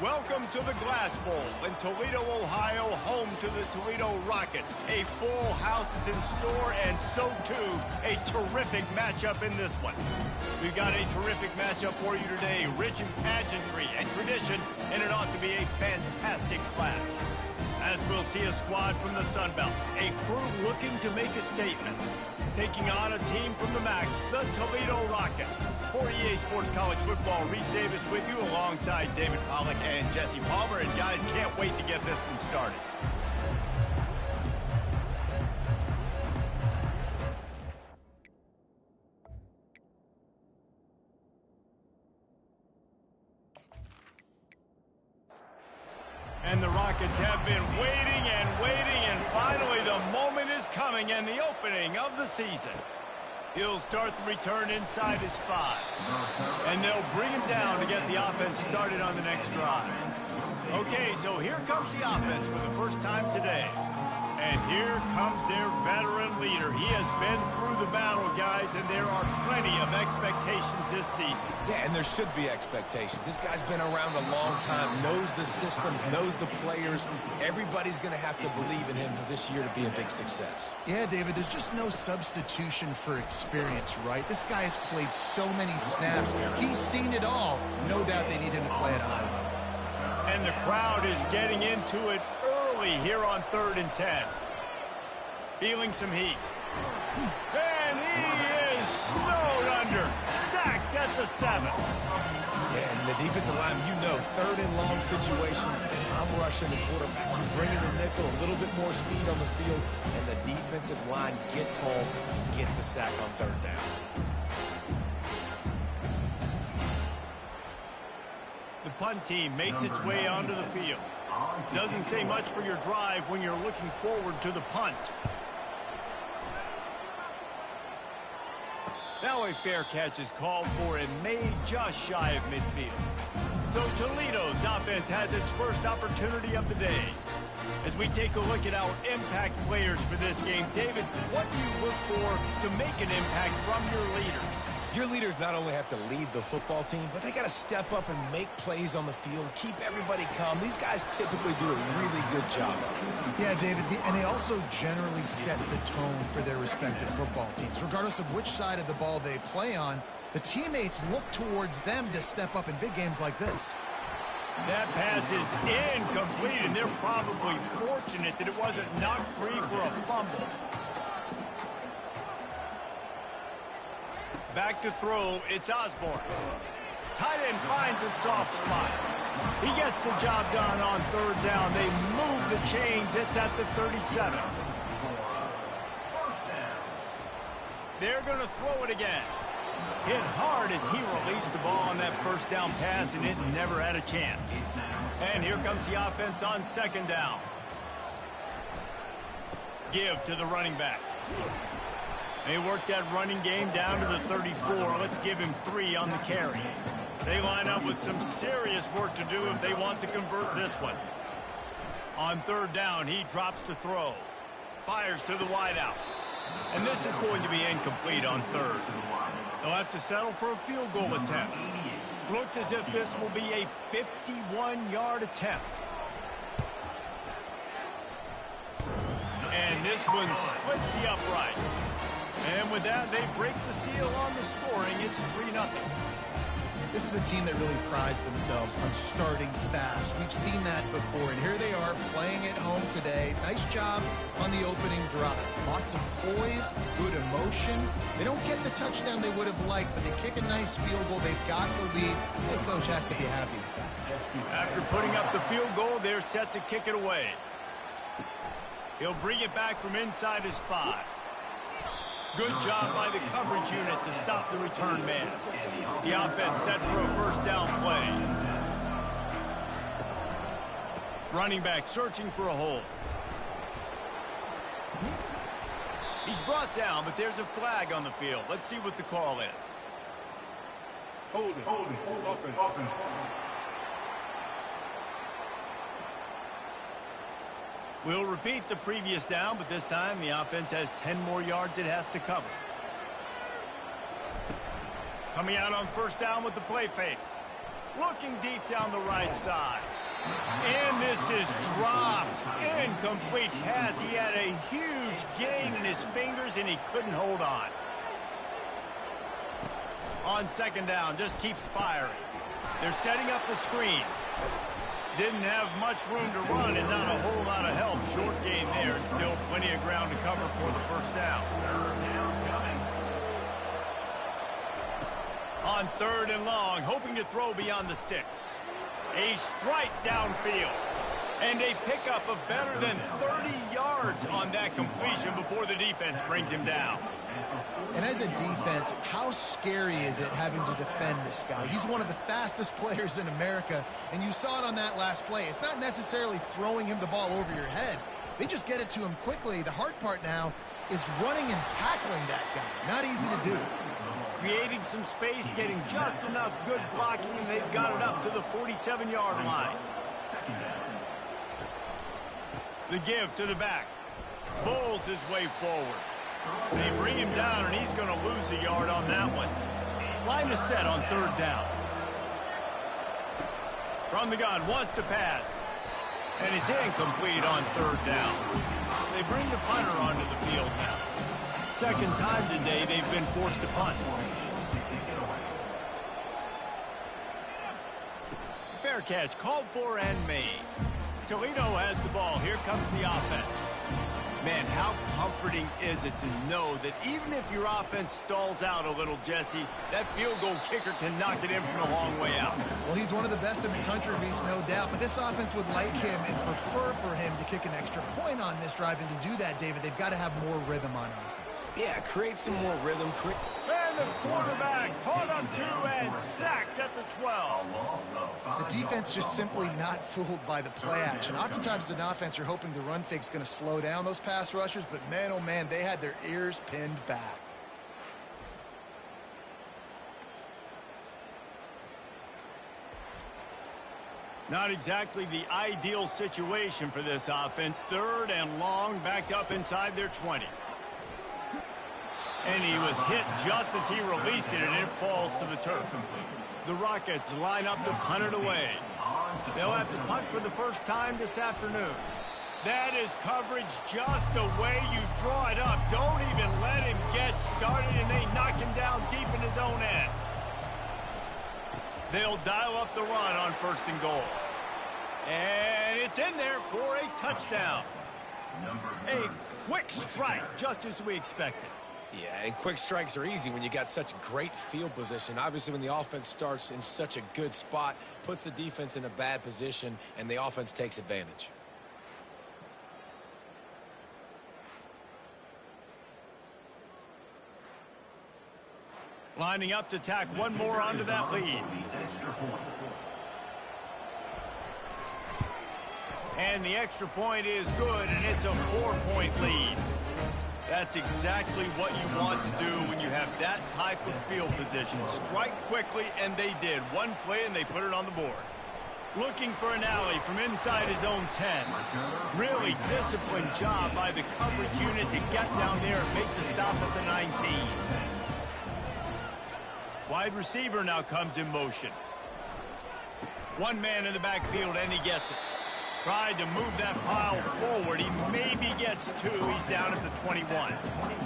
Welcome to the Glass Bowl in Toledo, Ohio, home to the Toledo Rockets. A full house is in store, and so too, a terrific matchup in this one. We've got a terrific matchup for you today, rich in pageantry and tradition, and it ought to be a fantastic clash. As we'll see a squad from the Sun Belt, a crew looking to make a statement, taking on a team from the MAC, the Toledo Rockets. For EA Sports College Football, Reese Davis with you alongside David Pollack and Jesse Palmer. And guys, can't wait to get this one started. And the Rockets have been waiting and finally the moment is coming and the opening of the season. He'll start the return inside his 5. And they'll bring him down to get the offense started on the next drive. Okay, so here comes the offense for the first time today. And here comes their veteran leader. He has been through the battle, guys, and there are plenty of expectations this season. Yeah, and there should be expectations. This guy's been around a long time, knows the systems, knows the players. Everybody's going to have to believe in him for this year to be a big success. Yeah, David, there's just no substitution for experience, right? This guy has played so many snaps. He's seen it all. No doubt they need him to play at a high level. And the crowd is getting into it early here on 3rd and 10. Feeling some heat. And he is snowed under. Sacked at the 7. Yeah, and the defensive line, you know, 3rd and long situations, I'm rushing the quarterback. I'm bringing the nickel, a little bit more speed on the field, and the defensive line gets home, gets the sack on 3rd down. The punt team makes its way onto the field. Doesn't say much for your drive when you're looking forward to the punt. Now a fair catch is called for and made just shy of midfield. So Toledo's offense has its first opportunity of the day. As we take a look at our impact players for this game, David, what do you look for to make an impact from your leaders? Your leaders not only have to lead the football team, but they got to step up and make plays on the field, keep everybody calm. These guys typically do a really good job of it. Yeah, David, and they also generally set the tone for their respective football teams. Regardless of which side of the ball they play on, the teammates look towards them to step up in big games like this. That pass is incomplete, and they're probably fortunate that it wasn't knocked free for a fumble. Back to throw, it's Osborne. Tight end finds a soft spot. He gets the job done on 3rd down. They move the chains. It's at the 37. They're going to throw it again. Hit hard as he released the ball on that 1st down pass, and it never had a chance. And here comes the offense on 2nd down. Give to the running back. They work that running game down to the 34. Let's give him 3 on the carry. They line up with some serious work to do if they want to convert this one. On 3rd down, he drops to throw. Fires to the wideout. And this is going to be incomplete on 3rd. They'll have to settle for a field goal attempt. Looks as if this will be a 51-yard attempt. And this one splits the uprights. And with that, they break the seal on the scoring. It's 3-0. This is a team that really prides themselves on starting fast. We've seen that before, and here they are playing at home today. Nice job on the opening drive. Lots of poise, good emotion. They don't get the touchdown they would have liked, but they kick a nice field goal. They've got the lead. The head coach has to be happy with that. After putting up the field goal, they're set to kick it away. He'll bring it back from inside his 5. Good job by the coverage unit to stop the return man. The offense set for a 1st down play. Running back searching for a hole. He's brought down, but there's a flag on the field. Let's see what the call is. Holding. Offense. We'll repeat the previous down, but this time the offense has 10 more yards it has to cover. Coming out on 1st down with the play fake. Looking deep down the right side. And this is dropped. Incomplete pass. He had a huge gain in his fingers, and he couldn't hold on. On second down, just keeps firing. They're setting up the screen. Didn't have much room to run and not a whole lot of help. Short gain there and still plenty of ground to cover for the first down. On third and long, hoping to throw beyond the sticks. A strike downfield. And a pickup of better than 30 yards on that completion before the defense brings him down. And as a defense, how scary is it having to defend this guy? He's one of the fastest players in America, and you saw it on that last play. It's not necessarily throwing him the ball over your head. They just get it to him quickly. The hard part now is running and tackling that guy. Not easy to do. Creating some space, getting just enough good blocking, and they've got it up to the 47-yard line. The give to the back. Bowls his way forward. They bring him down, and he's going to lose a yard on that one. Line is set on third down. From the gun, wants to pass. And it's incomplete on third down. They bring the punter onto the field now. Second time today they've been forced to punt. Fair catch, called for and made. Toledo has the ball. Here comes the offense. Man, how comforting is it to know that even if your offense stalls out a little, Jesse, that field goal kicker can knock it in from a long way out. Well, he's one of the best in the country, Reese, no doubt. But this offense would like him and prefer for him to kick an extra point on this drive. And to do that, David, they've got to have more rhythm on offense. Yeah, create some more rhythm. And the quarterback caught on 2 and sacked at the 12. The defense just simply not fooled by the play action. Oftentimes, as an offense, you're hoping the run fake's going to slow down those pass rushers, but man, oh man, they had their ears pinned back. Not exactly the ideal situation for this offense. Third and long, backed up inside their 20. And he was hit just as he released it, and it falls to the turf. The Rockets line up to punt it away. They'll have to punt for the first time this afternoon. That is coverage just the way you draw it up. Don't even let him get started, and they knock him down deep in his own end. They'll dial up the run on first and goal. And it's in there for a touchdown. A quick strike, just as we expected. Yeah, and quick strikes are easy when you got such great field position. Obviously, when the offense starts in such a good spot, puts the defense in a bad position, and the offense takes advantage. Lining up to tack one more onto that lead. And the extra point is good, and it's a 4-point lead. That's exactly what you want to do when you have that type of field position. Strike quickly, and they did. One play, and they put it on the board. Looking for an alley from inside his own 10. Really disciplined job by the coverage unit to get down there and make the stop at the 19. Wide receiver now comes in motion. One man in the backfield, and he gets it. Tried to move that pile forward. He maybe gets 2. He's down at the 21.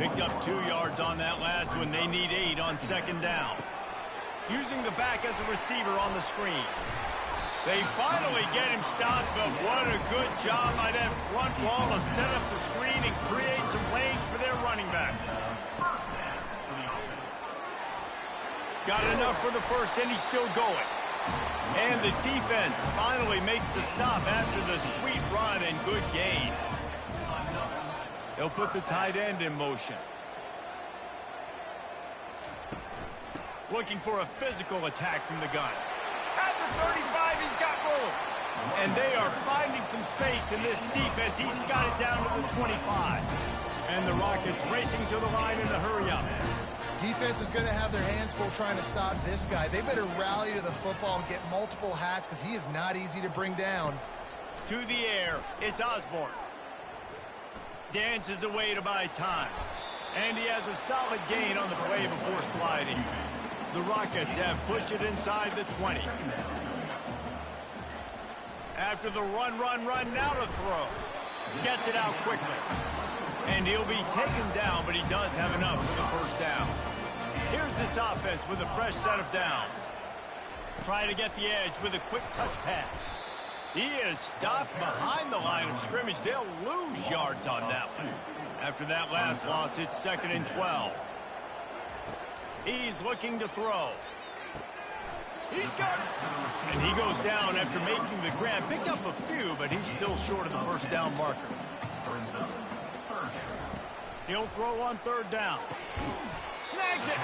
Picked up 2 yards on that last one. They need 8 on second down. Using the back as a receiver on the screen. They finally get him stopped, but what a good job by that front wall to set up the screen and create some lanes for their running back. Got enough for the first, and he's still going. And the defense finally makes the stop after the sweet run and good gain. They'll put the tight end in motion. Looking for a physical attack from the gun. At the 35, he's got room. And they are finding some space in this defense. He's got it down to the 25. And the Rockets racing to the line in a hurry up. Defense is going to have their hands full trying to stop this guy. They better rally to the football and get multiple hats because he is not easy to bring down. To the air, it's Osborne. Dances away to buy time. And he has a solid gain on the play before sliding. The Rockets have pushed it inside the 20. After the run, now to throw. Gets it out quickly. And he'll be taken down, but he does have enough for the first down. Here's this offense with a fresh set of downs. Trying to get the edge with a quick touch pass. He is stopped behind the line of scrimmage. They'll lose yards on that one. After that last loss, it's 2nd and 12. He's looking to throw. He's got it. And he goes down after making the grab. Picked up a few, but he's still short of the first down marker. He'll throw on 3rd down. Snags it.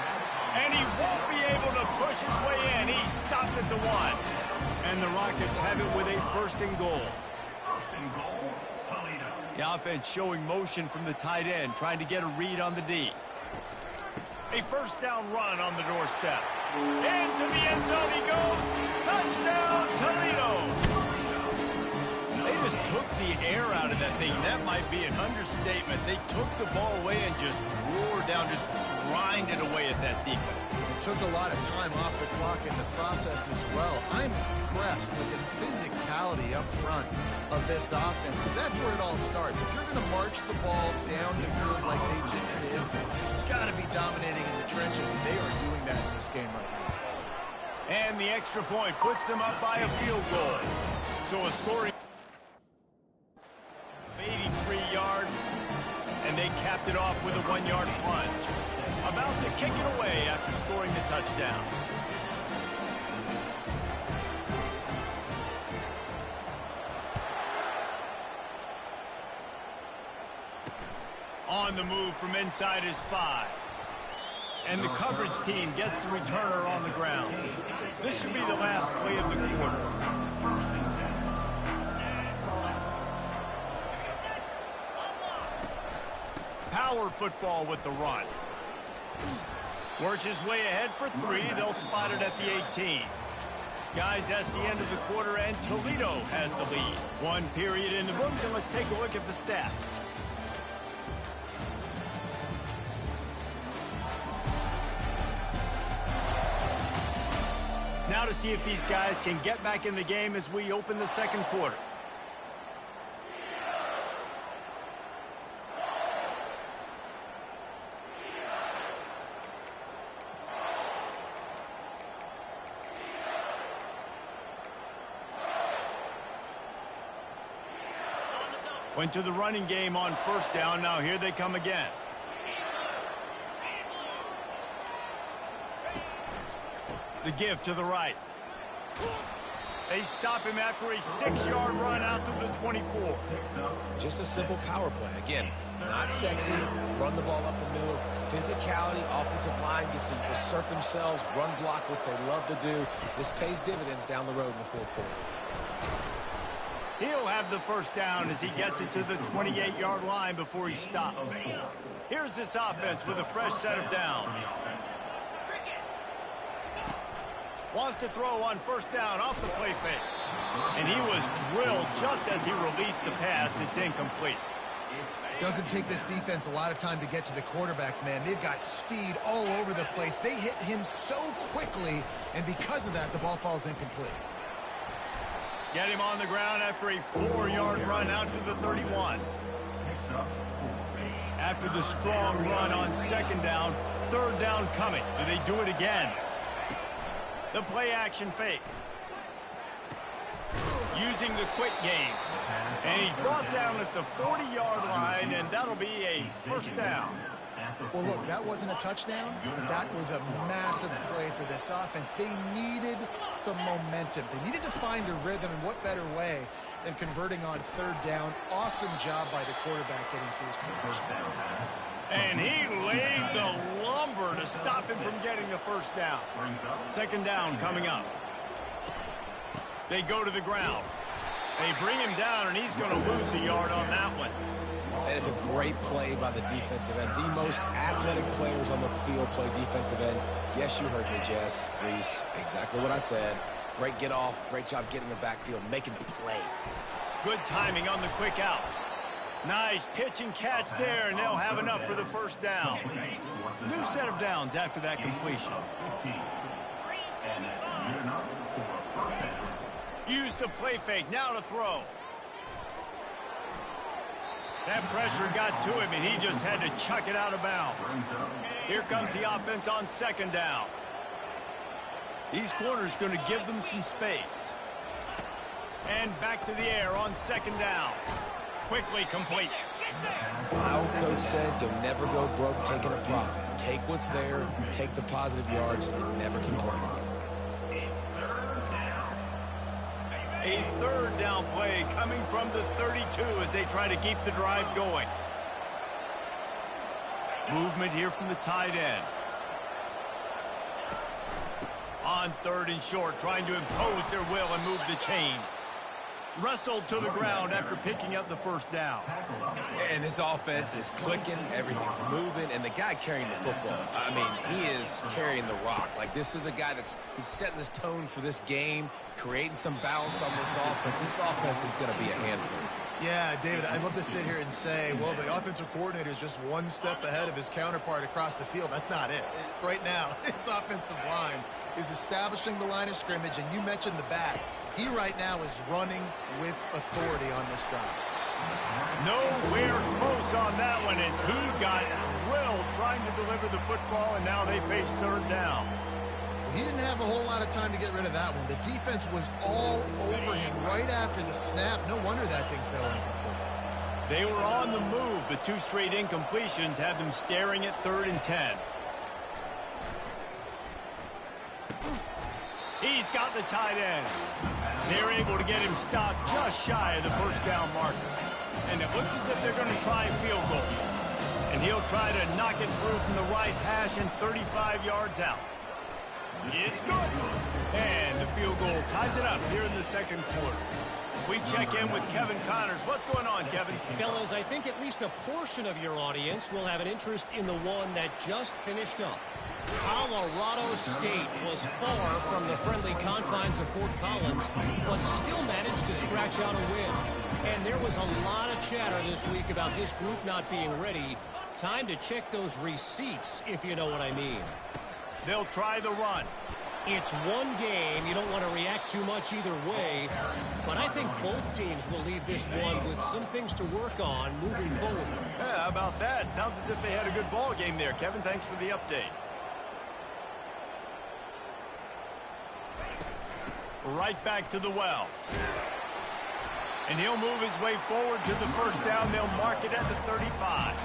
And he won't be able to push his way in. He stopped at the 1. And the Rockets have it with a 1st and goal. The offense showing motion from the tight end, trying to get a read on the D. A 1st down run on the doorstep. Into the end zone he goes. Touchdown, Toledo. They just took the air out of that thing. That might be an understatement. They took the ball away and just roared down, just grinded away at that defense. It took a lot of time off the clock in the process as well. I'm impressed with the physicality up front of this offense, because that's where it all starts. If you're going to march the ball down the field like they just did, you've got to be dominating in the trenches, and they are doing that in this game right now. And the extra point puts them up by a field goal. So a scoring 83 yards, and they capped it off with a 1-yard plunge. About to kick it away after scoring the touchdown. On the move from inside his 5. And the coverage team gets the returner on the ground. This should be the last play of the quarter. Power football with the run. Works his way ahead for 3. They'll spot it at the 18. Guys, that's the end of the quarter, and Toledo has the lead. 1 period in the books, and let's take a look at the stats. Now to see if these guys can get back in the game as we open the 2nd quarter. Went to the running game on 1st down. Now here they come again. The give to the right. They stop him after a 6-yard run out to the 24. Just a simple power play. Again, not sexy. Run the ball up the middle. Physicality, offensive line gets to assert themselves, run block, which they love to do. This pays dividends down the road in the 4th quarter. He'll have the first down as he gets it to the 28-yard line before he stopped. Here's this offense with a fresh set of downs. Wants to throw on 1st down off the play fake. And he was drilled just as he released the pass. It's incomplete. Doesn't take this defense a lot of time to get to the quarterback, man. They've got speed all over the place. They hit him so quickly, and because of that, the ball falls incomplete. Get him on the ground after a 4-yard run out to the 31. After the strong run on 2nd down, 3rd down coming. Do they do it again? The play action fake. Using the quick game. And he's brought down at the 40-yard line, and that'll be a 1st down. Well, look, that wasn't a touchdown, but that was a massive play for this offense. They needed some momentum. They needed to find a rhythm, and what better way than converting on 3rd down. Awesome job by the quarterback getting through his position. And he laid the lumber to stop him from getting the 1st down. 2nd down coming up. They go to the ground. They bring him down, and he's going to lose a yard on that one. And it's a great play by the defensive end. The most athletic players on the field play defensive end. Yes, you heard me, Jess, Reese. Exactly what I said. Great get off. Great job getting the backfield, making the play. Good timing on the quick out. Nice pitch and catch there, and they'll have enough for the first down. New set of downs after that completion. Use the play fake, now to throw. That pressure got to him, and he just had to chuck it out of bounds. Here comes the offense on second down. These corners going to give them some space. And back to the air on second down. Quickly complete. My old coach said you'll never go broke taking a profit. Take what's there, take the positive yards, and never complain. A third down play coming from the 32 as they try to keep the drive going. Movement here from the tight end. On third and short, trying to impose their will and move the chains. Wrestled to the ground after picking up the first down. And this offense is clicking, everything's moving, and the guy carrying the football, I mean, he is carrying the rock. Like, this is a guy he's setting this tone for this game, creating some balance on this offense. This offense is going to be a handful. Yeah, David, I'd love to sit here and say, well, the offensive coordinator is just one step ahead of his counterpart across the field. That's not it. Right now, his offensive line is establishing the line of scrimmage, and you mentioned the back. He right now is running with authority on this drive. Nowhere close on that one as he got drilled trying to deliver the football, and now they face third down. He didn't have a whole lot of time to get rid of that one. The defense was all over him right after the snap. No wonder that thing fell incomplete. They were on the move, but two straight incompletions have them staring at 3rd and 10. He's got the tight end. They're able to get him stopped just shy of the first down marker. And it looks as if they're going to try a field goal. And he'll try to knock it through from the right hash and 35 yards out. It's good. And the field goal ties it up here in the second quarter. We check in with Kevin Connors. What's going on, Kevin? Fellas, I think at least a portion of your audience will have an interest in the one that just finished up. Colorado State was far from the friendly confines of Fort Collins, but still managed to scratch out a win. And there was a lot of chatter this week about this group not being ready. Time to check those receipts, if you know what I mean. They'll try the run. It's one game. You don't want to react too much either way. But I think both teams will leave this one with some things to work on moving forward. Yeah, how about that? Sounds as if they had a good ball game there. Kevin, thanks for the update. Right back to the well. And he'll move his way forward to the first down. They'll mark it at the 35.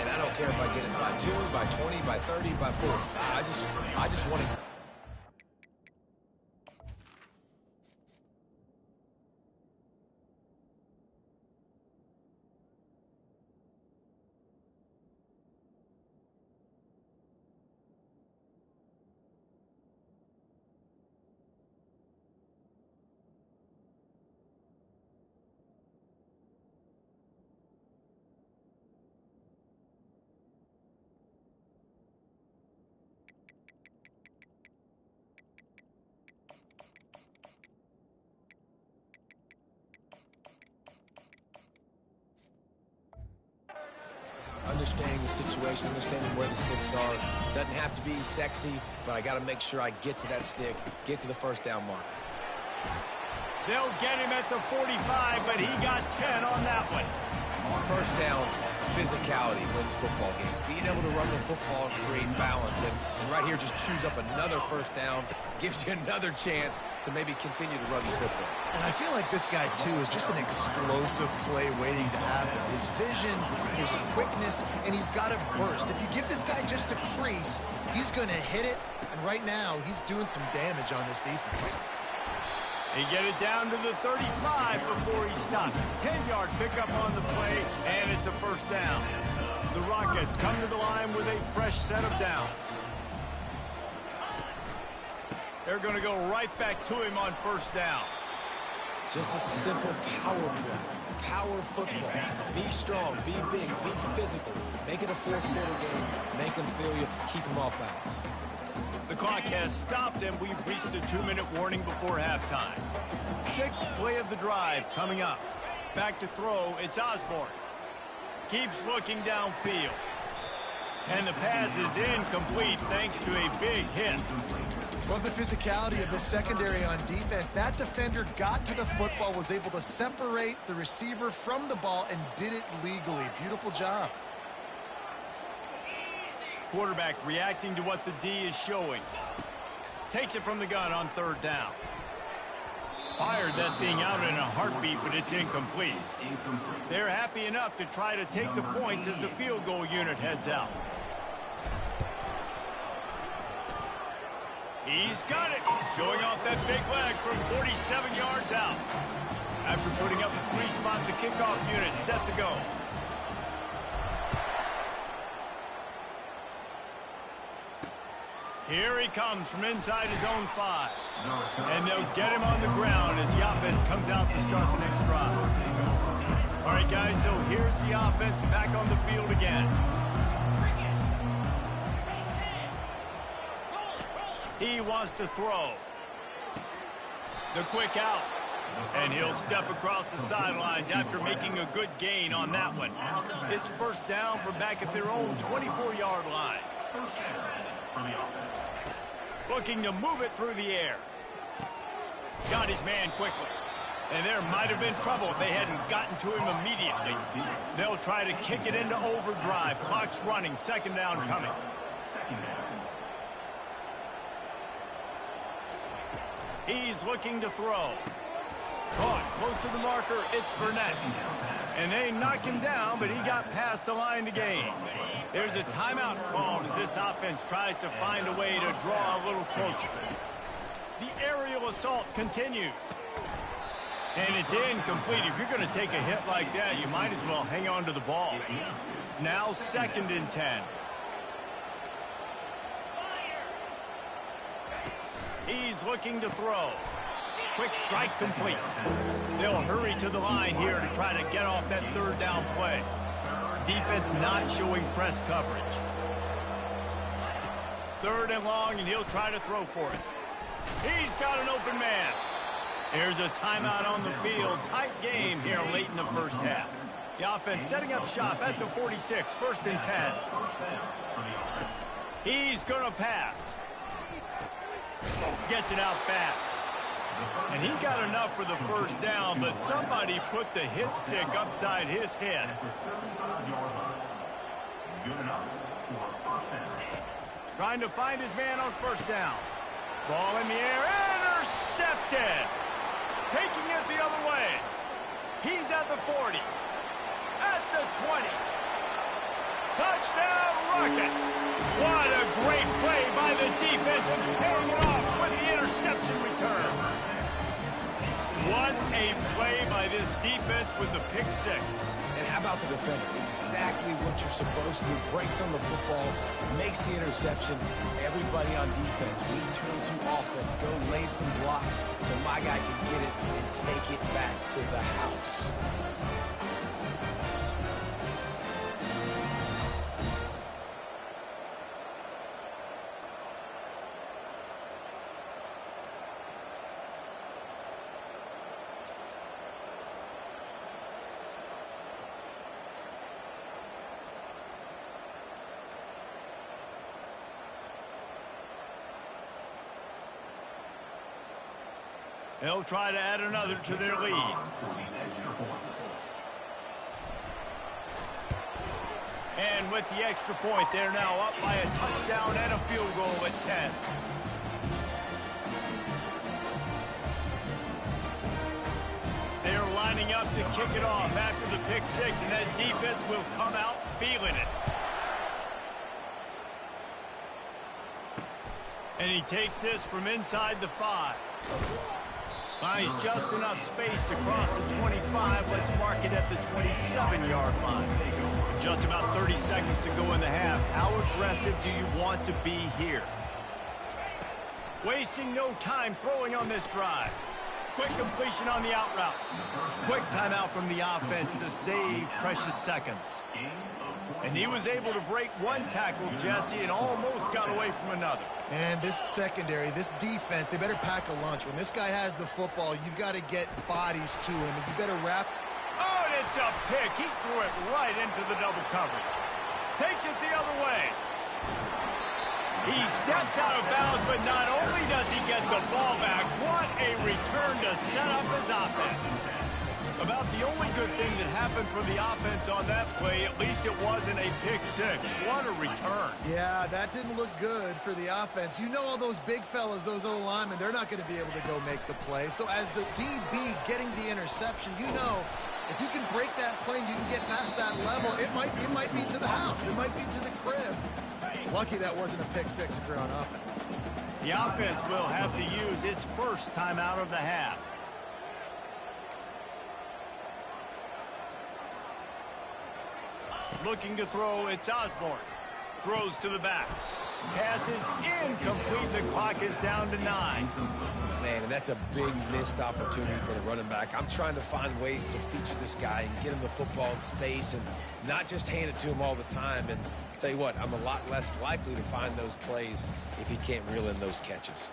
And I don't care if I get it by 2, by 20, by 30, by 40. I just want to... Understanding the situation, understanding where the sticks are. Doesn't have to be sexy, but I got to make sure I get to that stick, get to the first down mark. They'll get him at the 45, but he got 10 on that one. First down, physicality wins football games. Being able to run the football, create balance, and right here just choose up another first down, gives you another chance to maybe continue to run the football. And I feel like this guy, too, is just an explosive play waiting to happen. His vision, his quickness, and he's got a burst. If you give this guy just a crease, he's going to hit it, and right now he's doing some damage on this defense. They get it down to the 35 before he stopped. 10-yard pickup on the play, and it's a first down. The Rockets come to the line with a fresh set of downs. They're going to go right back to him on first down. Just a simple power play. Power football. Be strong, be big, be physical. Make it a fourth-quarter game. Make them feel you. Keep them off balance. The clock has stopped, and we've reached the 2-minute warning before halftime. Sixth play of the drive coming up. Back to throw, it's Osborne. Keeps looking downfield. And the pass is incomplete thanks to a big hit. Love the physicality of the secondary on defense. That defender got to the football, was able to separate the receiver from the ball, and did it legally. Beautiful job. Quarterback reacting to what the D is showing. Takes it from the gun on third down. Fired that thing out in a heartbeat, but it's incomplete. They're happy enough to try to take the points as the field goal unit heads out. He's got it, showing off that big leg from 47 yards out. After putting up a three-spot, the kickoff unit set to go. Here he comes from inside his own 5. And they'll get him on the ground as the offense comes out to start the next drive. All right, guys, so here's the offense back on the field again. He wants to throw. The quick out. And he'll step across the sidelines after making a good gain on that one. It's first down from back at their own 24-yard line. Looking to move it through the air. Got his man quickly. And there might have been trouble if they hadn't gotten to him immediately. They'll try to kick it into overdrive. Clock's running. Second down coming. He's looking to throw. Caught close to the marker. It's Burnett. And they knock him down, but he got past the line to gain. There's a timeout called as this offense tries to find a way to draw a little closer. The aerial assault continues. And it's incomplete. If you're going to take a hit like that, you might as well hang on to the ball. Now 2nd and 10. He's looking to throw. Quick strike complete. They'll hurry to the line here to try to get off that third down play. Defense not showing press coverage. 3rd and long, and he'll try to throw for it. He's got an open man. There's a timeout on the field. Tight game here late in the first half. The offense setting up shop at the 46, 1st and 10. He's going to pass. Gets it out fast. And he got enough for the first down, but somebody put the hit stick upside his head. Trying to find his man on first down. Ball in the air, intercepted. Taking it the other way. He's at the 40. At the 20. Touchdown, Rockets. What a great play by the defense and paying it off with the interception return. What a play by this defense with the pick 6. And how about the defender? Exactly what you're supposed to do. Breaks on the football, makes the interception. Everybody on defense, we turn to offense. Go lay some blocks so my guy can get it and take it back to the house. They'll try to add another to their lead. And with the extra point, they're now up by a touchdown and a field goal at 10. They're lining up to kick it off after the pick 6, and that defense will come out feeling it. And he takes this from inside the 5. Finds just enough space to cross the 25. Let's mark it at the 27-yard line. Just about 30 seconds to go in the half. How aggressive do you want to be here? Wasting no time throwing on this drive. Quick completion on the out route. Quick timeout from the offense to save precious seconds. And he was able to break one tackle, Jesse, and almost got away from another. And this secondary, this defense, they better pack a lunch. When this guy has the football, you've got to get bodies to him. And you better wrap. Oh, and it's a pick. He threw it right into the double coverage. Takes it the other way. He steps out of bounds, but not only does he get the ball back, what a return to set up his offense. About the only good thing that happened for the offense on that play, at least it wasn't a pick six. What a return. Yeah, that didn't look good for the offense. You know all those big fellas, those O-linemen, they're not going to be able to go make the play. So as the DB getting the interception, you know, if you can break that play and you can get past that level, it might be to the house. It might be to the crib. Lucky that wasn't a pick six if you're on offense. The offense will have to use its first timeout of the half. Looking to throw, it's Osborne. Throws to the back. Passes incomplete. The clock is down to 9. Man, and that's a big missed opportunity for the running back. I'm trying to find ways to feature this guy and get him the football in space and not just hand it to him all the time. And I'll tell you what, I'm a lot less likely to find those plays if he can't reel in those catches.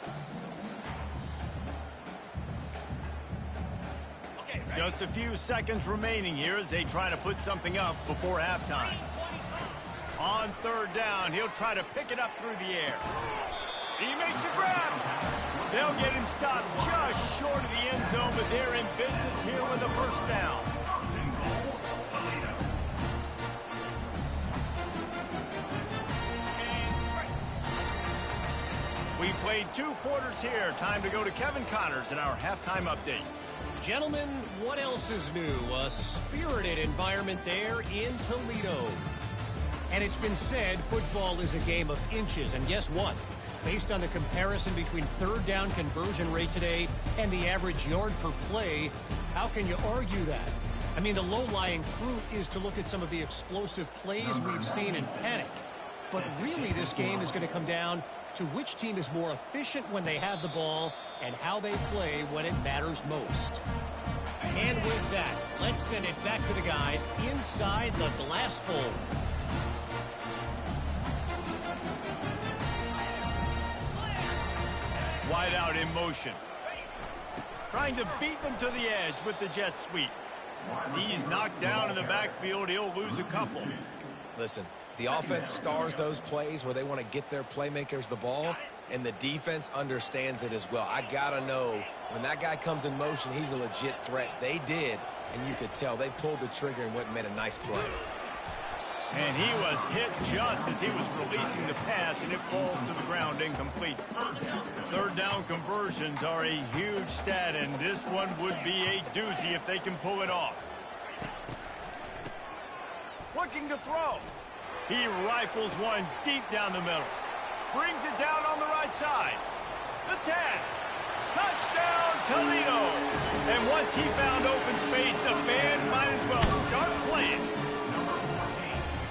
Just a few seconds remaining here as they try to put something up before halftime. On third down, he'll try to pick it up through the air. He makes a grab. They'll get him stopped just short of the end zone, but they're in business here with a first down. We played 2 quarters here. Time to go to Kevin Connors in our halftime update. Gentlemen, what else is new? A spirited environment there in Toledo. And it's been said football is a game of inches. And guess what? Based on the comparison between third down conversion rate today and the average yard per play, how can you argue that? I mean, the low-lying fruit is to look at some of the explosive plays we've seen in panic. But really, this game is going to come down to which team is more efficient when they have the ball and how they play when it matters most. And with that, let's send it back to the guys inside the glass bowl. Wide out in motion. Trying to beat them to the edge with the jet sweep. He's knocked down in the backfield. He'll lose a couple. Listen, the offense stars those plays where they want to get their playmakers the ball, and the defense understands it as well. I got to know when that guy comes in motion, he's a legit threat. They did, and you could tell they pulled the trigger and went and made a nice play. And he was hit just as he was releasing the pass, and it falls to the ground incomplete. Third down conversions are a huge stat, and this one would be a doozy if they can pull it off. Looking to throw. He rifles one deep down the middle. Brings it down on the right side. The 10. Touchdown, Toledo. And once he found open space, the band might as well start playing.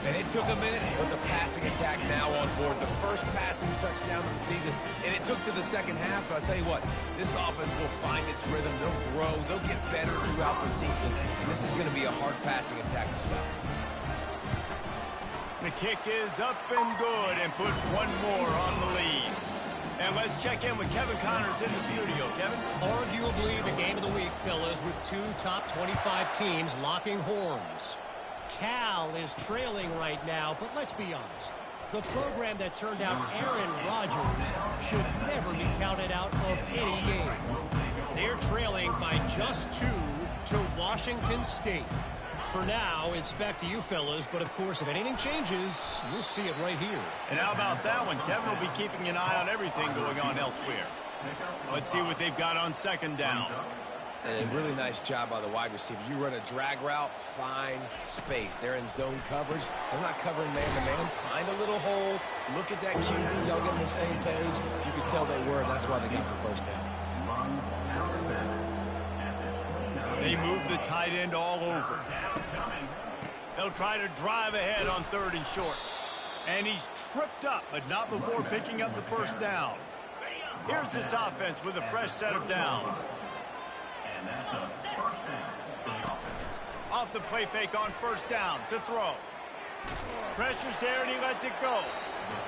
And it took a minute, but the passing attack now on board. The first passing touchdown of the season, and it took to the second half. But I'll tell you what, this offense will find its rhythm. They'll grow. They'll get better throughout the season. And this is going to be a hard passing attack to stop. The kick is up and good and put one more on the lead. And let's check in with Kevin Connors in the studio. Kevin? Arguably the game of the week, fellas, with 2 top 25 teams locking horns. Cal is trailing right now, but let's be honest. The program that turned out Aaron Rodgers should never be counted out of any game. They're trailing by just 2 to Washington State. For now, it's back to you fellas, but of course, if anything changes, you'll see it right here. And how about that one? Kevin will be keeping an eye on everything going on elsewhere. Let's see what they've got on second down. And a really nice job by the wide receiver. You run a drag route, find space. They're in zone coverage. They're not covering man-to-man. Find a little hole. Look at that QB. Y'all get on the same page. You could tell they were, and that's why they got the first down. They move the tight end all over. They'll try to drive ahead on third and short. And he's tripped up, but not before picking up the first down. Here's this offense with a fresh set of downs. Off the play fake on first down to throw. Pressure's there and he lets it go.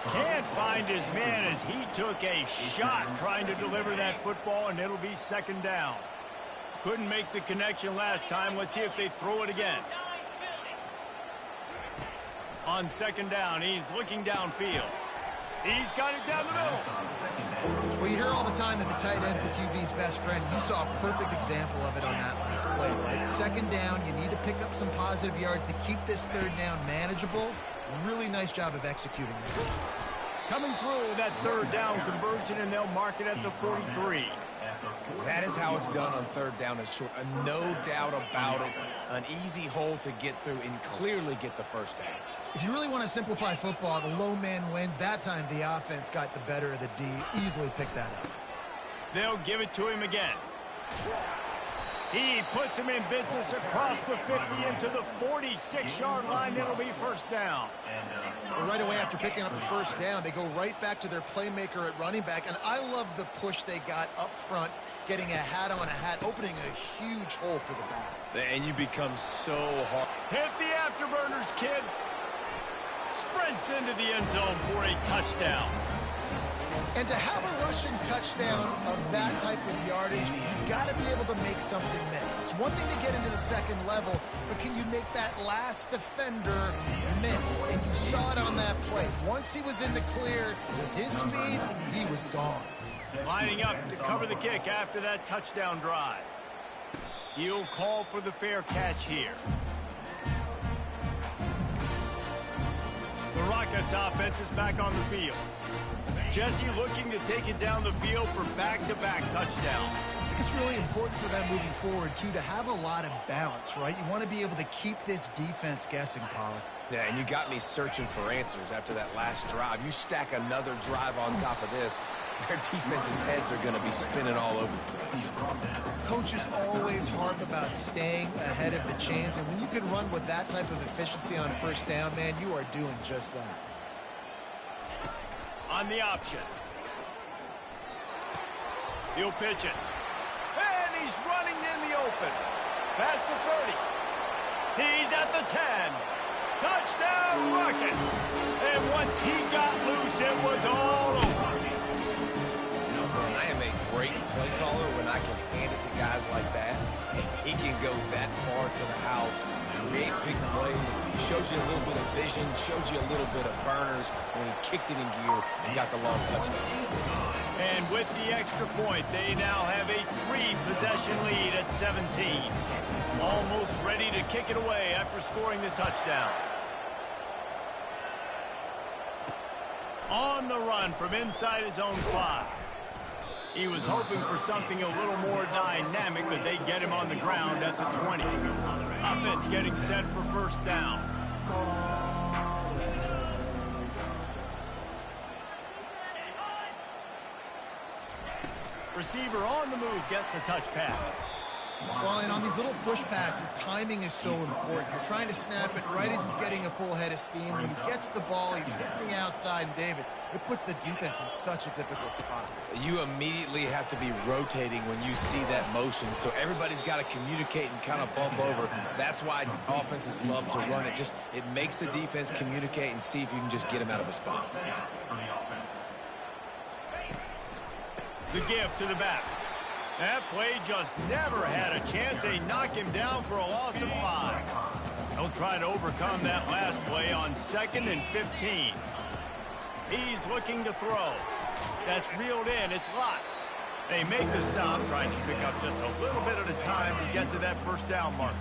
Can't find his man as he took a shot trying to deliver that football, and it'll be second down. Couldn't make the connection last time. Let's see if they throw it again. On second down, he's looking downfield. He's got it down the middle. Well, you hear all the time that the tight end's the QB's best friend. You saw a perfect example of it on that last play, right? Second down, you need to pick up some positive yards to keep this third down manageable. Really nice job of executing. Coming through that third down conversion, and they'll mark it at the 43. That is how it's done on third down and short. No doubt about it. An easy hole to get through and clearly get the first down. If you really want to simplify football, the low man wins. That time the offense got the better of the D. Easily picked that up. They'll give it to him again. He puts him in business across the 50 into the 46-yard line. It'll be first down. Well, right away after picking up the first down, they go right back to their playmaker at running back. And I love the push they got up front, getting a hat on a hat, opening a huge hole for the back. And you become so hard. Hit the afterburners, kid. Sprints into the end zone for a touchdown. And to have a rushing touchdown of that type of yardage, you've got to be able to make something miss. It's one thing to get into the second level, but can you make that last defender miss? And you saw it on that play. Once he was in the clear with his speed, he was gone. Lining up to cover the kick after that touchdown drive. He'll call for the fair catch here. The Rockets offense is back on the field. Jesse looking to take it down the field for back-to-back touchdowns. I think it's really important for them moving forward, too, to have a lot of balance, right? You want to be able to keep this defense guessing, Pollard. Yeah, and you got me searching for answers after that last drive. You stack another drive on top of this, their defense's heads are going to be spinning all over the place. Coaches always harp about staying ahead of the chains, and when you can run with that type of efficiency on first down, man, you are doing just that. On the option. He'll pitch it. And he's running in the open. Past the 30. He's at the 10. Touchdown, Rockets. And once he got loose, it was all over. Man, I am a great play caller when I can hand it to guys like that. And he can go that far to the house, create big plays, showed you a little bit of vision, showed you a little bit of burners when he kicked it in gear and got the long touchdown. And with the extra point, they now have a 3-possession lead at 17. Almost ready to kick it away after scoring the touchdown. On the run from inside his own 5. He was hoping for something a little more dynamic, but they get him on the ground at the 20. Offense getting set for first down. Receiver on the move gets the touch pass. Well, and on these little push passes, timing is so important. You're trying to snap it right as he's getting a full head of steam. When he gets the ball, he's hitting the outside, and David, it puts the defense in such a difficult spot. You immediately have to be rotating when you see that motion, so everybody's got to communicate and kind of bump over. That's why offenses love to run it. Just it makes the defense communicate and see if you can just get him out of a spot. The give to the back. That play just never had a chance. They knock him down for a loss of 5. They'll try to overcome that last play on 2nd and 15. He's looking to throw. That's reeled in. It's locked. They make the stop, trying to pick up just a little bit at a time to get to that first down marker.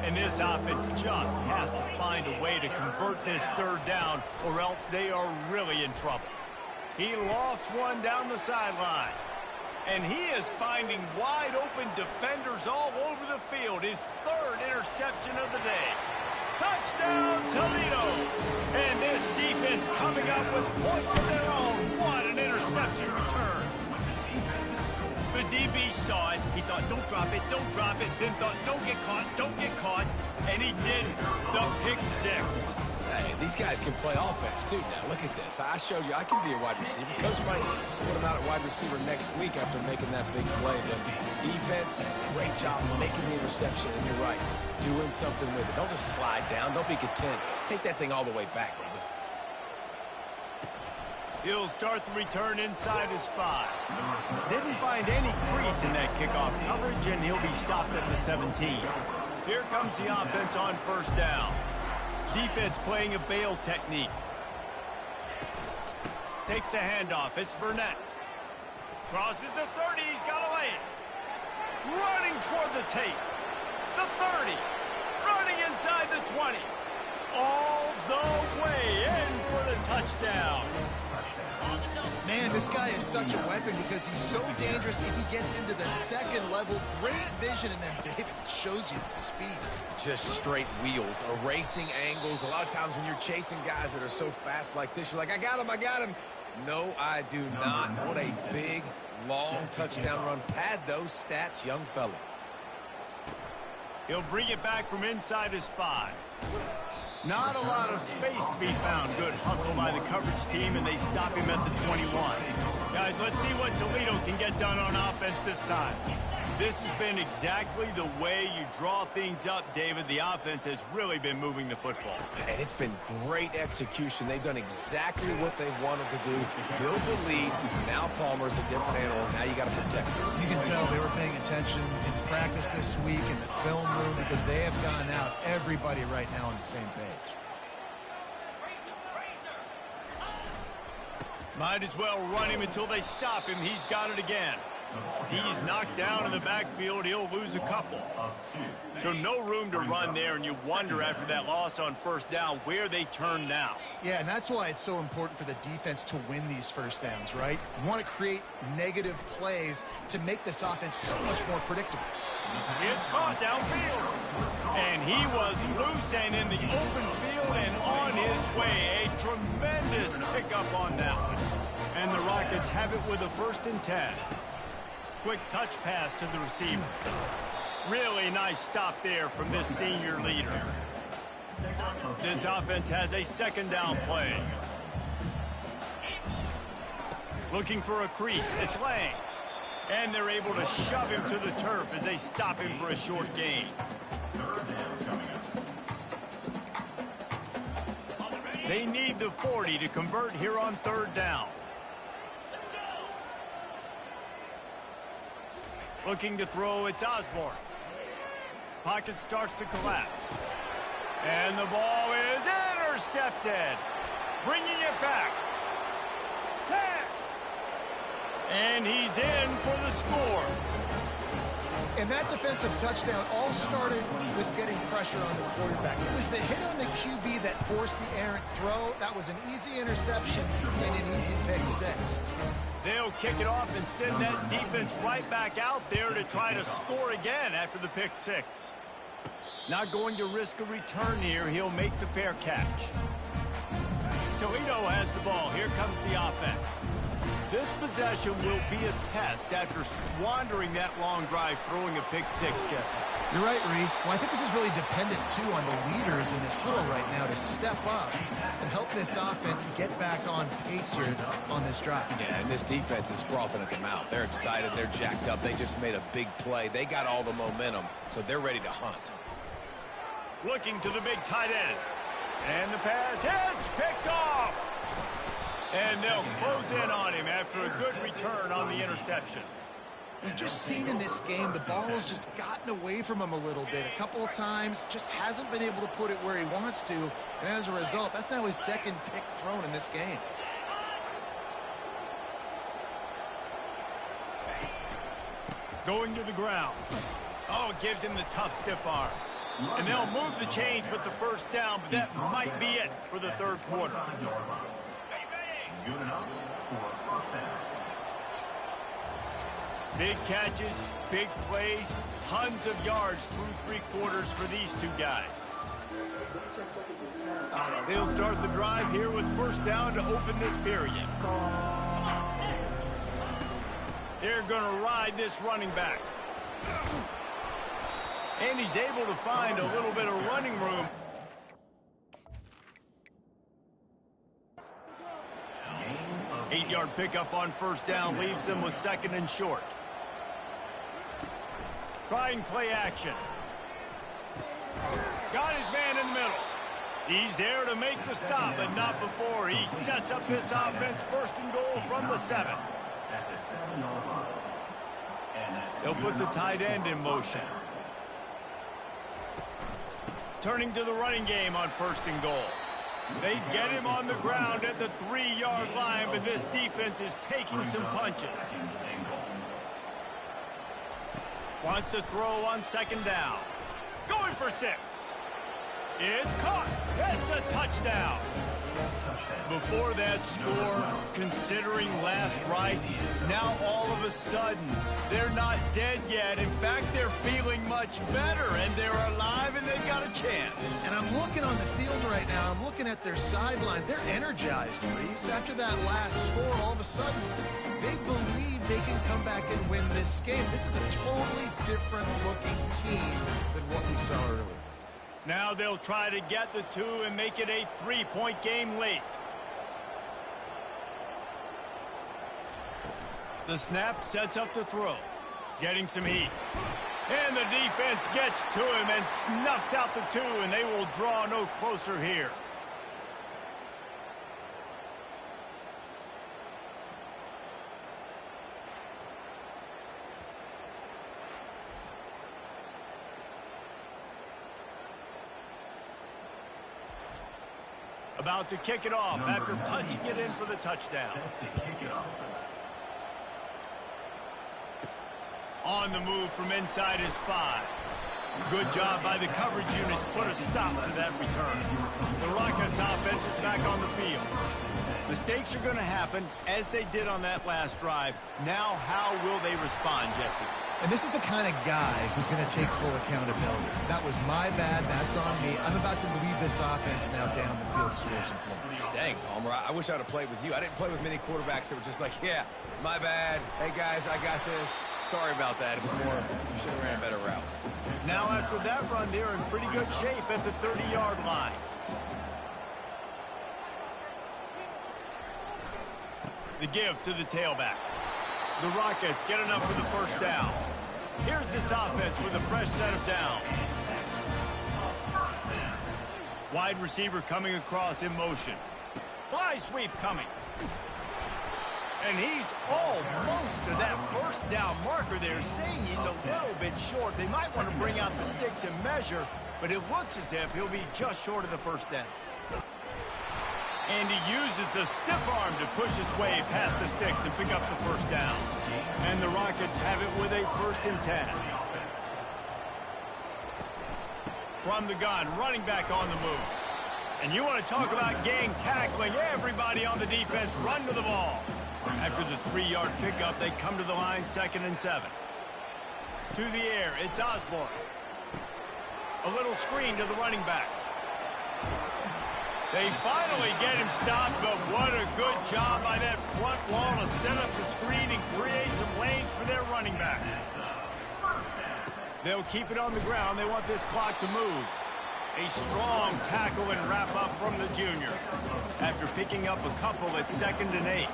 And this offense just has to find a way to convert this third down, or else they are really in trouble. He lost one down the sideline. And he is finding wide-open defenders all over the field. His 3rd interception of the day. Touchdown, Toledo! And this defense coming up with points of their own. What an interception return. The DB saw it. He thought, don't drop it, don't drop it. Then thought, don't get caught. And he didn't. The pick 6. Hey, these guys can play offense, too, now. Look at this. I showed you I can be a wide receiver. Coach might split him out at wide receiver next week after making that big play. But defense, great job making the interception. And you're right, doing something with it. Don't just slide down. Don't be content. Take that thing all the way back, brother. He'll start the return inside his 5. Didn't find any crease in that kickoff coverage, and he'll be stopped at the 17. Here comes the offense on first down. Defense playing a bail technique. Takes the handoff. It's Burnett. Crosses the 30. He's got away. Running toward the tape. The 30. Running inside the 20. All the way in for the touchdown. Man, this guy is such a weapon because he's so dangerous if he gets into the second level. Great vision, and then David shows you the speed. Just straight wheels, erasing angles. A lot of times when you're chasing guys that are so fast like this, you're like, I got him, I got him. No, I do not. What a big, long touchdown run. Pad those stats, young fella. He'll bring it back from inside his 5. Not a lot of space to be found. Good hustle by the coverage team, and they stop him at the 21. Guys, let's see what Toledo can get done on offense this time. This has been exactly the way you draw things up, David. The offense has really been moving the football. And it's been great execution. They've done exactly what they wanted to do. Build the lead. Now Palmer's a different animal. Now you got to protect him. You can tell they were paying attention in practice this week in the film room because they have gotten out everybody right now on the same page. Might as well run him until they stop him. He's got it again. He's knocked down in the backfield. He'll lose a couple. So no room to run there, and you wonder after that loss on first down where they turn now. Yeah, and that's why it's so important for the defense to win these first downs, right? You want to create negative plays to make this offense so much more predictable. It's caught downfield. And he was loose and in the open field and on his way. A tremendous pickup on that one. And the Rockets have it with a 1st and 10. Quick touch pass to the receiver. Really nice stop there from this senior leader. This offense has a 2nd down play. Looking for a crease. It's Lang. And they're able to shove him to the turf as they stop him for a short gain. They need the 40 to convert here on 3rd down. Looking to throw, it's Osborne. Pocket starts to collapse. And the ball is intercepted. Bringing it back. 10. And he's in for the score. And that defensive touchdown all started with getting pressure on the quarterback. It was the hit on the QB that forced the errant throw. That was an easy interception and an easy pick 6. They'll kick it off and send that defense right back out there to try to score again after the pick 6. Not going to risk a return here. He'll make the fair catch. Toledo has the ball. Here comes the offense. This possession will be a test after squandering that long drive throwing a pick 6, Jesse. You're right, Reese. Well, I think this is really dependent, too, on the leaders in this huddle right now to step up and help this offense get back on pace here on this drive. Yeah, and this defense is frothing at the mouth. They're excited. They're jacked up. They just made a big play. They got all the momentum, so they're ready to hunt. Looking to the big tight end. And the pass hits, picked off. And they'll close in on him after a good return on the interception. We've just seen in this game the ball has just gotten away from him a little bit. A couple of times, just hasn't been able to put it where he wants to. And as a result, that's now his 2nd pick thrown in this game. Going to the ground. Oh, it gives him the tough stiff arm. And they'll move the chains with the 1st down, but that might be it for the 3rd quarter. Big catches, big plays, tons of yards through 3 quarters for these two guys. They'll start the drive here with 1st down to open this period. They're going to ride this running back. And he's able to find a little bit of running room. Eight-yard pickup on 1st down leaves them with 2nd and short. Try and play action. Got his man in the middle. He's there to make the stop, but not before. He sets up this offense first and goal from the 7. He'll put the tight end in motion. Turning to the running game on first and goal. They get him on the ground at the 3-yard line, but this defense is taking some punches. Wants to throw on second down. Going for 6. It's caught. It's a touchdown. Before that score, considering last rites, now all of a sudden, they're not dead yet. In fact, they're feeling much better, and they're alive, and they've got a chance. And I'm looking on the field right now. I'm looking at their sideline. They're energized, Reese. After that last score, all of a sudden, they believe they can come back and win this game. This is a totally different-looking team than what we saw earlier. Now they'll try to get the 2 and make it a 3-point game late. The snap sets up the throw. Getting some heat. And the defense gets to him and snuffs out the 2, and they will draw no closer here. About to kick it off after punching it in for the touchdown. On the move from inside his 5. Good job by the coverage unit to put a stop to that return. The Rockets offense is back on the field. Mistakes are going to happen, as they did on that last drive. Now, how will they respond, Jesse? And this is the kind of guy who's going to take full accountability. That was my bad. That's on me. I'm about to lead this offense now down the field to score some points. Dang, Palmer, I wish I would have played with you. I didn't play with many quarterbacks that were just like, yeah, my bad. Hey, guys, I got this. Sorry about that. It was more, you should have ran a better route. Now, after that run, they're in pretty good shape at the 30-yard line. The give to the tailback. The Rockets get enough for the first down. Here's this offense with a fresh set of downs. Wide receiver coming across in motion. Fly sweep coming. And he's almost to that first down marker there, saying he's a little bit short. They might want to bring out the sticks and measure, but it looks as if he'll be just short of the first down. And he uses the stiff arm to push his way past the sticks and pick up the first down. And the Rockets have it with a 1st and 10. From the gun, running back on the move. And you want to talk about gang tackling. Everybody on the defense run to the ball. After the 3-yard pickup, they come to the line 2nd and 7. To the air, it's Osborne. A little screen to the running back. They finally get him stopped, but what a good job by that front wall to set up the screen and create some lanes for their running back. They'll keep it on the ground. They want this clock to move. A strong tackle and wrap up from the junior. After picking up a couple at 2nd and 8.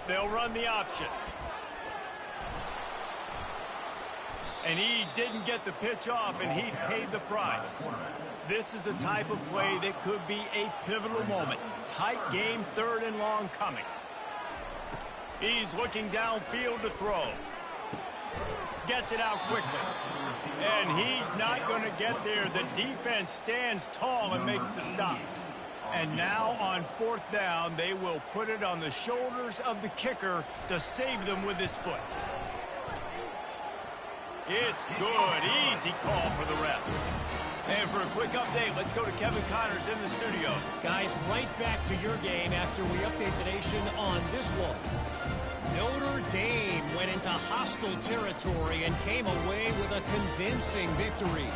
They'll run the option. And he didn't get the pitch off, and he paid the price. This is the type of play that could be a pivotal moment. Tight game, 3rd and long coming. He's looking downfield to throw. Gets it out quickly. And he's not going to get there. The defense stands tall and makes the stop. And now on 4th down, they will put it on the shoulders of the kicker to save them with his foot. It's good. Easy call for the ref. And for a quick update, let's go to Kevin Connors in the studio. Guys, right back to your game after we update the nation on this one. Notre Dame went into hostile territory and came away with a convincing victory.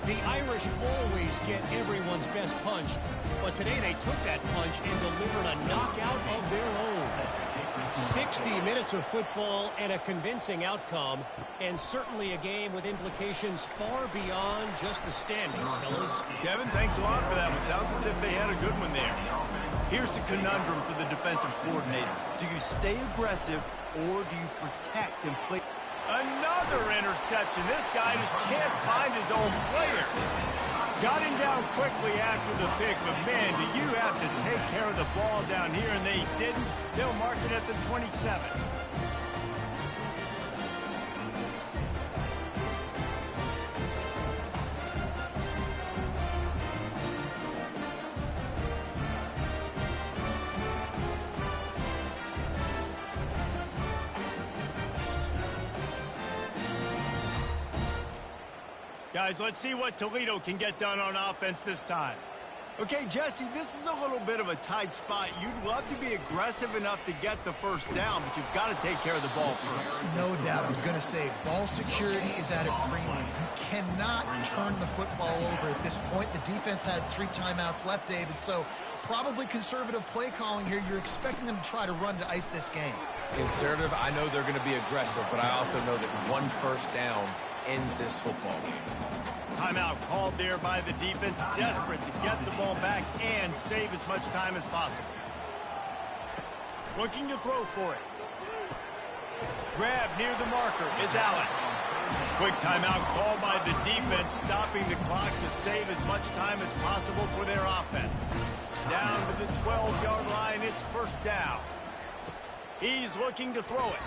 The Irish always get everyone's best punch, but today they took that punch and delivered a knockout of their own. 60 minutes of football and a convincing outcome, and certainly a game with implications far beyond just the standings, fellas. Kevin, thanks a lot for that one. Sounds as if they had a good one there. Here's the conundrum for the defensive coordinator. Do you stay aggressive or do you protect and play? Another interception. This guy just can't find his own players. Got him down quickly after the pick, but man, do you have to take care of the ball down here, and they didn't. They'll mark it at the 27. Guys, let's see what Toledo can get done on offense this time. Okay, Jesse, this is a little bit of a tight spot. You'd love to be aggressive enough to get the first down, but you've got to take care of the ball first. No doubt. I was going to say, ball security is at a premium. You cannot turn the football over at this point. The defense has 3 timeouts left, David, so probably conservative play calling here. You're expecting them to try to run to ice this game. Conservative, I know they're going to be aggressive, but I also know that one first down ends this football game. Timeout called there by the defense, desperate to get the ball back and save as much time as possible. Looking to throw for it. Grab near the marker. It's Allen. Quick timeout called by the defense, stopping the clock to save as much time as possible for their offense. Down to the 12-yard line, it's first down. He's looking to throw it.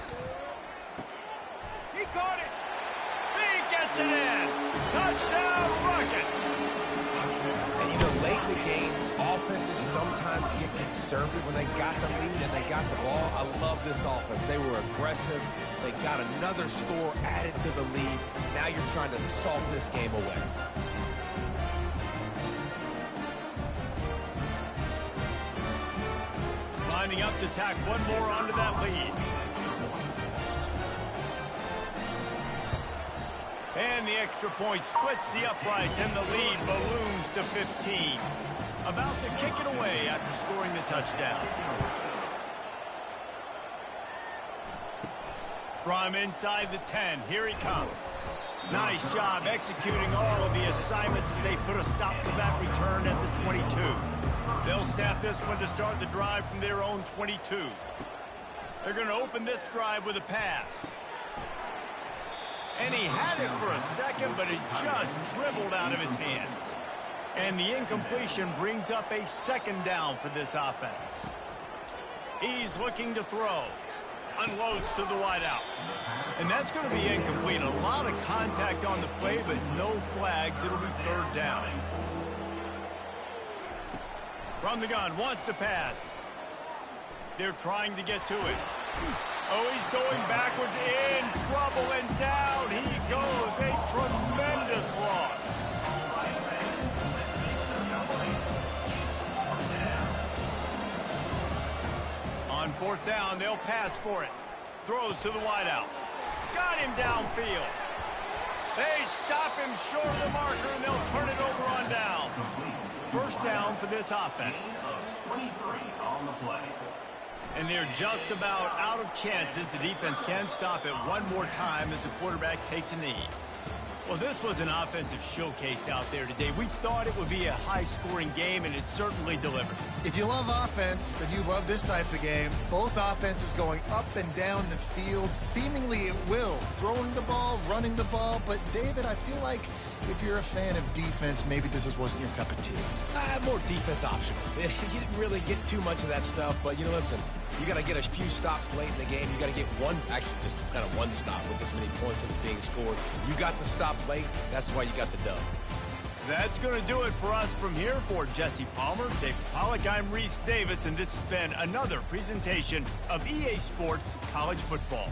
He caught it. He gets it in. Touchdown, Rockets. And, you know, late in the games, offenses sometimes get conservative when they got the lead and they got the ball. I love this offense. They were aggressive. They got another score added to the lead. Now you're trying to salt this game away. Lining up to tack one more onto that lead. And the extra point splits the uprights, and the lead balloons to 15. About to kick it away after scoring the touchdown. From inside the 10, here he comes. Nice job executing all of the assignments as they put a stop to that return at the 22. They'll snap this one to start the drive from their own 22. They're going to open this drive with a pass. And he had it for a second, but it just dribbled out of his hands. And the incompletion brings up a second down for this offense. He's looking to throw. Unloads to the wideout. And that's going to be incomplete. A lot of contact on the play, but no flags. It'll be third down. From the gun, wants to pass. They're trying to get to it. Oh, he's going backwards, in trouble, and down he goes. A tremendous loss. On fourth down, they'll pass for it. Throws to the wideout. Got him downfield. They stop him short of the marker, and they'll turn it over on down. First down for this offense. 23 on the play. And they're just about out of chances. The defense can stop it one more time as the quarterback takes a knee. Well, this was an offensive showcase out there today. We thought it would be a high-scoring game, and it certainly delivered. If you love offense, then you love this type of game. Both offenses going up and down the field, seemingly at will. Throwing the ball, running the ball. But, David, I feel like if you're a fan of defense, maybe this wasn't your cup of tea. More defense optional. You didn't really get too much of that stuff, but, you know, listen, you got to get a few stops late in the game. You got to get one, actually just kind of one stop with this many points that's being scored. You got the stop late. That's why you got the dub. That's going to do it for us from here. For Jesse Palmer, Dave Pollack, I'm Reese Davis, and this has been another presentation of EA Sports College Football.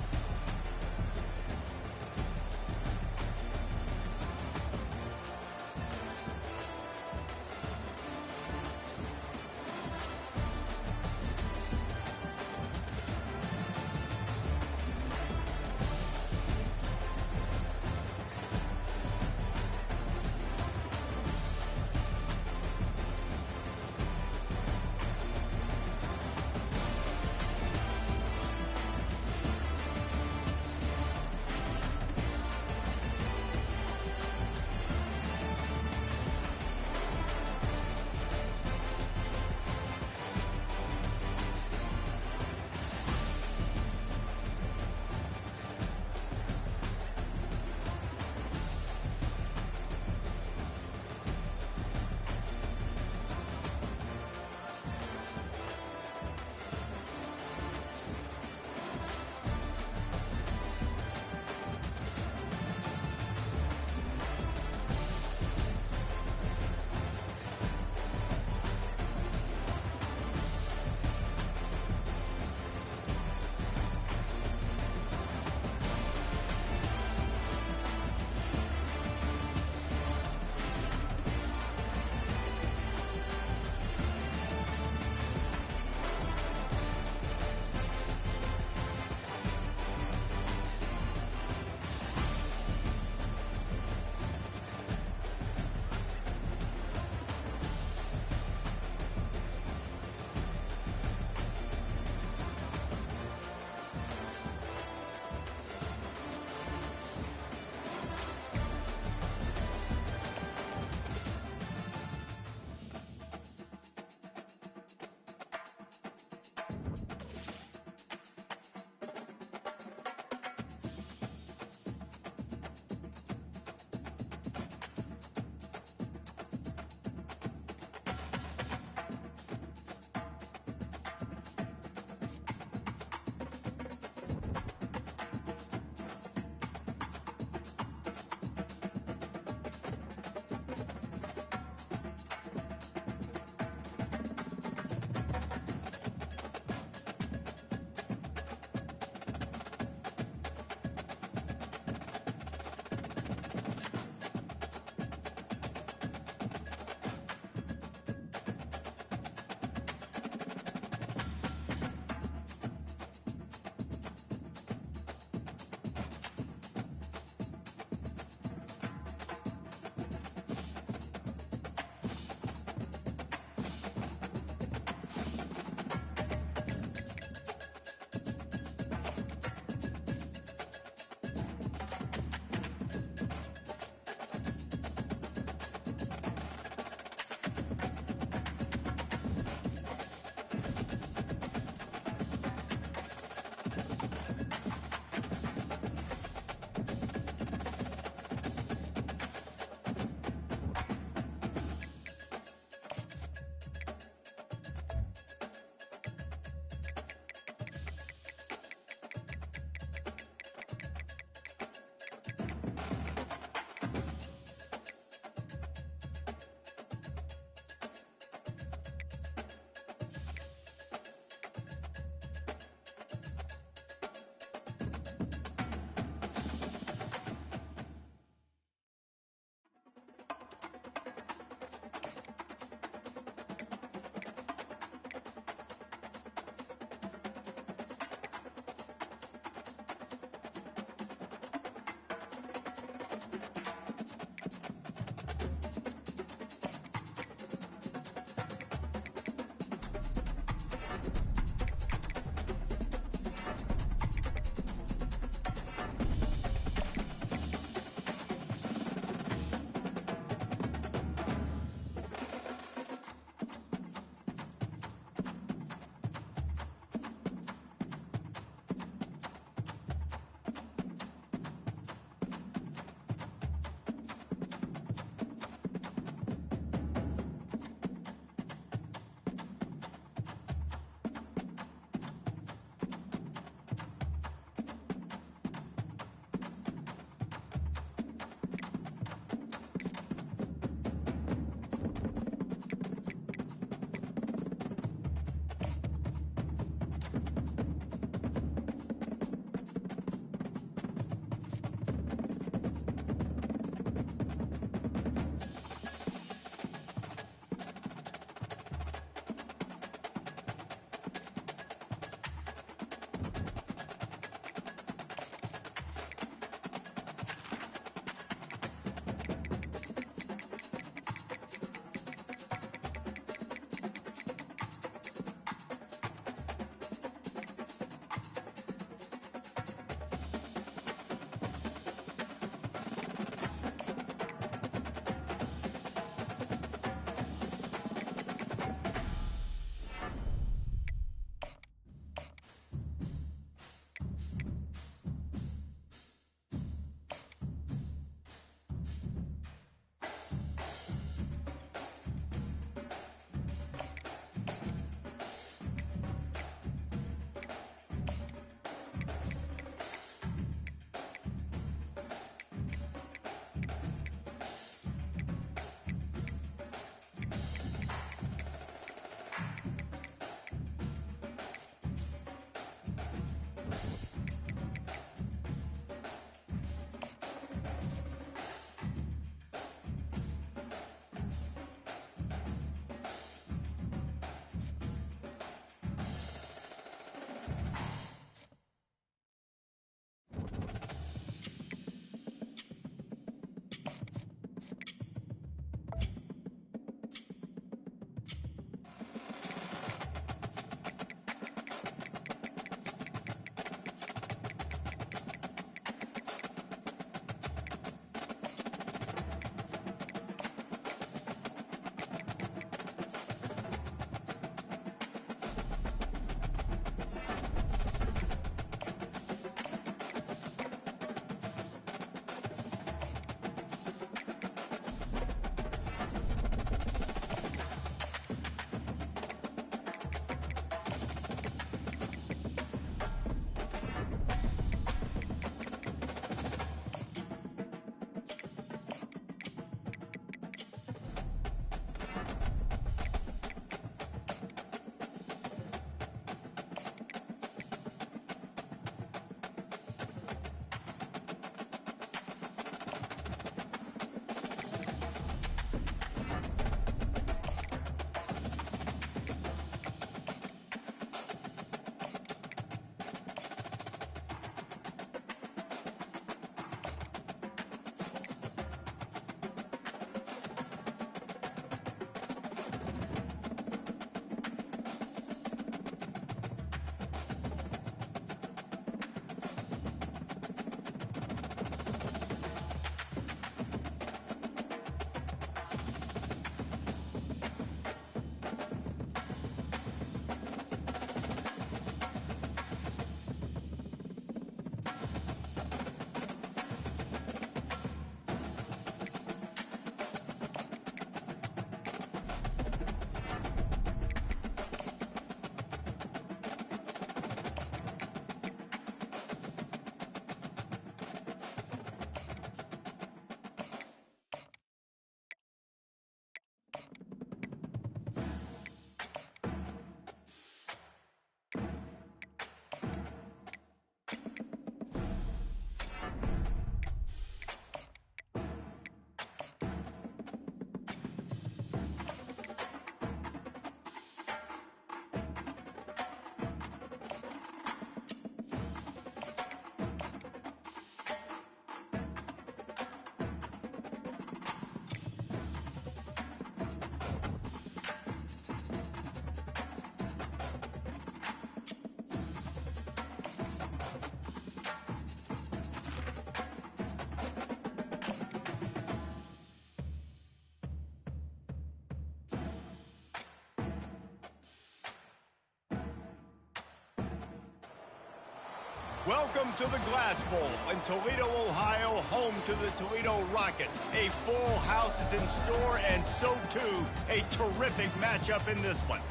Welcome to the Glass Bowl in Toledo, Ohio, home to the Toledo Rockets. A full house is in store, and so too, a terrific matchup in this one.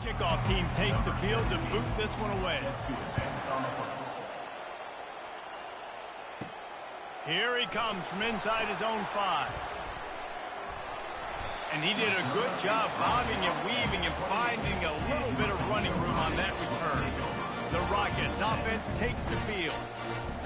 Kickoff team takes the field to boot this one away. Here he comes from inside his own 5. And he did a good job bobbing and weaving and finding a little bit of running room on that return. The Rockets offense takes the field.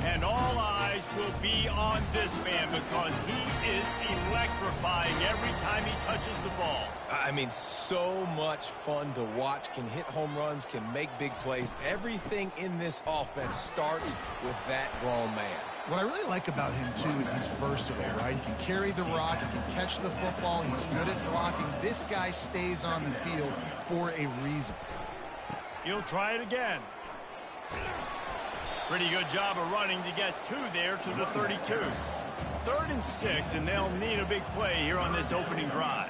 And all eyes will be on this man because he is electrifying every time he touches the ball. I mean, so much fun to watch. Can hit home runs, can make big plays. Everything in this offense starts with that grown man. What I really like about him, too, is he's versatile, right? He can carry the rock, he can catch the football, he's good at blocking. This guy stays on the field for a reason. He'll try it again. Pretty good job of running to get 2 there to the 32. 3rd and 6, and they'll need a big play here on this opening drive.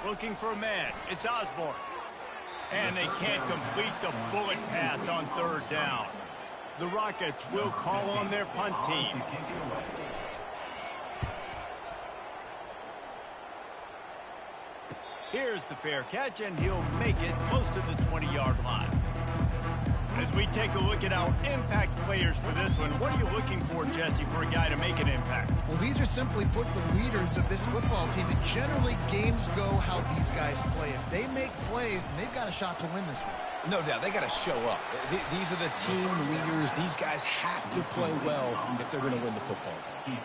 Looking for a man. It's Osborne. And they can't complete the bullet pass on 3rd down. The Rockets will call on their punt team. Here's the fair catch, and he'll make it close to the 20-yard line. As we take a look at our impact players for this one, what are you looking for, Jesse, for a guy to make an impact? Well, these are simply put the leaders of this football team, and generally games go how these guys play. If they make plays, then they've got a shot to win this one. No doubt, they got to show up. These are the team leaders. These guys have to play well if they're going to win the football game.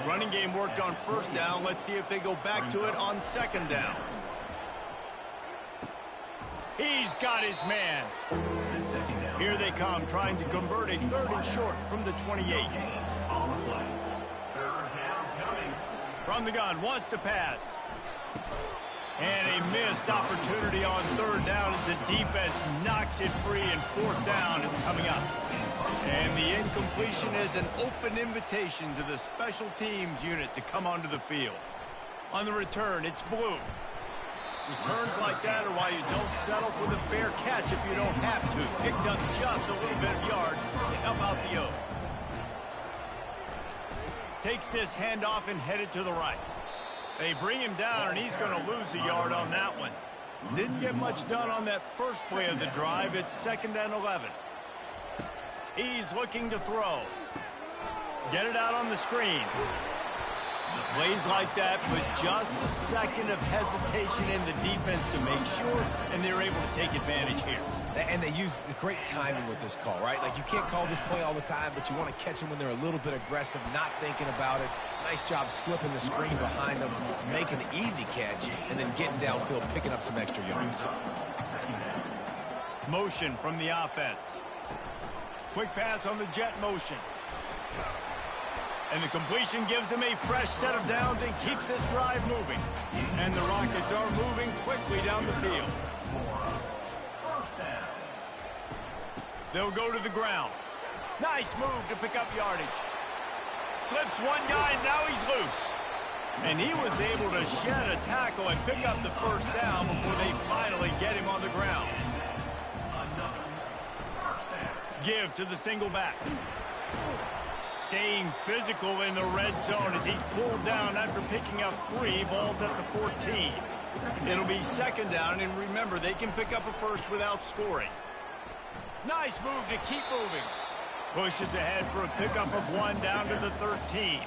Running game worked on 1st down. Let's see if they go back to it on 2nd down. He's got his man. Here they come, trying to convert a 3rd and short from the 28. From the gun, wants to pass. And a missed opportunity on 3rd down as the defense knocks it free, and 4th down is coming up. And the incompletion is an open invitation to the special teams unit to come onto the field. On the return, it's Blue. Returns like that are why you don't settle for the fair catch if you don't have to. Picks up just a little bit of yards to help out the O. Takes this handoff and headed to the right. They bring him down, and he's going to lose a yard on that one. Didn't get much done on that first play of the drive. It's 2nd and 11. He's looking to throw. Get it out on the screen. Plays like that, but just a second of hesitation in the defense to make sure, and they're able to take advantage here. And they use the great timing with this call, right? Like, you can't call this play all the time, but you want to catch them when they're a little bit aggressive, not thinking about it. Nice job slipping the screen behind them, making the easy catch, and then getting downfield, picking up some extra yards. Motion from the offense. Quick pass on the jet motion. And the completion gives them a fresh set of downs and keeps this drive moving. And the Rockets are moving quickly down the field. They'll go to the ground. Nice move to pick up yardage. Slips one guy, and now he's loose. And he was able to shed a tackle and pick up the 1st down before they finally get him on the ground. Give to the single back. Staying physical in the red zone as he's pulled down after picking up 3 balls at the 14. It'll be 2nd down, and remember, they can pick up a 1st without scoring. Nice move to keep moving. Pushes ahead for a pickup of 1 down to the 13.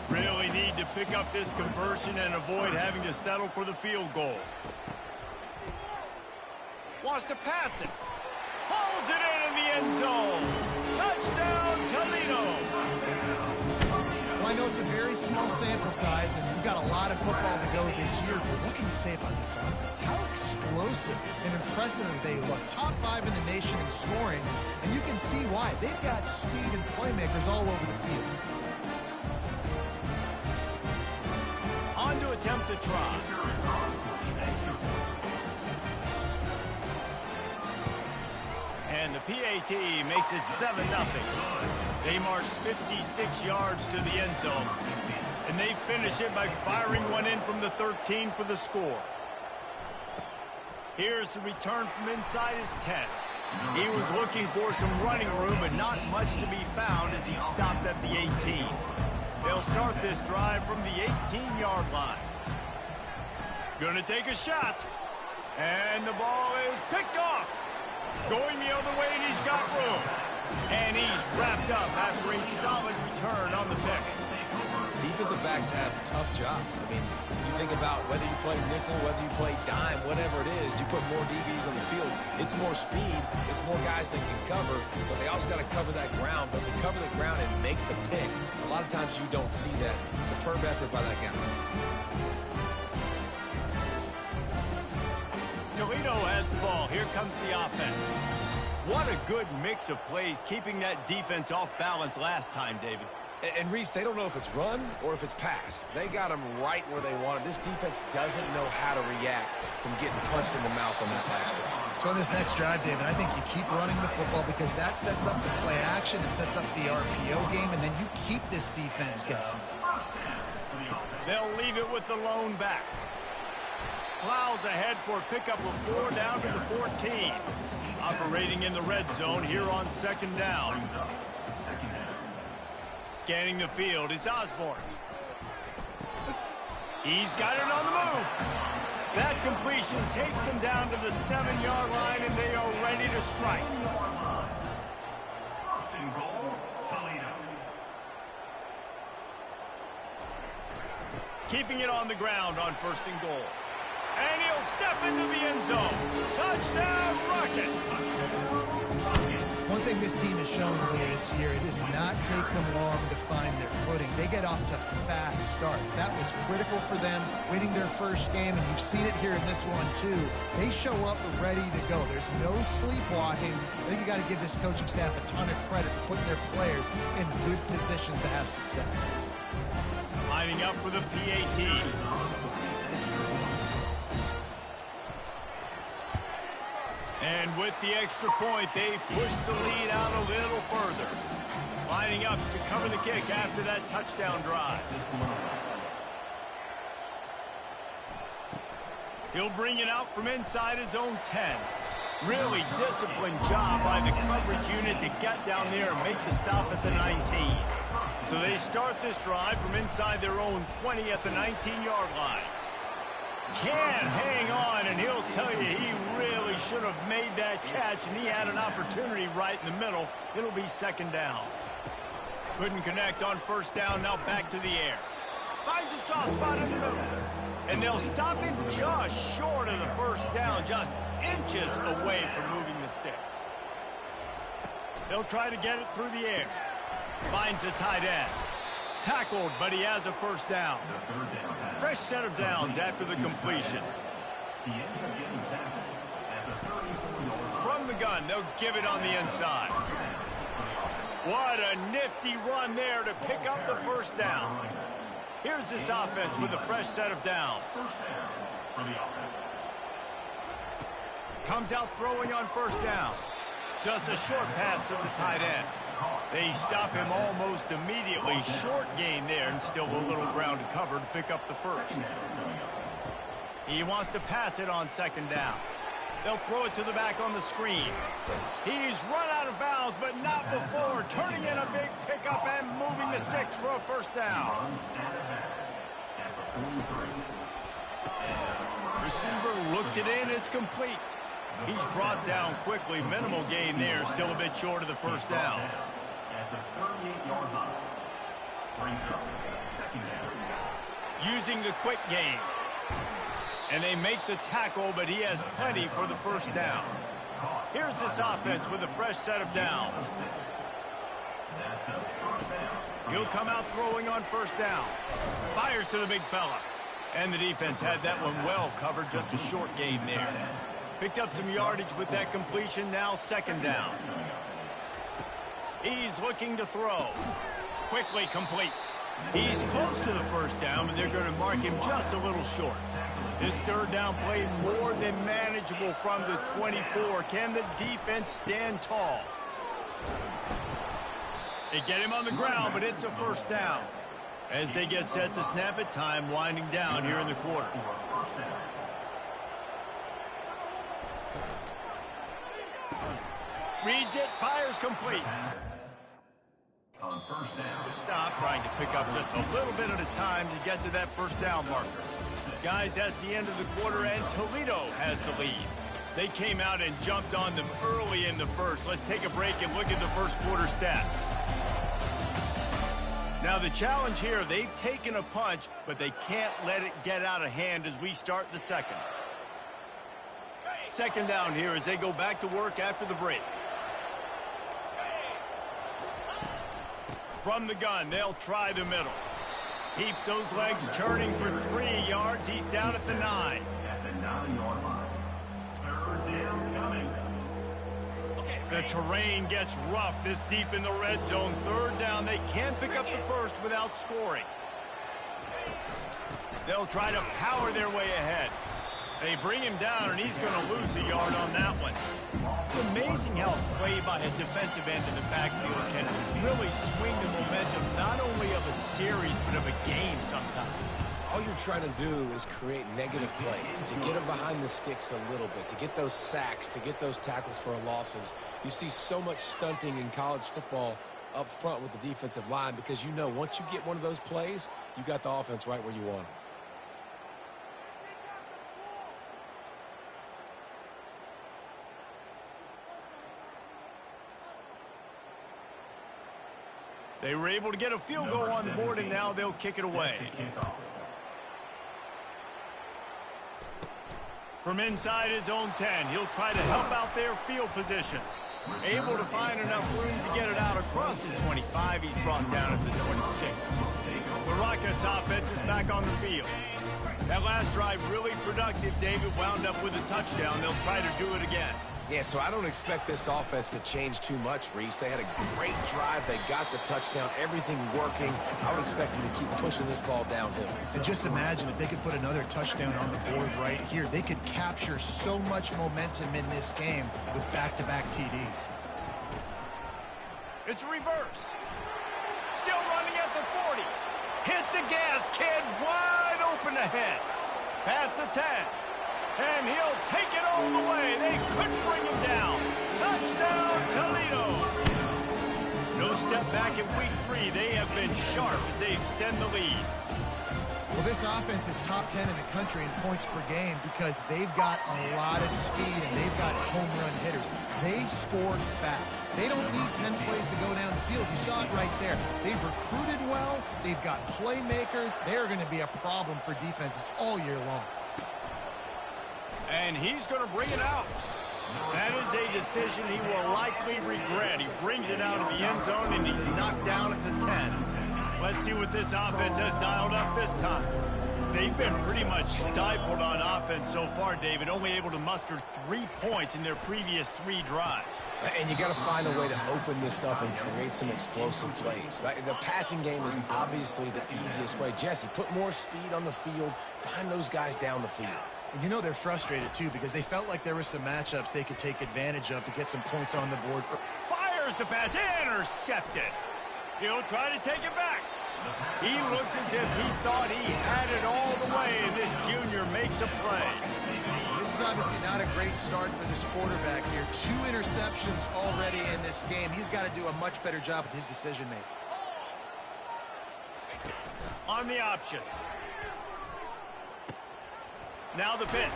Really need to pick up this conversion and avoid having to settle for the field goal. Wants to pass it. Hauls it in the end zone. Touchdown, Toledo. I know it's a very small sample size, and we've got a lot of football to go this year, but what can you say about this offense? How explosive and impressive they look. Top 5 in the nation in scoring, and you can see why. They've got speed and playmakers all over the field. On to attempt to try. And the PAT makes it 7-0. They marched 56 yards to the end zone. And they finish it by firing one in from the 13 for the score. Here's the return from inside his 10. He was looking for some running room, but not much to be found as he stopped at the 18. They'll start this drive from the 18-yard line. Gonna take a shot. And the ball is picked off. Going the other way, and he's got room. And he's wrapped up after a solid return on the pick. Defensive backs have tough jobs. I mean, you think about whether you play nickel, whether you play dime, whatever it is, you put more DBs on the field. It's more speed. It's more guys that can cover, but they also got to cover that ground. But to cover the ground and make the pick, a lot of times you don't see that. Superb effort by that guy. Toledo has the ball. Here comes the offense. What a good mix of plays, keeping that defense off balance last time, David. And Reese, they don't know if it's run or if it's pass. They got them right where they want them. This defense doesn't know how to react from getting punched in the mouth on that last drive. So on this next drive, David, I think you keep running the football because that sets up the play action, it sets up the RPO game, and then you keep this defense guessing. They'll leave it with the lone back. Plows ahead for a pickup of 4 down to the 14. Operating in the red zone here on second down. Scanning the field, it's Osborne. He's got it on the move. That completion takes them down to the 7-yard line, and they are ready to strike. First and goal, Toledo. Keeping it on the ground on first and goal. And he'll step into the end zone. Touchdown, Rockets! One thing this team has shown earlier this year, it does not take them long to find their footing. They get off to fast starts. That was critical for them, winning their first game, and you've seen it here in this one too. They show up ready to go. There's no sleepwalking. I think you got to give this coaching staff a ton of credit for putting their players in good positions to have success. Lining up for the PAT. And with the extra point, they push the lead out a little further. Lining up to cover the kick after that touchdown drive. He'll bring it out from inside his own 10. Really disciplined job by the coverage unit to get down there and make the stop at the 19. So they start this drive from inside their own 20 at the 19-yard line. Can hang on, and he'll tell you he really should have made that catch, and he had an opportunity right in the middle. It'll be second down. Couldn't connect on first down, now back to the air. Finds a soft spot in the middle. And they'll stop him just short of the first down, just inches away from moving the sticks. They'll try to get it through the air. Finds the tight end. Tackled, but he has a first down. Fresh set of downs after the completion. From the gun, they'll give it on the inside. What a nifty run there to pick up the first down. Here's this offense with a fresh set of downs. Comes out throwing on first down. Just a short pass to the tight end. They stop him almost immediately. Short gain there, and still a little ground to cover to pick up the first. He wants to pass it on second down. They'll throw it to the back on the screen. He's run out of bounds, but not before. Turning in a big pickup and moving the sticks for a first down. Receiver looks it in. It's complete. He's brought down quickly. Minimal gain there. Still a bit short of the first down. Using the quick game. And they make the tackle, but he has plenty for the first down. Here's this offense with a fresh set of downs. That's a first down. He'll come out throwing on first down. Fires to the big fella. And the defense had that one well covered, just a short gain there. Picked up some yardage with that completion, now second down. He's looking to throw. Quickly complete. He's close to the first down, but they're going to mark him just a little short. This third down play more than manageable from the 24. Can the defense stand tall? They get him on the ground, but it's a first down. As they get set to snap it, time winding down here in the quarter. Reads it, fires complete. On first down. Stop trying to pick up just a little bit at a time to get to that first down marker. Guys, that's the end of the quarter, and Toledo has the lead. They came out and jumped on them early in the first. Let's take a break and look at the first quarter stats. Now, the challenge here, they've taken a punch, but they can't let it get out of hand as we start the second. Second down here as they go back to work after the break. From the gun, they'll try the middle. Keeps those legs churning for 3 yards. He's down at the 9. At the 9-yard line. Third down coming. The terrain gets rough this deep in the red zone. Third down, they can't pick up the first without scoring. They'll try to power their way ahead. They bring him down, and he's going to lose a yard on that one. It's amazing how play by a defensive end in the backfield can really swing the momentum not only of a series, but of a game sometimes. All you're trying to do is create negative plays, to get them behind the sticks a little bit, to get those sacks, to get those tackles for losses. You see so much stunting in college football up front with the defensive line because you know once you get one of those plays, you got the offense right where you want it. They were able to get a field goal on the board, and now they'll kick it away. From inside his own 10, he'll try to help out their field position. Able to find enough room to get it out across the 25. He's brought down at the 26. The Rockets offense is back on the field. That last drive really productive. David wound up with a touchdown. They'll try to do it again. Yeah, so I don't expect this offense to change too much, Reese. They had a great drive. They got the touchdown, everything working. I would expect them to keep pushing this ball downhill. And just imagine if they could put another touchdown on the board right here. They could capture so much momentum in this game with back-to-back TDs. It's reverse. Still running at the 40. Hit the gas, kid. Wide open ahead. Past the 10. And he'll take it all the way. They couldn't bring him down. Touchdown, Toledo. No step back in week 3. They have been sharp as they extend the lead. Well, this offense is top 10 in the country in points per game because they've got a lot of speed and they've got home run hitters. They score fast. They don't need 10 plays to go down the field. You saw it right there. They've recruited well. They've got playmakers. They're going to be a problem for defenses all year long. And he's going to bring it out. That is a decision he will likely regret. He brings it out of the end zone, and he's knocked down at the 10. Let's see what this offense has dialed up this time. They've been pretty much stifled on offense so far, David, only able to muster 3 points in their previous 3 drives. And you got to find a way to open this up and create some explosive plays. The passing game is obviously the easiest way. Jesse, put more speed on the field. Find those guys down the field. And you know they're frustrated, too, because they felt like there were some matchups they could take advantage of to get some points on the board. Fires the pass, intercepted. He'll try to take it back. He looked as if he thought he had it all the way, and this junior makes a play. This is obviously not a great start for this quarterback here. 2 interceptions already in this game. He's got to do a much better job with his decision-making. On the option. Now the pitch.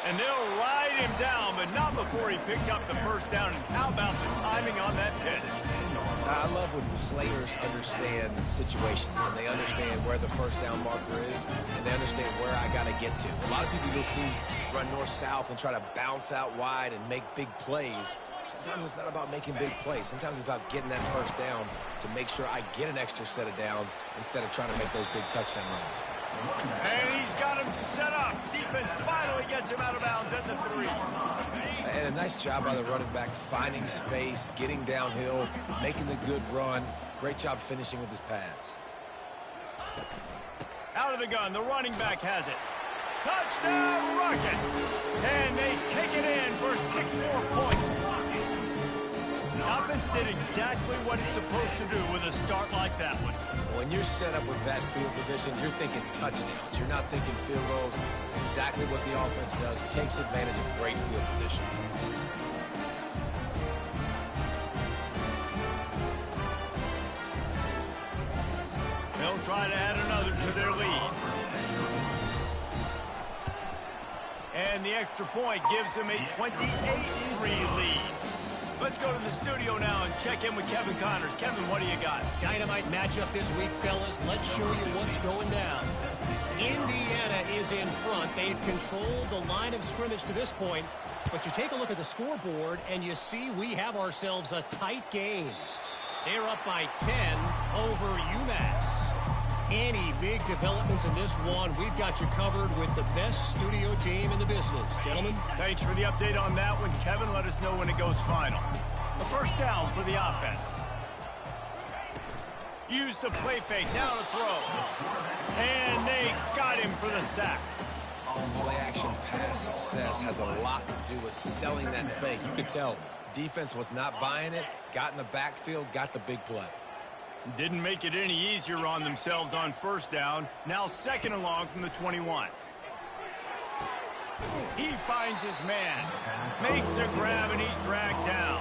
And they'll ride him down, but not before he picked up the first down. And how about the timing on that pitch? I love when players understand situations and they understand where the first down marker is and they understand where I got to get to. A lot of people you'll see run north-south and try to bounce out wide and make big plays. Sometimes it's not about making big plays. Sometimes it's about getting that first down to make sure I get an extra set of downs instead of trying to make those big touchdown runs. And he's got him set up. Defense finally gets him out of bounds at the 3. And a nice job by the running back, finding space, getting downhill, making the good run. Great job finishing with his pads. Out of the gun, the running back has it. Touchdown Rockets! And they take it in for 6 more points. The offense did exactly what it's supposed to do with a start like that one. When you're set up with that field position, you're thinking touchdowns. You're not thinking field goals. It's exactly what the offense does. Takes advantage of great field position. They'll try to add another to their lead. And the extra point gives them a 28-3 lead. Let's go to the studio now and check in with Kevin Connors. Kevin, what do you got? Dynamite matchup this week, fellas. Let's show you what's going down. Indiana is in front. They've controlled the line of scrimmage to this point. But you take a look at the scoreboard, and you see we have ourselves a tight game. They're up by 10 over UMass. Any big developments in this one, we've got you covered with the best studio team in the business. Gentlemen. Thanks for the update on that one, Kevin. Let us know when it goes final. The first down for the offense. Use the play fake, now to throw. And they got him for the sack. Play action pass success has a lot to do with selling that fake. You could tell defense was not buying it, got in the backfield, got the big play. Didn't make it any easier on themselves on first down. Now 2nd and long from the 21. He finds his man, makes a grab, and he's dragged down.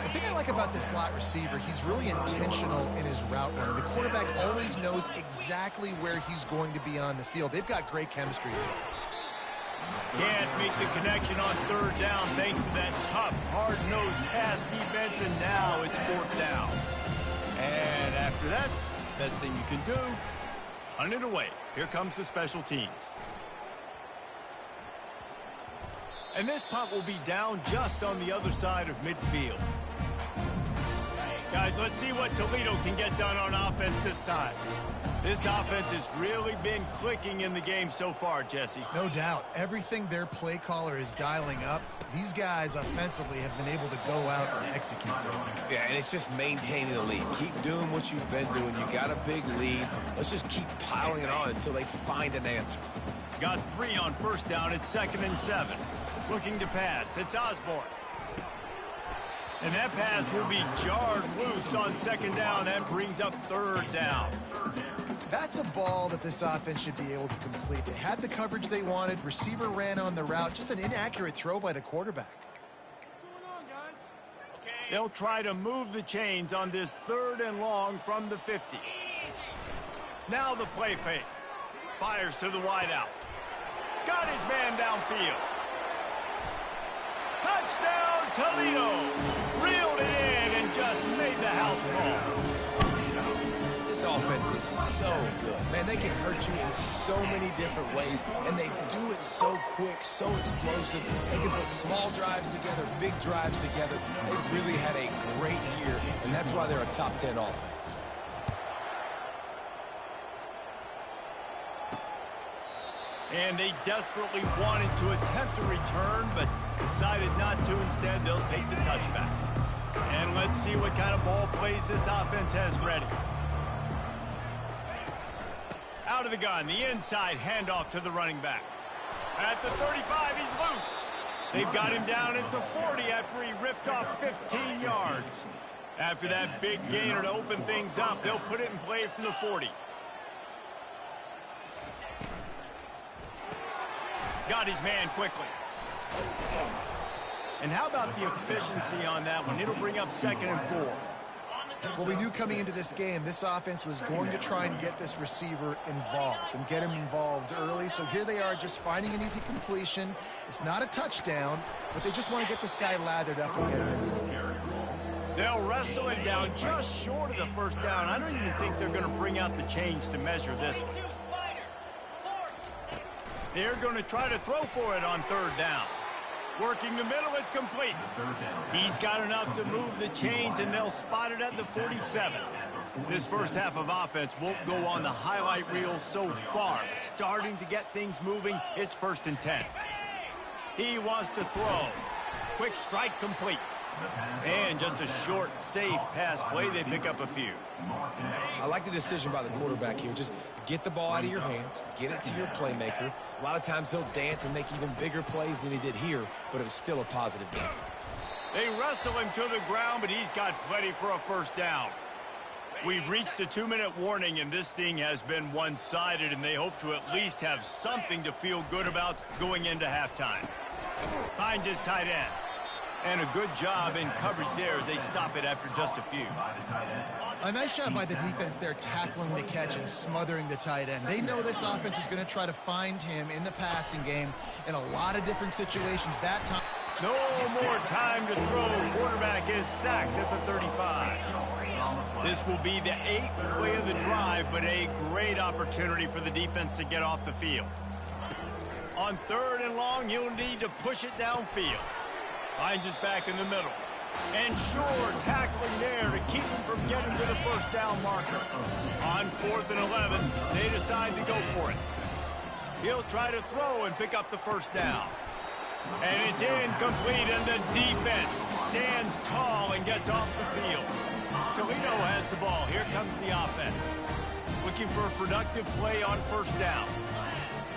The thing I like about this slot receiver, he's really intentional in his route running. The quarterback always knows exactly where he's going to be on the field. They've got great chemistry here. Can't make the connection on 3rd down thanks to that tough, hard-nosed pass defense, and now it's 4th down. And after that, best thing you can do, punt it away. Here comes the special teams. And this punt will be down just on the other side of midfield. Guys, let's see what Toledo can get done on offense this time. This offense has really been clicking in the game so far, Jesse. No doubt. Everything their play caller is dialing up, these guys offensively have been able to go out and execute them. Yeah, and it's just maintaining the lead. Keep doing what you've been doing. You got a big lead. Let's just keep piling it on until they find an answer. Got 3 on first down. It's 2nd and 7. Looking to pass. It's Osborne. And that pass will be jarred loose on 2nd down. That brings up 3rd down. That's a ball that this offense should be able to complete. They had the coverage they wanted. Receiver ran on the route. Just an inaccurate throw by the quarterback. They'll try to move the chains on this 3rd and long from the 50. Now the play fake. Fires to the wideout. Got his man downfield. Touchdown, Toledo. Reeled it in and just made the house call. This offense is so good. Man, they can hurt you in so many different ways, and they do it so quick, so explosive. They can put small drives together, big drives together. They've really had a great year, and that's why they're a top 10 offense. And they desperately wanted to attempt a return, but decided not to. Instead, they'll take the touchback. And let's see what kind of ball plays this offense has ready. Out of the gun, the inside handoff to the running back. At the 35, he's loose. They've got him down at the 40 after he ripped off 15 yards. After that big gainer to open things up, they'll put it in play from the 40. Got his man quickly. And how about the efficiency on that one? It'll bring up 2nd and 4. Well, we knew coming into this game, this offense was going to try and get this receiver involved and get him involved early. So here they are just finding an easy completion. It's not a touchdown, but they just want to get this guy lathered up and get him in there. They'll wrestle it down just short of the 1st down. I don't even think they're going to bring out the chains to measure this one. They're going to try to throw for it on 3rd down. Working the middle, it's complete. He's got enough to move the chains, and they'll spot it at the 47. This first half of offense won't go on the highlight reel so far. But starting to get things moving, it's 1st and 10. He wants to throw. Quick strike complete. And just a short, safe pass play. They pick up a few. I like the decision by the quarterback here. Just get the ball out of your hands, get it to your playmaker. A lot of times he'll dance and make even bigger plays than he did here, but it was still a positive game. They wrestle him to the ground, but he's got plenty for a 1st down. We've reached the 2-minute warning, and this thing has been one-sided, and they hope to at least have something to feel good about going into halftime. Finds his tight end. And a good job in coverage there as they stop it after just a few. A nice job by the defense there tackling the catch and smothering the tight end. They know this offense is going to try to find him in the passing game in a lot of different situations. That time. No more time to throw. Quarterback is sacked at the 35. This will be the 8th play of the drive, but a great opportunity for the defense to get off the field. On 3rd and long, he'll need to push it downfield. Finds us back in the middle. And sure, tackling there to keep him from getting to the 1st down marker. On 4th and 11, they decide to go for it. He'll try to throw and pick up the 1st down. And it's incomplete, and the defense stands tall and gets off the field. Toledo has the ball. Here comes the offense. Looking for a productive play on 1st down.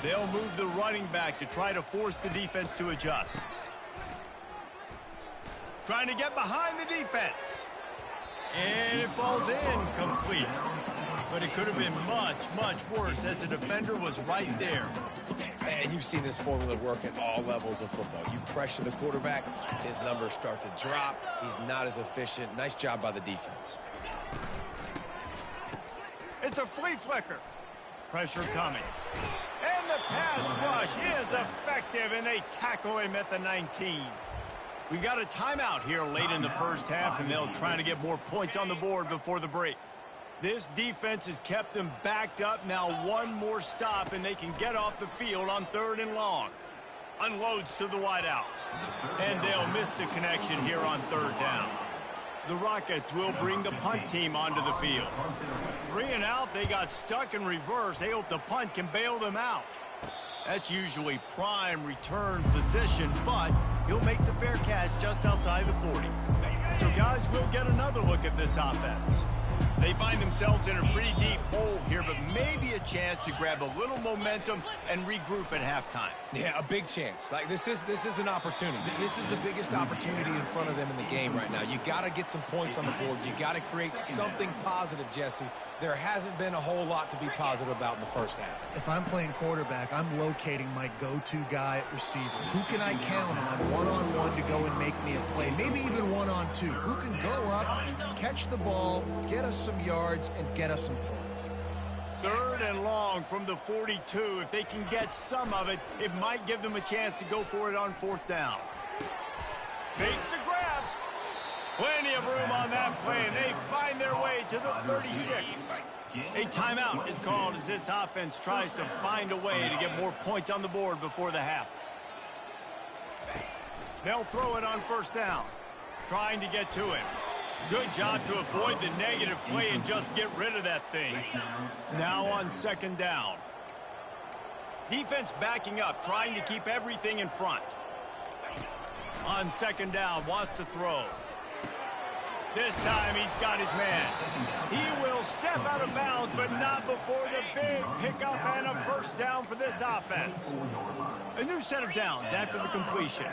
They'll move the running back to try to force the defense to adjust. Trying to get behind the defense. And it falls in complete. But it could have been much, much worse as the defender was right there. And you've seen this formula work at all levels of football. You pressure the quarterback, his numbers start to drop. He's not as efficient. Nice job by the defense. It's a flea flicker. Pressure coming. And the pass rush is effective, and they tackle him at the 19. We got a timeout here late in the 1st half, and they'll try to get more points on the board before the break. This defense has kept them backed up. Now one more stop, and they can get off the field on 3rd and long. Unloads to the wideout. And they'll miss the connection here on 3rd down. The Rockets will bring the punt team onto the field. 3 and out, they got stuck in reverse. They hope the punt can bail them out. That's usually prime return position, but he'll make the fair catch just outside the 40. So, guys, we'll get another look at this offense. They find themselves in a pretty deep hole here, but maybe a chance to grab a little momentum and regroup at halftime. Yeah, a big chance. Like, this is an opportunity. This is the biggest opportunity in front of them in the game right now. You got to get some points on the board. You got to create something positive, Jesse. There hasn't been a whole lot to be positive about in the 1st half. If I'm playing quarterback, I'm locating my go-to guy at receiver. Who can I count on one-on-one to go and make me a play? Maybe even one-on-two. Who can go up, catch the ball, get us some yards, and get us some points? 3rd and long from the 42. If they can get some of it, it might give them a chance to go for it on 4th down. Fakes the grab. Plenty of room on that play, and they find their way to the 36. A timeout is called as this offense tries to find a way to get more points on the board before the half. They'll throw it on 1st down, trying to get to it. Good job to avoid the negative play and just get rid of that thing. Now on 2nd down. Defense backing up, trying to keep everything in front. On 2nd down, wants to throw. This time he's got his man. He will step out of bounds, but not before the big pickup and a 1st down for this offense. A new set of downs after the completion.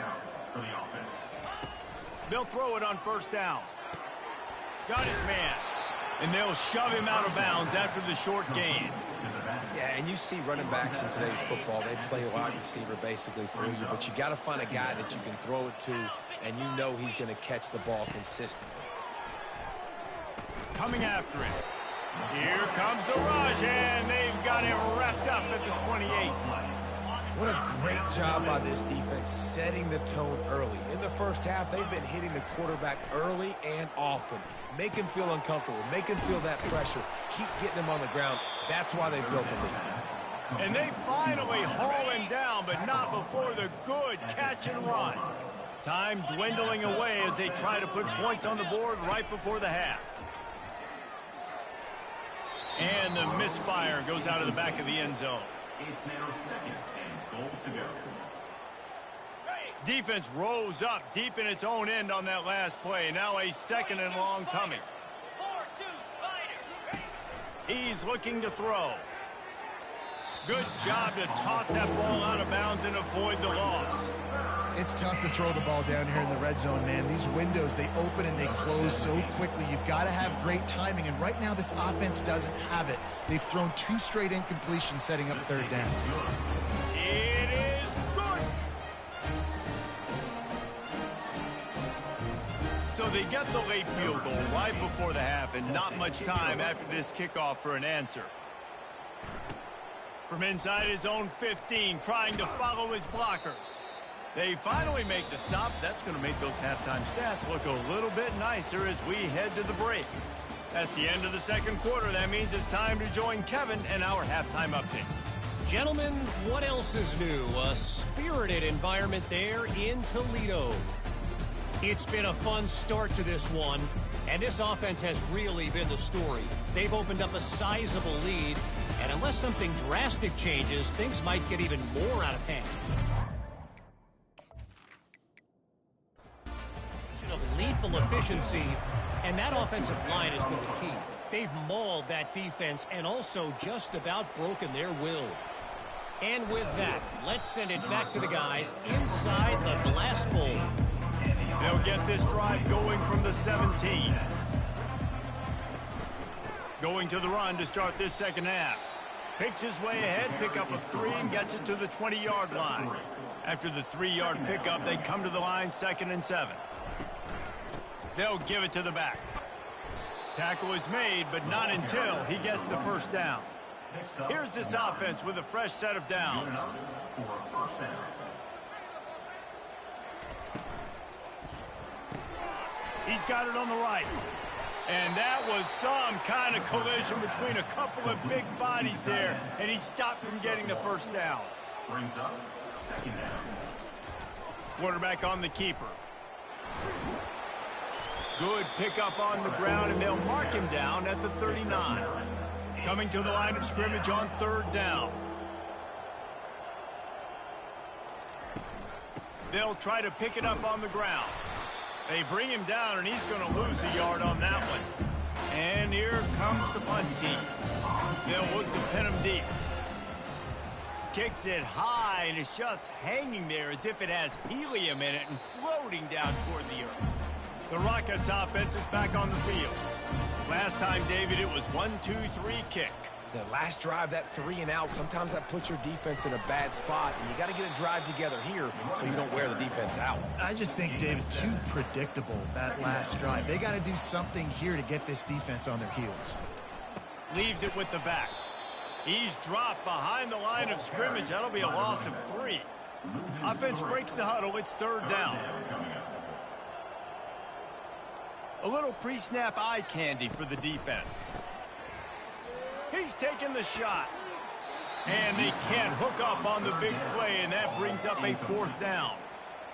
They'll throw it on 1st down. Got his man. And they'll shove him out of bounds after the short gain. Yeah, and you see running backs in today's football, they play wide receiver basically for you, but you got to find a guy that you can throw it to, and you know he's going to catch the ball consistently. Coming after it. Here comes the rush, and they've got him wrapped up at the 28. What a great job by this defense setting the tone early. In the 1st half, they've been hitting the quarterback early and often. Make him feel uncomfortable. Make him feel that pressure. Keep getting him on the ground. That's why they built a lead. And they finally haul him down, but not before the good catch and run. Time dwindling away as they try to put points on the board right before the half. And the misfire goes out of the back of the end zone. It's now 2nd and goal to go. Defense rose up deep in its own end on that last play. Now a 2nd and long coming. He's looking to throw. Good job to toss that ball out of bounds and avoid the loss. It's tough to throw the ball down here in the red zone, man. These windows, they open and they close so quickly. You've got to have great timing, and right now this offense doesn't have it. They've thrown 2 straight incompletions setting up 3rd down. It is good. So they get the late field goal right before the half, and not much time after this kickoff for an answer. From inside his own 15, trying to follow his blockers. They finally make the stop. That's going to make those halftime stats look a little bit nicer as we head to the break. That's the end of the 2nd quarter. That means it's time to join Kevin and our halftime update. Gentlemen, what else is new? A spirited environment there in Toledo. It's been a fun start to this one, and this offense has really been the story. They've opened up a sizable lead, and unless something drastic changes, things might get even more out of hand. Of lethal efficiency, and that offensive line has been the key. They've mauled that defense and also just about broken their will. And with that, let's send it back to the guys inside the glass bowl. They'll get this drive going from the 17. Going to the run to start this 2nd half. Picks his way ahead, pickup of 3, and gets it to the 20-yard line. After the 3-yard pickup, they come to the line 2nd and 7. They'll give it to the back. Tackle is made, but not until he gets the 1st down. Here's this offense with a fresh set of downs. He's got it on the right. And that was some kind of collision between a couple of big bodies there, and he stopped from getting the 1st down. Brings up 2nd down. Quarterback on the keeper. Good pickup on the ground, and they'll mark him down at the 39. Coming to the line of scrimmage on 3rd down. They'll try to pick it up on the ground. They bring him down, and he's going to lose a yard on that one. And here comes the punt team. They'll look to pin him deep. Kicks it high, and it's just hanging there as if it has helium in it and floating down toward the earth. The Rockets offense is back on the field. Last time, David, it was 1-2-3 kick. The last drive, that 3 and out, sometimes that puts your defense in a bad spot, and you got to get a drive together here so you don't wear the defense out. I just think, David, too predictable, that last drive. They got to do something here to get this defense on their heels. Leaves it with the back. He's dropped behind the line of scrimmage. That'll be a loss of 3. Offense breaks the huddle. It's 3rd down. A little pre-snap eye candy for the defense. He's taking the shot. And they can't hook up on the big play, and that brings up a 4th down.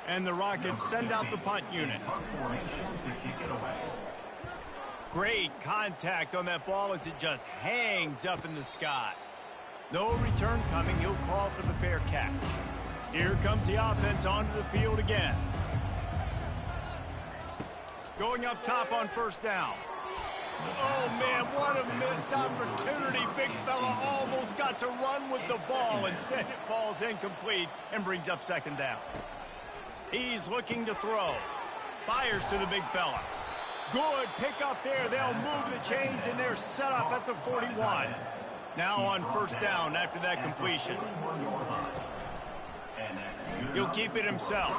And the Rockets send out the punt unit. Great contact on that ball as it just hangs up in the sky. No return coming. He'll call for the fair catch. Here comes the offense onto the field again. Going up top on 1st down. Oh, man, what a missed opportunity. Big fella almost got to run with the ball. Instead, it falls incomplete and brings up 2nd down. He's looking to throw. Fires to the big fella. Good pick up there. They'll move the chains, and they're set up at the 41. Now on 1st down after that completion. He'll keep it himself.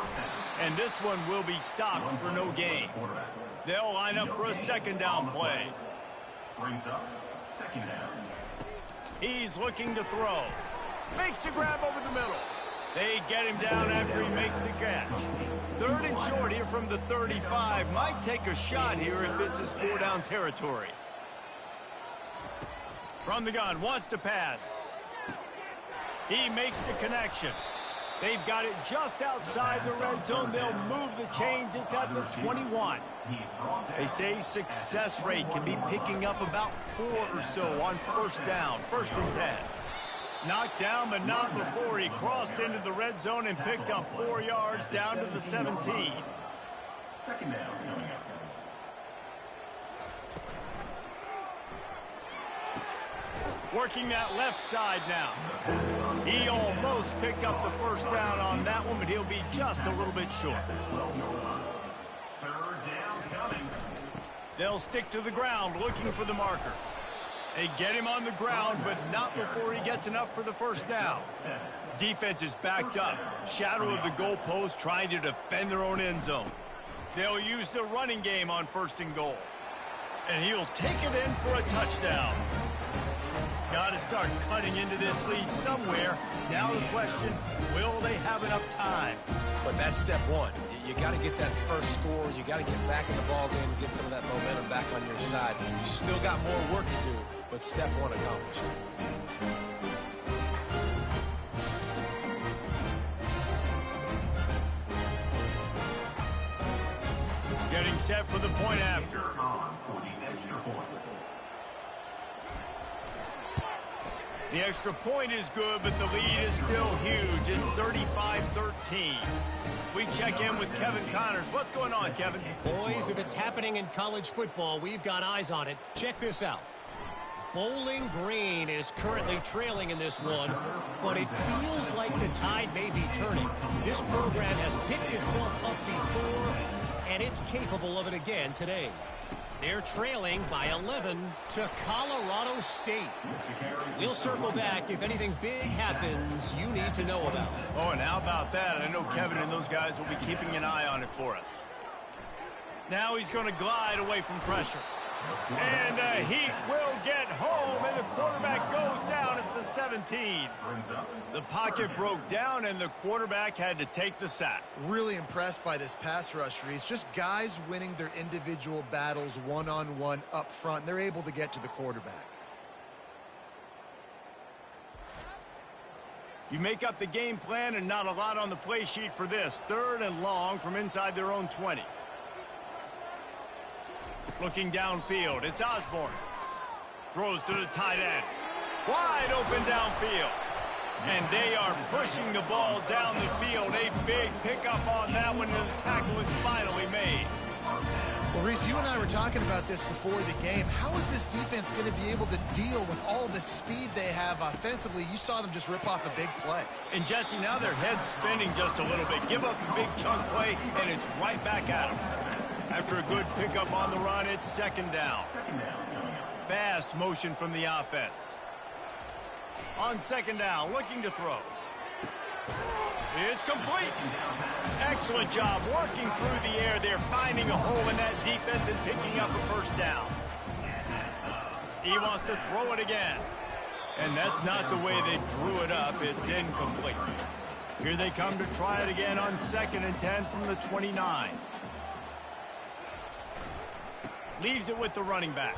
And this one will be stopped for no gain. They'll line up for a 2nd down play. Brings up 2nd down. He's looking to throw. Makes the grab over the middle. They get him down after he makes the catch. 3rd and short here from the 35. Might take a shot here if this is 4-down territory. From the gun, wants to pass. He makes the connection. They've got it just outside the red zone. They'll move the chains. It's at the 21. They say success rate can be picking up about 4 or so on first down, 1st and 10. Knocked down, but not before he crossed into the red zone and picked up 4 yards down to the 17. 2nd down coming up. Working that left side now. He almost picked up the 1st down on that one, but he'll be just a little bit short. 3rd down coming. They'll stick to the ground looking for the marker. They get him on the ground, but not before he gets enough for the 1st down. Defense is backed up. Shadow of the goalpost trying to defend their own end zone. They'll use the running game on 1st and goal. And he'll take it in for a touchdown. Got to start cutting into this lead somewhere. Now the question, will they have enough time? But that's step one. You got to get that first score. You got to get back in the ball game and get some of that momentum back on your side. You still got more work to do, but step one accomplished. Getting set for the point after. On for the extra point. The extra point is good, but the lead is still huge. It's 35-13. We check in with Kevin Connors. What's going on, Kevin? Boys, if it's happening in college football, we've got eyes on it. Check this out. Bowling Green is currently trailing in this one, but it feels like the tide may be turning. This program has picked itself up before, and it's capable of it again today. They're trailing by 11 to Colorado State. We'll circle back if anything big happens you need to know about. Oh, and how about that? I know Kevin and those guys will be keeping an eye on it for us. Now he's going to glide away from pressure. And the Heat will get home, and the quarterback goes down at the 17. The pocket broke down, and the quarterback had to take the sack. Really impressed by this pass rush, Reese. Just guys winning their individual battles one-on-one up front. They're able to get to the quarterback. You make up the game plan and not a lot on the play sheet for this. 3rd and long from inside their own 20. Looking downfield, it's Osborne. Throws to the tight end. Wide open downfield. And they are pushing the ball down the field. A big pickup on that one, and the tackle is finally made. Well, Reese, you and I were talking about this before the game. How is this defense going to be able to deal with all the speed they have offensively? You saw them just rip off a big play. And, Jesse, now their head's spinning just a little bit. Give up a big chunk play, and it's right back at them. After a good pickup on the run, it's 2nd down. Fast motion from the offense. On 2nd down, looking to throw. It's complete. Excellent job working through the air. They're finding a hole in that defense and picking up a 1st down. He wants to throw it again. And that's not the way they drew it up. It's incomplete. Here they come to try it again on 2nd and 10 from the 29. Leaves it with the running back.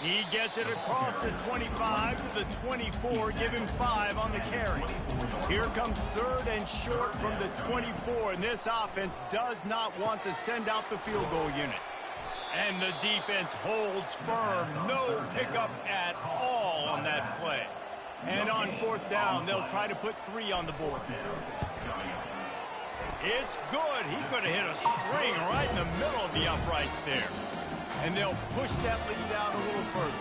He gets it across the 25 to the 24. Give him 5 on the carry. Here comes 3rd and short from the 24. And this offense does not want to send out the field goal unit. And the defense holds firm. No pickup at all on that play. And on 4th down, they'll try to put 3 on the board. It's good. He could have hit a string right in the middle of the uprights there. And they'll push that lead out a little further.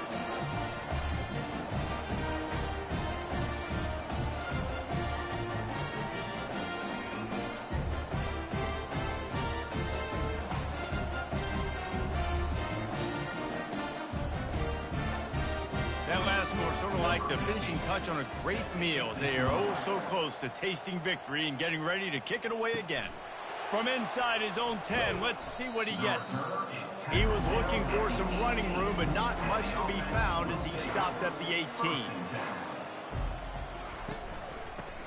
That last score sort of like the finishing touch on a great meal. They are oh so close to tasting victory and getting ready to kick it away again. From inside his own 10, let's see what he gets. He was looking for some running room, but not much to be found as he stopped at the 18.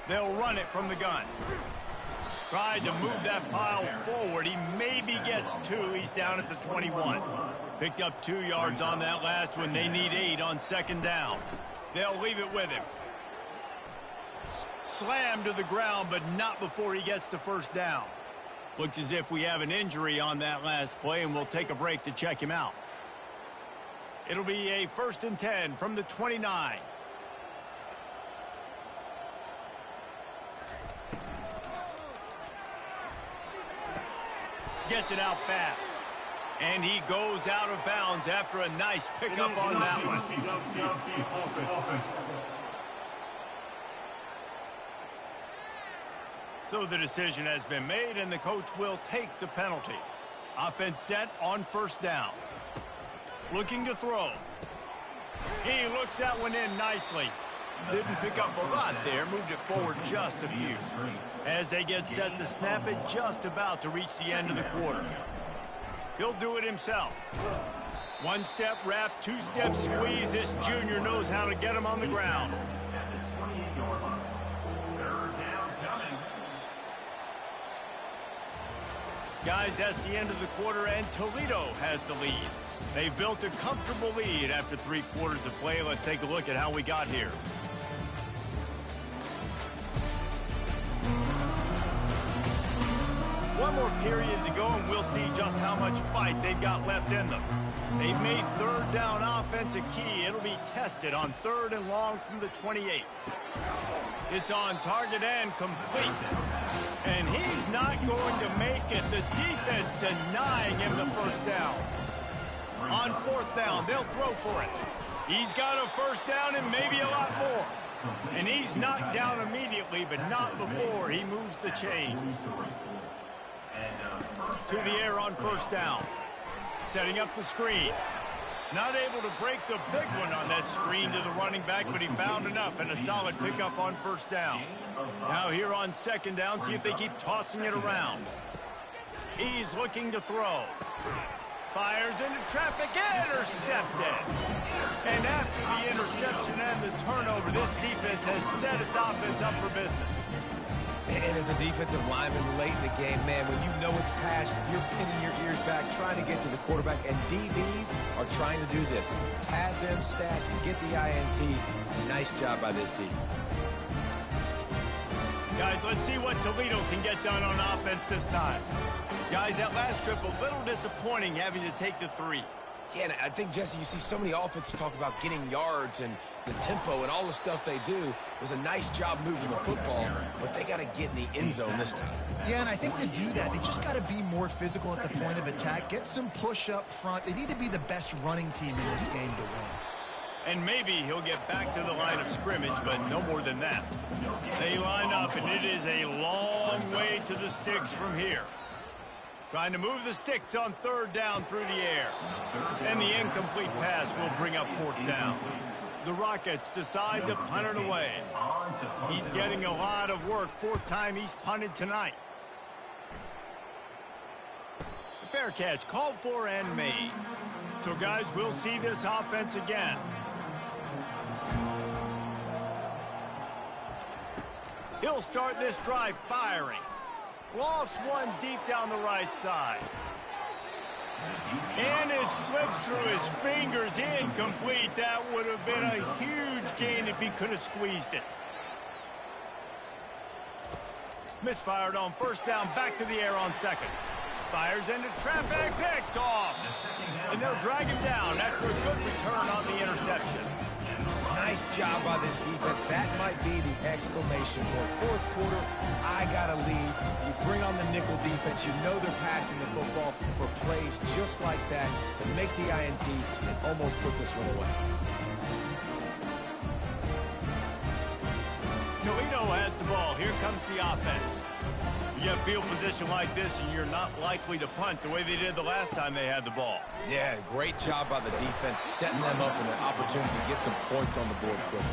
They'll run it from the gun. Tried to move that pile forward. He maybe gets 2. He's down at the 21. Picked up 2 yards on that last one. They need 8 on 2nd down. They'll leave it with him. Slammed to the ground, but not before he gets the first down. Looks as if we have an injury on that last play, and we'll take a break to check him out. It'll be a 1st and 10 from the 29. Gets it out fast. And he goes out of bounds after a nice pickup on that one. So the decision has been made, and the coach will take the penalty. Offense set on 1st down. Looking to throw. He looks that one in nicely. Didn't pick up a lot there, moved it forward just a few. As they get set to snap it, just about to reach the end of the quarter. He'll do it himself. 1-step wrap, 2-step squeeze. This junior knows how to get him on the ground. Guys, that's the end of the quarter, and Toledo has the lead. They've built a comfortable lead after 3 quarters of play. Let's take a look at how we got here. One more period to go, and we'll see just how much fight they've got left in them. They've made 3rd down offense a key. It'll be tested on 3rd and long from the 28. It's on target and complete. And he's not going to make it. The defense denying him the 1st down. On 4th down, they'll throw for it. He's got a 1st down and maybe a lot more. And he's knocked down immediately, but not before he moves the chains. To the air on 1st down. Setting up the screen. Not able to break the big one on that screen to the running back, but he found enough and a solid pickup on 1st down. Now here on 2nd down, see if they keep tossing it around. He's looking to throw. Fires into traffic, intercepted. And after the interception and the turnover, this defense has set its offense up for business. And as a defensive lineman late in the game, man, when you know it's pass, you're pinning your ears back, trying to get to the quarterback, and DBs are trying to do this. Pad them stats and get the INT. Nice job by this D. Guys, let's see what Toledo can get done on offense this time. Guys, that last trip, a little disappointing having to take the 3. Yeah, and I think, Jesse, you see so many offenses talk about getting yards and the tempo and all the stuff they do. It was a nice job moving the football, but they got to get in the end zone this time. Yeah, and I think to do that, they just got to be more physical at the point of attack, get some push up front. They need to be the best running team in this game to win. And maybe he'll get back to the line of scrimmage, but no more than that. They line up, and it is a long way to the sticks from here. Trying to move the sticks on 3rd down through the air. And the incomplete pass will bring up 4th down. The Rockets decide to punt it away. He's getting a lot of work. 4th time he's punted tonight. Fair catch called for and made. So, guys, we'll see this offense again. He'll start this drive firing. Lofts one deep down the right side. And it slips through his fingers, incomplete. That would have been a huge gain if he could have squeezed it. Misfired on 1st down, back to the air on 2nd. Fires into traffic, picked off. And they'll drag him down after a good return on the interception. Nice job by this defense. That might be the exclamation point. 4th quarter, I got a lead. You bring on the nickel defense. You know they're passing the football for plays just like that to make the INT and almost put this one away. Toledo has the ball. Here comes the offense. You have field position like this, and you're not likely to punt the way they did the last time they had the ball. Yeah, great job by the defense, setting them up in an opportunity to get some points on the board quickly.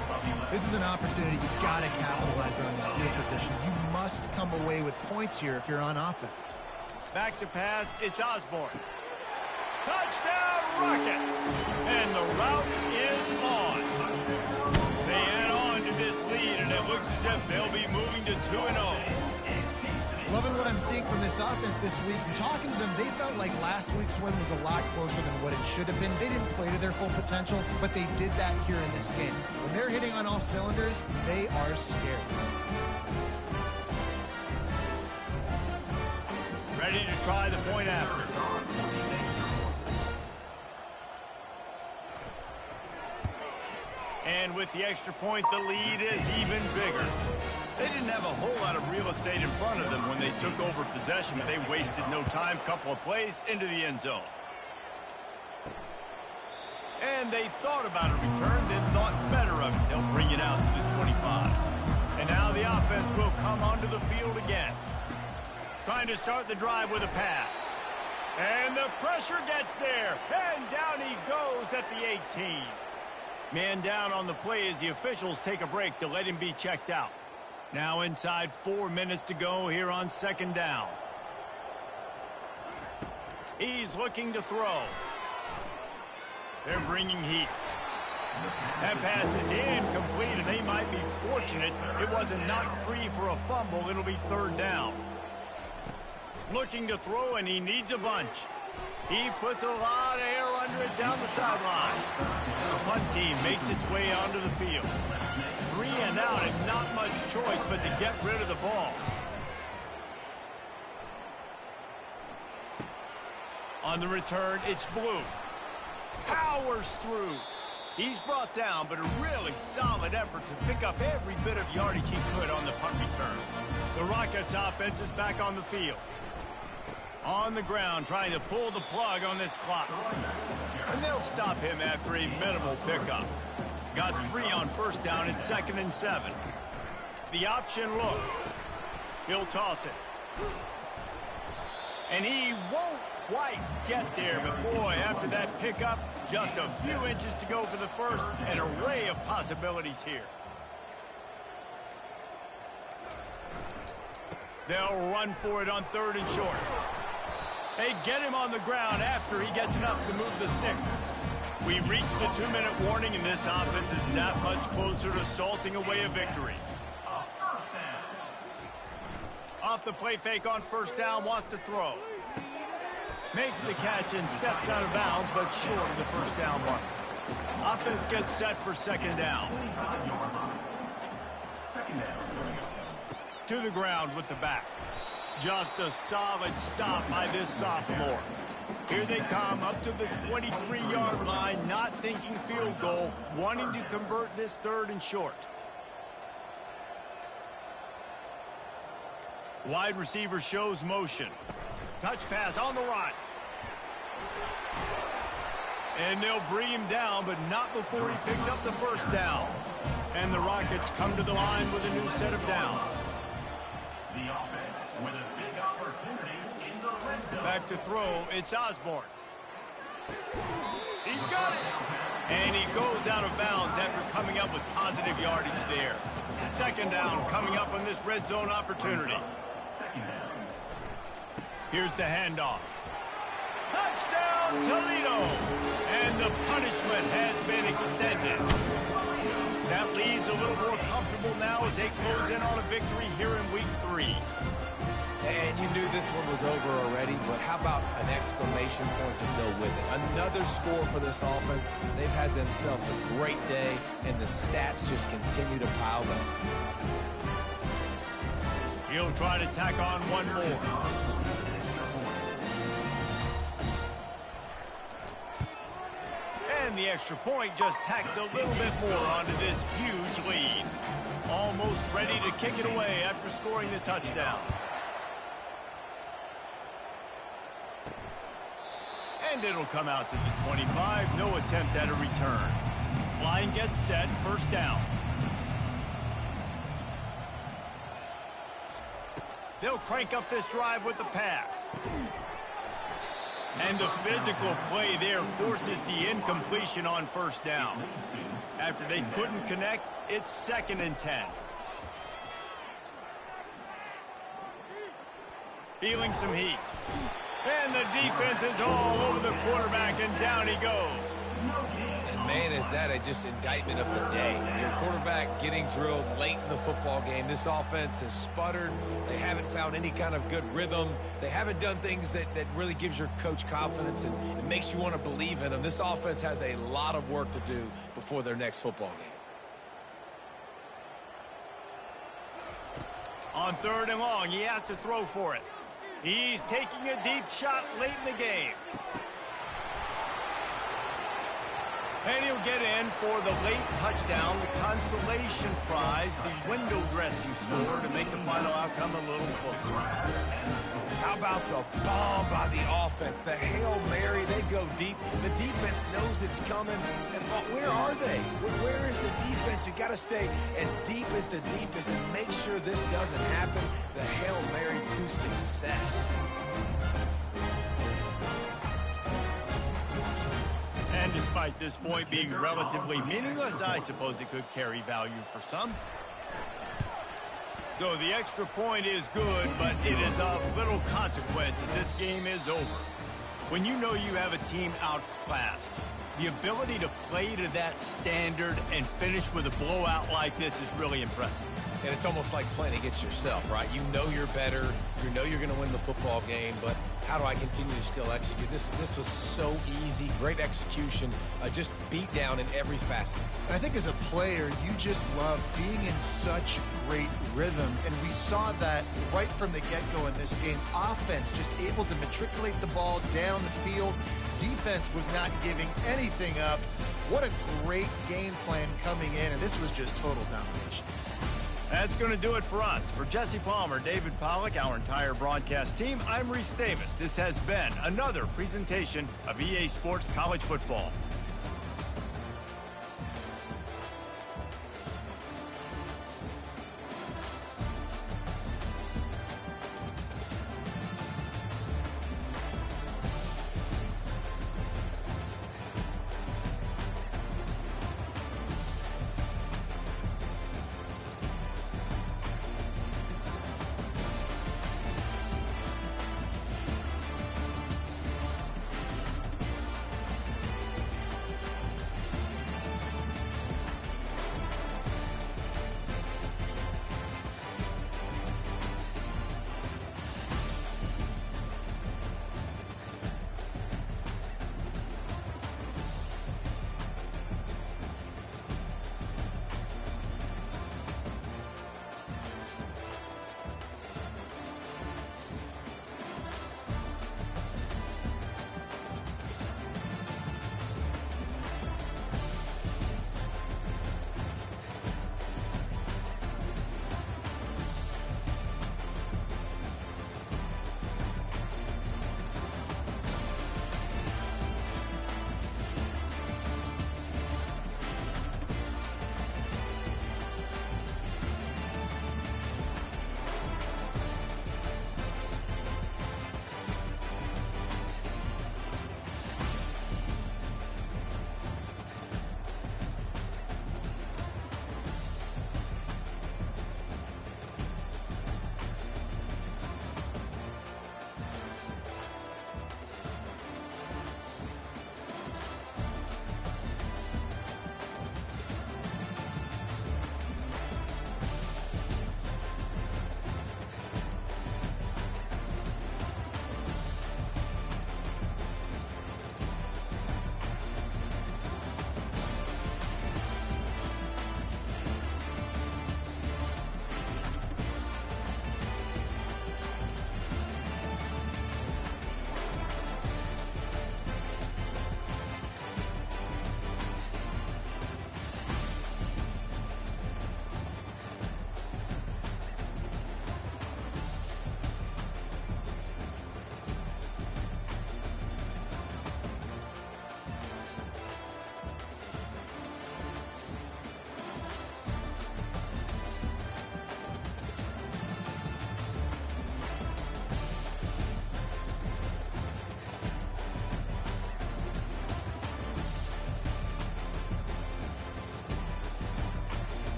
This is an opportunity you've got to capitalize on this field position. You must come away with points here if you're on offense. Back to pass, it's Osborne. Touchdown, Rockets! And the route is on. They add on to this lead, and it looks as if they'll be moving to 2-0. Loving what I'm seeing from this offense this week. And talking to them, they felt like last week's win was a lot closer than what it should have been. They didn't play to their full potential, but they did that here in this game. When they're hitting on all cylinders, they are scared. Ready to try the point after. And with the extra point, the lead is even bigger. They didn't have a whole lot of real estate in front of them when they took over possession, but they wasted no time. Couple of plays into the end zone. And they thought about a return, then thought better of it. They'll bring it out to the 25. And now the offense will come onto the field again. Trying to start the drive with a pass. And the pressure gets there. And down he goes at the 18. Man down on the play as the officials take a break to let him be checked out. Now inside 4 minutes to go here on second down. He's looking to throw. They're bringing heat. That pass is incomplete, and they might be fortunate it wasn't knocked free for a fumble. It'll be third down. Looking to throw, and he needs a bunch. He puts a lot of air under it down the sideline. The punt team makes its way onto the field. 3 and out, and not much choice but to get rid of the ball. On the return, it's Blue. Powers through. He's brought down, but a really solid effort to pick up every bit of yardage he could on the punt return. The Rockets offense is back on the field. On the ground, trying to pull the plug on this clock. And they'll stop him after a minimal pickup. Got 3 on first down and 2nd and 7. The option look. He'll toss it. And he won't quite get there, but boy, after that pickup, just a few inches to go for the first. An array of possibilities here. They'll run for it on 3rd and short. They get him on the ground after he gets enough to move the sticks. We reached the 2-minute warning, and this offense is that much closer to salting away a victory. Off the play fake on first down, wants to throw. Makes the catch and steps out of bounds, but short of the first down mark. Offense gets set for 2nd down. To the ground with the back. Just a solid stop by this sophomore. Here they come up to the 23-yard line, not thinking field goal, wanting to convert this 3rd and short. Wide receiver shows motion. Touch pass on the run. And they'll bring him down, but not before he picks up the first down. And the Rockets come to the line with a new set of downs. The offense with a big opportunity in the red zone. Back to throw, it's Osborne. He's got it. And he goes out of bounds after coming up with positive yardage there. 2nd down coming up on this red zone opportunity. Here's the handoff. Touchdown, Toledo! And the punishment has been extended. That leads a little more comfortable now as they close in on a victory here in week 3. And you knew this one was over already, but how about an exclamation point to go with it? Another score for this offense. They've had themselves a great day, and the stats just continue to pile up. He'll try to tack on one more. And the extra point just tacks a little bit more onto this huge lead. Almost ready to kick it away after scoring the touchdown. And it'll come out to the 25. No attempt at a return. Line gets set. First down. They'll crank up this drive with the pass. And the physical play there forces the incompletion on first down. After they couldn't connect, it's 2nd and 10. Feeling some heat. And the defense is all over the quarterback, and down he goes. And Man, is that just indictment of the day. Your quarterback getting drilled late in the football game. This offense has sputtered. They haven't found any kind of good rhythm. They haven't done things that really gives your coach confidence and it makes you want to believe in them. This offense has a lot of work to do before their next football game. On 3rd and long, he has to throw for it. He's taking a deep shot late in the game. And he'll get in for the late touchdown, the consolation prize, the window dressing score to make the final outcome a little closer. How about the bomb by the offense? The Hail Mary, they go deep. The defense knows it's coming. And where are they? Where is the defense? You got to stay as deep as the deepest and make sure this doesn't happen. The Hail Mary to success. And despite this point being relatively meaningless, I suppose it could carry value for some. So the extra point is good, but it is of little consequence as this game is over. When you know you have a team outclassed, the ability to play to that standard and finish with a blowout like this is really impressive. And it's almost like playing against yourself, right? You know you're better. You know you're going to win the football game, but how do I continue to still execute? This was so easy. Great execution. Just beat down in every facet. And I think as a player, you just love being in such great rhythm. And we saw that right from the get-go in this game. Offense just able to matriculate the ball down the field. Defense was not giving anything up. What a great game plan coming in, and this was just total domination. That's going to do it for us. For Jesse Palmer, David Pollack, our entire broadcast team, I'm Reese Davis. This has been another presentation of EA Sports College Football.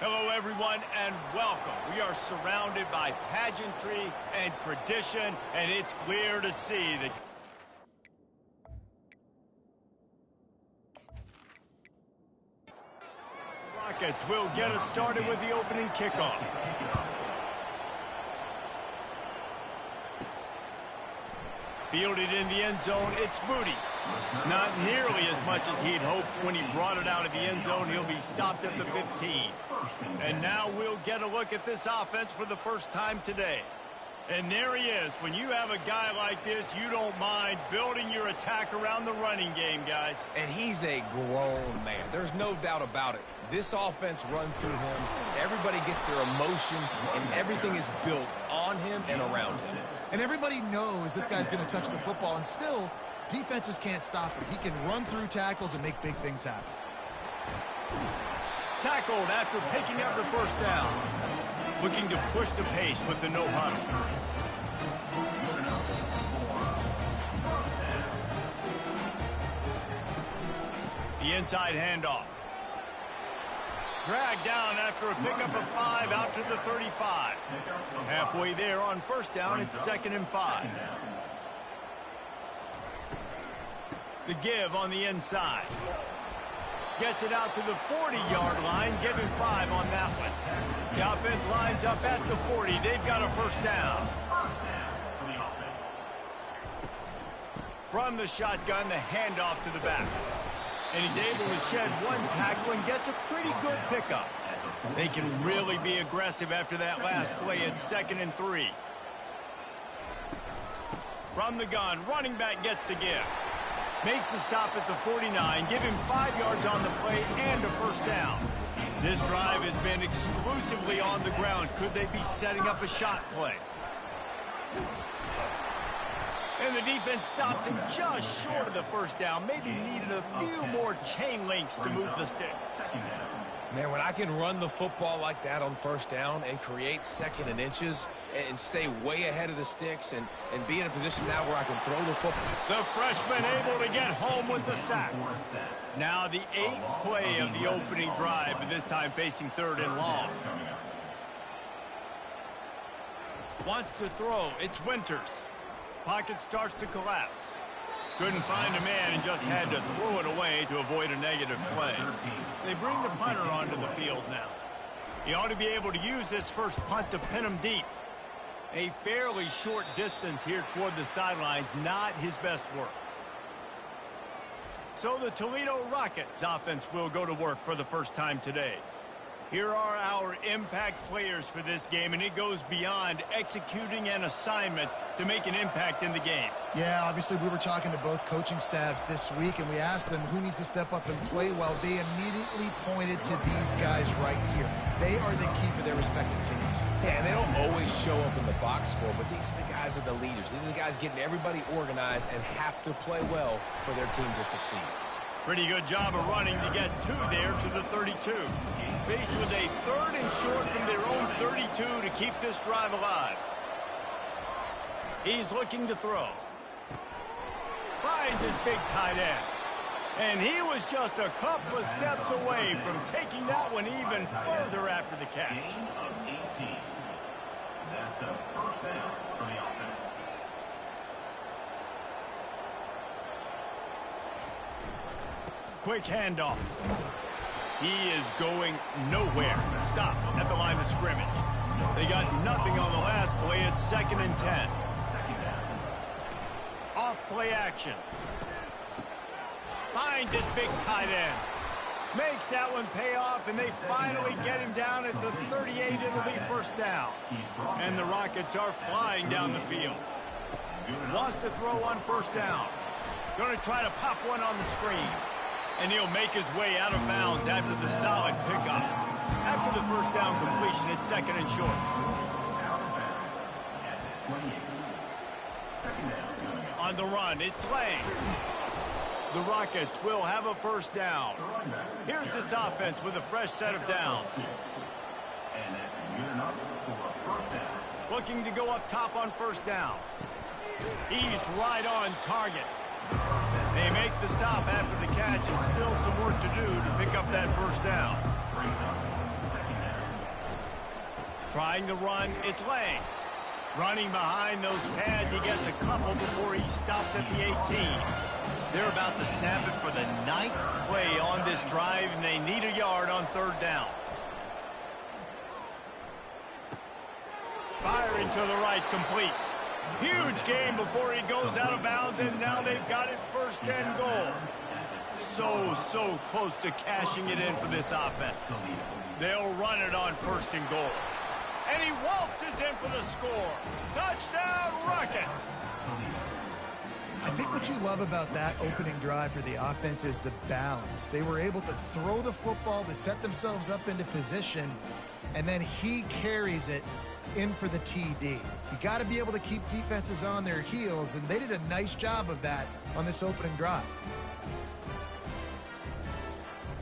Hello, everyone, and welcome. We are surrounded by pageantry and tradition, and it's clear to see that Rockets will get us started with the opening kickoff. Fielded in the end zone, it's Moody. Not nearly as much as he'd hoped when he brought it out of the end zone. He'll be stopped at the 15. And now we'll get a look at this offense for the first time today. And there he is. When you have a guy like this, you don't mind building your attack around the running game, guys. And he's a grown man. There's no doubt about it. This offense runs through him. Everybody gets their emotion, and everything is built on him and around him. And everybody knows this guy's going to touch the football, and still, defenses can't stop him. He can run through tackles and make big things happen. Tackled after picking up the first down. Looking to push the pace with the no huddle. The inside handoff. Dragged down after a pickup of 5 out to the 35. Halfway there on first down, it's 2nd and 5. The give on the inside. Gets it out to the 40-yard line, giving 5 on that one. The offense lines up at the 40. They've got a first down. From the shotgun, the handoff to the back. And he's able to shed one tackle and gets a pretty good pickup. They can really be aggressive after that last play. It's 2nd and 3. From the gun, running back gets the give. Makes the stop at the 49, give him 5 yards on the play and a first down. This drive has been exclusively on the ground. Could they be setting up a shot play? And the defense stops him just short of the first down. Maybe needed a few more chain links to move the sticks. Man, when I can run the football like that on first down and create 2nd and inches and stay way ahead of the sticks and be in a position now where I can throw the football. The freshman able to get home with the sack. Now the 8th play of the opening drive, but this time facing 3rd and long. Wants to throw. It's Winters. Pocket starts to collapse. Couldn't find a man and just had to throw it away to avoid a negative play. They bring the punter onto the field now. He ought to be able to use this first punt to pin him deep. A fairly short distance here toward the sidelines, not his best work. So the Toledo Rockets offense will go to work for the first time today. Here are our impact players for this game, and it goes beyond executing an assignment to make an impact in the game. Yeah, obviously we were talking to both coaching staffs this week, and we asked them who needs to step up and play well. They immediately pointed to these guys right here. They are the key for their respective teams. Yeah, and they don't always show up in the box score, but these are the guys that are the leaders. These are the guys getting everybody organized and have to play well for their team to succeed. Pretty good job of running to get 2 there to the 32. Faced with a 3rd and short from their own 32 to keep this drive alive. He's looking to throw. Finds his big tight end. And he was just a couple of steps away from taking that one even further after the catch. Gain of 18. That's a first down for the offense. Quick handoff. He is going nowhere. Stop at the line of scrimmage. They got nothing on the last play. It's 2nd and 10. Off play action. Finds his big tight end. Makes that one pay off, and they finally get him down at the 38. It'll be first down. And the Rockets are flying down the field. Wants to throw on first down. Going to try to pop one on the screen. And he'll make his way out of bounds after the solid pickup. After the first down completion, it's 2nd and short. On the run, it's Lang. The Rockets will have a first down. Here's this offense with a fresh set of downs. And that's good enough for a first down. Looking to go up top on first down. He's right on target. They make the stop after the catch, and still some work to do to pick up that first down. Trying to run, it's Lang. Running behind those pads, he gets a couple before he's stopped at the 18. They're about to snap it for the 9th play on this drive, and they need a yard on 3rd down. Firing to the right, complete. Huge gain before he goes out of bounds, and now they've got it 1st and goal. So close to cashing it in for this offense. They'll run it on 1st and goal. And he waltzes in for the score. Touchdown, Rockets! I think what you love about that opening drive for the offense is the balance. They were able to throw the football to set themselves up into position, and then he carries it in for the TD. You got to be able to keep defenses on their heels, and they did a nice job of that on this opening drive.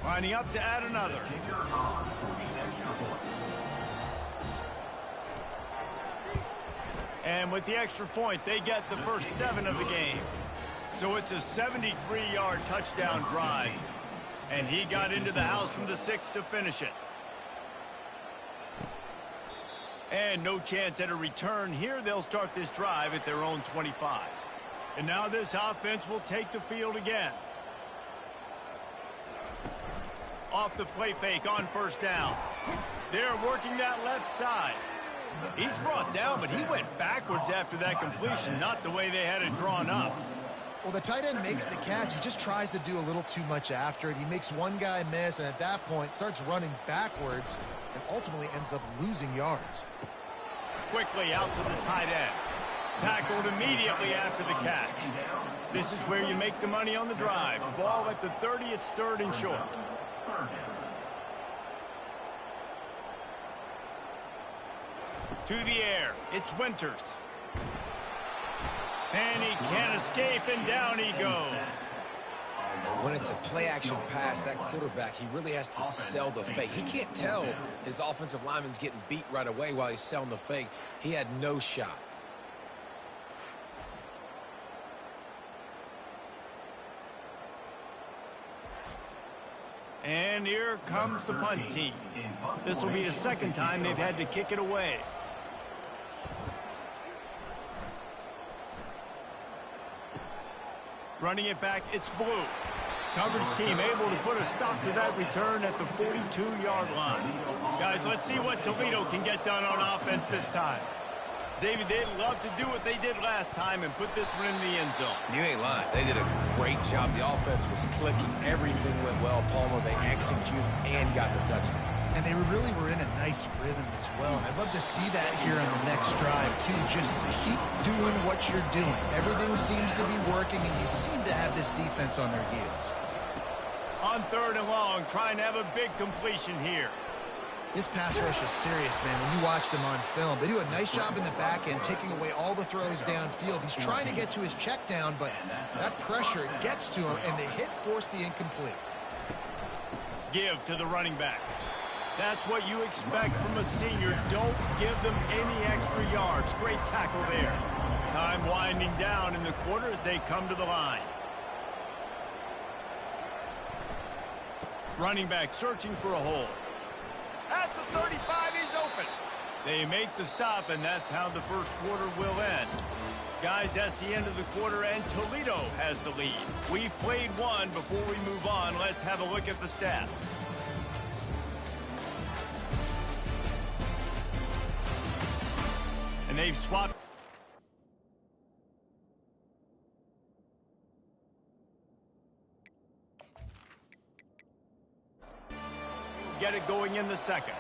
Lining up to add another. And with the extra point, they get the first 7 of the game. So it's a 73-yard touchdown drive. And he got into the house from the 6 to finish it. And no chance at a return here. They'll start this drive at their own 25. And now this offense will take the field again. Off the play fake on 1st down. They're working that left side. He's brought down, but he went backwards after that completion, not the way they had it drawn up. Well, the tight end makes the catch. He just tries to do a little too much after it. He makes one guy miss, and at that point starts running backwards and ultimately ends up losing yards. Quickly out to the tight end. Tackled immediately after the catch. This is where you make the money on the drive. Ball at the 30, it's 3rd and short. To the air, it's Winters. And he can't escape, and down he goes. When it's a play-action pass, that quarterback, he really has to sell the fake. He can't tell his offensive lineman's getting beat right away while he's selling the fake. He had no shot. And here comes the punt team. This will be the 2nd time they've had to kick it away. Running it back, it's Blue. Coverage team able to put a stop to that return at the 42-yard line. Guys, let's see what Toledo can get done on offense this time. David, they'd love to do what they did last time and put this one in the end zone. You ain't lying. They did a great job. The offense was clicking. Everything went well. Palmer, they executed and got the touchdown. And they really were in a nice rhythm as well. I'd love to see that here on the next drive, too. Just keep doing what you're doing. Everything seems to be working, and you seem to have this defense on their heels. On 3rd and long, trying to have a big completion here. This pass rush is serious, man. When you watch them on film, they do a nice job in the back end, taking away all the throws downfield. He's trying to get to his check down, but that pressure gets to him, and the hit forced the incomplete. Give to the running back. That's what you expect from a senior. Don't give them any extra yards. Great tackle there. Time winding down in the quarter as they come to the line. Running back searching for a hole. At the 35, he's open. They make the stop, and that's how the first quarter will end. Guys, that's the end of the quarter, and Toledo has the lead. We've played one. Before we move on, let's have a look at the stats. And they've swapped. Get it going in the 2nd.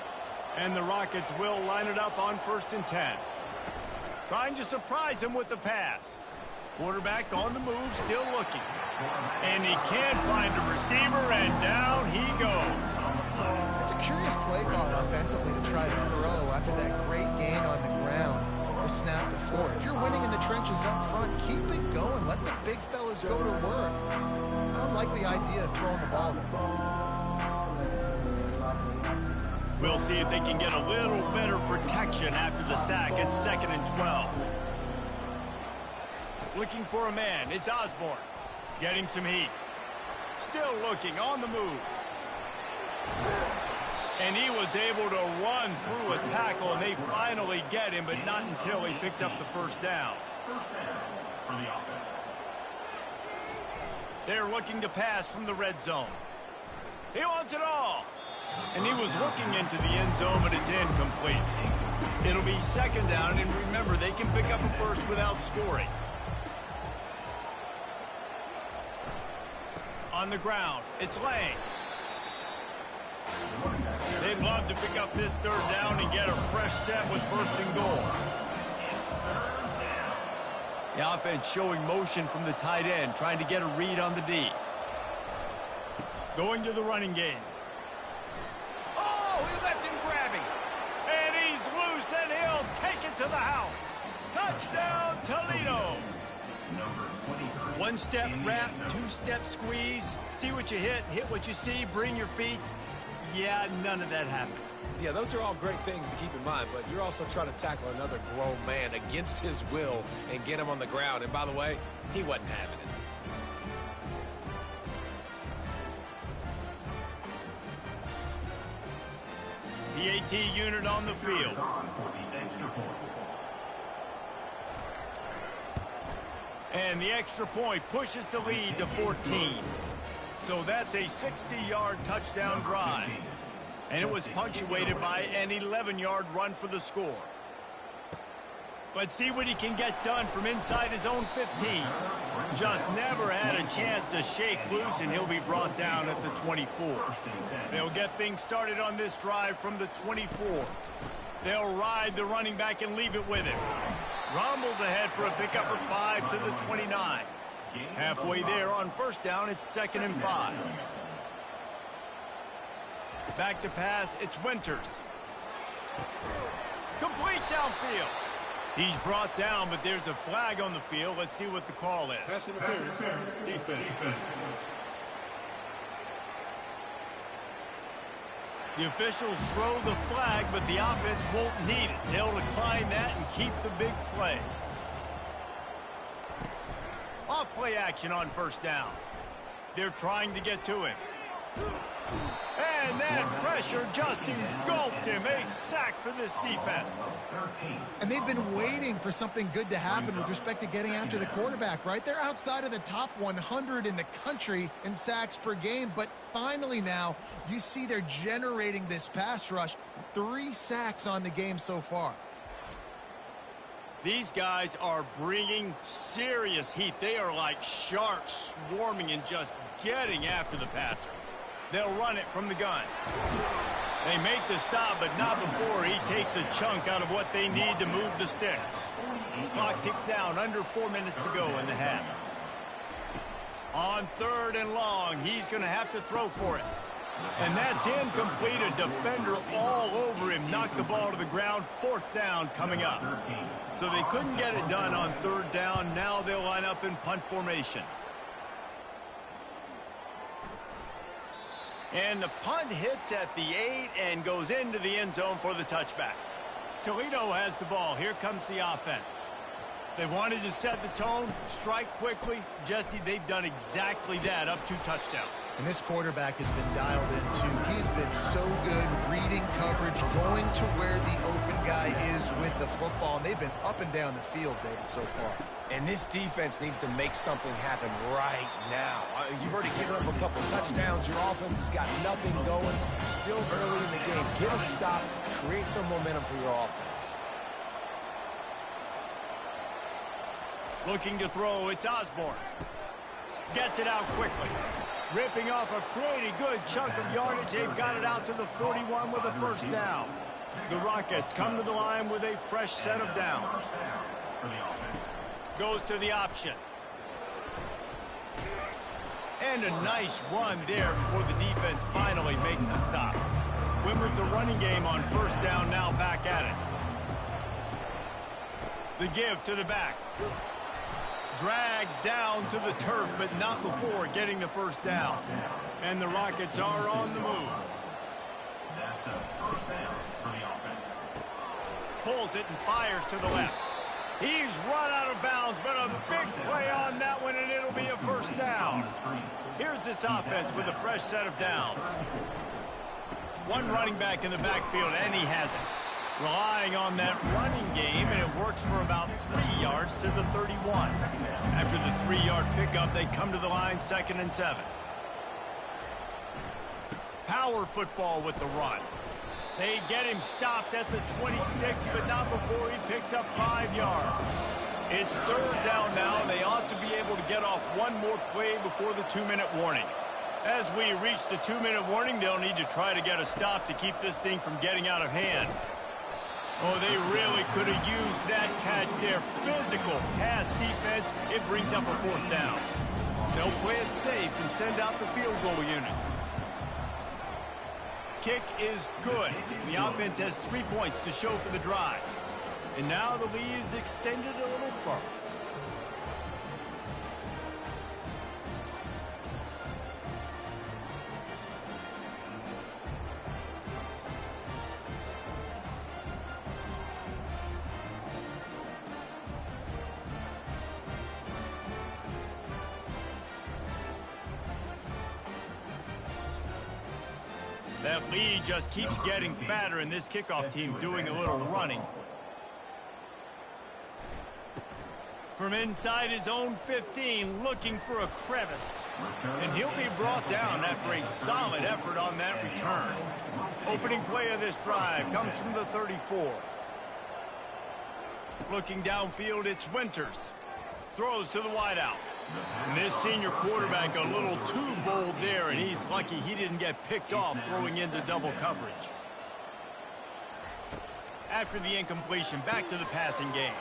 And the Rockets will line it up on 1st and 10. Trying to surprise him with the pass. Quarterback on the move, still looking. And he can't find a receiver, and down he goes. It's a curious play call offensively to try to throw after that great gain on the ground the snap before. If you're winning in the trenches up front, keep it going. Let the big fellas go to work. I don't like the idea of throwing the ball there. We'll see if they can get a little better protection after the sack at 2nd and 12. Looking for a man, it's Osborne. Getting some heat. Still looking, on the move. And he was able to run through a tackle, and they finally get him, but not until he picks up the first down. First down for the offense. They're looking to pass from the red zone. He wants it all. And he was looking into the end zone, but it's incomplete. It'll be second down, and remember, they can pick up a first without scoring. On the ground, it's Lang. They'd love to pick up this third down and get a fresh set with first and goal. The offense showing motion from the tight end, trying to get a read on the D. Going to the running game. Oh, he left him grabbing. And he's loose, and he'll take it to the house. Touchdown, Toledo. One-step wrap, two-step squeeze. See what you hit what you see, bring your feet. Yeah, none of that happened. Yeah, those are all great things to keep in mind, but you're also trying to tackle another grown man against his will and get him on the ground. And by the way, he wasn't having it. The AT unit on the field. And the extra point pushes the lead to 14. So that's a 60-yard touchdown drive. And it was punctuated by an 11-yard run for the score. Let's see what he can get done from inside his own 15. Just never had a chance to shake loose, and he'll be brought down at the 24. They'll get things started on this drive from the 24. They'll ride the running back and leave it with him. Rumbles ahead for a pickup of 5 to the 29. Halfway there on first down, it's 2nd and 5. Back to pass, it's Winters. Complete downfield. He's brought down, but there's a flag on the field. Let's see what the call is. Pass interference. Defense. The officials throw the flag, but the offense won't need it. They'll decline that and keep the big play. Off play action on first down. They're trying to get to him. And that pressure just engulfed him. A sack for this defense. And they've been waiting for something good to happen with respect to getting after the quarterback, right? They're outside of the top 100 in the country in sacks per game, but finally now you see they're generating this pass rush. 3 sacks on the game so far. These guys are bringing serious heat. They are like sharks swarming and just getting after the passer. They'll run it from the gun. They make the stop, but not before he takes a chunk out of what they need to move the sticks. Clock ticks down, under 4 minutes to go in the half. On 3rd and long, he's going to have to throw for it. And that's incomplete. A defender all over him. Knocked the ball to the ground. 4th down coming up. So they couldn't get it done on 3rd down. Now they'll line up in punt formation. And the punt hits at the 8 and goes into the end zone for the touchback. Toledo has the ball. Here comes the offense. They wanted to set the tone, strike quickly. Jesse, they've done exactly that, up 2 touchdowns. And this quarterback has been dialed in, too. He's been so good reading coverage, going to where the open guy is with the football. And they've been up and down the field, David, so far. And this defense needs to make something happen right now. You've already given up a couple touchdowns. Your offense has got nothing going. Still early in the game. Get a stop. Create some momentum for your offense. Looking to throw, it's Osborne. Gets it out quickly. Ripping off a pretty good chunk of yardage. They've got it out to the 41 with a first down. The Rockets come to the line with a fresh set of downs. Goes to the option. And a nice run there before the defense finally makes the stop. Went with the running game on first down, now back at it. The give to the back. Dragged down to the turf, but not before getting the first down. And the Rockets are on the move. That's a first down for the offense. Pulls it and fires to the left. He's run out of bounds, but a big play on that one, and it'll be a first down. Here's this offense with a fresh set of downs. One running back in the backfield, and he has it. Relying on that running game, and it works for about 3 yards to the 31. After the 3-yard pickup, they come to the line, 2nd and 7. Power football with the run. They get him stopped at the 26, but not before he picks up 5 yards. It's 3rd down now, and they ought to be able to get off one more play before the 2-minute warning. As we reach the 2-minute warning, they'll need to try to get a stop to keep this thing from getting out of hand. Oh, they really could have used that catch there. Physical pass defense. It brings up a 4th down. They'll play it safe and send out the field goal unit. Kick is good. The offense has 3 points to show for the drive. And now the lead is extended a little further. That lead just keeps getting fatter, and this kickoff team doing a little running. From inside his own 15, looking for a crevice. And he'll be brought down after a solid effort on that return. Opening play of this drive comes from the 34. Looking downfield, it's Winters. Throws to the wideout. And this senior quarterback a little too bold there, and he's lucky he didn't get picked off throwing into double coverage. After the incompletion, back to the passing game.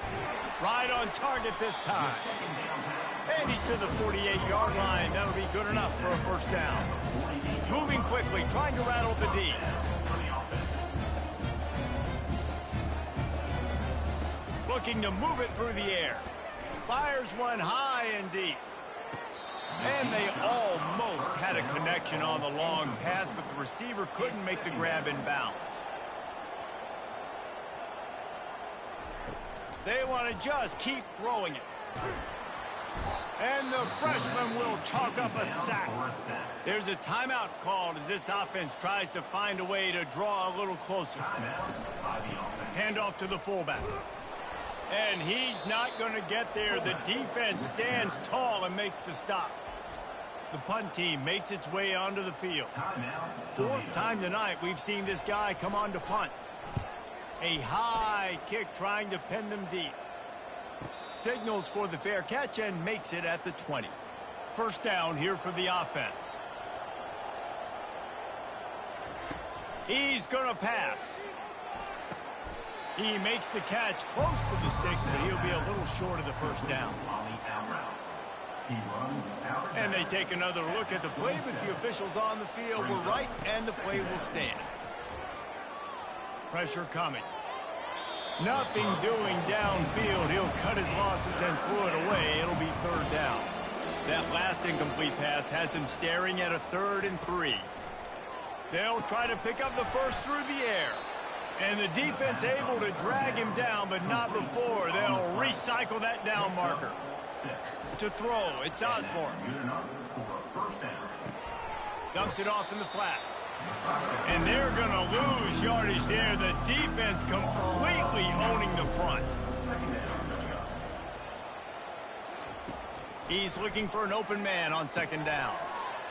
Right on target this time. And he's to the 48-yard line. That'll be good enough for a 1st down. Moving quickly, trying to rattle the D. Looking to move it through the air. Fires one high and deep. And they almost had a connection on the long pass, but the receiver couldn't make the grab in bounds. They want to just keep throwing it. And the freshman will chalk up a sack. There's a timeout called as this offense tries to find a way to draw a little closer. Handoff to the fullback. And he's not going to get there. The defense stands tall and makes the stop. The punt team makes its way onto the field. 4th time tonight we've seen this guy come on to punt. A high kick trying to pin them deep. Signals for the fair catch and makes it at the 20. 1st down here for the offense. He's going to pass. He makes the catch close to the sticks, but he'll be a little short of the 1st down. And they take another look at the play, but the officials on the field were right, and the play will stand. Pressure coming. Nothing doing downfield. He'll cut his losses and throw it away. It'll be 3rd down. That last incomplete pass has him staring at a 3rd and 3. They'll try to pick up the 1st through the air. And the defense able to drag him down, but not before. They'll recycle that down marker. To throw, it's Osborne. Dumps it off in the flats. And they're going to lose yardage there. The defense completely owning the front. He's looking for an open man on 2nd down.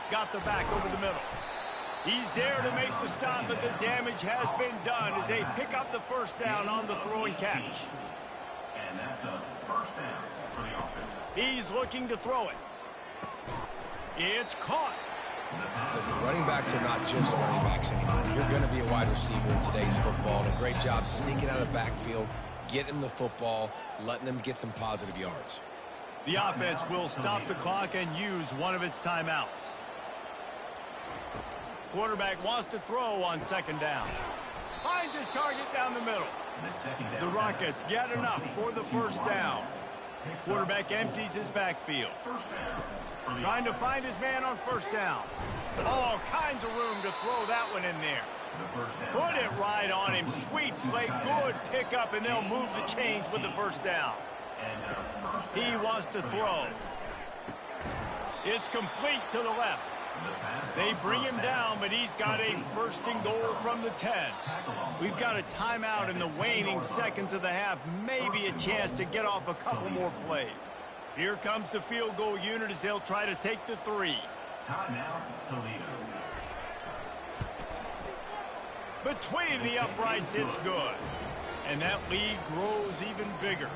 Got the back over the middle. He's there to make the stop, but the damage has been done as they pick up the 1st down on the throw and catch. And that's a 1st down for the offense. He's looking to throw it. It's caught. Listen, running backs are not just running backs anymore. You're going to be a wide receiver in today's football. And a great job sneaking out of the backfield, getting the football, letting them get some positive yards. The offense will stop the clock and use one of its timeouts. Quarterback wants to throw on 2nd down. Finds his target down the middle. The Rockets get enough for the 1st down. Quarterback empties his backfield. Trying to find his man on 1st down. All kinds of room to throw that one in there. Put it right on him. Sweet play, good pickup, and they'll move the chains with the 1st down. He wants to throw. It's complete to the left. They bring him down, but he's got a first and goal from the 10. We've got a timeout in the waning seconds of the half. Maybe a chance to get off a couple more plays. Here comes the field goal unit as they'll try to take the 3. Timeout, Toledo. Between the uprights, it's good. And that lead grows even bigger.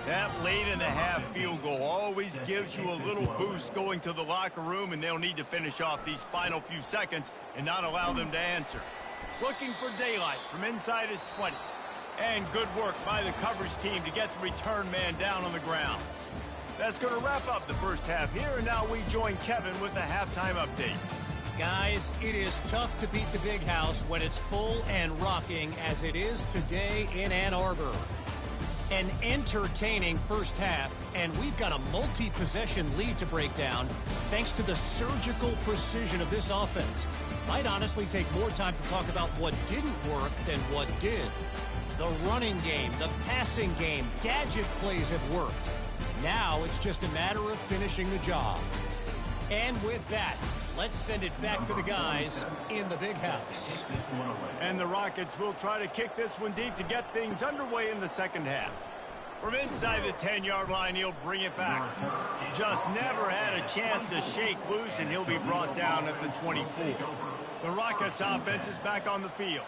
That late in the half field goal always gives you a little boost going to the locker room, and they'll need to finish off these final few seconds and not allow them to answer. Looking for daylight from inside his 20. And good work by the coverage team to get the return man down on the ground. That's going to wrap up the first half here, and now we join Kevin with the halftime update. Guys, it is tough to beat the big house when it's full and rocking as it is today in Ann Arbor. An entertaining first half, and we've got a multi-possession lead to break down thanks to the surgical precision of this offense. Might honestly take more time to talk about what didn't work than what did. The running game, the passing game, gadget plays have worked. Now it's just a matter of finishing the job. And with that, let's send it back to the guys in the big house. And the Rockets will try to kick this one deep to get things underway in the second half. From inside the 10-yard line, he'll bring it back. Just never had a chance to shake loose, and he'll be brought down at the 24. The Rockets offense is back on the field.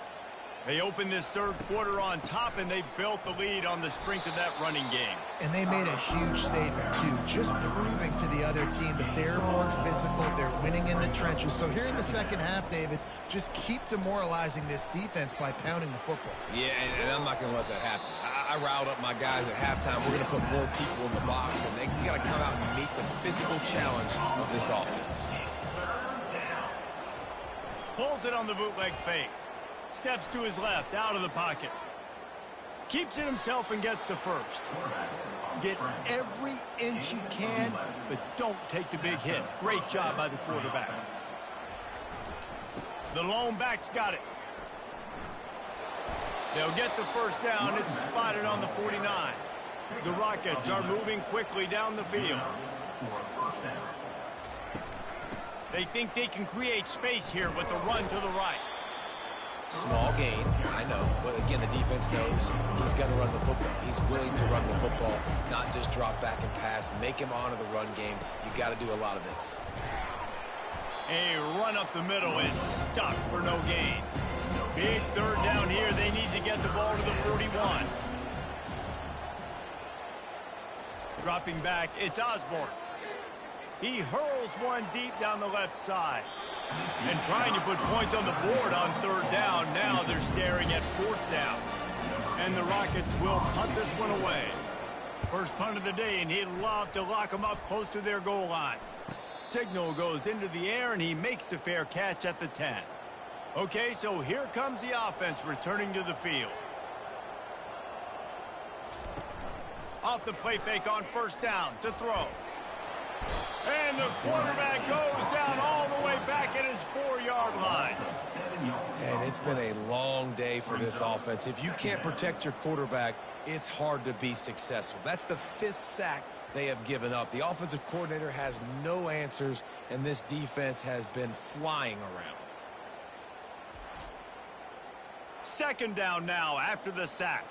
They opened this third quarter on top, and they built the lead on the strength of that running game. And they made a huge statement, too, just proving to the other team that they're more physical, they're winning in the trenches. So here in the second half, David, just keep demoralizing this defense by pounding the football. Yeah, and I'm not going to let that happen. I riled up my guys at halftime. We're going to put more people in the box, and they got to come out and meet the physical challenge of this offense. Pulls it on the bootleg fake. Steps to his left, out of the pocket. Keeps it himself and gets the first. Get every inch you can, but don't take the big hit. Great job by the quarterback. The lone back's got it. They'll get the first down. It's spotted on the 49. The Rockets are moving quickly down the field. They think they can create space here with a run to the right. Small gain, I know, but again, the defense knows he's going to run the football. He's willing to run the football, not just drop back and pass, make him honor the run game. You've got to do a lot of this. A run up the middle is stuck for no gain. Big third down here. They need to get the ball to the 41. Dropping back, it's Osborne. He hurls one deep down the left side. And trying to put points on the board on third down. Now they're staring at fourth down. And the Rockets will punt this one away. First punt of the day, and he'd love to lock them up close to their goal line. Signal goes into the air, and he makes the fair catch at the 10. Okay, so here comes the offense returning to the field. Off the play fake on first down to throw. And the quarterback goes down all the way back at his 4-yard line. And it's been a long day for this offense. If you can't protect your quarterback, it's hard to be successful. That's the 5th sack they have given up. The offensive coordinator has no answers, and this defense has been flying around. Second down now after the sack.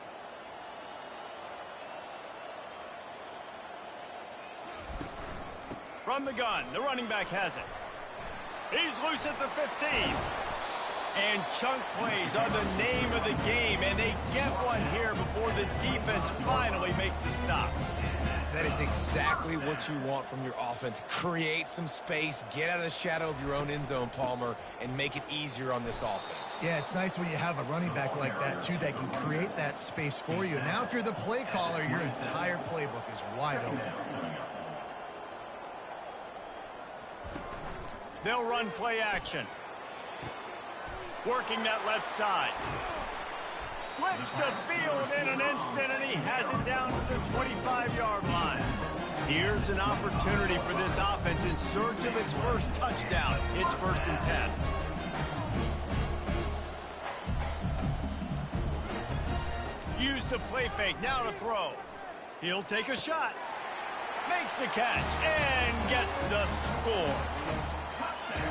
From the gun, the running back has it. He's loose at the 15. And chunk plays are the name of the game, and they get one here before the defense finally makes the stop. That is exactly what you want from your offense. Create some space, get out of the shadow of your own end zone, Palmer, and make it easier on this offense. Yeah, it's nice when you have a running back like that, too, that can create that space for you. Now, if you're the play caller, your entire playbook is wide open. They'll run play action. Working that left side. Flips the field in an instant, and he has it down to the 25-yard line. Here's an opportunity for this offense in search of its first touchdown. It's 1st and 10. Use the play fake, now to throw. He'll take a shot. Makes the catch and gets the score.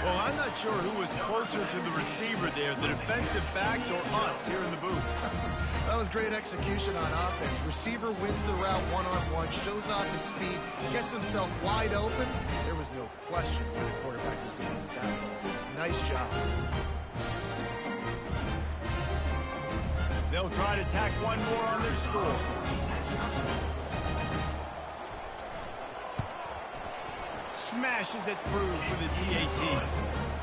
Well, I'm not sure who was closer to the receiver there, the defensive backs or us here in the booth. That was great execution on offense. Receiver wins the route one-on-one, shows off his speed, gets himself wide open. There was no question where the quarterback was going to get that ball. Nice job. They'll try to tack one more on their score. Smashes it through for the PAT.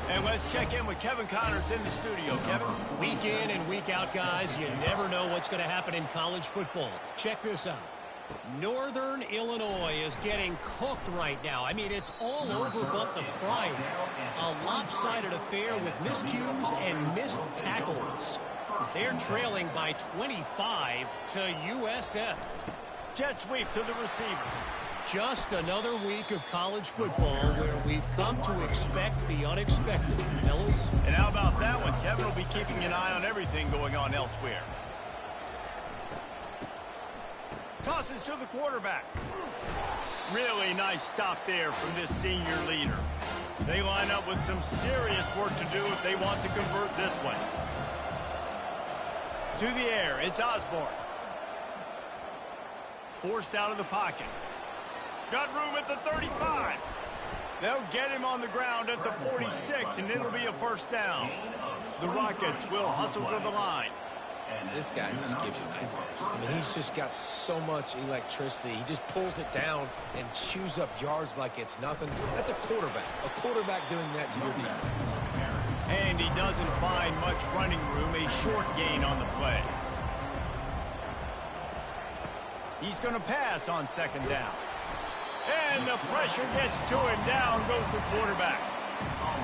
And let's check in with Kevin Connors in the studio. Kevin? Week in and week out, guys, you never know what's going to happen in college football. Check this out. Northern Illinois is getting cooked right now. I mean, it's all over but the pride. A lopsided affair with miscues and missed tackles. They're trailing by 25 to USF. Jet sweep to the receiver. Just another week of college football where we've come to expect the unexpected, fellas. And how about that one? Kevin will be keeping an eye on everything going on elsewhere. Tosses to the quarterback. Really nice stop there from this senior leader. They line up with some serious work to do if they want to convert this one. To the air, it's Osborne. Forced out of the pocket. Got room at the 35. They'll get him on the ground at the 46, and it'll be a 1st down. The Rockets will hustle to the line. This guy just gives you nightmares. I mean, he's just got so much electricity. He just pulls it down and chews up yards like it's nothing. That's a quarterback. A quarterback doing that to your defense. And he doesn't find much running room. A short gain on the play. He's going to pass on 2nd down. And the pressure gets to him. Down goes the quarterback.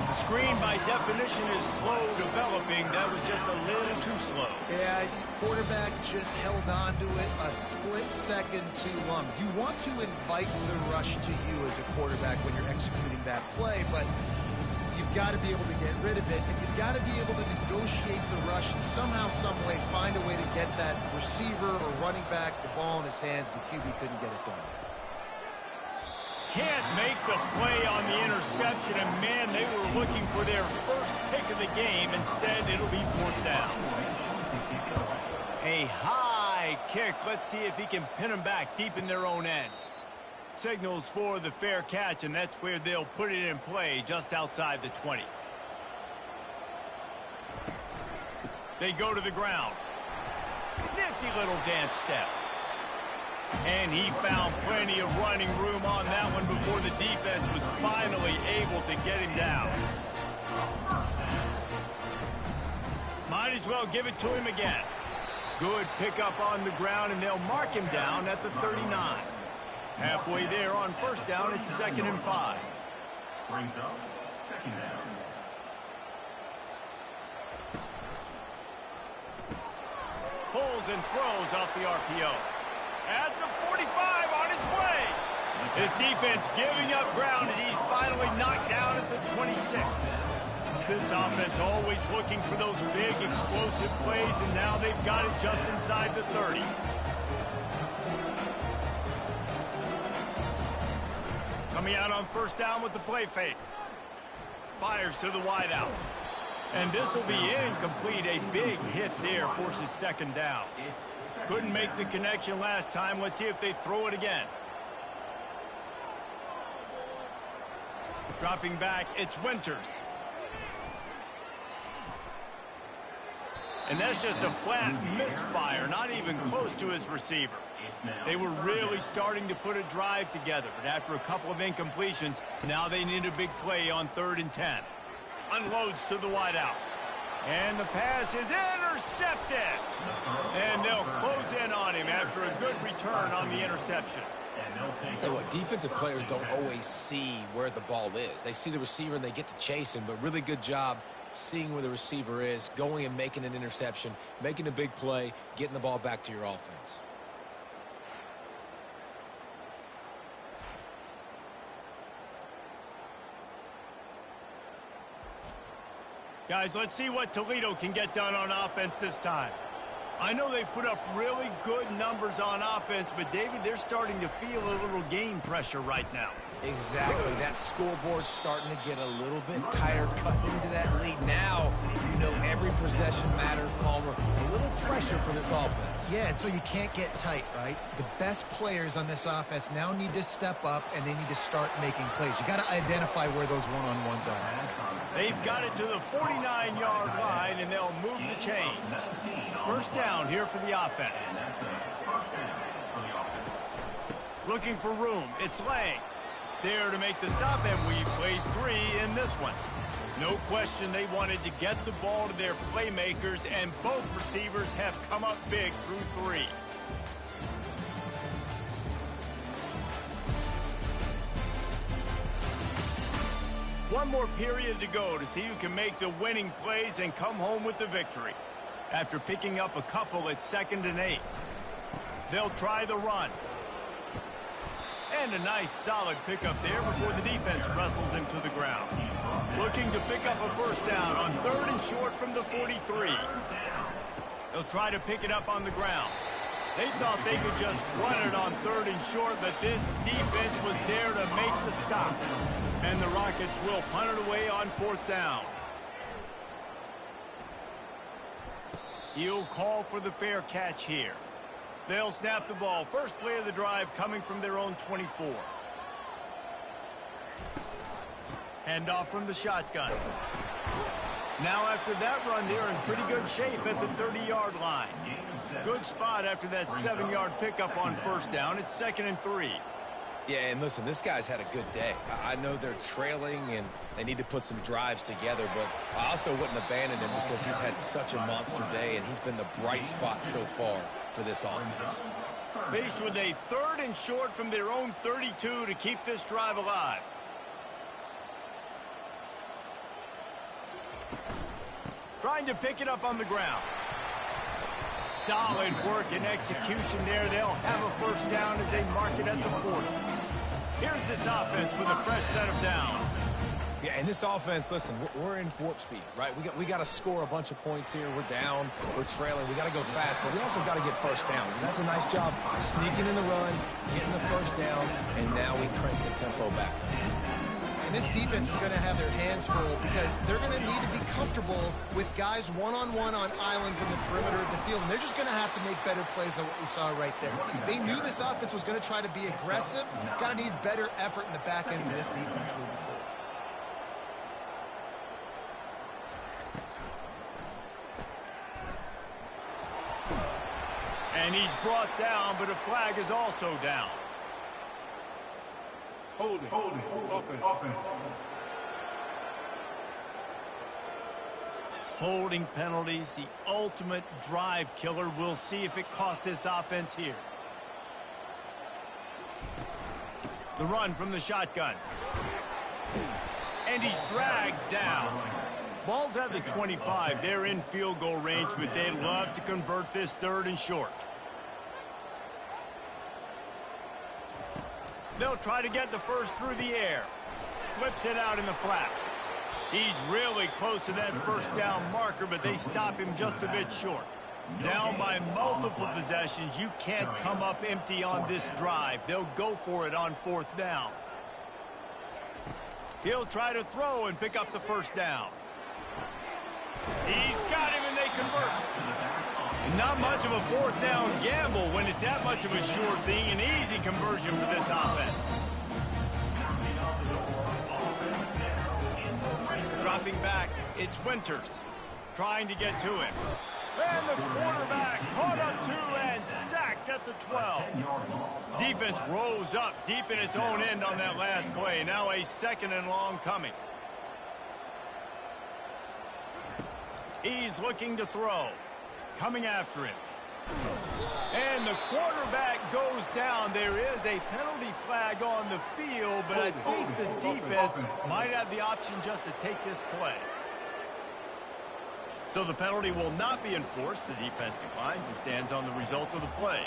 The screen, by definition, is slow developing. That was just a little too slow. Yeah, quarterback just held on to it a split second too long. You want to invite the rush to you as a quarterback when you're executing that play, but you've got to be able to get rid of it, and you've got to be able to negotiate the rush and somehow, some way, find a way to get that receiver or running back the ball in his hands. The QB couldn't get it done. Can't make the play on the interception, and man, they were looking for their first pick of the game. Instead, it'll be 4th down. A high kick. Let's see if he can pin them back deep in their own end. Signals for the fair catch, and that's where they'll put it in play, just outside the 20. They go to the ground. Nifty little dance step. And he found plenty of running room on that one before the defense was finally able to get him down. Might as well give it to him again. Good pickup on the ground, and they'll mark him down at the 39. Halfway there on 1st down, it's 2nd and 5. Brings up 2nd down. Pulls and throws off the RPO. At the 45, on his way. His defense giving up ground as he's finally knocked down at the 26. This offense always looking for those big explosive plays, and now they've got it just inside the 30. Coming out on 1st down with the play fake. Fires to the wideout. And this will be incomplete. A big hit there forces 2nd down. Couldn't make the connection last time. Let's see if they throw it again. Dropping back, it's Winters. And that's just a flat misfire, not even close to his receiver. They were really starting to put a drive together, but after a couple of incompletions, now they need a big play on 3rd and 10. Unloads to the wideout. And the pass is intercepted. And they'll close in on him after a good return on the interception. Tell you what, defensive players don't always see where the ball is. They see the receiver and they get to chasing, but really good job seeing where the receiver is, going and making an interception, making a big play, getting the ball back to your offense. Guys, let's see what Toledo can get done on offense this time. I know they've put up really good numbers on offense, but, David, they're starting to feel a little game pressure right now. Exactly. That scoreboard's starting to get a little bit tighter, cutting into that lead. Now, you know every possession matters, Palmer. A little pressure for this offense. Yeah, and so you can't get tight, right? The best players on this offense now need to step up, and they need to start making plays. You got to identify where those one-on-ones are. They've got it to the 49-yard line, and they'll move the chains. First down here for the offense. Looking for room. It's Lang. There to make the stop, and we played 3 in this one. No question they wanted to get the ball to their playmakers, and both receivers have come up big through 3. One more period to go to see who can make the winning plays and come home with the victory. After picking up a couple at 2nd and 8. They'll try the run. And a nice solid pickup there before the defense wrestles him to the ground. Looking to pick up a first down on 3rd and short from the 43. They'll try to pick it up on the ground. They thought they could just run it on 3rd and short, but this defense was there to make the stop. And the Rockets will punt it away on 4th down. He'll call for the fair catch here. They'll snap the ball. First play of the drive coming from their own 24. Handoff from the shotgun. Now after that run, they're in pretty good shape at the 30-yard line. Good spot after that 7-yard pickup on first down. It's 2nd and 3. Yeah, and listen, this guy's had a good day. I know they're trailing and they need to put some drives together, but I also wouldn't abandon him because he's had such a monster day and he's been the bright spot so far for this offense. Faced with a 3rd and short from their own 32 to keep this drive alive. Trying to pick it up on the ground. Solid work and execution there. They'll have a first down as they mark it at the 40. Here's this offense with a fresh set of downs. Yeah, and this offense, listen, we're in warp speed, right? We got to score a bunch of points here. We're down, we're trailing. We got to go fast, but we also got to get first down. And that's a nice job sneaking in the run, getting the first down, and now we crank the tempo back up. And this defense is going to have their hands full because they're going to need to be comfortable with guys one-on-one on islands in the perimeter of the field. And they're just going to have to make better plays than what we saw right there. They knew this offense was going to try to be aggressive. Got to need better effort in the back end for this defense moving forward. And he's brought down, but a flag is also down. Holding. Offense. Holding penalties, the ultimate drive killer. We'll see if it costs this offense here. The run from the shotgun. And he's dragged down. Ball's at the 25. They're in field goal range, but they'd love to convert this 3rd and short. They'll try to get the first through the air. Flips it out in the flat. He's really close to that first down marker, but they stop him just a bit short. Down by multiple possessions. You can't come up empty on this drive. They'll go for it on 4th down. He'll try to throw and pick up the first down. He's got him, and they convert. Not much of a 4th down gamble when it's that much of a sure thing. An easy conversion for this offense. Dropping back, it's Winters. Trying to get to him. And the quarterback caught up to and sacked at the 12. Defense rose up deep in its own end on that last play. Now a 2nd and long coming. He's looking to throw. Coming after him. And the quarterback goes down. There is a penalty flag on the field, but I think the defense might have the option just to take this play. So the penalty will not be enforced. The defense declines and stands on the result of the play.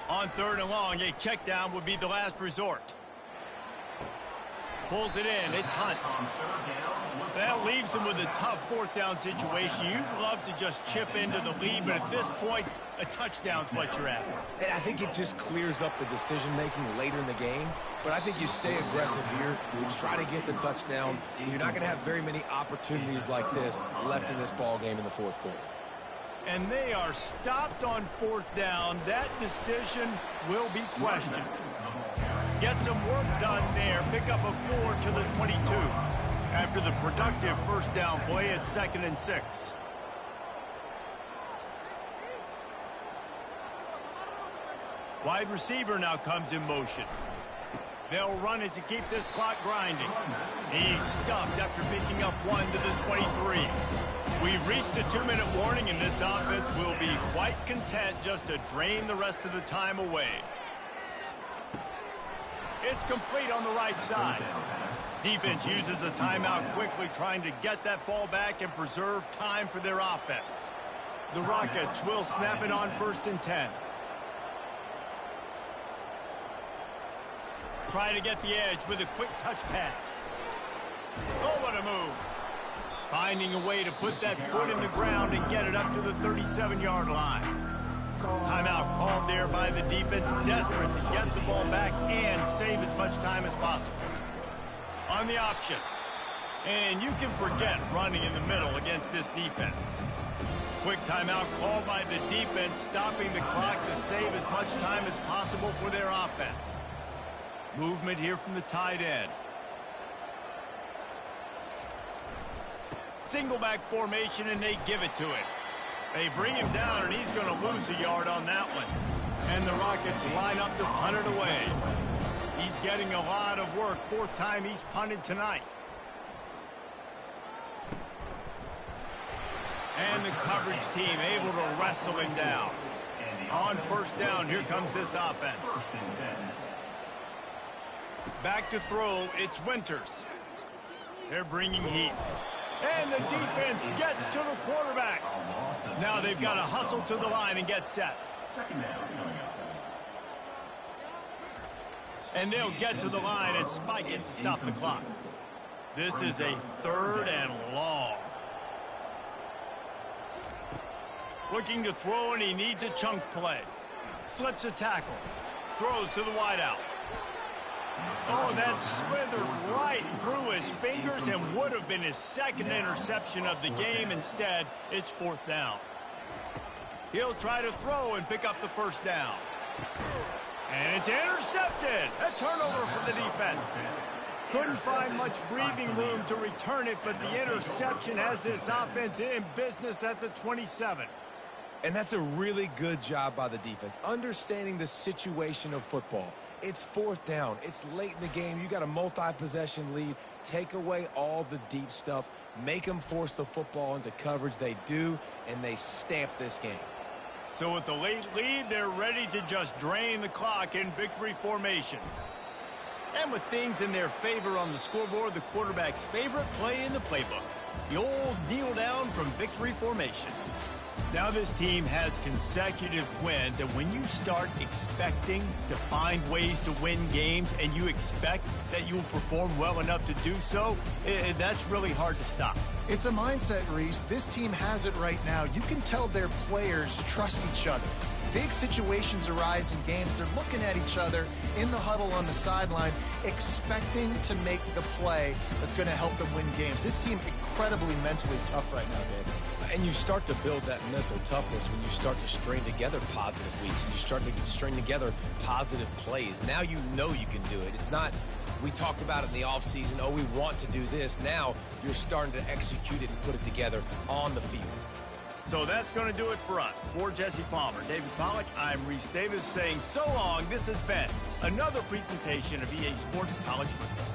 On 3rd and long, a check down would be the last resort. Pulls it in. It's Hunt. That leaves him with a tough 4th down situation. You'd love to just chip into the lead, but at this point, a touchdown's what you're after. And I think it just clears up the decision-making later in the game. But I think you stay aggressive here. You try to get the touchdown. You're not going to have very many opportunities like this left in this ball game in the 4th quarter. And they are stopped on 4th down. That decision will be questioned. Get some work done there. Pick up a 4 to the 22. After the productive 1st down play, it's 2nd and 6. Wide receiver now comes in motion. They'll run it to keep this clock grinding. He's stuffed after picking up 1 to the 23. We've reached the 2-minute warning, and this offense will be quite content just to drain the rest of the time away. It's complete on the right side. Defense uses a timeout quickly, trying to get that ball back and preserve time for their offense. The Rockets will snap it on 1st and 10. Try to get the edge with a quick touch pass. Oh, what a move. Finding a way to put that foot in the ground and get it up to the 37-yard line. Timeout called there by the defense, desperate to get the ball back and save as much time as possible. On the option. And you can forget running in the middle against this defense. Quick timeout called by the defense, stopping the clock to save as much time as possible for their offense. Movement here from the tight end. Single back formation, and they give it to him. They bring him down, and he's going to lose a yard on that one. And the Rockets line up to punt it away. He's getting a lot of work. 4th time he's punted tonight. And the coverage team able to wrestle him down. On 1st down, here comes this offense. Back to throw, it's Winters. They're bringing heat. And the defense gets to the quarterback. Now they've got to hustle to the line and get set. And they'll get to the line and spike it to stop the clock. This is a 3rd and long. Looking to throw, and he needs a chunk play. Slips a tackle. Throws to the wideout. Oh, that slithered right through his fingers and would have been his 2nd interception of the game. Instead, it's 4th down. He'll try to throw and pick up the 1st down. And it's intercepted. A turnover for the defense. Couldn't find much breathing room to return it, but the interception has this offense in business at the 27. And that's a really good job by the defense, understanding the situation of football. It's 4th down. It's late in the game. You got a multi-possession lead. Take away all the deep stuff. Make them force the football into coverage. They do, and they stamp this game. So with the late lead, they're ready to just drain the clock in victory formation. And with things in their favor on the scoreboard, the quarterback's favorite play in the playbook, the old kneel down from victory formation. Now this team has consecutive wins, and when you start expecting to find ways to win games and you expect that you will perform well enough to do so, that's really hard to stop. It's a mindset, Reese. This team has it right now. You can tell their players trust each other. Big situations arise in games. They're looking at each other in the huddle on the sideline, expecting to make the play that's going to help them win games. This team incredibly mentally tough right now, Dave. And you start to build that mental toughness when you start to string together positive weeks and you start to string together positive plays. Now you know you can do it. It's not, we talked about it in the offseason, oh, we want to do this. Now you're starting to execute it and put it together on the field. So that's going to do it for us. For Jesse Palmer, David Pollack, I'm Reese Davis saying so long. This has been another presentation of EA Sports College Football.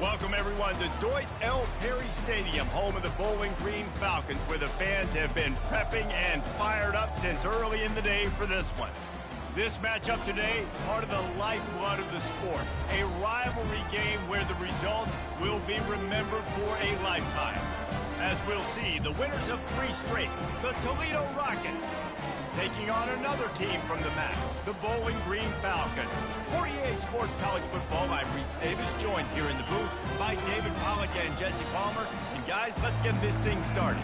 Welcome, everyone, to Deutsch L. Perry Stadium, home of the Bowling Green Falcons, where the fans have been prepping and fired up since early in the day for this one. This matchup today, part of the lifeblood of the sport, a rivalry game where the results will be remembered for a lifetime. As we'll see, the winners of 3 straight, the Toledo Rockets, taking on another team from the MAC, the Bowling Green Falcons. For EA Sports College Football, I'm Reese Davis, joined here in the booth by David Pollack and Jesse Palmer. And guys, let's get this thing started.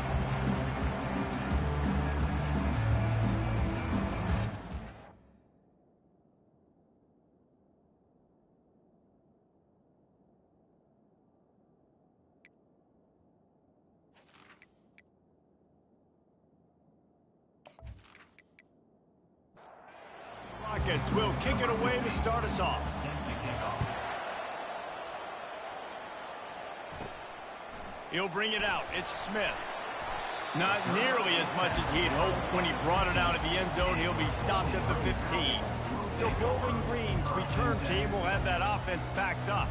Rockets will kick it away to start us off. He'll bring it out. It's Smith. Not nearly as much as he'd hoped when he brought it out of the end zone. He'll be stopped at the 15. So Bowling Green's return team will have that offense backed up.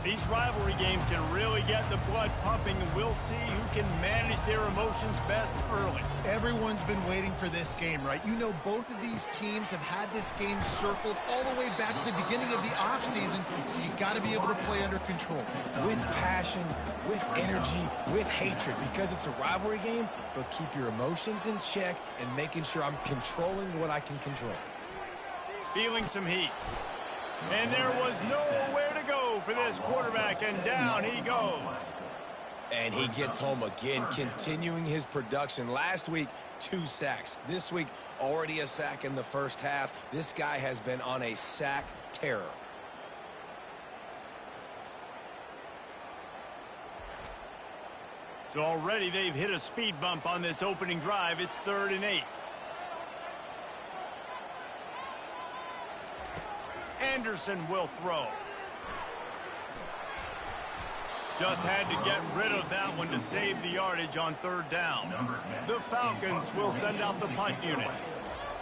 These rivalry games can really get the blood pumping, and we'll see who can manage their emotions best early. Everyone's been waiting for this game, right? You know, both of these teams have had this game circled all the way back to the beginning of the offseason, so you got to be able to play under control. With passion, with energy, with hatred, because it's a rivalry game, but keep your emotions in check and making sure I'm controlling what I can control. Feeling some heat. And there was nowhere to go for this quarterback, and down he goes. And he gets home again, continuing his production. Last week, 2 sacks. This week, already a sack in the first half. This guy has been on a sack terror. So already they've hit a speed bump on this opening drive. It's 3rd and 8. Anderson will throw. Just had to get rid of that one to save the yardage on 3rd down. The Falcons will send out the punt unit.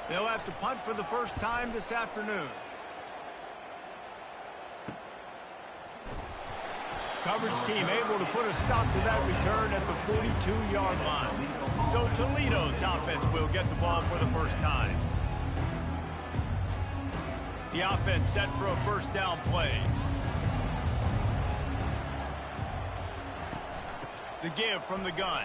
They'll have to punt for the first time this afternoon. Coverage team able to put a stop to that return at the 42-yard line. So Toledo's offense will get the ball for the first time. The offense set for a first down play. The give from the gun.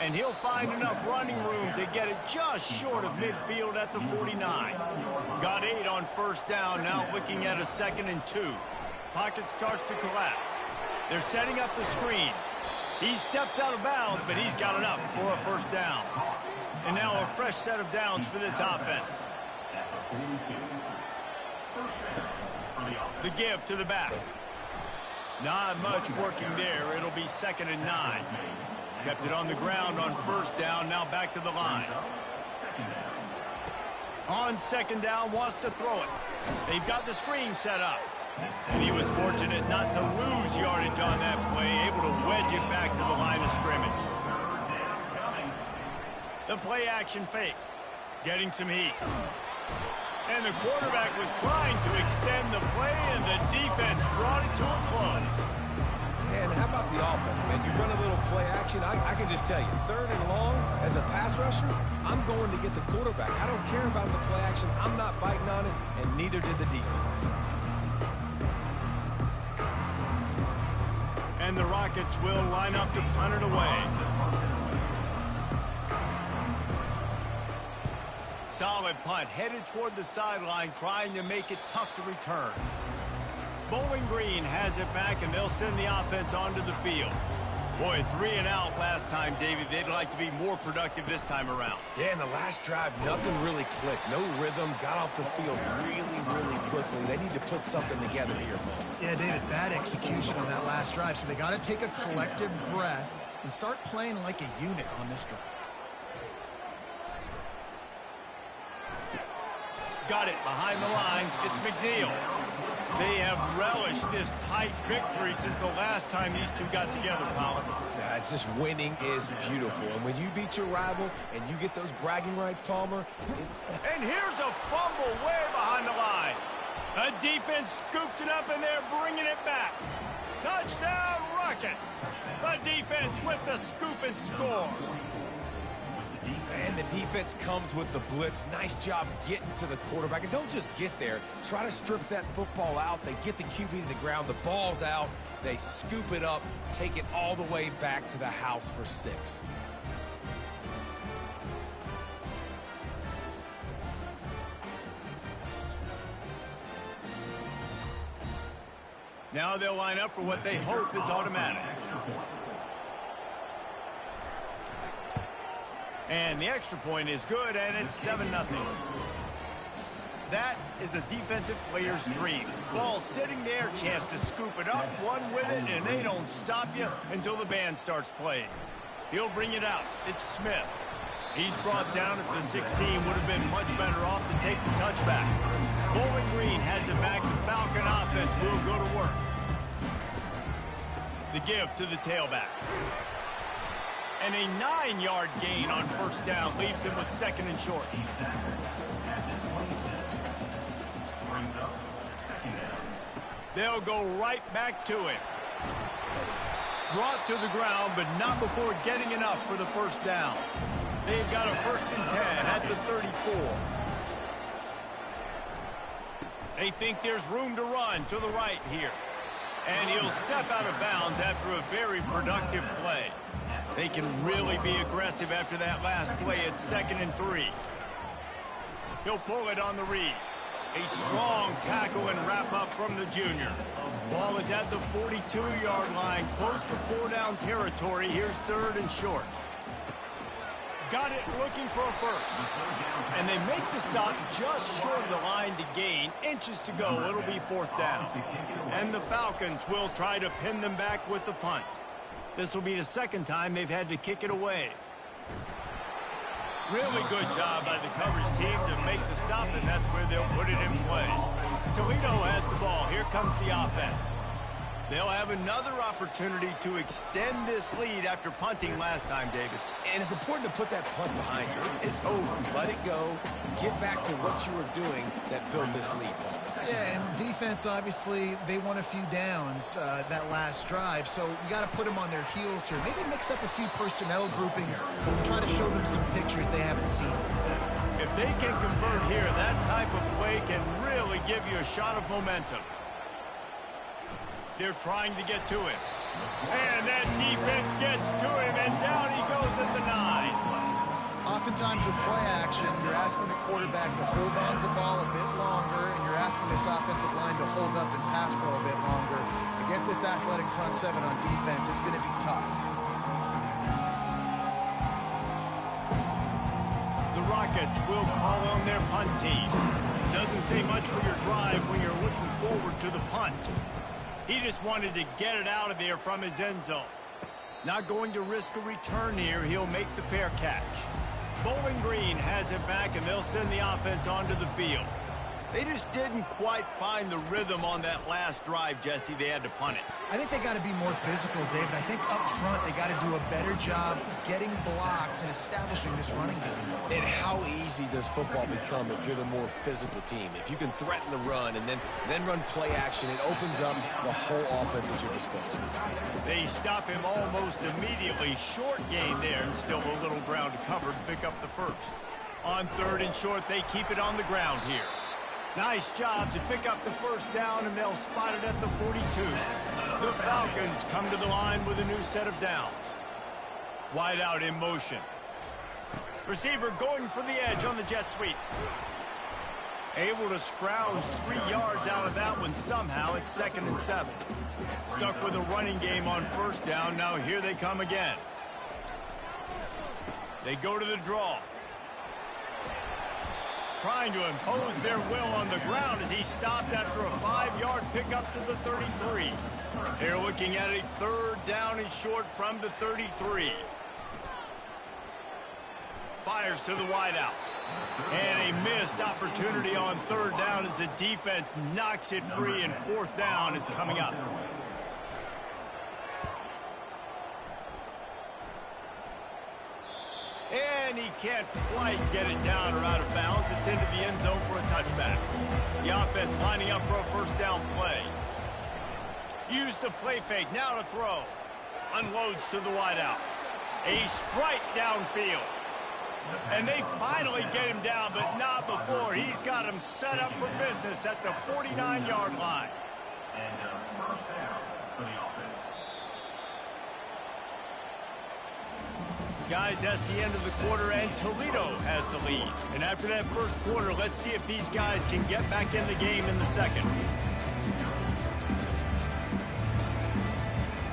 And he'll find enough running room to get it just short of midfield at the 49. Got 8 on first down, now looking at a 2nd and 2. Pocket starts to collapse. They're setting up the screen. He steps out of bounds, but he's got enough for a first down. And now a fresh set of downs for this offense. The give to the back. Not much working there. It'll be 2nd and 9. Kept it on the ground on first down. Now back to the line. On 2nd down, wants to throw it. They've got the screen set up. And he was fortunate not to lose yardage on that play. Able to wedge it back to the line of scrimmage. The play action fake. Getting some heat. And the quarterback was trying to extend the play, and the defense brought it to a close. And how about the offense, man? You run a little play action. I can just tell you, 3rd and long, as a pass rusher, I'm going to get the quarterback. I don't care about the play action. I'm not biting on it, and neither did the defense. And the Rockets will line up to punt it away. Solid punt, headed toward the sideline, trying to make it tough to return. Bowling Green has it back, and they'll send the offense onto the field. Boy, 3 and out last time, David. They'd like to be more productive this time around. Yeah, in the last drive, nothing really clicked. No rhythm, got off the field really quickly. They need to put something together here, Paul. Yeah, David, bad execution on that last drive, so they got to take a collective breath and start playing like a unit on this drive. Got it behind the line. It's McNeil. They have relished this tight victory since the last time these two got together, Pollard. Yeah, it's just winning is beautiful. And when you beat your rival and you get those bragging rights, Palmer. And here's a fumble way behind the line. The defense scoops it up, and they're bringing it back. Touchdown, Rockets. The defense with the scoop and score. And the defense comes with the blitz. Nice job getting to the quarterback. And don't just get there. Try to strip that football out. They get the QB to the ground. The ball's out. They scoop it up, take it all the way back to the house for 6. Now they'll line up for what they hope is automatic. And the extra point is good, and it's 7-0. That is a defensive player's dream. Ball sitting there, chance to scoop it up, one with it, and they don't stop you until the band starts playing. He'll bring it out. It's Smith. He's brought down at the 16. Would have been much better off to take the touchback. Bowling Green has it back. The Falcon offense will go to work. The give to the tailback. And a 9-yard gain on first down leaves him with 2nd and short. They'll go right back to him. Brought to the ground, but not before getting enough for the first down. They've got a 1st and 10 at the 34. They think there's room to run to the right here. And he'll step out of bounds after a very productive play. They can really be aggressive after that last play. It's 2nd and 3. He'll pull it on the read. A strong tackle and wrap up from the junior. Ball is at the 42-yard line, close to 4-down territory. Here's 3rd and short. Got it looking for a first. And they make the stop just short of the line to gain. Inches to go. It'll be 4th down. And the Falcons will try to pin them back with the punt. This will be the 2nd time they've had to kick it away. Really good job by the coverage team to make the stop, and that's where they'll put it in play. Toledo has the ball. Here comes the offense. They'll have another opportunity to extend this lead after punting last time, David. And it's important to put that punt behind you. It's over. Let it go. Get back to what you were doing that built this lead. Yeah, and defense, obviously, they won a few downs that last drive, so you got to put them on their heels here. Maybe mix up a few personnel groupings and try to show them some pictures they haven't seen. If they can convert here, that type of play can really give you a shot of momentum. They're trying to get to him. And that defense gets to him, and down he goes at the 9. Oftentimes with play action, you're asking the quarterback to hold on to the ball a bit longer, and you're asking this offensive line to hold up and pass pro a bit longer. Against this athletic front 7 on defense, it's going to be tough. The Rockets will call on their punt team. Doesn't say much for your drive when you're looking forward to the punt. He just wanted to get it out of there from his end zone. Not going to risk a return here. He'll make the fair catch. Bowling Green has it back, and they'll send the offense onto the field. They just didn't quite find the rhythm on that last drive, Jesse. They had to punt it. I think they got to be more physical, David. I think up front they got to do a better job getting blocks and establishing this running game. And how easy does football become if you're the more physical team? If you can threaten the run and then run play action, it opens up the whole offense at your disposal. They stop him almost immediately. Short gain there, and still a little ground to cover to pick up the first. On 3rd and short, they keep it on the ground here. Nice job to pick up the first down, and they'll spot it at the 42. The Falcons come to the line with a new set of downs. Wide out in motion. Receiver going for the edge on the jet sweep. Able to scrounge 3 yards out of that one somehow. It's 2nd and 7. Stuck with a running game on first down. Now here they come again. They go to the draw. Trying to impose their will on the ground as he stopped after a 5-yard pickup to the 33. They're looking at a 3rd down and short from the 33. Fires to the wideout. And a missed opportunity on 3rd down as the defense knocks it free, and 4th down is coming up. And he can't quite get it down or out of bounds. It's into the end zone for a touchback. The offense lining up for a first down play. Use the play fake, now to throw. Unloads to the wideout. A strike downfield. And they finally get him down, but not before. He's got him set up for business at the 49-yard line. And first down for the offense. Guys, that's the end of the quarter, and Toledo has the lead. And after that first quarter, let's see if these guys can get back in the game in the second.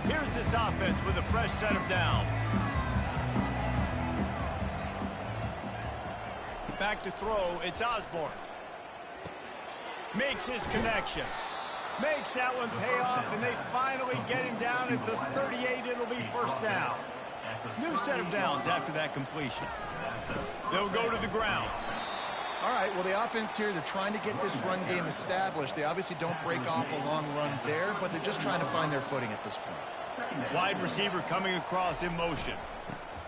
Here's this offense with a fresh set of downs. Back to throw, it's Osborne. Makes his connection. Makes that one pay off, and they finally get him down at the 38. It'll be first down. New set of downs after that completion. They'll go to the ground. All right, well, the offense here, they're trying to get this run game established. They obviously don't break off a long run there, but they're just trying to find their footing at this point. Wide receiver coming across in motion.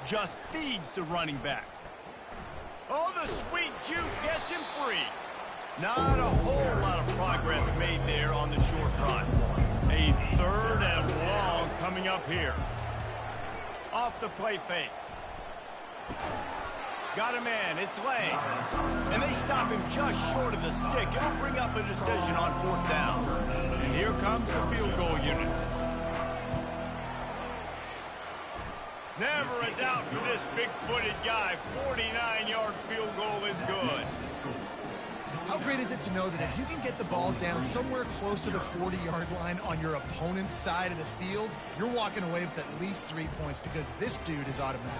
Just feeds the running back. Oh, the sweet juke gets him free. Not a whole lot of progress made there on the short run. A third and long coming up here. Off the play fake. Got a man, it's Lang. And they stop him just short of the stick. It'll bring up a decision on fourth down. And here comes the field goal unit. Never a doubt for this big-footed guy. 49-yard field goal is good. How great is it to know that if you can get the ball down somewhere close to the 40-yard line on your opponent's side of the field, you're walking away with at least 3 points because this dude is automatic.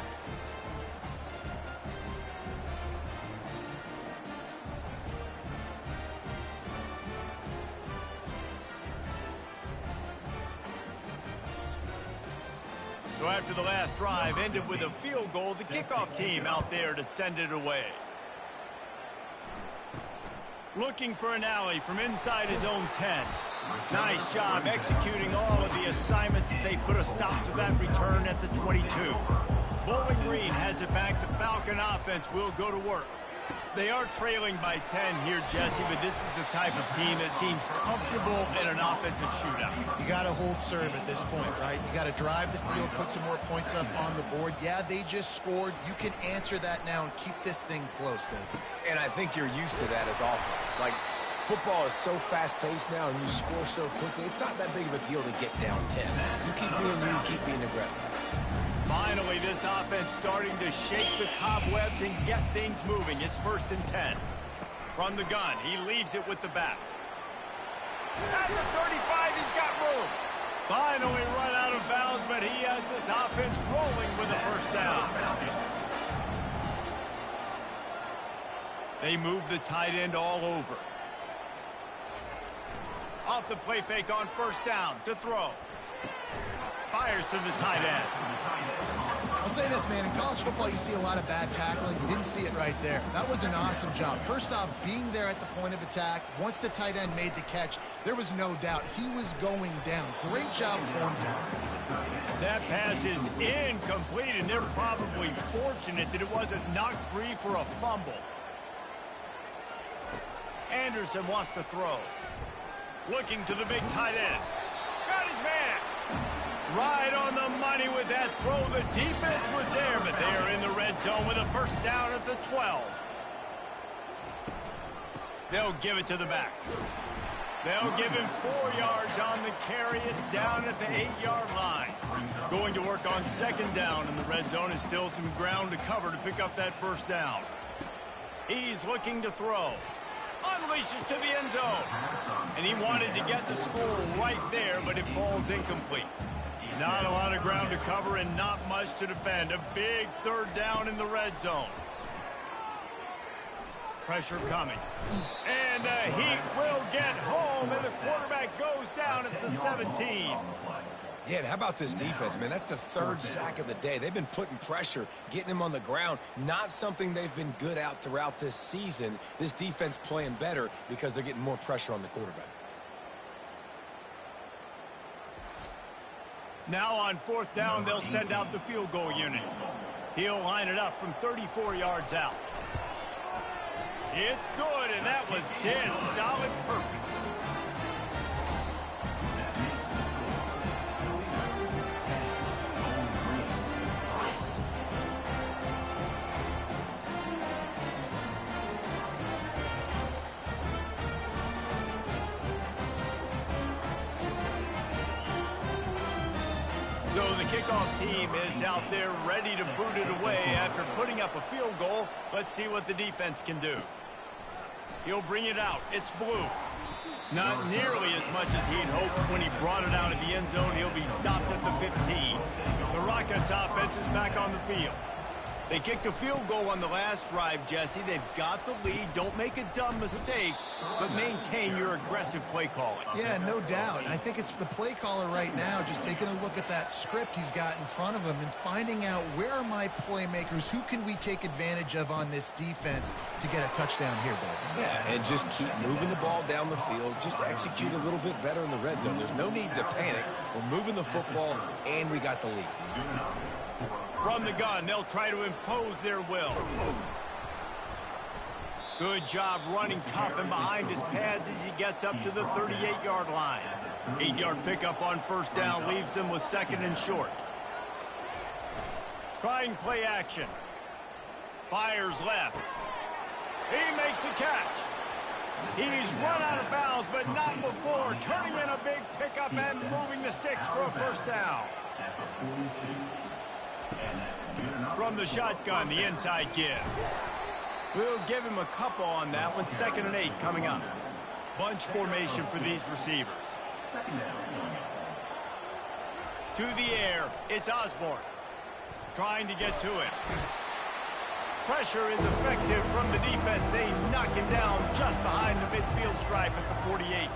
So after the last drive ended with a field goal, the kickoff team out there to send it away. Looking for an alley from inside his own 10. Nice job executing all of the assignments as they put a stop to that return at the 22. Bowling Green has it back. The Falcon offense will go to work. They are trailing by 10 here, Jesse, but this is the type of team that seems comfortable in an offensive shootout. You got to hold serve at this point, right? You got to drive the field, put some more points up on the board. Yeah, they just scored. You can answer that now and keep this thing close, Dave. And I think you're used to that as offense. Like, football is so fast-paced now, and you score so quickly, it's not that big of a deal to get down 10. You keep being you, keep being aggressive. Finally, this offense starting to shake the cobwebs and get things moving. It's 1st and 10. From the gun, he leaves it with the back. At the 35, he's got room. Finally run out of bounds, but he has this offense rolling with a first down. They move the tight end all over. Off the play fake on first down to throw. Fires to the tight end. I'll say this, man. In college football, you see a lot of bad tackling. You didn't see it right there. That was an awesome job. First off, being there at the point of attack. Once the tight end made the catch, there was no doubt he was going down. Great job form tackling. That pass is incomplete, and they're probably fortunate that it wasn't knocked free for a fumble. Anderson wants to throw. Looking to the big tight end. Got his man. Right on the money with that throw. The defense was there, but they are in the red zone with a first down at the 12. They'll give it to the back. They'll give him 4 yards on the carry. It's down at the 8-yard line. Going to work on second down in the red zone. Is still some ground to cover to pick up that first down. He's looking to throw. Unleashes to the end zone. And he wanted to get the score right there, but it falls incomplete. Not a lot of ground to cover and not much to defend. A big third down in the red zone. Pressure coming. And the Heat will get home, and the quarterback goes down at the 17. Yeah, and how about this defense, man? That's the 3rd sack of the day. They've been putting pressure, getting him on the ground. Not something they've been good at throughout this season. This defense playing better because they're getting more pressure on the quarterback. Now on 4th down, they'll send out the field goal unit. He'll line it up from 34 yards out. It's good, and that was dead solid perfect. So the kickoff team is out there ready to boot it away after putting up a field goal. Let's see what the defense can do. He'll bring it out. It's blue. Not nearly as much as he'd hoped when he brought it out of the end zone. He'll be stopped at the 15. The Rockets offense is back on the field. They kicked a field goal on the last drive, Jesse. They've got the lead. Don't make a dumb mistake, but maintain your aggressive play calling. Yeah, no doubt. I think it's the play caller right now just taking a look at that script he's got in front of him and finding out where are my playmakers, who can we take advantage of on this defense to get a touchdown here, Bill. Yeah, and just keep moving the ball down the field. Just execute a little bit better in the red zone. There's no need to panic. We're moving the football, and we got the lead. From the gun, they'll try to impose their will. Good job running tough and behind his pads as he gets up to the 38-yard line. 8-yard pickup on first down leaves them with second and short. Trying play action. Fires left. He makes a catch. He's run out of bounds, but not before. Turning in a big pickup and moving the sticks for a first down. From the shotgun, the inside give. We'll give him a couple on that one. 2nd and 8 coming up. Bunch formation for these receivers. To the air, it's Osborne. Trying to get to it. Pressure is effective from the defense. They knock him down just behind the midfield stripe at the 48.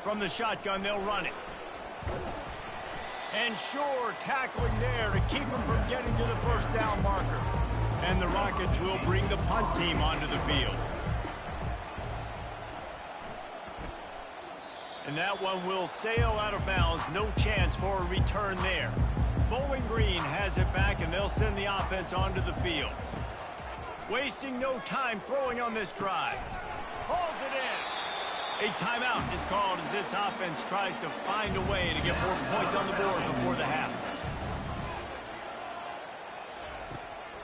From the shotgun, they'll run it. And sure, tackling there to keep him from getting to the first down marker. And the Rockets will bring the punt team onto the field. And that one will sail out of bounds. No chance for a return there. Bowling Green has it back, and they'll send the offense onto the field. Wasting no time throwing on this drive. Hauls it in. A timeout is called as this offense tries to find a way to get more points on the board before the half.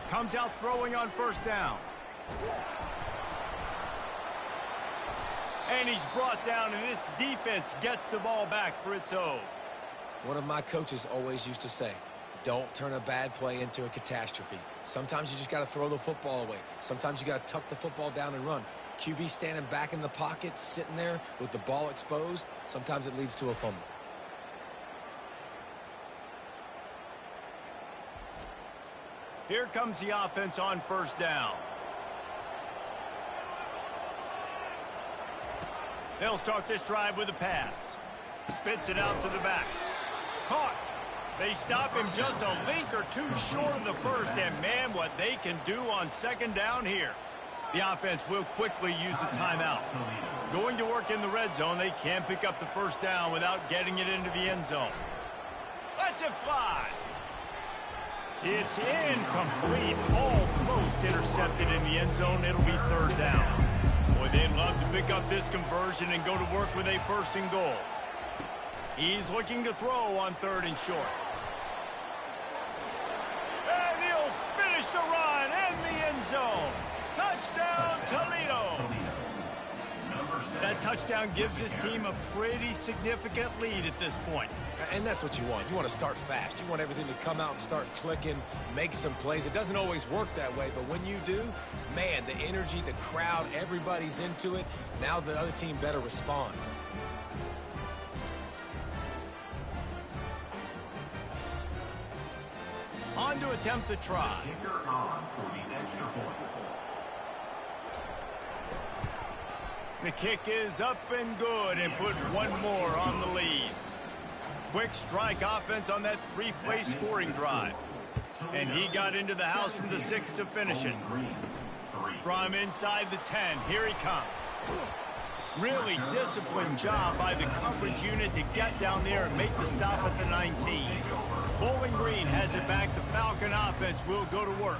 Comes out throwing on first down. And he's brought down, and this defense gets the ball back for its own. One of my coaches always used to say, don't turn a bad play into a catastrophe. Sometimes you just got to throw the football away. Sometimes you got to tuck the football down and run. QB standing back in the pocket, sitting there with the ball exposed. Sometimes it leads to a fumble. Here comes the offense on first down. They'll start this drive with a pass. Spits it out to the back. Caught. They stop him just a link or two short of the first, and man, what they can do on second down here. The offense will quickly use a timeout. Going to work in the red zone, they can pick up the first down without getting it into the end zone. Let's it fly. It's incomplete, almost intercepted in the end zone. It'll be third down. Boy, they'd love to pick up this conversion and go to work with a first and goal. He's looking to throw on 3rd and short. And he'll finish the run in the end zone. Touchdown, Toledo. That touchdown gives his team a pretty significant lead at this point. And that's what you want. You want to start fast. You want everything to come out and start clicking, make some plays. It doesn't always work that way, but when you do, man, the energy, the crowd, everybody's into it. Now the other team better respond. On to attempt the try. Kicker on for the extra point. The kick is up and good and put one more on the lead. Quick strike offense on that 3-play scoring drive. And he got into the house from the 6 to finish it. From inside the 10, here he comes. Really disciplined job by the coverage unit to get down there and make the stop at the 19. Bowling Green has it back. The Falcon offense will go to work.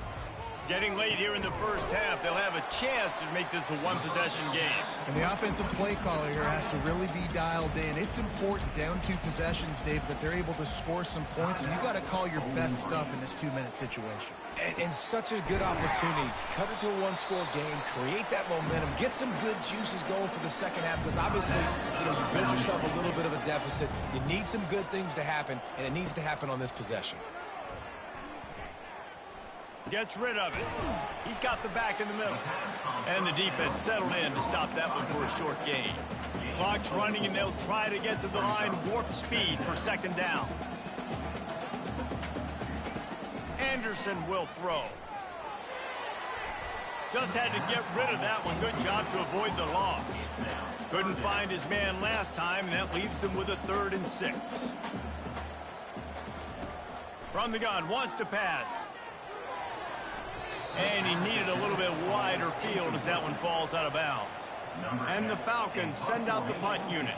Getting late here in the first half, they'll have a chance to make this a one-possession game. And the offensive play caller here has to really be dialed in. It's important down 2 possessions, Dave, that they're able to score some points. And you got to call your best stuff in this 2-minute situation. And such a good opportunity to cut it to a one-score game, create that momentum, get some good juices going for the second half, because obviously, you built yourself a little bit of a deficit. You need some good things to happen, and it needs to happen on this possession. Gets rid of it. He's got the back in the middle. And the defense settled in to stop that one for a short gain. Clock's running, and they'll try to get to the line warp speed for second down. Anderson will throw. Just had to get rid of that one. Good job to avoid the loss. Couldn't find his man last time, and that leaves him with a 3rd and 6. From the gun, wants to pass. And he needed a little bit wider field as that one falls out of bounds. And the Falcons send out the punt unit.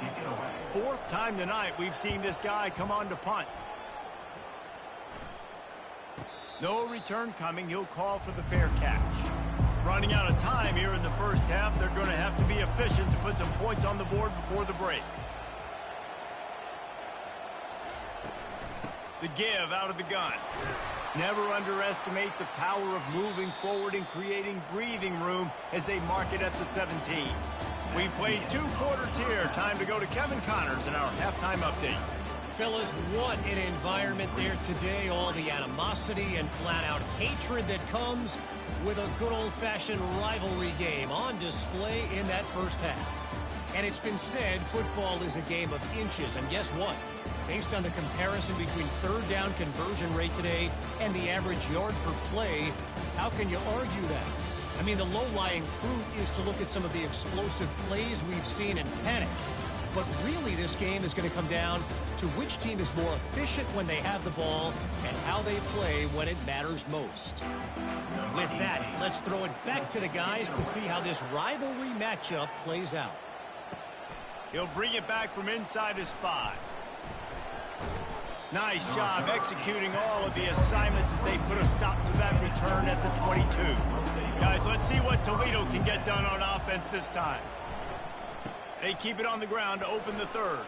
4th time tonight we've seen this guy come on to punt. No return coming. He'll call for the fair catch. Running out of time here in the first half. They're going to have to be efficient to put some points on the board before the break. The give out of the gun. Never underestimate the power of moving forward and creating breathing room as they mark it at the 17. We played 2 quarters here. Time to go to Kevin Connors in our halftime update. Fellas, what an environment there today. All the animosity and flat-out hatred that comes with a good old-fashioned rivalry game on display in that first half. And it's been said football is a game of inches. And guess what? Based on the comparison between 3rd down conversion rate today and the average yard per play, how can you argue that? I mean, the low-lying fruit is to look at some of the explosive plays we've seen and panic. But really, this game is going to come down to which team is more efficient when they have the ball and how they play when it matters most. With that, let's throw it back to the guys to see how this rivalry matchup plays out. He'll bring it back from inside his 5. Nice job executing all of the assignments as they put a stop to that return at the 22. Guys, let's see what Toledo can get done on offense this time. They keep it on the ground to open the 3rd.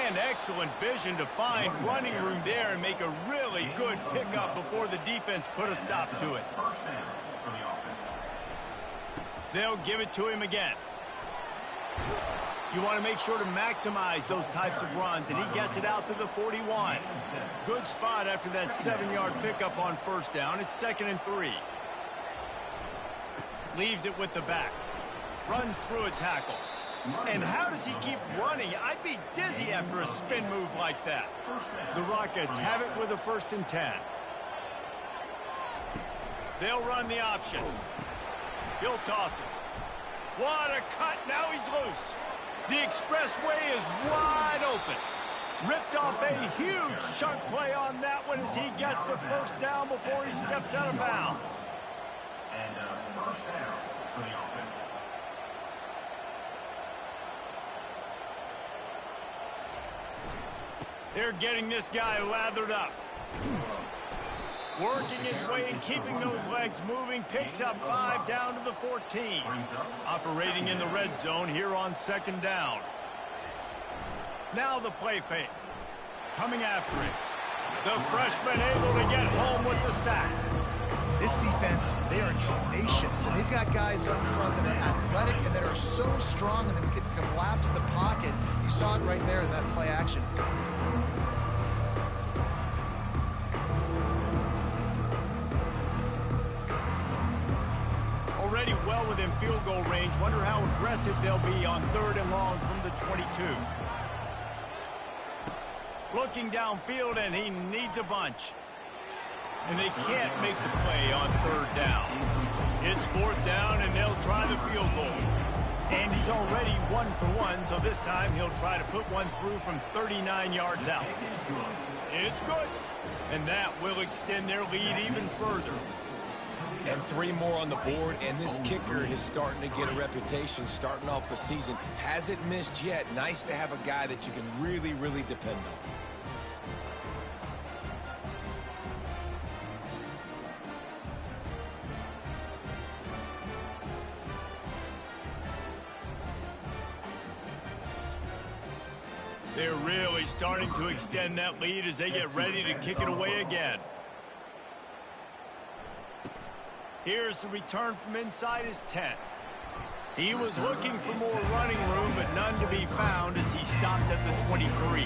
And excellent vision to find running room there and make a really good pickup before the defense put a stop to it. They'll give it to him again. You want to make sure to maximize those types of runs, and he gets it out to the 41. Good spot after that 7-yard pickup on 1st down. It's 2nd and 3. Leaves it with the back. Runs through a tackle. And how does he keep running? I'd be dizzy after a spin move like that. The Rockets have it with a 1st and 10. They'll run the option. He'll toss it. What a cut. Now he's loose. The expressway is wide open. Ripped off a huge chunk play on that one as he gets the 1st down before he steps out of bounds. And 1st down for the offense. They're getting this guy lathered up. Working his way and keeping those legs moving. Picks up 5 down to the 14. Operating in the red zone here on 2nd down. Now the play fake. Coming after it. The freshman able to get home with the sack. This defense, they are tenacious, and they've got guys up front that are athletic and that are so strong and that can collapse the pocket. You saw it right there in that play action. Already well within field goal range. Wonder how aggressive they'll be on 3rd and long from the 22. Looking downfield, and he needs a bunch. And they can't make the play on 3rd down. It's 4th down, and they'll try the field goal. And he's already 1 for 1, so this time he'll try to put one through from 39 yards out. It's good. And that will extend their lead even further. And 3 more on the board, and this kicker is starting to get a reputation starting off the season. Hasn't missed yet. Nice to have a guy that you can really, really depend on. They're really starting to extend that lead as they get ready to kick it away again. Here's the return from inside his 10. He was looking for more running room, but none to be found as he stopped at the 23.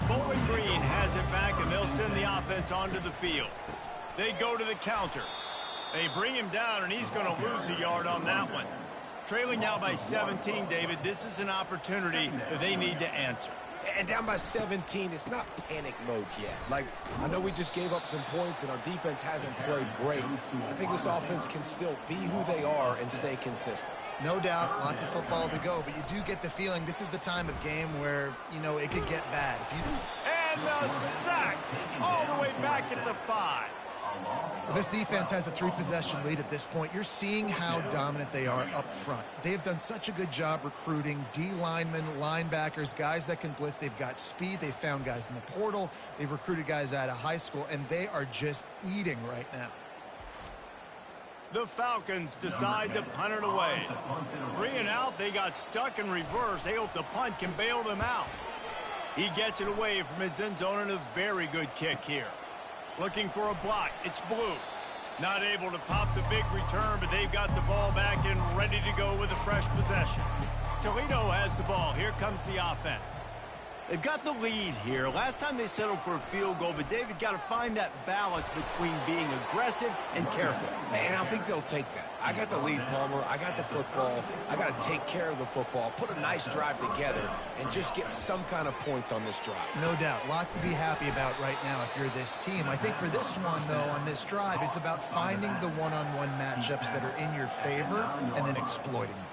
Bowling Green has it back, and they'll send the offense onto the field. They go to the counter. They bring him down, and he's going to lose a yard on that one. Trailing now by 17, David, this is an opportunity that they need to answer. And down by 17, it's not panic mode yet. Like, I know we just gave up some points and our defense hasn't played great. I think this offense can still be who they are and stay consistent. No doubt, lots of football to go, but you do get the feeling this is the time of game where, you know, it could get bad. And the sack all the way back at the 5. Well, this defense has a 3-possession lead at this point. You're seeing how dominant they are up front. They have done such a good job recruiting D linemen, linebackers, guys that can blitz. They've got speed. They've found guys in the portal. They've recruited guys out of high school, and they are just eating right now. The Falcons decide to punt it away. 3 and out, they got stuck in reverse. They hope the punt can bail them out. He gets it away from his end zone and a very good kick here. Looking for a block. It's Blue. Not able to pop the big return, but they've got the ball back and ready to go with a fresh possession. Toledo has the ball. Here comes the offense. They've got the lead here. Last time they settled for a field goal, but David got to find that balance between being aggressive and careful. And I think they'll take that. I got the lead, Palmer. I got the football. I got to take care of the football, put a nice drive together, and just get some kind of points on this drive. No doubt. Lots to be happy about right now if you're this team. I think for this one, though, on this drive, it's about finding the one-on-one matchups that are in your favor and then exploiting them.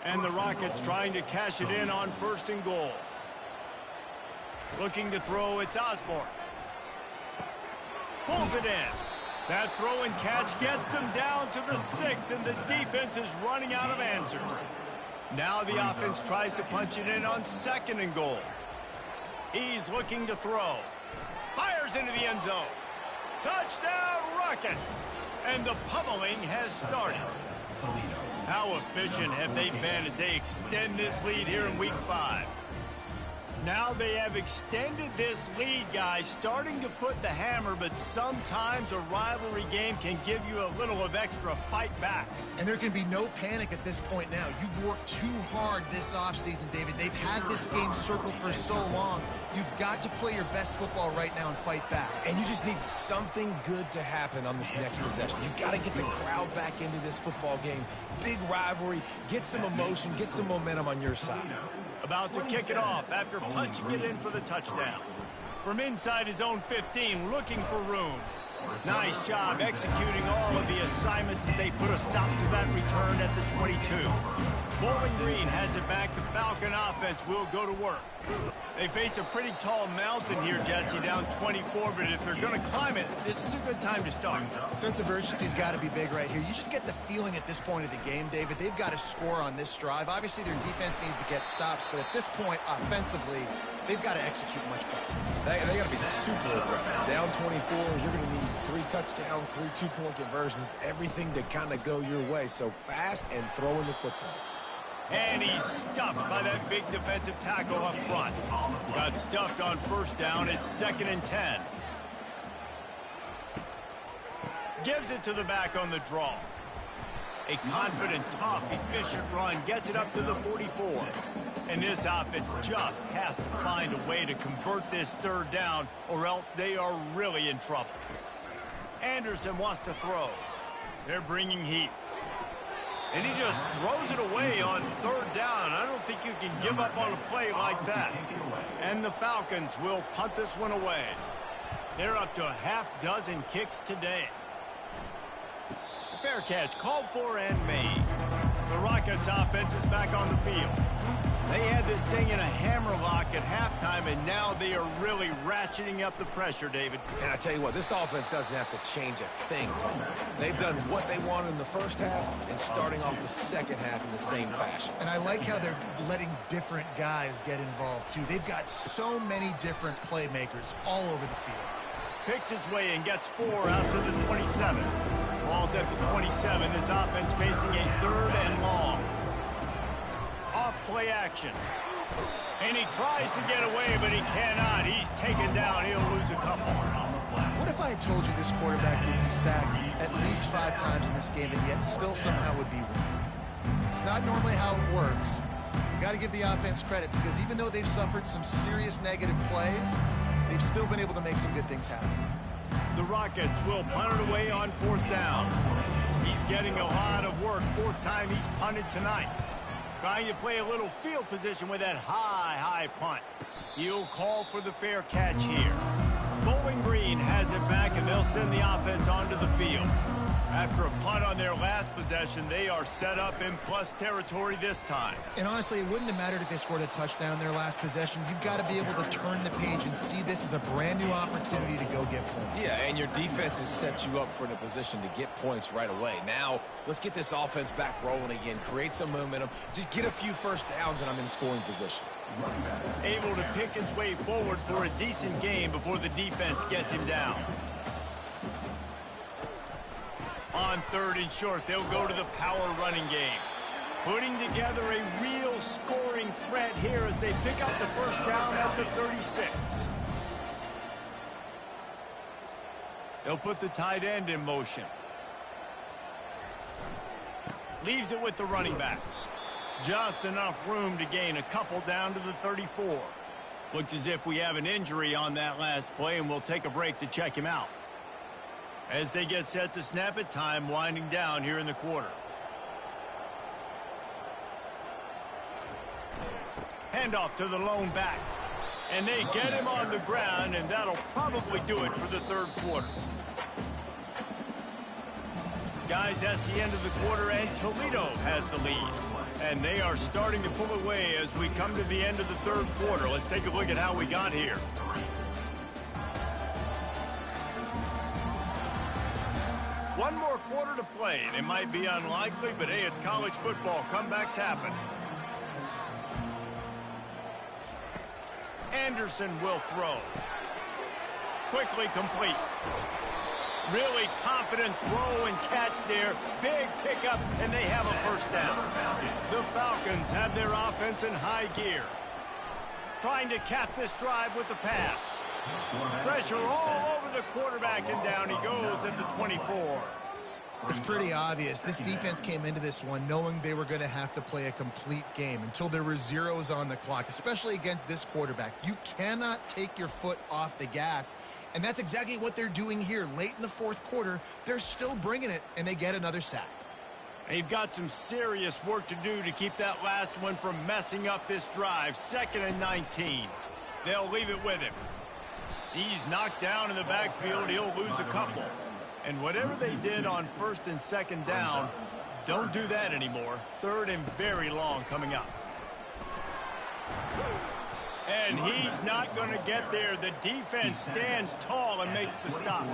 And the Rockets trying to cash it in on 1st and goal. Looking to throw, it's Osborne. Pulls it in. That throw and catch gets them down to the 6, and the defense is running out of answers. Now the offense tries to punch it in on 2nd and goal. He's looking to throw. Fires into the end zone. Touchdown, Rockets! And the pummeling has started. How efficient have they been as they extend this lead here in Week 5? Now they have extended this lead, guys, starting to put the hammer, but sometimes a rivalry game can give you a little of extra fight back. And there can be no panic at this point now. You've worked too hard this offseason, David. They've had this game circled for so long. You've got to play your best football right now and fight back. And you just need something good to happen on this next possession. You've got to get the crowd back into this football game. Big rivalry. Get some emotion. Get some momentum on your side. About to kick it off after punching it in for the touchdown. From inside his own 15, looking for room. Nice job executing all of the assignments as they put a stop to that return at the 22. Bowling Green has it back. The Falcon offense will go to work. They face a pretty tall mountain here, Jesse, down 24, but if they're going to climb it, this is a good time to start. Sense of urgency's got to be big right here. You just get the feeling at this point of the game, David, they've got to score on this drive. Obviously, their defense needs to get stops, but at this point, offensively, they've got to execute much better. They got to be super aggressive. Down 24, you're going to need 3 touchdowns, 3 two-point conversions, everything to kind of go your way. So fast and throwing the football. And he's stuffed by that big defensive tackle up front. Got stuffed on 1st down. It's 2nd and 10. Gives it to the back on the draw. A confident, tough, efficient run gets it up to the 44. And this offense just has to find a way to convert this 3rd down, or else they are really in trouble. Anderson wants to throw. They're bringing heat. And he just throws it away on 3rd down. I don't think you can give up on a play like that. And the Falcons will punt this one away. They're up to a half-dozen kicks today. Fair catch called for and made. The Rockets offense is back on the field. They had this thing in a hammerlock at halftime, and now they are really ratcheting up the pressure, David. And I tell you what, this offense doesn't have to change a thing. They've done what they wanted in the first half and starting off the second half in the same fashion. And I like how they're letting different guys get involved, too. They've got so many different playmakers all over the field. Picks his way and gets 4 out to the 27. Ball's at the 27. This offense facing a 3rd and long. Off play action. And he tries to get away, but he cannot. He's taken down. He'll lose a couple. What if I had told you this quarterback would be sacked at least 5 times in this game and yet still somehow would be winning? It's not normally how it works. You got to give the offense credit because even though they've suffered some serious negative plays, they've still been able to make some good things happen. The Rockets will punt it away on 4th down. He's getting a lot of work. 4th time he's punted tonight. Trying to play a little field position with that high punt. He'll call for the fair catch here. Bowling Green has it back, and they'll send the offense onto the field. After a punt on their last possession, they are set up in plus territory this time. And honestly, it wouldn't have mattered if they scored a touchdown their last possession. You've got to be able to turn the page and see this as a brand new opportunity to go get points. Yeah, and your defense has set you up for the position to get points right away. Now, let's get this offense back rolling again, create some momentum, just get a few first downs, and I'm in scoring position. Able to pick his way forward for a decent game before the defense gets him down. On 3rd and short, they'll go to the power running game. Putting together a real scoring threat here as they pick up the first down at the 36. They'll put the tight end in motion. Leaves it with the running back. Just enough room to gain a couple down to the 34. Looks as if we have an injury on that last play, and we'll take a break to check him out. As they get set to snap it, time winding down here in the quarter. Handoff to the lone back. And they get him on the ground, and that'll probably do it for the 3rd quarter. Guys, that's the end of the quarter, and Toledo has the lead. And they are starting to pull away as we come to the end of the 3rd quarter. Let's take a look at how we got here. One more quarter to play, and it might be unlikely, but hey, it's college football. Comebacks happen. Anderson will throw. Quickly complete. Really confident throw and catch there. Big pickup, and they have a first down. The Falcons have their offense in high gear. Trying to cap this drive with the pass. Pressure all over the quarterback, and down he goes at the 24. It's pretty obvious. This defense came into this one knowing they were going to have to play a complete game until there were zeros on the clock, especially against this quarterback. You cannot take your foot off the gas, and that's exactly what they're doing here. Late in the 4th quarter, they're still bringing it, and they get another sack. They've got some serious work to do to keep that last one from messing up this drive. 2nd and 19. They'll leave it with him. He's knocked down in the backfield. He'll lose a couple. And whatever they did on 1st and 2nd down, don't do that anymore. 3rd and very long coming up. And he's not going to get there. The defense stands tall and makes the stop.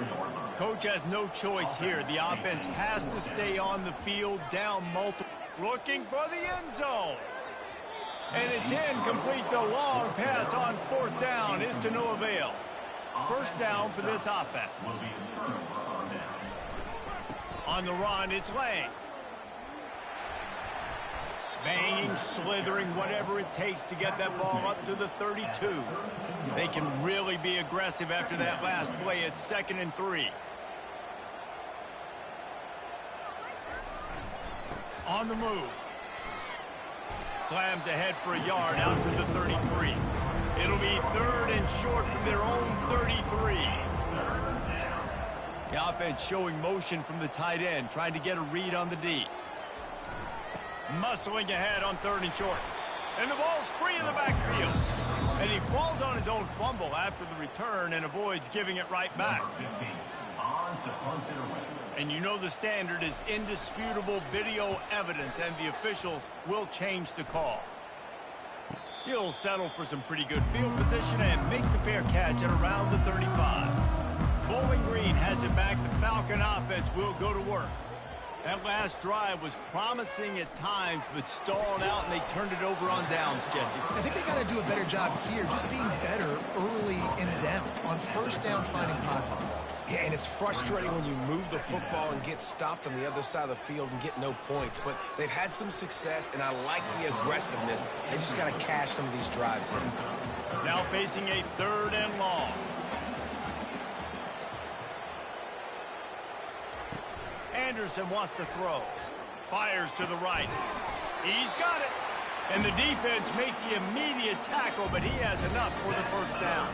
Coach has no choice here. The offense has to stay on the field, down multiple. Looking for the end zone. And it's incomplete. The long pass on 4th down is to no avail. First down for this offense. On the run, it's Lang. Banging, slithering, whatever it takes to get that ball up to the 32. They can really be aggressive after that last play. It's 2nd and 3. On the move. Slams ahead for a yard out to the 33. It'll be 3rd and short from their own 33. The offense showing motion from the tight end, trying to get a read on the D. Muscling ahead on 3rd and short. And the ball's free in the backfield. And he falls on his own fumble after the return and avoids giving it right back. And you know the standard is indisputable video evidence, and the officials will change the call. He'll settle for some pretty good field position and make the fair catch at around the 35. Bowling Green has it back. The Falcon offense will go to work. That last drive was promising at times, but stalled out, and they turned it over on downs, Jesse. I think they got to do a better job here, just being better early in the downs. On first down, finding positive plays. Yeah, and it's frustrating when you move the football and get stopped on the other side of the field and get no points. But they've had some success, and I like the aggressiveness. They just got to cash some of these drives in. Now facing a 3rd and long. Anderson wants to throw. Fires to the right. He's got it. And the defense makes the immediate tackle, but he has enough for the first down.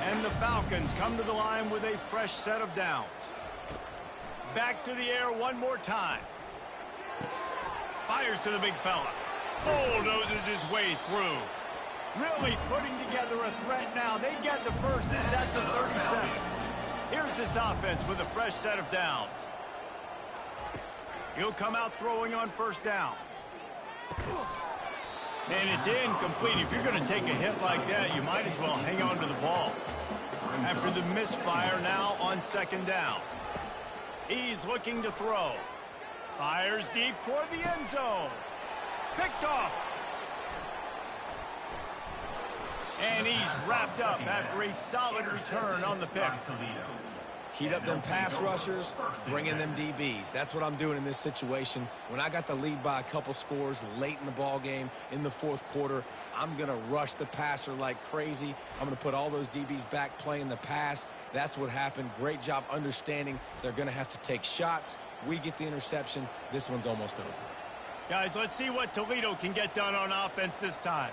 And the Falcons come to the line with a fresh set of downs. Back to the air one more time. Fires to the big fella. Bulldozes his way through. Really putting together a threat now. They get the first. It's at the 37. Here's this offense with a fresh set of downs. He'll come out throwing on first down. And it's incomplete. If you're going to take a hit like that, you might as well hang on to the ball. After the misfire, now on 2nd down. He's looking to throw. Fires deep toward the end zone. Picked off. And he's wrapped up after a solid return on the pick. Heat up them pass rushers, bring in them DBs. That's what I'm doing in this situation. When I got the lead by a couple scores late in the ball game in the 4th quarter, I'm going to rush the passer like crazy. I'm going to put all those DBs back playing the pass. That's what happened. Great job understanding they're going to have to take shots. We get the interception. This one's almost over. Guys, let's see what Toledo can get done on offense this time.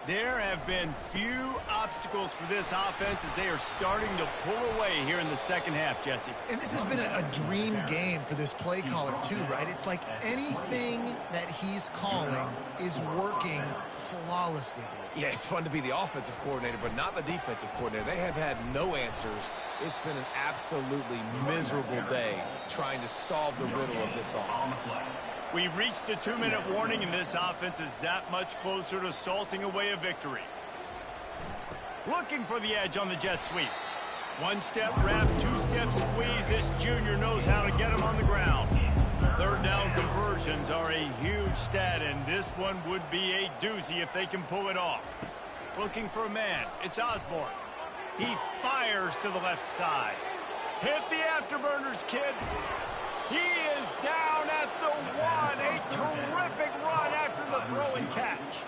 There have been few obstacles for this offense as they are starting to pull away here in the 2nd half, Jesse. And this has been a dream game for this play caller, too, right? It's like anything that he's calling is working flawlessly. Yeah, it's fun to be the offensive coordinator, but not the defensive coordinator. They have had no answers. It's been an absolutely miserable day trying to solve the riddle of this offense. We've reached the 2-minute warning, and this offense is that much closer to salting away a victory. Looking for the edge on the jet sweep. 1-step wrap, 2-step squeeze. This junior knows how to get him on the ground. 3rd down conversions are a huge stat, and this one would be a doozy if they can pull it off. Looking for a man. It's Osborne. He fires to the left side. Hit the afterburners, kid. He is down at the 1. A terrific run after the throw and catch.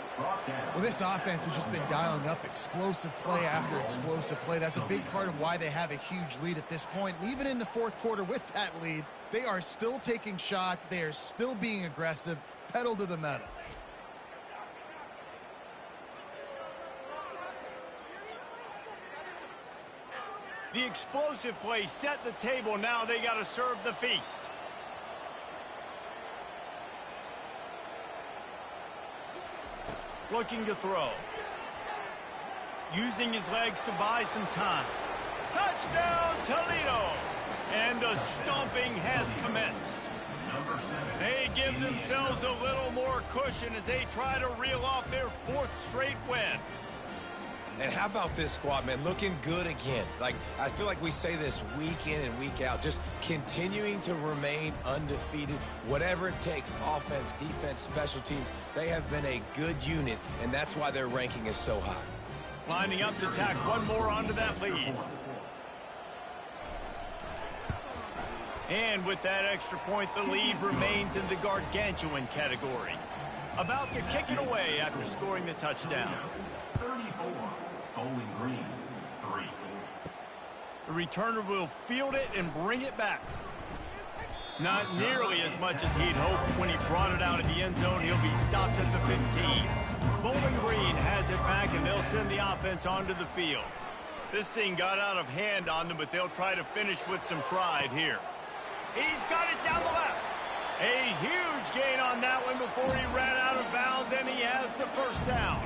Well, this offense has just been dialing up explosive play after explosive play. That's a big part of why they have a huge lead at this point. And even in the 4th quarter with that lead, they are still taking shots. They are still being aggressive. Pedal to the metal. The explosive play set the table. Now they got to serve the feast. Looking to throw. Using his legs to buy some time. Touchdown, Toledo! And the stomping has commenced. They give themselves a little more cushion as they try to reel off their 4th straight win. And how about this squad, man? Looking good again. Like, I feel like we say this week in and week out, just continuing to remain undefeated. Whatever it takes, offense, defense, special teams, they have been a good unit, and that's why their ranking is so high. Lining up to tack one more onto that lead. And with that extra point, the lead remains in the gargantuan category. About to kick it away after scoring the touchdown. 34, Bowling Green, 3. The returner will field it and bring it back. Not nearly as much as he'd hoped when he brought it out of the end zone. He'll be stopped at the 15. Bowling Green has it back, and they'll send the offense onto the field. This thing got out of hand on them, but they'll try to finish with some pride here. He's got it down the left. A huge gain on that one before he ran out of bounds, and he has the first down.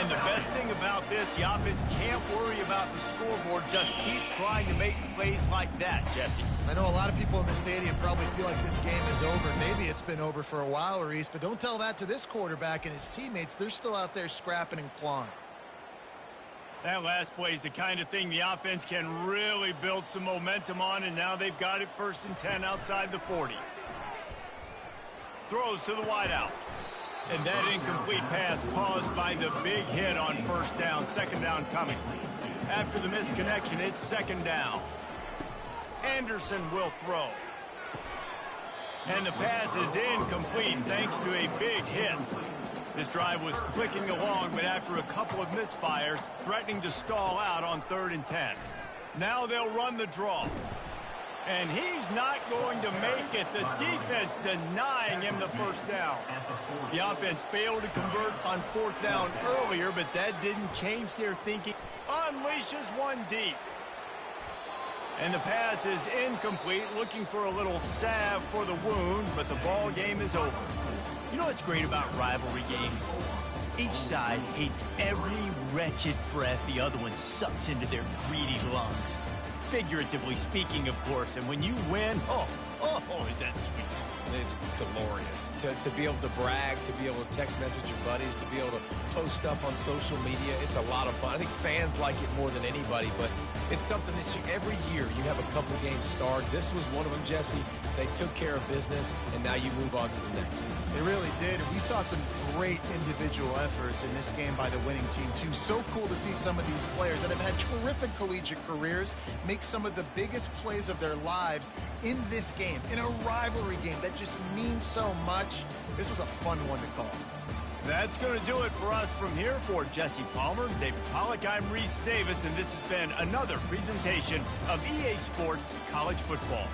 And the best nice thing about this, the offense can't worry about the scoreboard. Just keep trying to make plays like that, Jesse. I know a lot of people in the stadium probably feel like this game is over. Maybe it's been over for a while, Reese, but don't tell that to this quarterback and his teammates. They're still out there scrapping and clawing. That last play is the kind of thing the offense can really build some momentum on, and now they've got it 1st and 10 outside the 40. Throws to the wideout. And that incomplete pass caused by the big hit on 1st down. 2nd down coming. After the misconnection, it's 2nd down. Anderson will throw. And the pass is incomplete thanks to a big hit. This drive was clicking along, but after a couple of misfires, threatening to stall out on 3rd and 10. Now they'll run the draw. And he's not going to make it. The defense denying him the 1st down. The offense failed to convert on 4th down earlier, but that didn't change their thinking. Unleashes one deep. And the pass is incomplete, looking for a little salve for the wound, but the ball game is over. You know what's great about rivalry games? Each side hates every wretched breath the other one sucks into their greedy lungs. Figuratively speaking, of course, and when you win, oh, is that sweet. It's glorious. To be able to brag, to be able to text message your buddies, to be able to post stuff on social media, it's a lot of fun. I think fans like it more than anybody, but it's something that every year you have a couple games starred. This was one of them, Jesse. They took care of business, and now you move on to the next. They really did. We saw some great individual efforts in this game by the winning team, too. So cool to see some of these players that have had terrific collegiate careers make some of the biggest plays of their lives in this game, in a rivalry game that just means so much. This was a fun one to call. That's going to do it for us from here. For Jesse Palmer, David Pollack, I'm Reese Davis, and this has been another presentation of EA Sports College Football.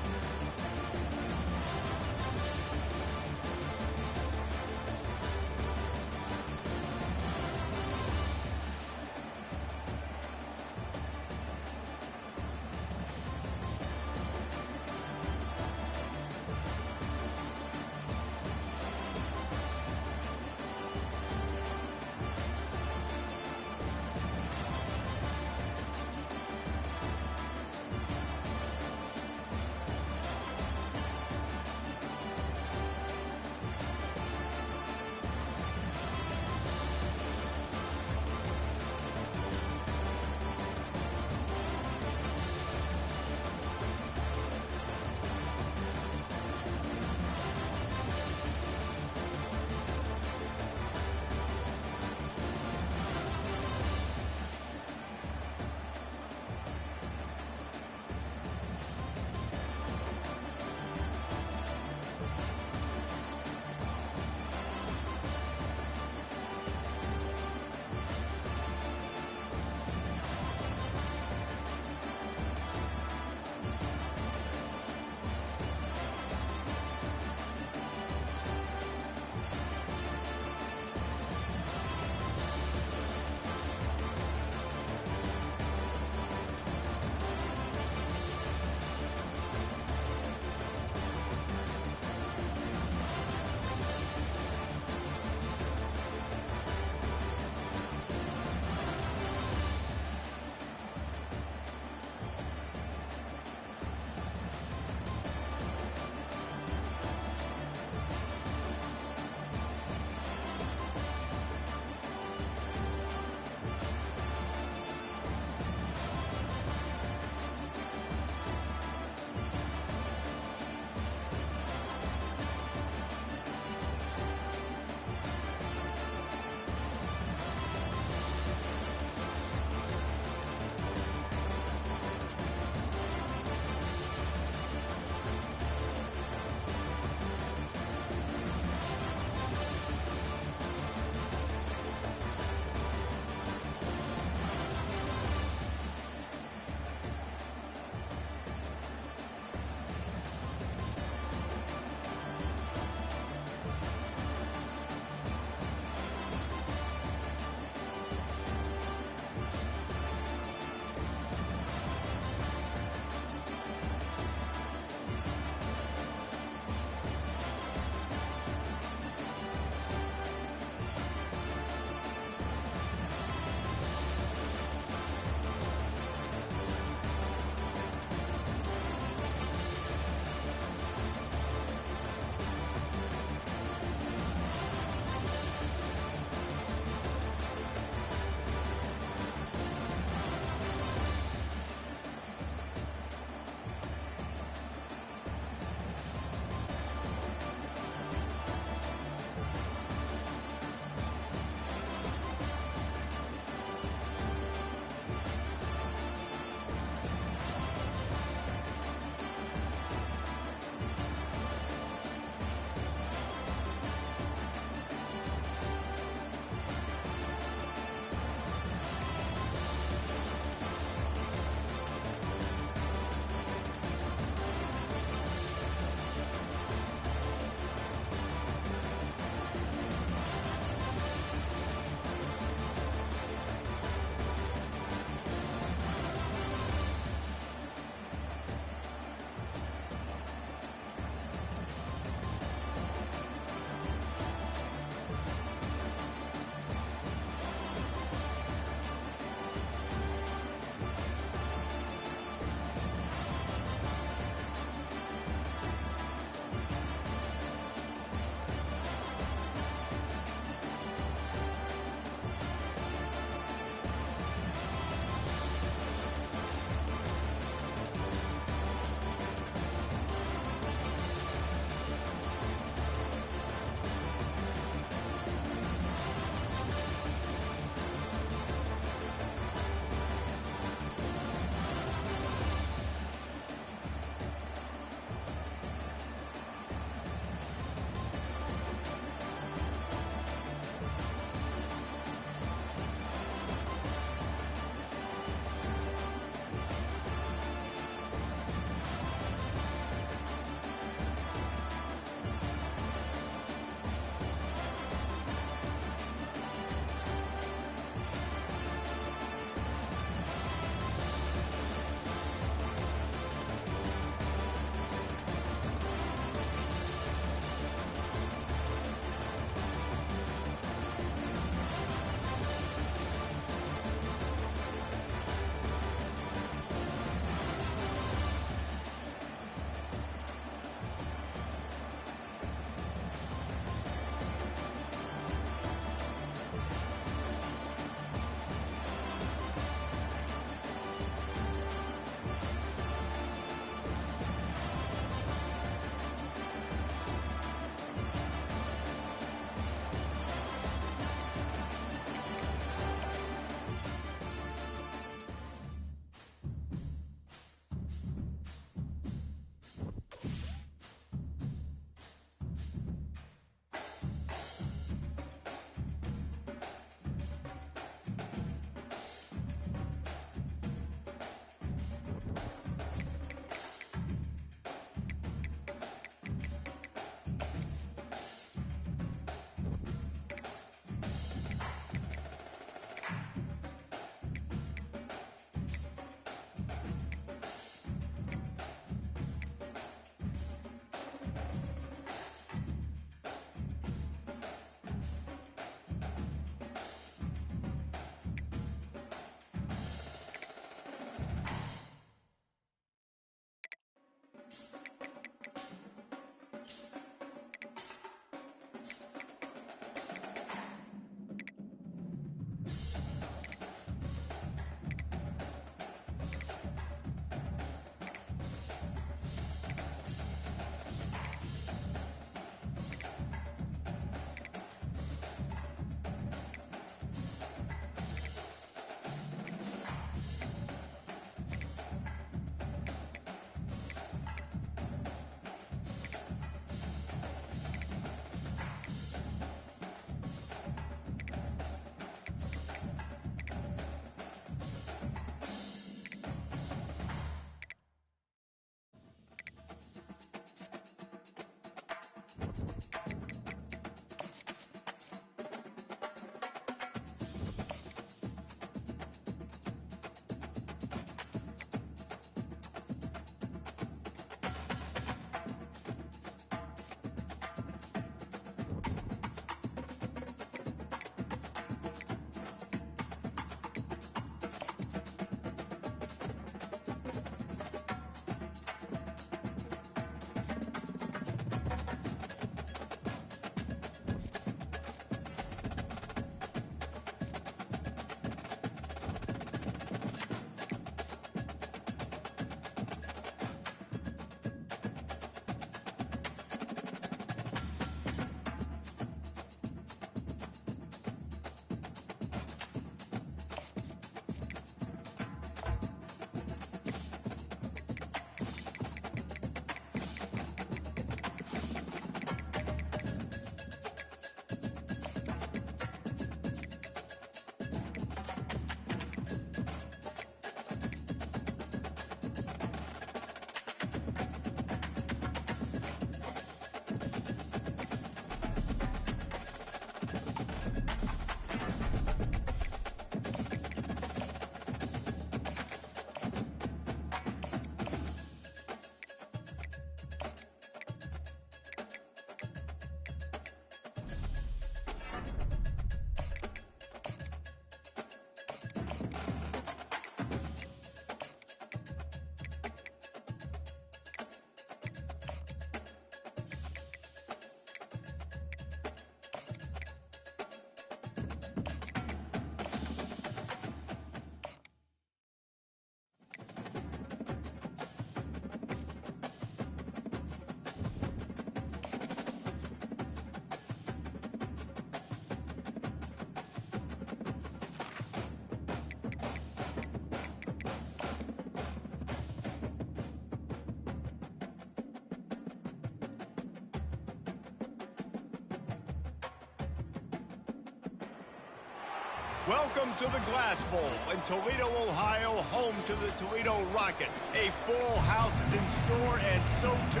Welcome to the Glass Bowl in Toledo, Ohio, home to the Toledo Rockets. A full house is in store, and so too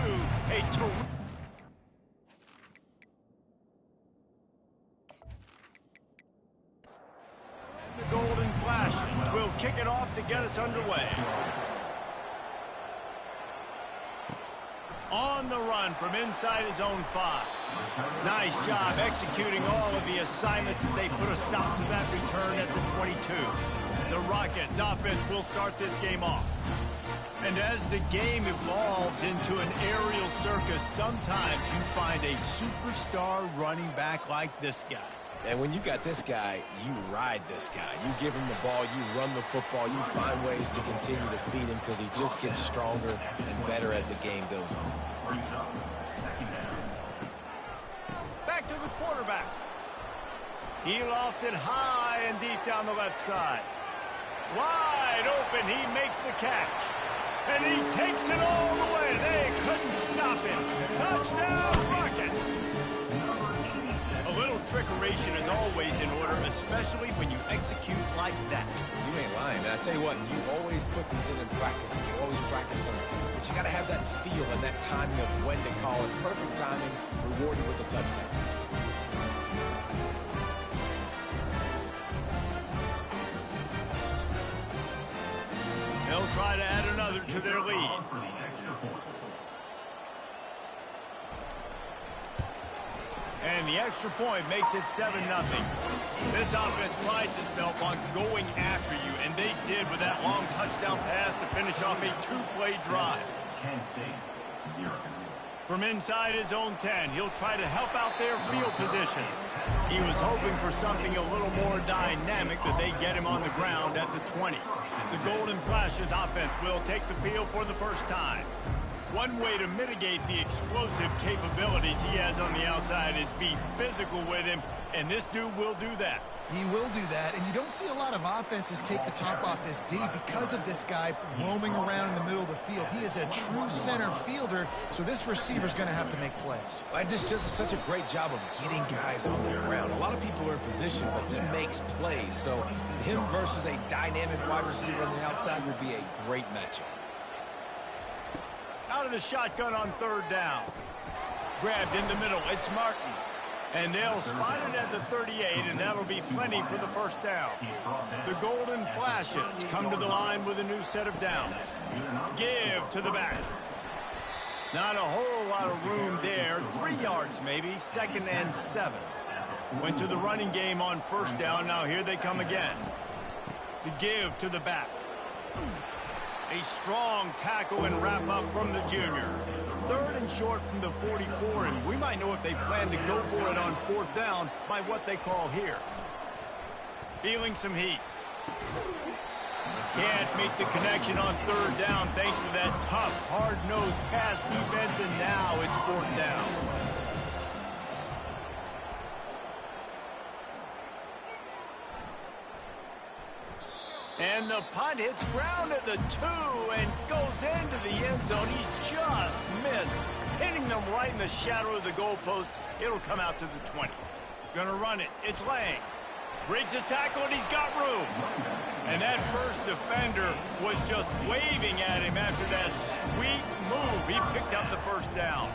a the Golden Flashes will kick it off to get us underway. On the run from inside his own 5. Nice job executing all of the assignments as they put a stop to that return at the 22. The Rockets offense will start this game off. And as the game evolves into an aerial circus, sometimes you find a superstar running back like this guy. And when you got this guy, you ride this guy. You give him the ball, you run the football, you find ways to continue to feed him because he just gets stronger and better as the game goes on. Back to the quarterback. He lofts it high and deep down the left side. Wide open, he makes the catch. And he takes it all the way. They couldn't stop him. Touchdown, Rockets! A little trickeration is always in order, especially when you execute like that. You ain't lying, man. I tell you what, you always put these in practice, and you always practice them. But you got to have that feel and that timing of when to call it. Perfect timing, rewarded with a touchdown. They'll try to add another to their lead. And the extra point makes it 7-0. This offense prides itself on going after you, and they did with that long touchdown pass to finish off a 2-play drive. From inside his own 10, he'll try to help out their field position. He was hoping for something a little more dynamic, but they get him on the ground at the 20. The Golden Flashes offense will take the field for the first time. One way to mitigate the explosive capabilities he has on the outside is be physical with him, and this dude will do that. He will do that, and you don't see a lot of offenses take the top off this D because of this guy roaming around in the middle of the field. He is a true center fielder, so this receiver's going to have to make plays. This just is such a great job of getting guys on the ground. A lot of people are in position, but he makes plays, so him versus a dynamic wide receiver on the outside will be a great matchup. Out of the shotgun on 3rd down. Grabbed in the middle. It's Martin. And they'll spot it at the 38, and that'll be plenty for the first down. The Golden Flashes come to the line with a new set of downs. Give to the back. Not a whole lot of room there. 3 yards maybe. 2nd and 7. Went to the running game on 1st down. Now here they come again. The give to the back. A strong tackle and wrap up from the junior. 3rd and short from the 44, and we might know if they plan to go for it on 4th down by what they call here. Feeling some heat. Can't make the connection on 3rd down thanks to that tough, hard-nosed pass defense, and now it's 4th down. And the punt hits ground at the 2 and goes into the end zone. He just missed, hitting them right in the shadow of the goalpost. It'll come out to the 20. Gonna run it. It's Lang. Breaks a tackle, and he's got room. And that first defender was just waving at him after that sweet move. He picked up the 1st down.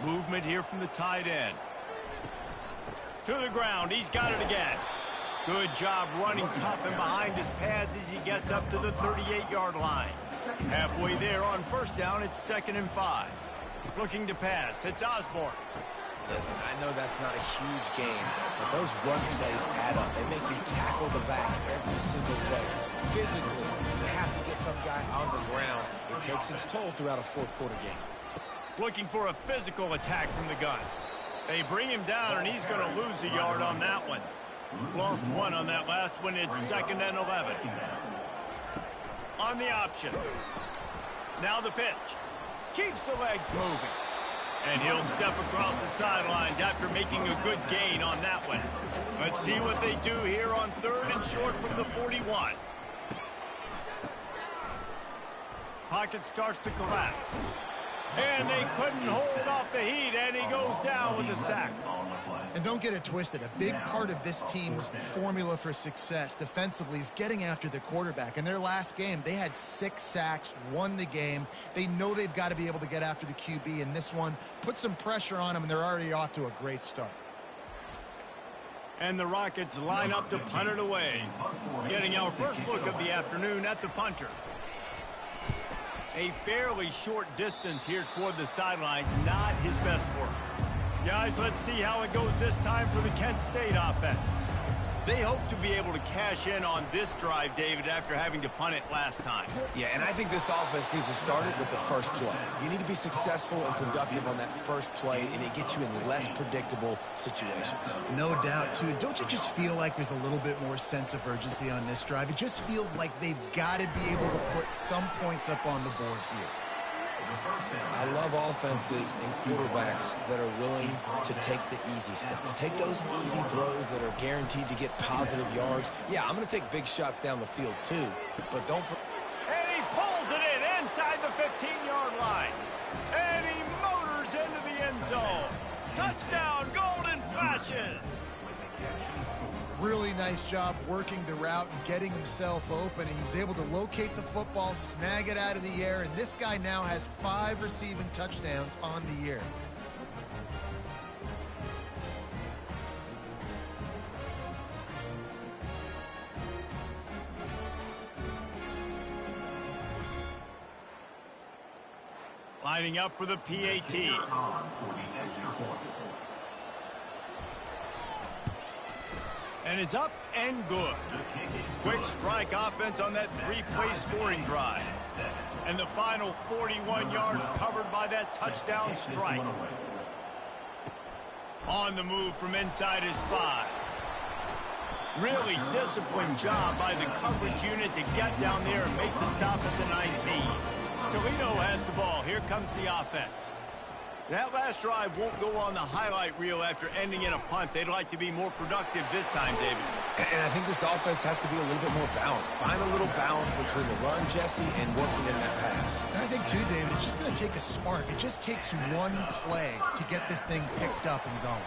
Movement here from the tight end. To the ground. He's got it again. Good job running tough and behind his pads as he gets up to the 38-yard line. Halfway there on 1st down, it's 2nd and 5. Looking to pass. It's Osborne. Listen, I know that's not a huge game, but those run plays add up. They make you tackle the back every single play. Physically, you have to get some guy on the ground. It takes its toll throughout a 4th quarter game. Looking for a physical attack from the gun. They bring him down, and he's going to lose a yard on that one. Lost 1 on that last one. It's 2nd and 11. On the option. Now the pitch. Keeps the legs moving. And he'll step across the sidelines after making a good gain on that one. Let's see what they do here on 3rd and short from the 41. Pocket starts to collapse. And they couldn't hold off the heat, and he goes down with a sack. And don't get it twisted. A big part of this team's formula for success defensively is getting after the quarterback. In their last game, they had 6 sacks, won the game. They know they've got to be able to get after the QB in this one, put some pressure on them, and they're already off to a great start. And the Rockets line up to punt it away. Getting our first look of the afternoon at the punter. A fairly short distance here toward the sidelines, not his best work. Guys, let's see how it goes this time for the Kent State offense. They hope to be able to cash in on this drive, David, after having to punt it last time. Yeah, and I think this offense needs to start it with the first play. You need to be successful and productive on that first play, and it gets you in less predictable situations. No doubt, too. Don't you just feel like there's a little bit more sense of urgency on this drive? It just feels like they've got to be able to put some points up on the board here. I love offenses and quarterbacks that are willing to take the easy step. Take those easy throws that are guaranteed to get positive yards. Yeah, I'm going to take big shots down the field too, but don't forget. And he pulls it in inside the 15-yard line. And he motors into the end zone. Touchdown, Golden Flashes. Really nice job working the route and getting himself open. And he was able to locate the football, snag it out of the air, and this guy now has 5 receiving touchdowns on the year. Lining up for the PAT. And it's up and good. Quick strike offense on that 3-play scoring drive. And the final 41 yards covered by that touchdown strike. On the move from inside his 5. Really disciplined job by the coverage unit to get down there and make the stop at the 19. Toledo has the ball. Here comes the offense. That last drive won't go on the highlight reel after ending in a punt. They'd like to be more productive this time, David. And I think this offense has to be a little bit more balanced. Find a little balance between the run, Jesse, and working in that pass. And I think, too, David, it's just going to take a spark. It just takes one play to get this thing picked up and going.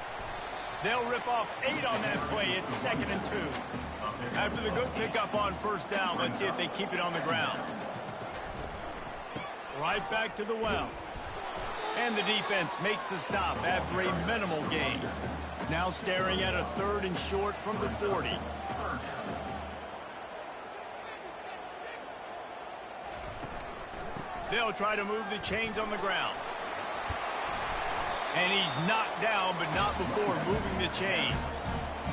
They'll rip off 8 on that play. It's 2nd and 2. After the good pickup on first down, let's see if they keep it on the ground. Right back to the well. And the defense makes the stop after a minimal gain. Now staring at a 3rd and short from the 40. They'll try to move the chains on the ground. And he's knocked down, but not before moving the chains.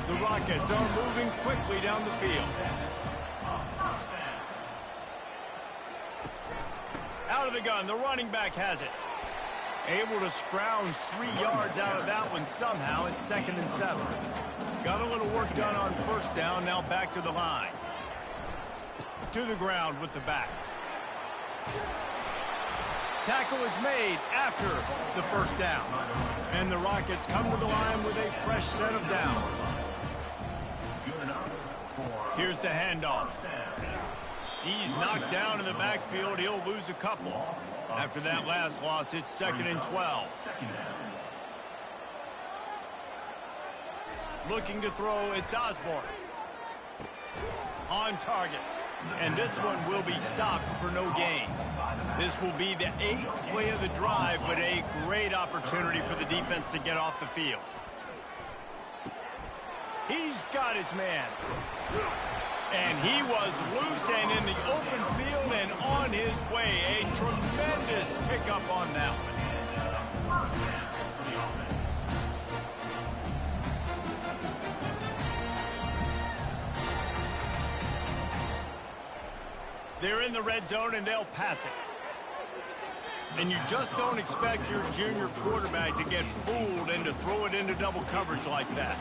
The Rockets are moving quickly down the field. Out of the gun, the running back has it. Able to scrounge 3 yards out of that one somehow. It's 2nd and 7. Got a little work done on first down. Now back to the line. To the ground with the back. Tackle is made after the first down. And the Rockets come to the line with a fresh set of downs. Here's the handoff. He's knocked down in the backfield. He'll lose a couple. After that last loss, it's 2nd and 12. Looking to throw, it's Osborne. On target. And this one will be stopped for no gain. This will be the 8th play of the drive, but a great opportunity for the defense to get off the field. He's got his man. And he was loose and in the open field and on his way. A tremendous pickup on that one. They're in the red zone and they'll pass it. And you just don't expect your junior quarterback to get fooled and to throw it into double coverage like that.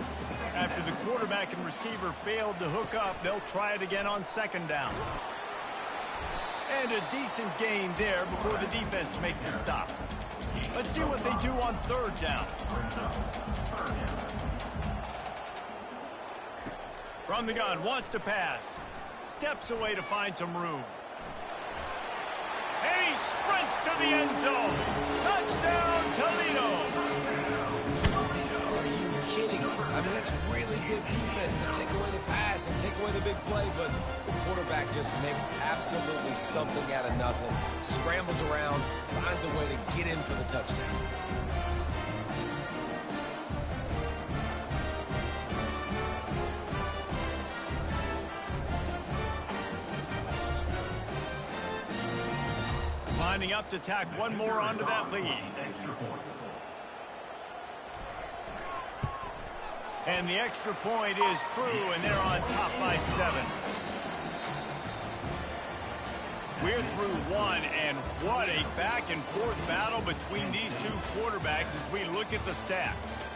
After the quarterback and receiver failed to hook up, they'll try it again on 2nd down. And a decent gain there before the defense makes the stop. Let's see what they do on 3rd down. From the gun, wants to pass. Steps away to find some room. And he sprints to the end zone. Touchdown, Toledo. Are you kidding me? I mean, that's really good defense to take away the pass and take away the big play, but the quarterback just makes absolutely something out of nothing, scrambles around, finds a way to get in for the touchdown. Lining up to tack one more onto that lead. And the extra point is true, and they're on top by 7. We're through one, and what a back-and-forth battle between these two quarterbacks as we look at the stats.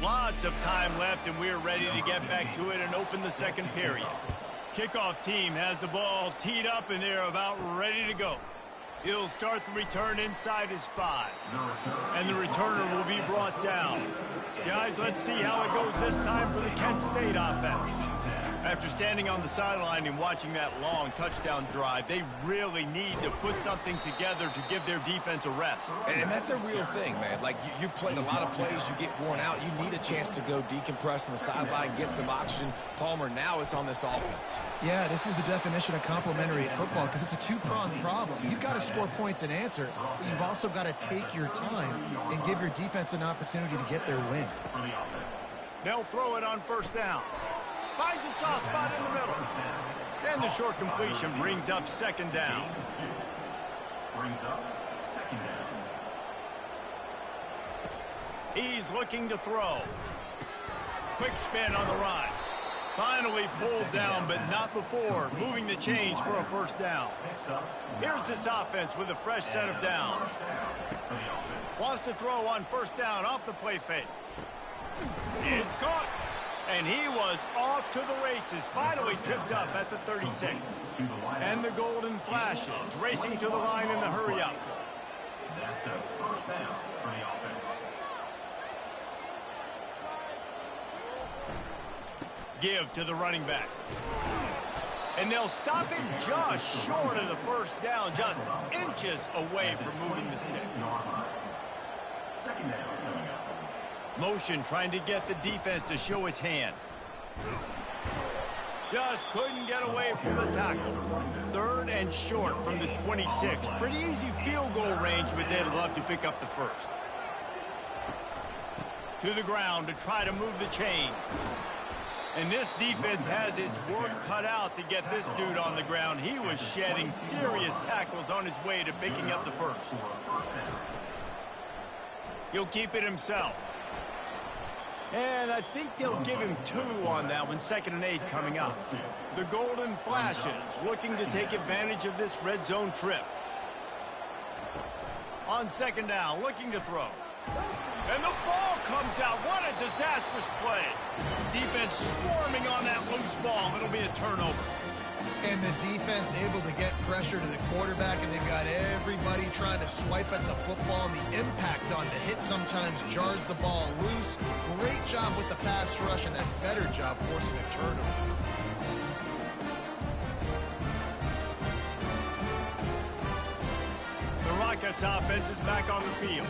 Lots of time left, and we're ready to get back to it and open the second period. Kickoff team has the ball teed up, and they're about ready to go. He'll start the return inside his 5. And the returner will be brought down. Guys, let's see how it goes this time for the Kent State offense. After standing on the sideline and watching that long touchdown drive, they really need to put something together to give their defense a rest. And that's a real thing, man. Like, you played a lot of plays, you get worn out. You need a chance to go decompress on the sideline, get some oxygen. Palmer, now it's on this offense. Yeah, this is the definition of complementary football because it's a two-pronged problem. You've got to score points and answer, but you've also got to take your time and give your defense an opportunity to get their win. They'll throw it on first down. Finds a soft spot in the middle. Then the short completion brings up second down. He's looking to throw. Quick spin on the run. Finally pulled down, but not before. Moving the chains for a first down. Here's this offense with a fresh set of downs. Wants to throw on first down off the play fake. It's caught. And he was off to the races, finally tripped up at the 36. And the golden flashes, racing to the line in the hurry-up. That's a first down for the offense. Give to the running back. And they'll stop him just short of the first down, just inches away from moving the sticks. Second down coming up. Motion trying to get the defense to show its hand. Just couldn't get away from the tackle. Third and short from the 26. Pretty easy field goal range, but they'd love to pick up the first. To the ground to try to move the chains. And this defense has its work cut out to get this dude on the ground. He was shedding serious tackles on his way to picking up the first. He'll keep it himself. And I think they'll give him 2 on that one, 2nd and 8 coming up. The golden flashes looking to take advantage of this red zone trip. On second down, looking to throw. And the ball comes out. What a disastrous play. Defense swarming on that loose ball. It'll be a turnover. And the defense able to get pressure to the quarterback, and they've got everybody trying to swipe at the football, and the impact on the hit sometimes jars the ball loose. Great job with the pass rush, and a better job forcing a turnover. The Rockets offense is back on the field.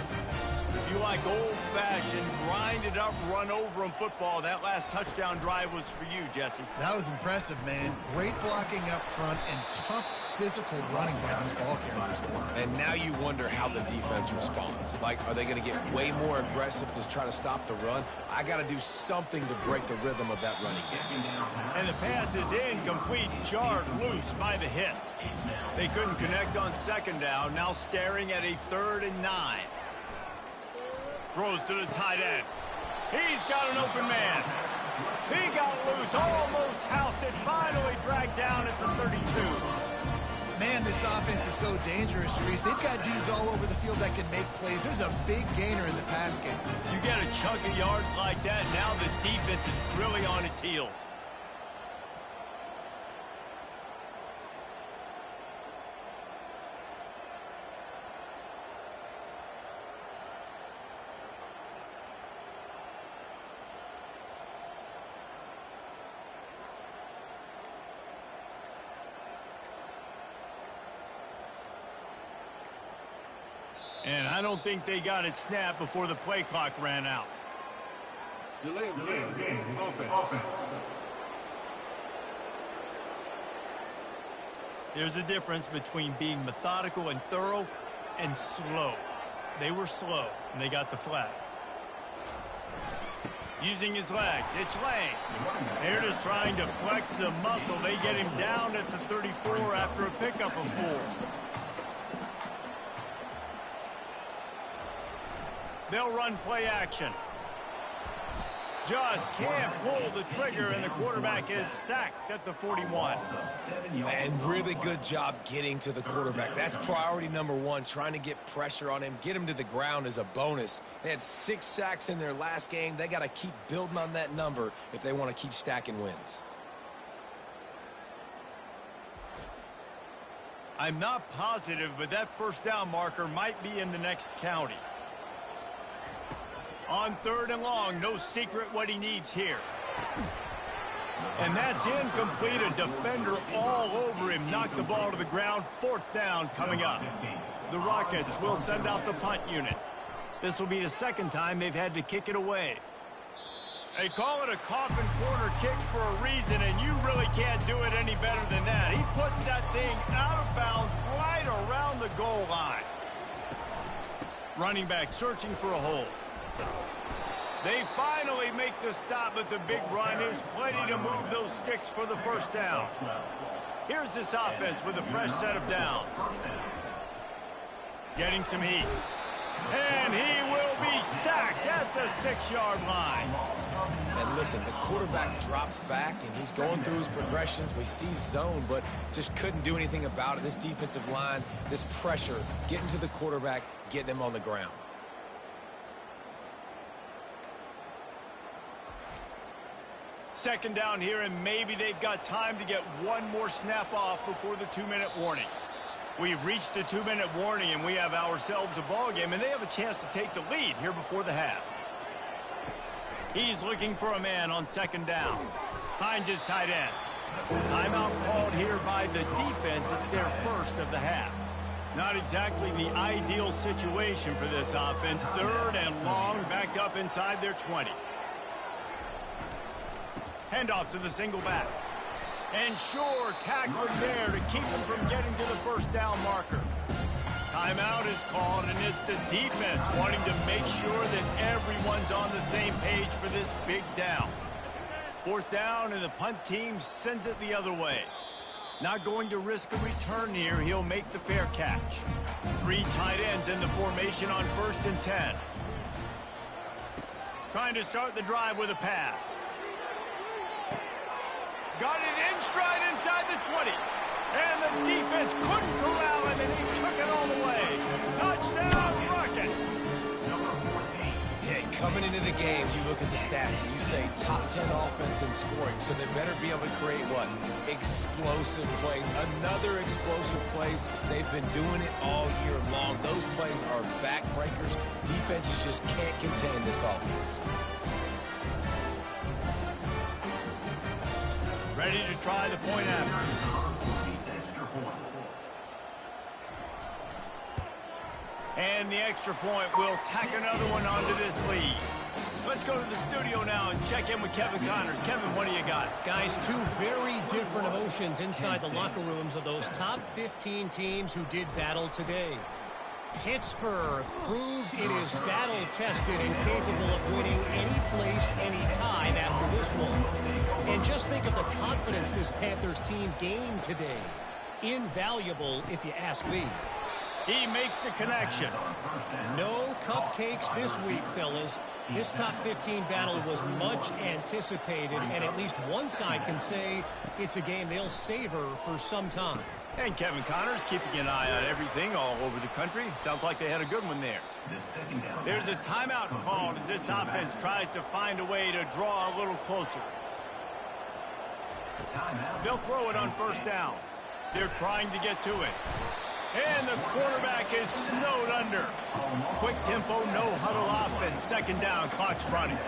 If you like old-fashioned, grinded-up, run-over-'em football, that last touchdown drive was for you, Jesse. That was impressive, man. Great blocking up front and tough physical running by these ball carriers. And now you wonder how the defense responds. Like, are they going to get way more aggressive to try to stop the run? I got to do something to break the rhythm of that running game. And the pass is incomplete, jarred loose by the hit. They couldn't connect on second down, now staring at a 3rd and 9. Throws to the tight end. He's got an open man. He got loose, almost housed it, finally dragged down at the 32. Man, this offense is so dangerous, Reese. They've got dudes all over the field that can make plays. There's a big gainer in the pass game. You get a chunk of yards like that, now the defense is really on its heels. And I don't think they got it snapped before the play clock ran out. Delay of game. Offense. There's a difference between being methodical and thorough and slow. They were slow, and they got the flag. Using his legs, it's Lang. They're just trying to flex the muscle. They get him down at the 34 after a pickup of 4. They'll run play action. Just can't pull the trigger, and the quarterback is sacked at the 41. And really good job getting to the quarterback. That's priority number 1, trying to get pressure on him. Get him to the ground is a bonus. They had 6 sacks in their last game. They got to keep building on that number if they want to keep stacking wins. I'm not positive, but that first down marker might be in the next county. On 3rd and long, no secret what he needs here. And that's incomplete. A defender all over him. Knocked the ball to the ground. 4th down coming up. The Rockets will send out the punt unit. This will be the 2nd time they've had to kick it away. They call it a coffin corner kick for a reason, and you really can't do it any better than that. He puts that thing out of bounds right around the goal line. Running back searching for a hole. They finally make the stop, but the big run is plenty to move those sticks for the first down. Here's this offense with a fresh set of downs. Getting some heat. And he will be sacked at the 6-yard line. And listen, the quarterback drops back, and he's going through his progressions. We see zone, but just couldn't do anything about it. This defensive line, this pressure, getting to the quarterback, getting him on the ground. Second down here, and maybe they've got time to get one more snap off before the 2-minute warning. We've reached the 2-minute warning, and we have ourselves a ball game, and they have a chance to take the lead here before the half. He's looking for a man on 2nd down. Finds his tight end. Timeout called here by the defense. It's their first of the half. Not exactly the ideal situation for this offense. 3rd and long, back up inside their 20. Handoff to the single back. And sure, tackling there to keep him from getting to the first down marker. Timeout is called, and it's the defense wanting to make sure that everyone's on the same page for this big down. 4th down, and the punt team sends it the other way. Not going to risk a return here. He'll make the fair catch. 3 tight ends in the formation on 1st and 10. Trying to start the drive with a pass. Got it in stride inside the 20. And the defense couldn't corral him, and he took it all the way. Touchdown, Rockets. Yeah, coming into the game, you look at the stats, and you say top 10 offense in scoring, so they better be able to create what? Explosive plays. Another explosive plays. They've been doing it all year long. Those plays are backbreakers. Defenses just can't contain this offense. Ready to try the point after. And the extra point will tack another one onto this lead. Let's go to the studio now and check in with Kevin Connors. Kevin, what do you got? Guys, 2 very different emotions inside the locker rooms of those top 15 teams who did battle today. Pittsburgh proved it is battle-tested and capable of winning any place, any time after this one. And just think of the confidence this Panthers team gained today. Invaluable, if you ask me. He makes the connection. No cupcakes this week, fellas. This top 15 battle was much anticipated, and at least one side can say it's a game they'll savor for some time. And Kevin Connors keeping an eye on everything all over the country. Sounds like they had a good one there. There's a timeout called as this offense tries to find a way to draw a little closer. They'll throw it on 1st down. They're trying to get to it. And the quarterback is snowed under. Quick tempo, no huddle offense. 2nd down, clock's running.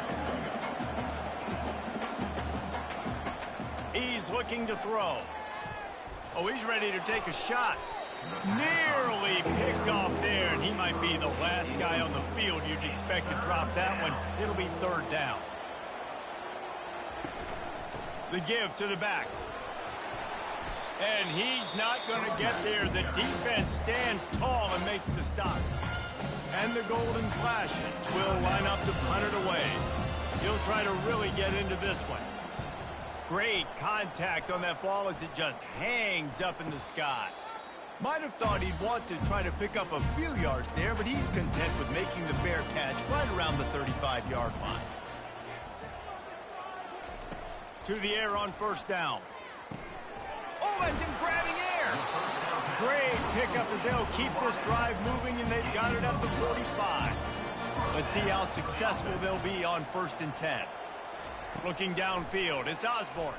He's looking to throw. Oh, he's ready to take a shot. Nearly picked off there, and he might might be the last guy on the field you'd expect to drop that one. It'll be third down. The give to the back. And he's not going to get there. The defense stands tall and makes the stop. And the Golden Flashes will line up to punt it away. He'll try to really get into this one. Great contact on that ball as it just hangs up in the sky. Might have thought he'd want to try to pick up a few yards there, but he's content with making the fair catch right around the 35-yard line. To the air on first down. Oh, that's him grabbing air. Great pickup as they'll keep this drive moving, and they've got it at the 45. Let's see how successful they'll be on 1st and 10. Looking downfield, it's Osborne.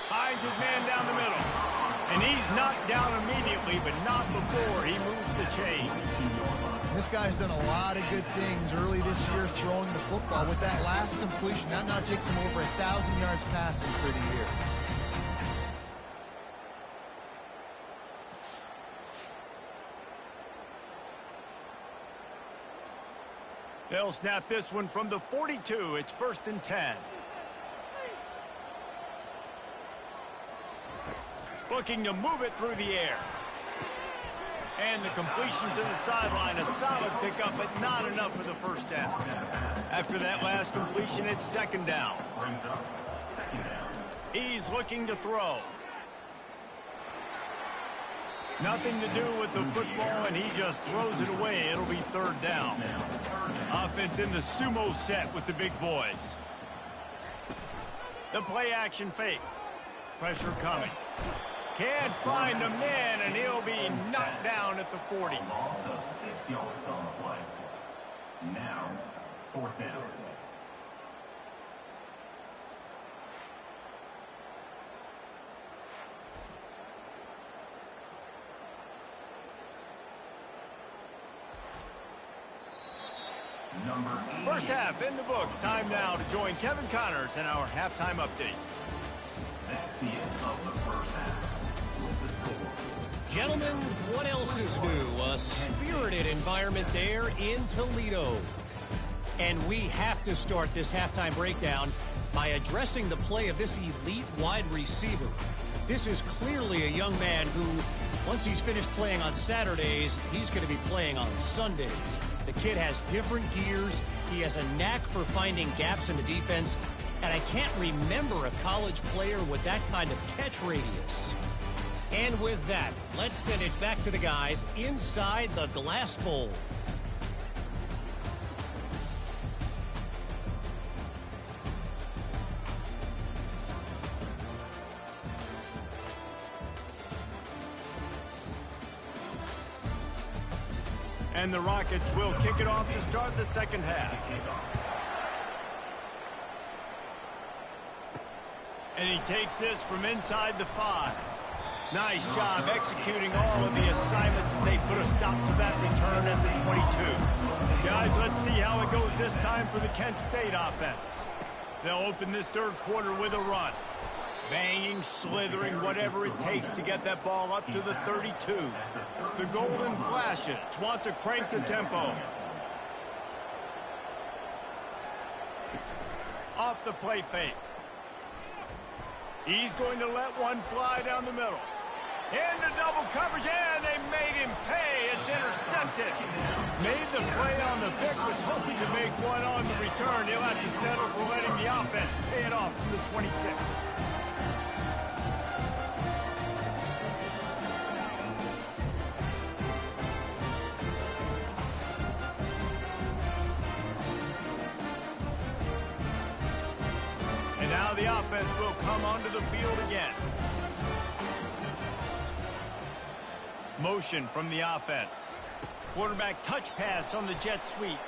Finds his man down the middle. And he's knocked down immediately, but not before he moves the chains. This guy's done a lot of good things early this year throwing the football. With that last completion, that now takes him over 1,000 yards passing for the year. They'll snap this one from the 42. It's 1st and 10. Looking to move it through the air. And the completion to the sideline. A solid pickup, but not enough for the first down. After that last completion, it's 2nd down. He's looking to throw. Nothing to do with the football, and he just throws it away. It'll be 3rd down. Offense in the sumo set with the big boys. The play action fake. Pressure coming. Can't find the man, and he'll be knocked down at the 40. Loss of 6 yards on the play. Now, 4th down. First half in the books. Time now to join Kevin Connors in our halftime update. That's the end of the first half. With the score. Gentlemen, what else is new? A spirited environment there in Toledo. And we have to start this halftime breakdown by addressing the play of this elite wide receiver. This is clearly a young man who, once he's finished playing on Saturdays, he's going to be playing on Sundays. The kid has different gears. He has a knack for finding gaps in the defense. And I can't remember a college player with that kind of catch radius. And with that, let's send it back to the guys inside the glass bowl. And the Rockets will kick it off to start the second half. And he takes this from inside the 5. Nice job executing all of the assignments as they put a stop to that return at the 22. Guys, let's see how it goes this time for the Kent State offense. They'll open this third quarter with a run. Banging, slithering, whatever it takes to get that ball up to the 32. The Golden Flashes want to crank the tempo. Off the play fake. He's going to let one fly down the middle. Into double coverage, and they made him pay. It's intercepted. Made the play on the pick, was hoping to make one on the return. He'll have to settle for letting the offense pay it off from the 26. And now the offense will come onto the field again. Motion from the offense. Quarterback touch pass on the jet sweep.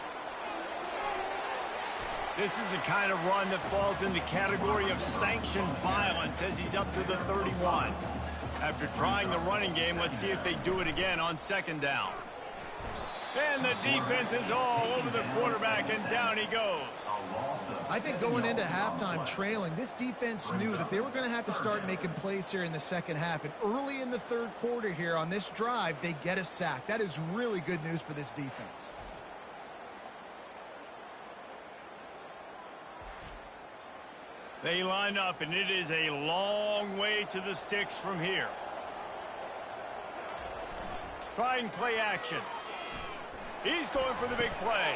This is the kind of run that falls in the category of sanctioned violence as he's up to the 31. After trying the running game, let's see if they do it again on second down. And the defense is all over the quarterback, and down he goes. I think going into halftime trailing, this defense knew that they were going to have to start making plays here in the second half. And early in the third quarter here on this drive, they get a sack. That is really good news for this defense. They line up, and it is a long way to the sticks from here. Trying play action. He's going for the big play.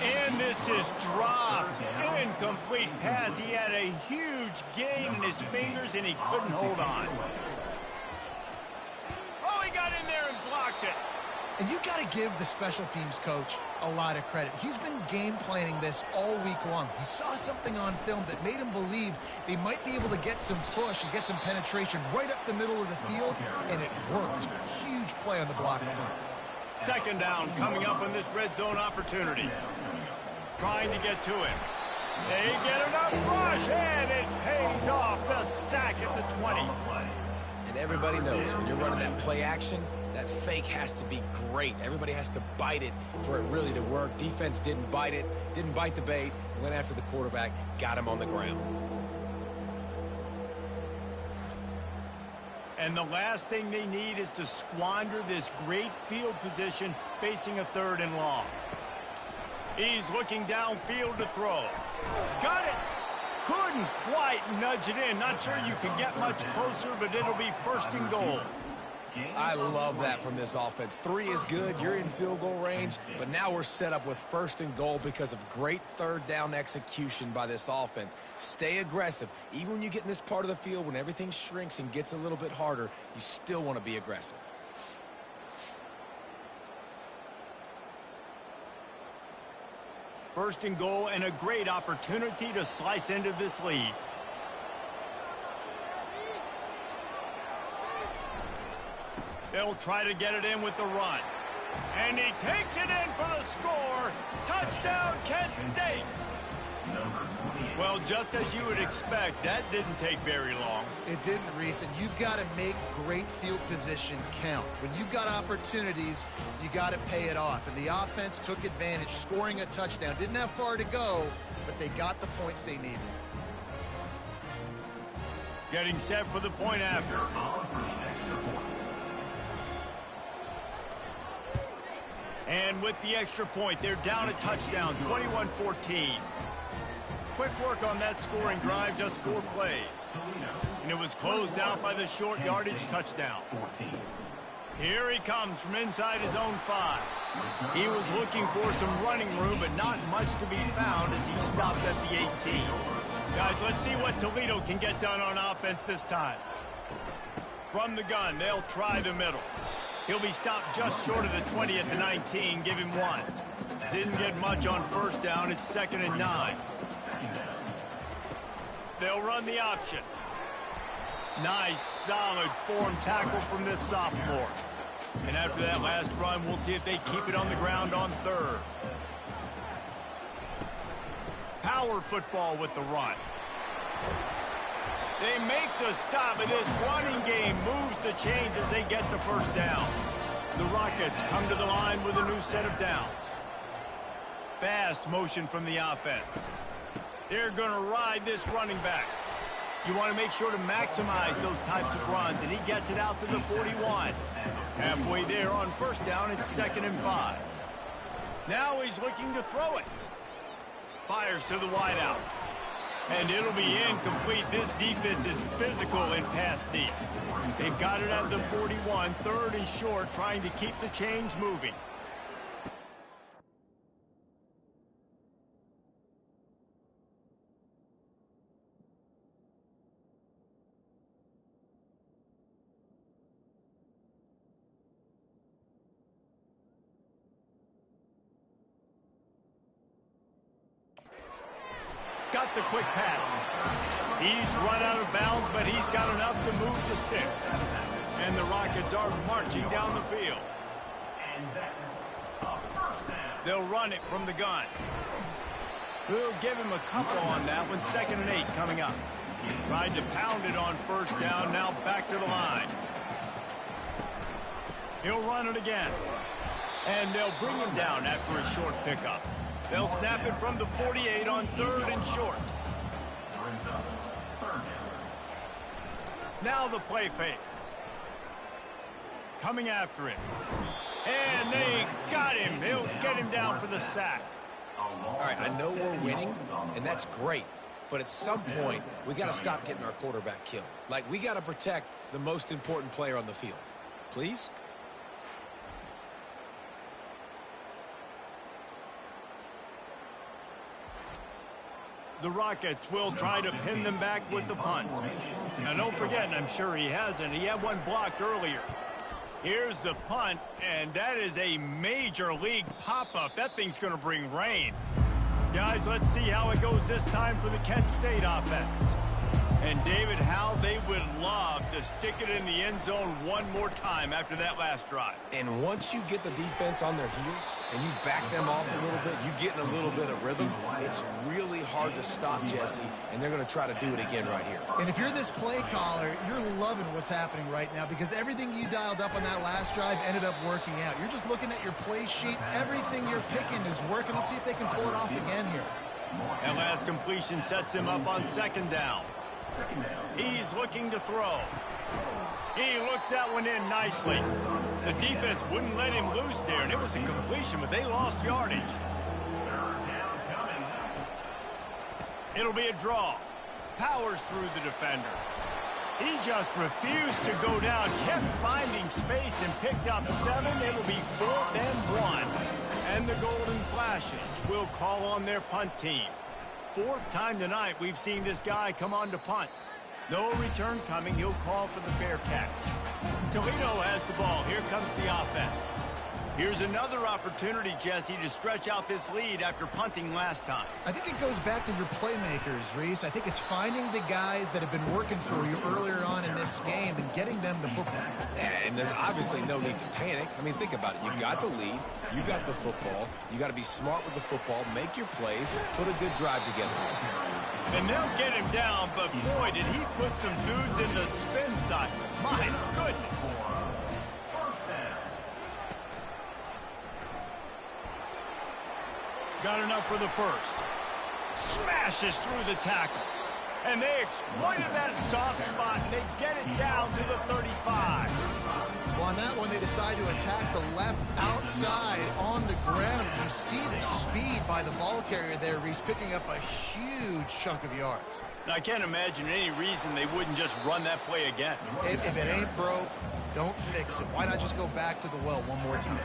And this is dropped. Incomplete pass. He had a huge gain in his fingers, and he couldn't hold on. Oh, he got in there and blocked it. And you got to give the special teams coach a lot of credit. He's been game planning this all week long. He saw something on film that made him believe they might be able to get some push and get some penetration right up the middle of the field, and it worked. Huge play on the block punt. Second down coming up on this red zone opportunity. Trying to get to him. They get enough rush, and it pays off. The sack at the 20. And everybody knows when you're running that play action, that fake has to be great. Everybody has to bite it for it really to work. Defense didn't bite it, didn't bite the bait, went after the quarterback, got him on the ground. And the last thing they need is to squander this great field position facing a third and long. He's looking downfield to throw. Got it! Couldn't quite nudge it in. Not sure you can get much closer, but it'll be first and goal. I love that from this offense. 3 is good. You're in field goal range, but now we're set up with first and goal because of great third down execution by this offense. Stay aggressive. Even when you get in this part of the field, when everything shrinks and gets a little bit harder, you still want to be aggressive. First and goal, and a great opportunity to slice into this lead. They'll try to get it in with the run. And he takes it in for the score. Touchdown, Kent State. Well, just as you would expect, that didn't take very long. It didn't, Reese, and you've got to make great field position count. When you've got opportunities, you got to pay it off. And the offense took advantage, scoring a touchdown. Didn't have far to go, but they got the points they needed. Getting set for the point after. And with the extra point, they're down a touchdown, 21-14. Quick work on that scoring drive, just 4 plays. And it was closed out by the short yardage touchdown. Here he comes from inside his own 5. He was looking for some running room, but not much to be found as he stopped at the 18. Guys, let's see what Toledo can get done on offense this time. From the gun, they'll try the middle. He'll be stopped just short of the 20 at the 19. Give him 1. Didn't get much on first down. It's 2nd and 9. They'll run the option. Nice, solid form tackle from this sophomore. And after that last run, we'll see if they keep it on the ground on 3rd. Power football with the run. They make the stop, and this running game moves the chains as they get the first down. The Rockets come to the line with a new set of downs. Fast motion from the offense. They're going to ride this running back. You want to make sure to maximize those types of runs, and he gets it out to the 41. Halfway there on first down, it's 2nd and 5. Now he's looking to throw it. Fires to the wideout. And it'll be incomplete. This defense is physical in pass deep. They've got it at the 41, 3rd and short, trying to keep the chains moving. Got the quick pass. He's run out of bounds, but he's got enough to move the sticks. And the Rockets are marching down the field. They'll run it from the gun. We'll give him a couple on that one. 2nd and 8 coming up. Tried to pound it on first down, now back to the line. He'll run it again. And they'll bring him down after a short pickup. They'll snap it from the 48 on 3rd and short. Now the play fake. Coming after him. And they got him. They'll get him down for the sack. All right, I know we're winning, and that's great. But at some point, we got to stop getting our quarterback killed. Like, we got to protect the most important player on the field. Please? The Rockets will try to pin them back with the punt. Now, don't forget, and I'm sure he hasn't, he had one blocked earlier. Here's the punt, and that is a major league pop-up. That thing's going to bring rain. Guys, let's see how it goes this time for the Kent State offense. And David, how they would love to stick it in the end zone one more time after that last drive. And once you get the defense on their heels and you back them off a little bit, you get in a little bit of rhythm, it's really hard to stop, Jesse, and they're going to try to do it again right here. And if you're this play caller, you're loving what's happening right now because everything you dialed up on that last drive ended up working out. You're just looking at your play sheet. Everything you're picking is working. Let's see if they can pull it off again here. That last completion sets him up on 2nd down. He's looking to throw. He looks that one in nicely. The defense wouldn't let him loose there, and it was a completion, but they lost yardage. It'll be a draw. Powers through the defender. He just refused to go down, kept finding space, and picked up 7. It'll be 4th and 1. And the Golden Flashes will call on their punt team. 4th time tonight we've seen this guy come on to punt. No return coming. He'll call for the fair catch. Toledo has the ball. Here comes the offense. Here's another opportunity, Jesse, to stretch out this lead after punting last time. I think it goes back to your playmakers, Reese. I think it's finding the guys that have been working for you earlier on in this game and getting them the football. And there's obviously no need to panic. I mean, think about it. You got the lead. You got the football. You got to be smart with the football. Make your plays. Put a good drive together. And they'll get him down, but boy, did he put some dudes in the spin cycle. My goodness. Got enough for the first. Smashes through the tackle. And they exploited that soft spot, and they get it down to the 35. Well, on that one, they decide to attack the left outside on the ground. And you see the speed by the ball carrier there, Reese, picking up a huge chunk of yards. Now, I can't imagine any reason they wouldn't just run that play again. If it ain't broke, don't fix it. Why not just go back to the well one more time?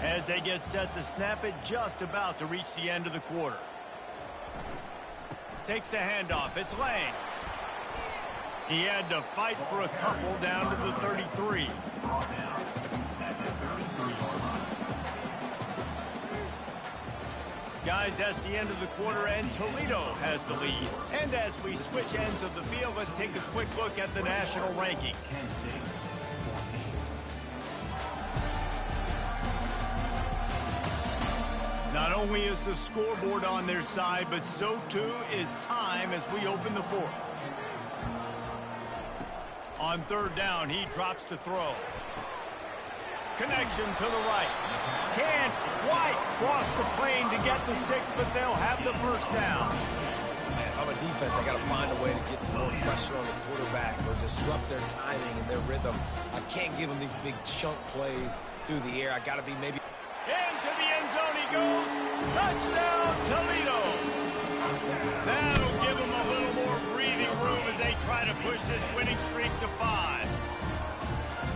As they get set to snap it, just about to reach the end of the quarter. Takes the handoff. It's Lang. He had to fight for a couple down to the 33. Guys, that's the end of the quarter, and Toledo has the lead. And as we switch ends of the field, let's take a quick look at the national rankings. Not only is the scoreboard on their side, but so too is time as we open the 4th. On 3rd down, he drops to throw. Connection to the right. Can't quite cross the plane to get the 6, but they'll have the first down. Man, if I'm a defense, I got to find a way to get some more pressure on the quarterback or disrupt their timing and their rhythm. I can't give them these big chunk plays through the air. I got to be maybe... Into the end zone he goes. Touchdown, Toledo. That'll give them a little more breathing room as they try to push this winning streak to 5.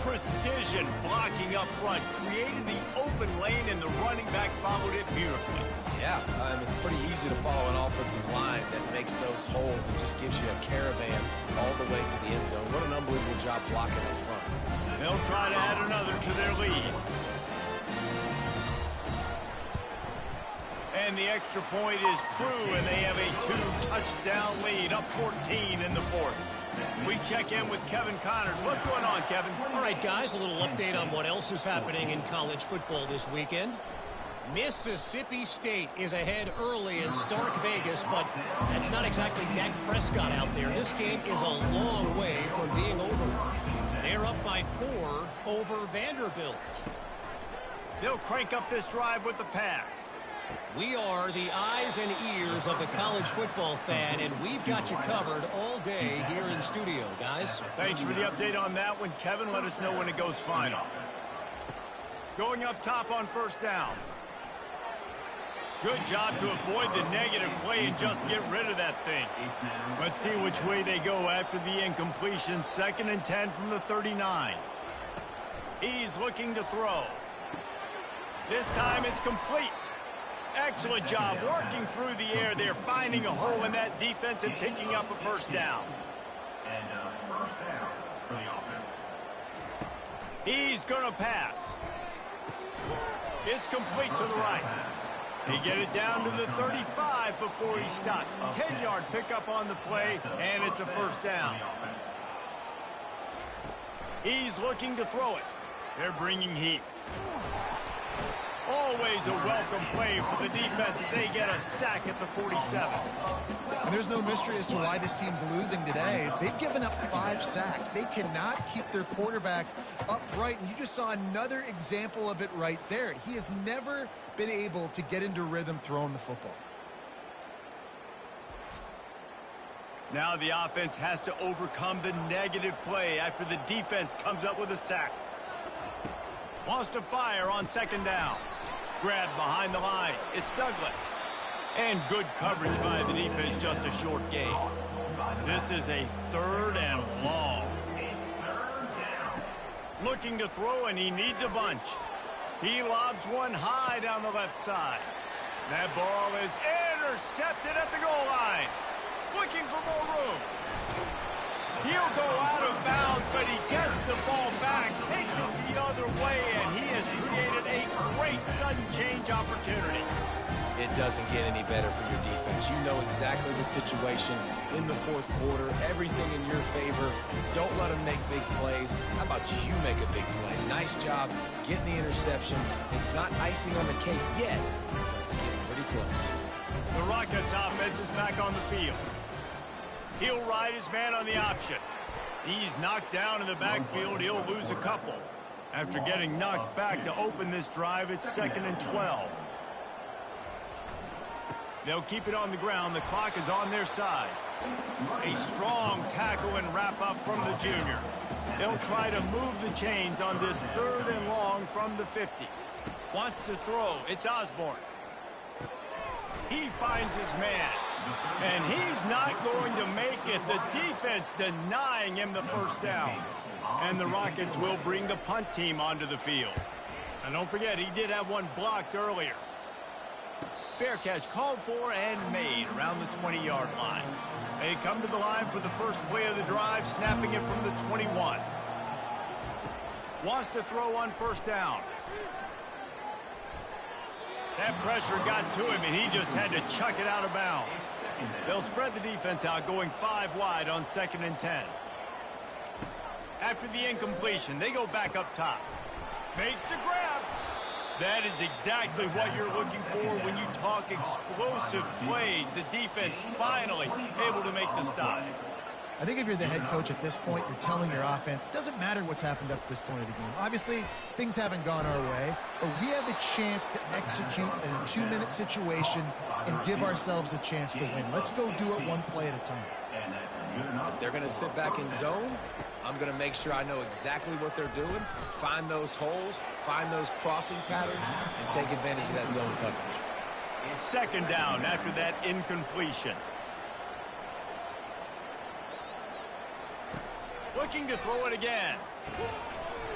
Precision blocking up front, created the open lane, and the running back followed it beautifully. Yeah, it's pretty easy to follow an offensive line that makes those holes and just gives you a caravan all the way to the end zone. What an unbelievable job blocking up front. They'll try to add another to their lead. And the extra point is true, and they have a 2-touchdown lead, up 14 in the 4th. We check in with Kevin Connors. What's going on, Kevin? All right, guys, a little update on what else is happening in college football this weekend. Mississippi State is ahead early in Stark Vegas, but that's not exactly Dak Prescott out there. This game is a long way from being over. They're up by 4 over Vanderbilt. They'll crank up this drive with the pass. We are the eyes and ears of the college football fan, and we've got you covered all day here in studio, guys. Thanks for the update on that one, Kevin. Let us know when it goes final. Going up top on first down. Good job to avoid the negative play and just get rid of that thing. Let's see which way they go after the incompletion. 2nd and 10 from the 39. He's looking to throw. This time it's complete. Excellent job working through the air there, finding a hole in that defense and picking up a first down. And first down for the offense. He's going to pass. It's complete to the right. They get it down to the 35 before he's stopped. 10-yard pickup on the play, and it's a first down. He's looking to throw it. They're bringing heat. Always a welcome play for the defense as they get a sack at the 47. And there's no mystery as to why this team's losing today. They've given up 5 sacks. They cannot keep their quarterback upright, and you just saw another example of it right there. He has never been able to get into rhythm throwing the football. Now the offense has to overcome the negative play after the defense comes up with a sack. Wants to fire on 2nd down. Grabbed behind the line. It's Douglas. And good coverage by the defense, just a short gain. This is a 3rd and long. Looking to throw, and he needs a bunch. He lobs one high down the left side. That ball is intercepted at the goal line. Looking for more room. He'll go out of bounds, but he gets the ball back, takes it the other way, and he has created a great sudden change opportunity. It doesn't get any better for your defense. You know exactly the situation in the 4th quarter, everything in your favor. Don't let them make big plays. How about you make a big play? Nice job getting the interception. It's not icing on the cake yet, but it's getting pretty close. The Rockets offense is back on the field. He'll ride his man on the option. He's knocked down in the backfield. He'll lose a couple. After getting knocked back to open this drive, it's 2nd and 12. They'll keep it on the ground. The clock is on their side. A strong tackle and wrap up from the junior. They'll try to move the chains on this 3rd and long from the 50. Wants to throw. It's Osborne. He finds his man. And he's not going to make it. The defense denying him the first down. And the Rockets will bring the punt team onto the field. And don't forget, he did have one blocked earlier. Fair catch called for and made around the 20-yard line. They come to the line for the first play of the drive, snapping it from the 21. Wants to throw on first down. That pressure got to him, and he just had to chuck it out of bounds. They'll spread the defense out, going 5 wide on 2nd and 10. After the incompletion, they go back up top. Makes the grab. That is exactly what you're looking for when you talk explosive plays. The defense finally able to make the stop. I think if you're the head coach at this point, you're telling your offense, it doesn't matter what's happened up to this point of the game. Obviously, things haven't gone our way, but we have a chance to execute in a 2-minute situation and give ourselves a chance to win. Let's go do it one play at a time. If they're going to sit back in zone, I'm going to make sure I know exactly what they're doing, find those holes, find those crossing patterns, and take advantage of that zone coverage. 2nd down after that incompletion. Looking to throw it again.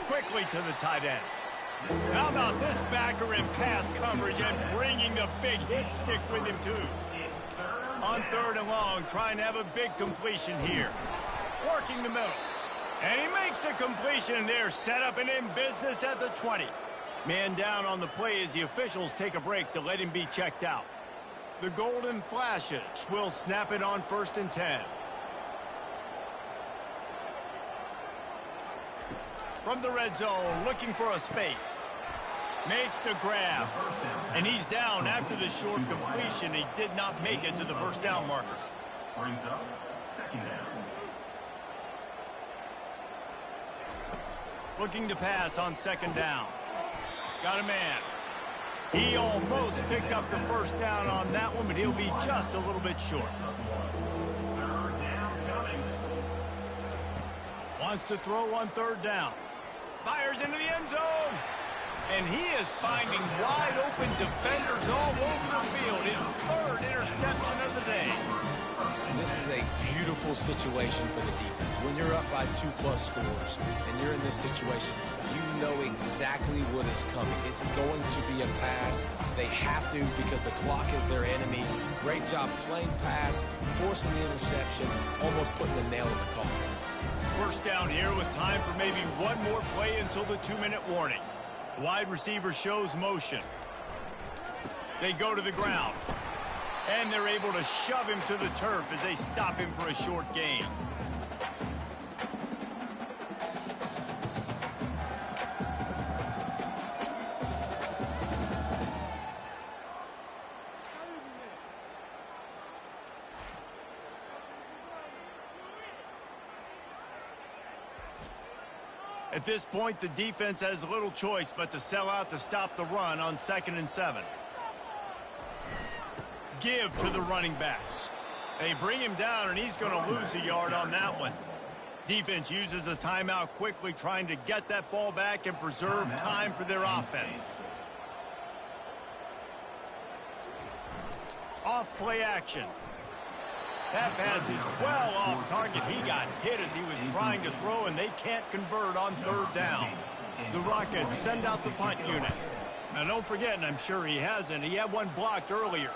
Quickly to the tight end. How about this backer in pass coverage and bringing the big hit stick with him too. On 3rd and long, trying to have a big completion here. Working the middle. And he makes a completion there, set up and in business at the 20. Man down on the play as the officials take a break to let him be checked out. The golden flashes will snap it on 1st and 10. From the red zone, looking for a space. Makes the grab. And he's down after the short completion. He did not make it to the first down marker. Brings up 2nd down. Looking to pass on 2nd down. Got a man. He almost picked up the first down on that one, but he'll be just a little bit short. Third down coming. Wants to throw on third down. Fires into the end zone. And he is finding wide open defenders all over the field. His third interception of the day. This is a beautiful situation for the defense. When you're up by 2+ scores and you're in this situation, you know exactly what is coming. It's going to be a pass. They have to because the clock is their enemy. Great job playing pass, forcing the interception, almost putting the nail in the coffin. First down here with time for maybe one more play until the 2-minute warning. Wide receiver shows motion. They go to the ground. And they're able to shove him to the turf as they stop him for a short gain. At this point, the defense has little choice but to sell out to stop the run on 2nd and 7. Give to the running back. They bring him down, and he's going to lose a yard on that one. Defense uses a timeout quickly, trying to get that ball back and preserve time for their offense. Off play action. That pass is well off target. He got hit as he was trying to throw, and they can't convert on third down. The Rockets send out the punt unit. Now, don't forget, and I'm sure he hasn't, he had one blocked earlier.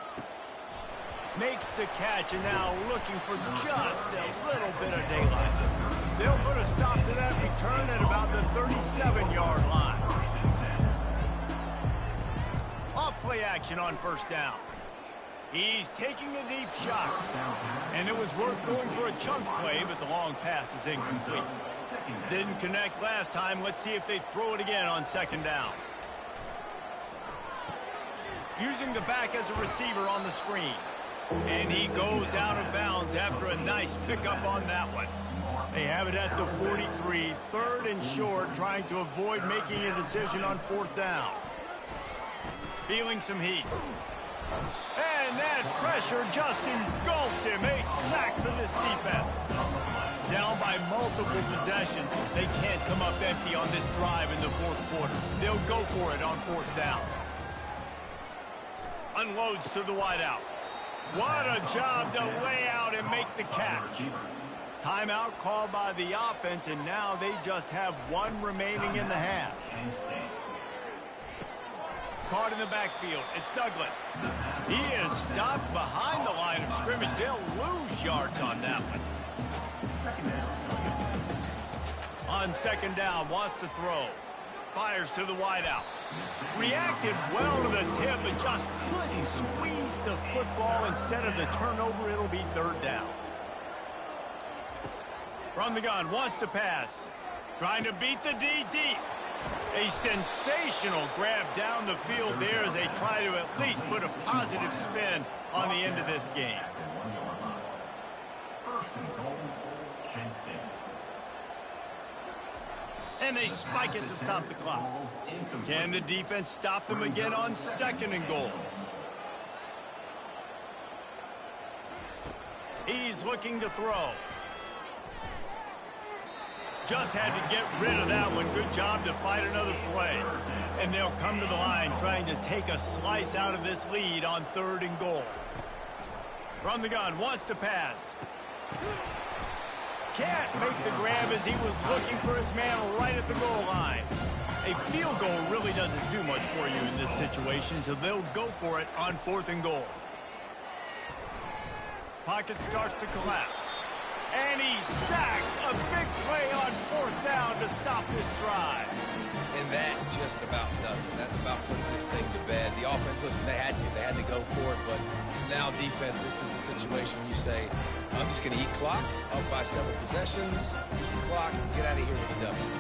Makes the catch, and now looking for just a little bit of daylight. They'll put a stop to that return at about the 37-yard line. Off play action on first down. He's taking a deep shot. And it was worth going for a chunk play, but the long pass is incomplete. Didn't connect last time. Let's see if they throw it again on 2nd down. Using the back as a receiver on the screen. And he goes out of bounds after a nice pickup on that one. They have it at the 43, 3rd and short, trying to avoid making a decision on 4th down. Feeling some heat. And that pressure just engulfed him. A sack for this defense. Down by multiple possessions. They can't come up empty on this drive in the 4th quarter. They'll go for it on 4th down. Unloads to the wideout. What a job to lay out and make the catch. Timeout called by the offense, and now they just have one remaining in the half. Caught in the backfield. It's Douglas. He is stopped behind the line of scrimmage. They'll lose yards on that one. On 2nd down, wants to throw. Fires to the wideout. Reacted well to the tip, but just couldn't squeeze the football. Instead of the turnover, it'll be 3rd down. From the gun, wants to pass. Trying to beat the D deep. A sensational grab down the field there as they try to at least put a positive spin on the end of this game. And they spike it to stop the clock. Can the defense stop them again on 2nd and goal? He's looking to throw. Just had to get rid of that one. Good job to fight another play. And they'll come to the line trying to take a slice out of this lead on 3rd and goal. From the gun, wants to pass. Can't make the grab as he was looking for his man right at the goal line. A field goal really doesn't do much for you in this situation, so they'll go for it on 4th and goal. Pocket starts to collapse. And he's sacked. A big play on 4th down to stop this drive. And that just about does it. That about puts this thing to bed. The offense, listen, they had to go for it. But now defense, this is the situation where you say, I'm just going to eat clock, up by several possessions, eat clock, get out of here with a W.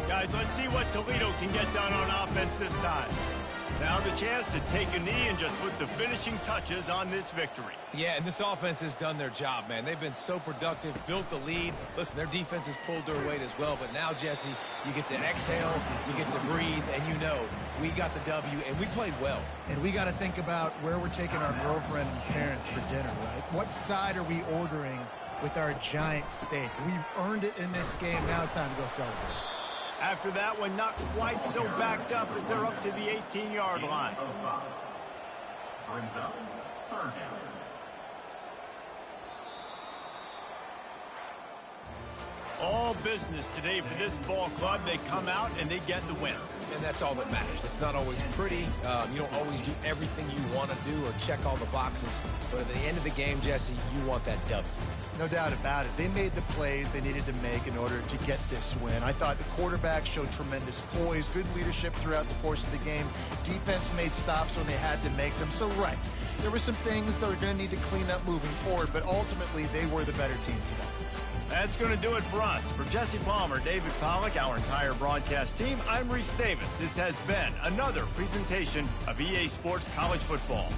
Guys, let's see what Toledo can get done on offense this time. Now the chance to take a knee and just put the finishing touches on this victory. Yeah, and this offense has done their job, man. They've been so productive, built the lead. Listen, their defense has pulled their weight as well. But now, Jesse, you get to exhale, you get to breathe, and you know we got the W, and we played well. And we got to think about where we're taking our girlfriend and parents for dinner, right? What side are we ordering with our giant steak? We've earned it in this game. Now it's time to go celebrate. After that one, not quite so backed up as they're up to the 18-yard line. Brings up third down. All business today for this ball club. They come out and they get the win. And that's all that matters. It's not always pretty. You don't always do everything you want to do or check all the boxes. But at the end of the game, Jesse, you want that W. No doubt about it. They made the plays they needed to make in order to get this win. I thought the quarterback showed tremendous poise, good leadership throughout the course of the game. Defense made stops when they had to make them. So, right, there were some things that are going to need to clean up moving forward, but ultimately they were the better team today. That's going to do it for us. For Jesse Palmer, David Pollack, our entire broadcast team, I'm Reese Davis. This has been another presentation of EA Sports College Football.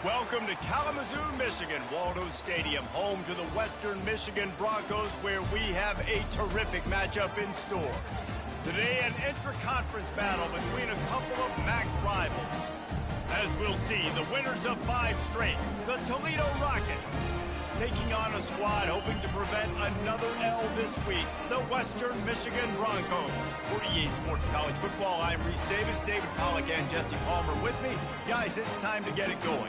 Welcome to Kalamazoo, Michigan, Waldo Stadium, home to the Western Michigan Broncos, where we have a terrific matchup in store. Today, an intra-conference battle between a couple of MAC rivals. As we'll see, the winners of 5 straight, the Toledo Rockets, taking on a squad hoping to prevent another L this week, the Western Michigan Broncos. For EA Sports College Football, I'm Reese Davis, David Pollack, and Jesse Palmer with me. Guys, it's time to get it going.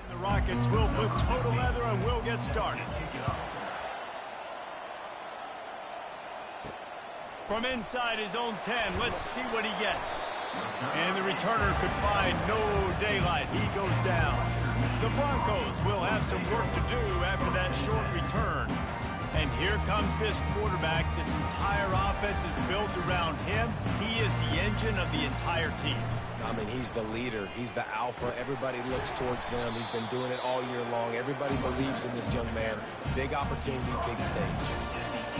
The Rockets will put total leather and we'll get started. From inside his own 10, let's see what he gets. And the returner could find no daylight. He goes down. The Broncos will have some work to do after that short return. And here comes this quarterback. This entire offense is built around him. He is the engine of the entire team. I mean, he's the leader. He's the alpha. Everybody looks towards him. He's been doing it all year long. Everybody believes in this young man. Big opportunity, big stage.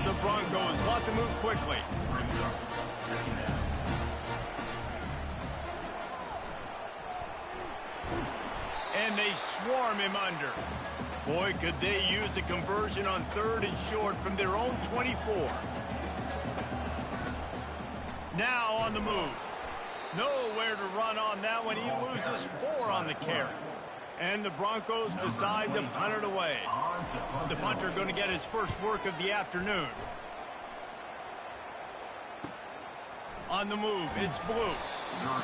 The Broncos want to move quickly. And they swarm him under. Boy, could they use a conversion on 3rd and short from their own 24. Now on the move. Nowhere to run on that one. He loses 4 on the carry. And the Broncos decide to punt it away. The punter going to get his first work of the afternoon. On the move, it's Blue.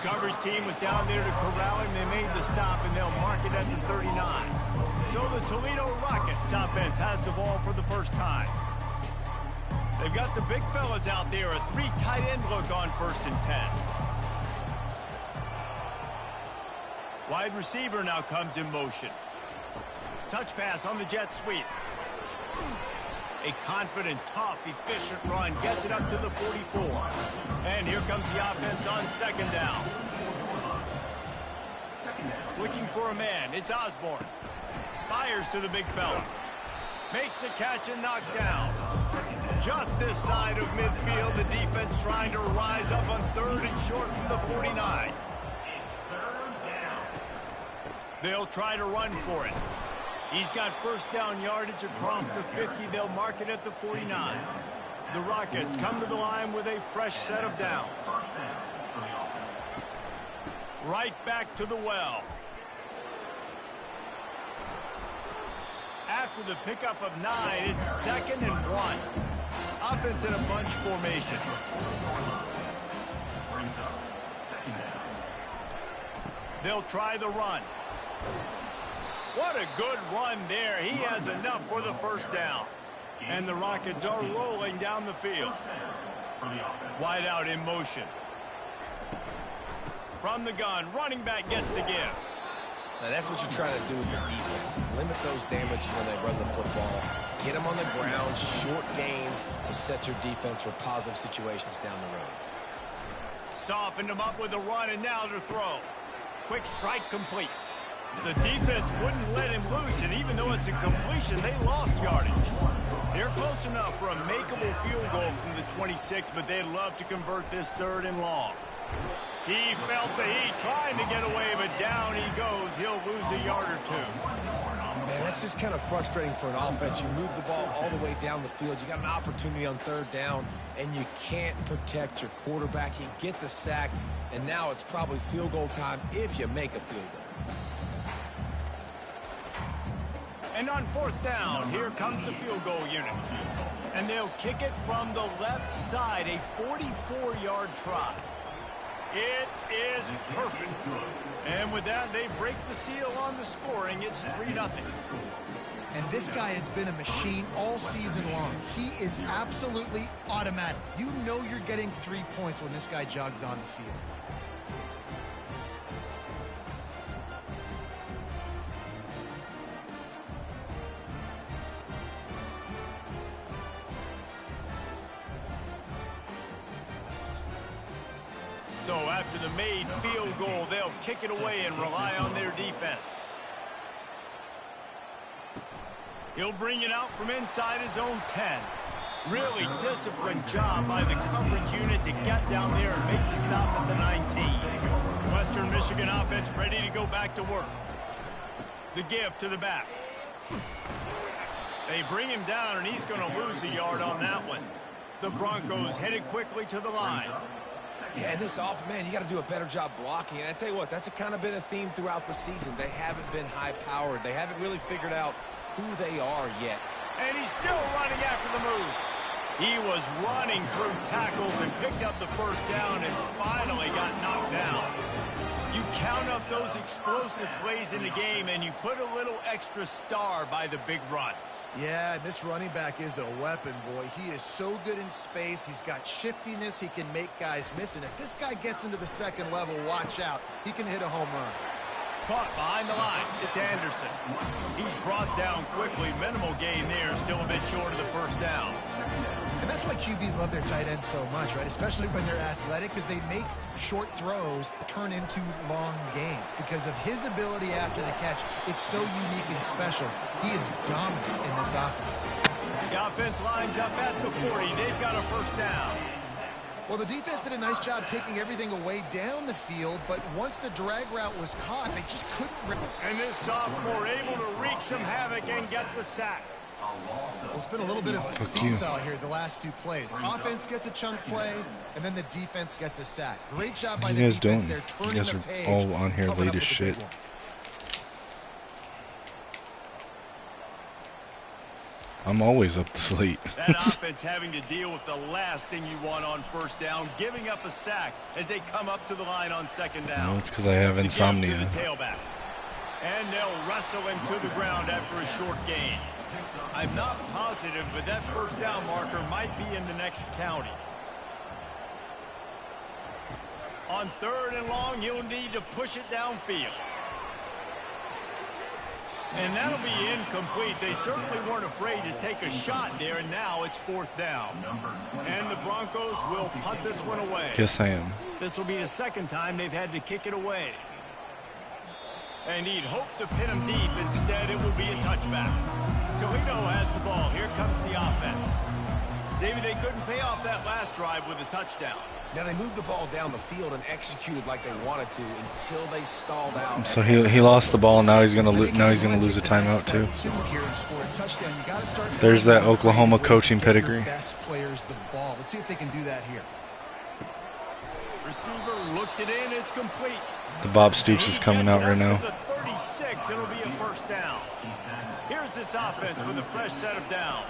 Coverage team was down there to corral him. They made the stop, and they'll mark it at the 39. So the Toledo Rockets offense has the ball for the first time. They've got the big fellas out there. A 3 tight end look on 1st and 10. Wide receiver now comes in motion. Touch pass on the jet sweep. A confident, tough, efficient run gets it up to the 44. And here comes the offense on 2nd down. Looking for a man. It's Osborne. Fires to the big fella. Makes the catch and knocked down. Just this side of midfield, the defense trying to rise up on 3rd and short from the 49. They'll try to run for it. He's got 1st down yardage across the 50. They'll mark it at the 49. The Rockets come to the line with a fresh set of downs. Right back to the well. After the pickup of 9, it's 2nd and 1. Offense in a bunch formation. They'll try the run. What a good run there. He has enough for the 1st down. And the Rockets are rolling down the field. Wide out in motion. From the gun, running back gets the give. Now, that's what you're trying to do as a defense. Limit those damages when they run the football. Get them on the ground, short gains to set your defense for positive situations down the road. Softened him up with a run, and now to throw. Quick strike complete. The defense wouldn't let him loose, and even though it's a completion, they lost yardage. They're close enough for a makeable field goal from the 26, but they'd love to convert this 3rd and long. He felt the heat, trying to get away, but down he goes. He'll lose a yard or 2. Man, that's just kind of frustrating for an offense. You move the ball all the way down the field. You got an opportunity on 3rd down, and you can't protect your quarterback. You get the sack, and now it's probably field goal time if you make a field goal. And on 4th down, here comes the field goal unit. And they'll kick it from the left side, a 44-yard try. It is perfect. And with that, they break the seal on the scoring. It's 3-0. And this guy has been a machine all season long. He is absolutely automatic. You know you're getting 3 points when this guy jogs on the field. So after the made field goal, they'll kick it away and rely on their defense. He'll bring it out from inside his own 10. Really disciplined job by the coverage unit to get down there and make the stop at the 19. Western Michigan offense ready to go back to work. The give to the back. They bring him down, and he's going to lose a yard on that one. The Broncos headed quickly to the line. Yeah, and this offense, man, you got to do a better job blocking. And I tell you what, that's kind of been a theme throughout the season. They haven't been high-powered. They haven't really figured out who they are yet. And he's still running after the move. He was running through tackles and picked up the first down and finally got knocked down. You count up those explosive plays in the game, and you put a little extra star by the big runs. Yeah, and this running back is a weapon, boy. He is so good in space. He's got shiftiness. He can make guys miss. And if this guy gets into the second level, watch out. He can hit a home run. Caught behind the line. It's Anderson. He's brought down quickly. Minimal gain there. Still a bit short of the first down. And that's why QBs love their tight ends so much, right? Especially when they're athletic, because they make short throws turn into long gains. Because of his ability after the catch, it's so unique and special. He is dominant in this offense. The offense lines up at the 40. They've got a first down. Well, the defense did a nice job taking everything away down the field, but once the drag route was caught, they just couldn't. And this sophomore able to wreak some havoc and get the sack. Well, it's been a little bit of a seesaw here the last two plays. Offense gets a chunk play, and then the defense gets a sack. Great job by the defense. They're turning you guys the are page, all on here coming late up as with a shit. big one. I'm always up this late. That offense having to deal with the last thing you want on first down, giving up a sack as they come up to the line on second down. No, it's because I have insomnia. To the tailback. And they'll wrestle him to the ground after a short gain. I'm not positive, but that first down marker might be in the next county. On third and long, you'll need to push it downfield. And that'll be incomplete. They certainly weren't afraid to take a shot there, and now it's fourth down. And the Broncos will punt this one away. Yes, I am. This will be the second time they've had to kick it away. And he'd hoped to pin him deep. Instead, it will be a touchback. Toledo has the ball. Here comes the offense. David, they couldn't pay off that last drive with a touchdown. Now they moved the ball down the field and executed like they wanted to until they stalled out. So he lost the ball. Now he's gonna lose a timeout too. There's that Oklahoma coaching pedigree. Best players the ball. Let's see if they can do that here. Receiver looks it in. It's complete. The Bob Stoops is coming out right now. The 36. It'll be a first down. Here's this offense with a fresh set of downs.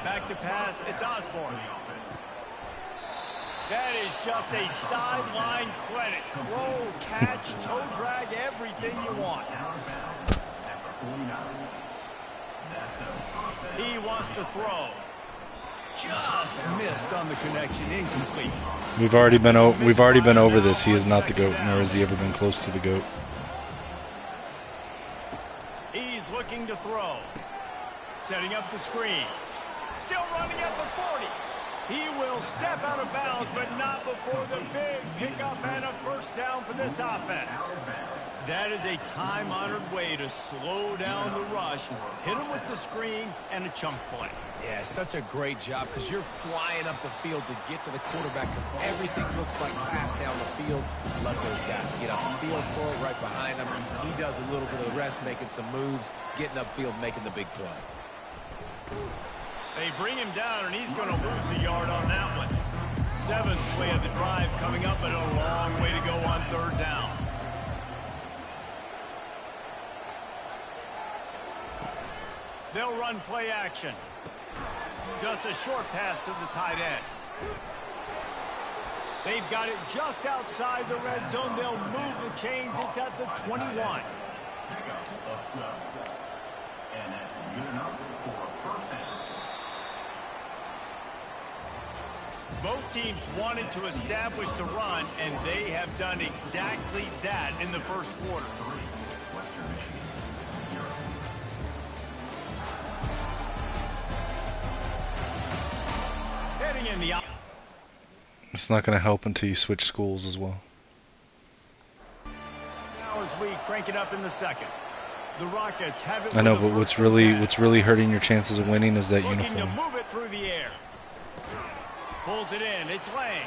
Back to pass. It's Osborne. That is just a sideline credit. Throw, catch, toe drag, everything you want. He wants to throw. Just missed on the connection. Incomplete. We've already been over this. He is not the GOAT, nor has he ever been close to the GOAT. He's looking to throw. Setting up the screen. Still running at the 40. He will step out of bounds, but not before the big pickup and a first down for this offense. That is a time-honored way to slow down the rush, hit him with the screen, and a chunk play. Yeah, such a great job because you're flying up the field to get to the quarterback because everything looks like pass down the field. Let those guys get up the field for it right behind him. He does a little bit of the rest, making some moves, getting upfield, making the big play. They bring him down, and he's going to lose a yard on that one. Seventh play of the drive coming up, but a long way to go on third down. They'll run play action. Just a short pass to the tight end. They've got it just outside the red zone. They'll move the chains. It's at the 21. And that's good enough for a first down. Both teams wanted to establish the run, and they have done exactly that in the first quarter. Heading in the That's not going to help until you switch schools as well. Now as we crank it up in the second. The Rockets have it. I know, but what's really hurting your chances of winning is that looking uniform. to move it through the air. Pulls it in. It's Lang.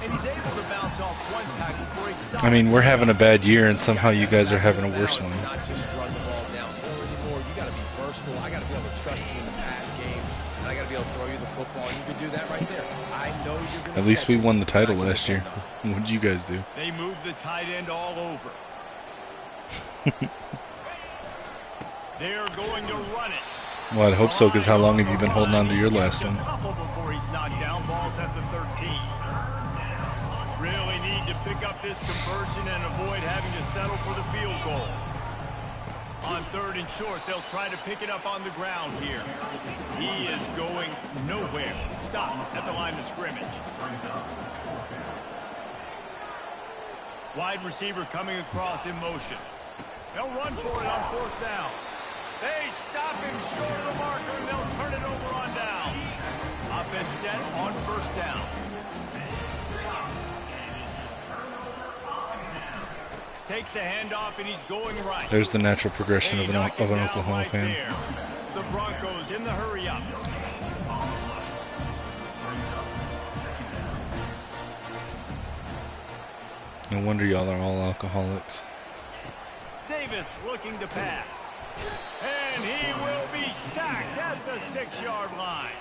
And he's able to bounce off one tackle for a solid. I mean, we're having a bad year, and somehow you guys are having a worse one. It's not just run the ball downhill anymore. You got to be versatile. I got to be able to trust you in the pass game, and I got to be able to throw you the football. And you can do that right there. I know you're going to. At least we won the title last year. What did you guys do? They moved the tight end all over. They're going to run it. Well, I'd hope so, because how long have you been holding on to your last one? Before he's knocked down, balls at the 13. Really need to pick up this conversion and avoid having to settle for the field goal. On 3rd and short, they'll try to pick it up on the ground here. He is going nowhere. Stop at the line of scrimmage. Wide receiver coming across in motion. They'll run for it on 4th down. They stop him short of the marker, and they'll turn it over on down. Offense set on 1st down. Takes a handoff, and he's going right. There's the natural progression of an Oklahoma right fan. there. The Broncos in the hurry up. No wonder y'all are all alcoholics. Davis looking to pass. And he will be sacked at the 6-yard line.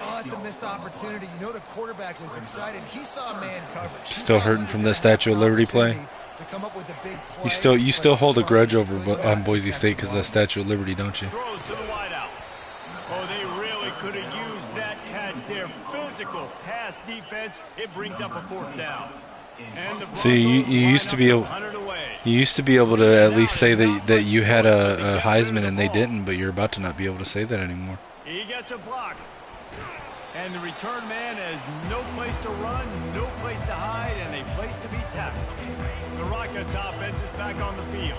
Oh, it's a missed opportunity. You know the quarterback was excited. He saw man coverage. Still hurting from the Statue of Liberty play? To come up with a big play. You still hold a grudge over on Boise State because of the Statue of Liberty, don't you? Throws to the wideout. Oh, they really could have used that catch there. Physical pass defense. It brings up a 4th down. See, you used to be able to at least say that you had a Heisman and they didn't, but you're about to not be able to say that anymore. He gets a block. And the return man has no place to run, no place to hide, and a place to be tackled. The Rockets offense is back on the field.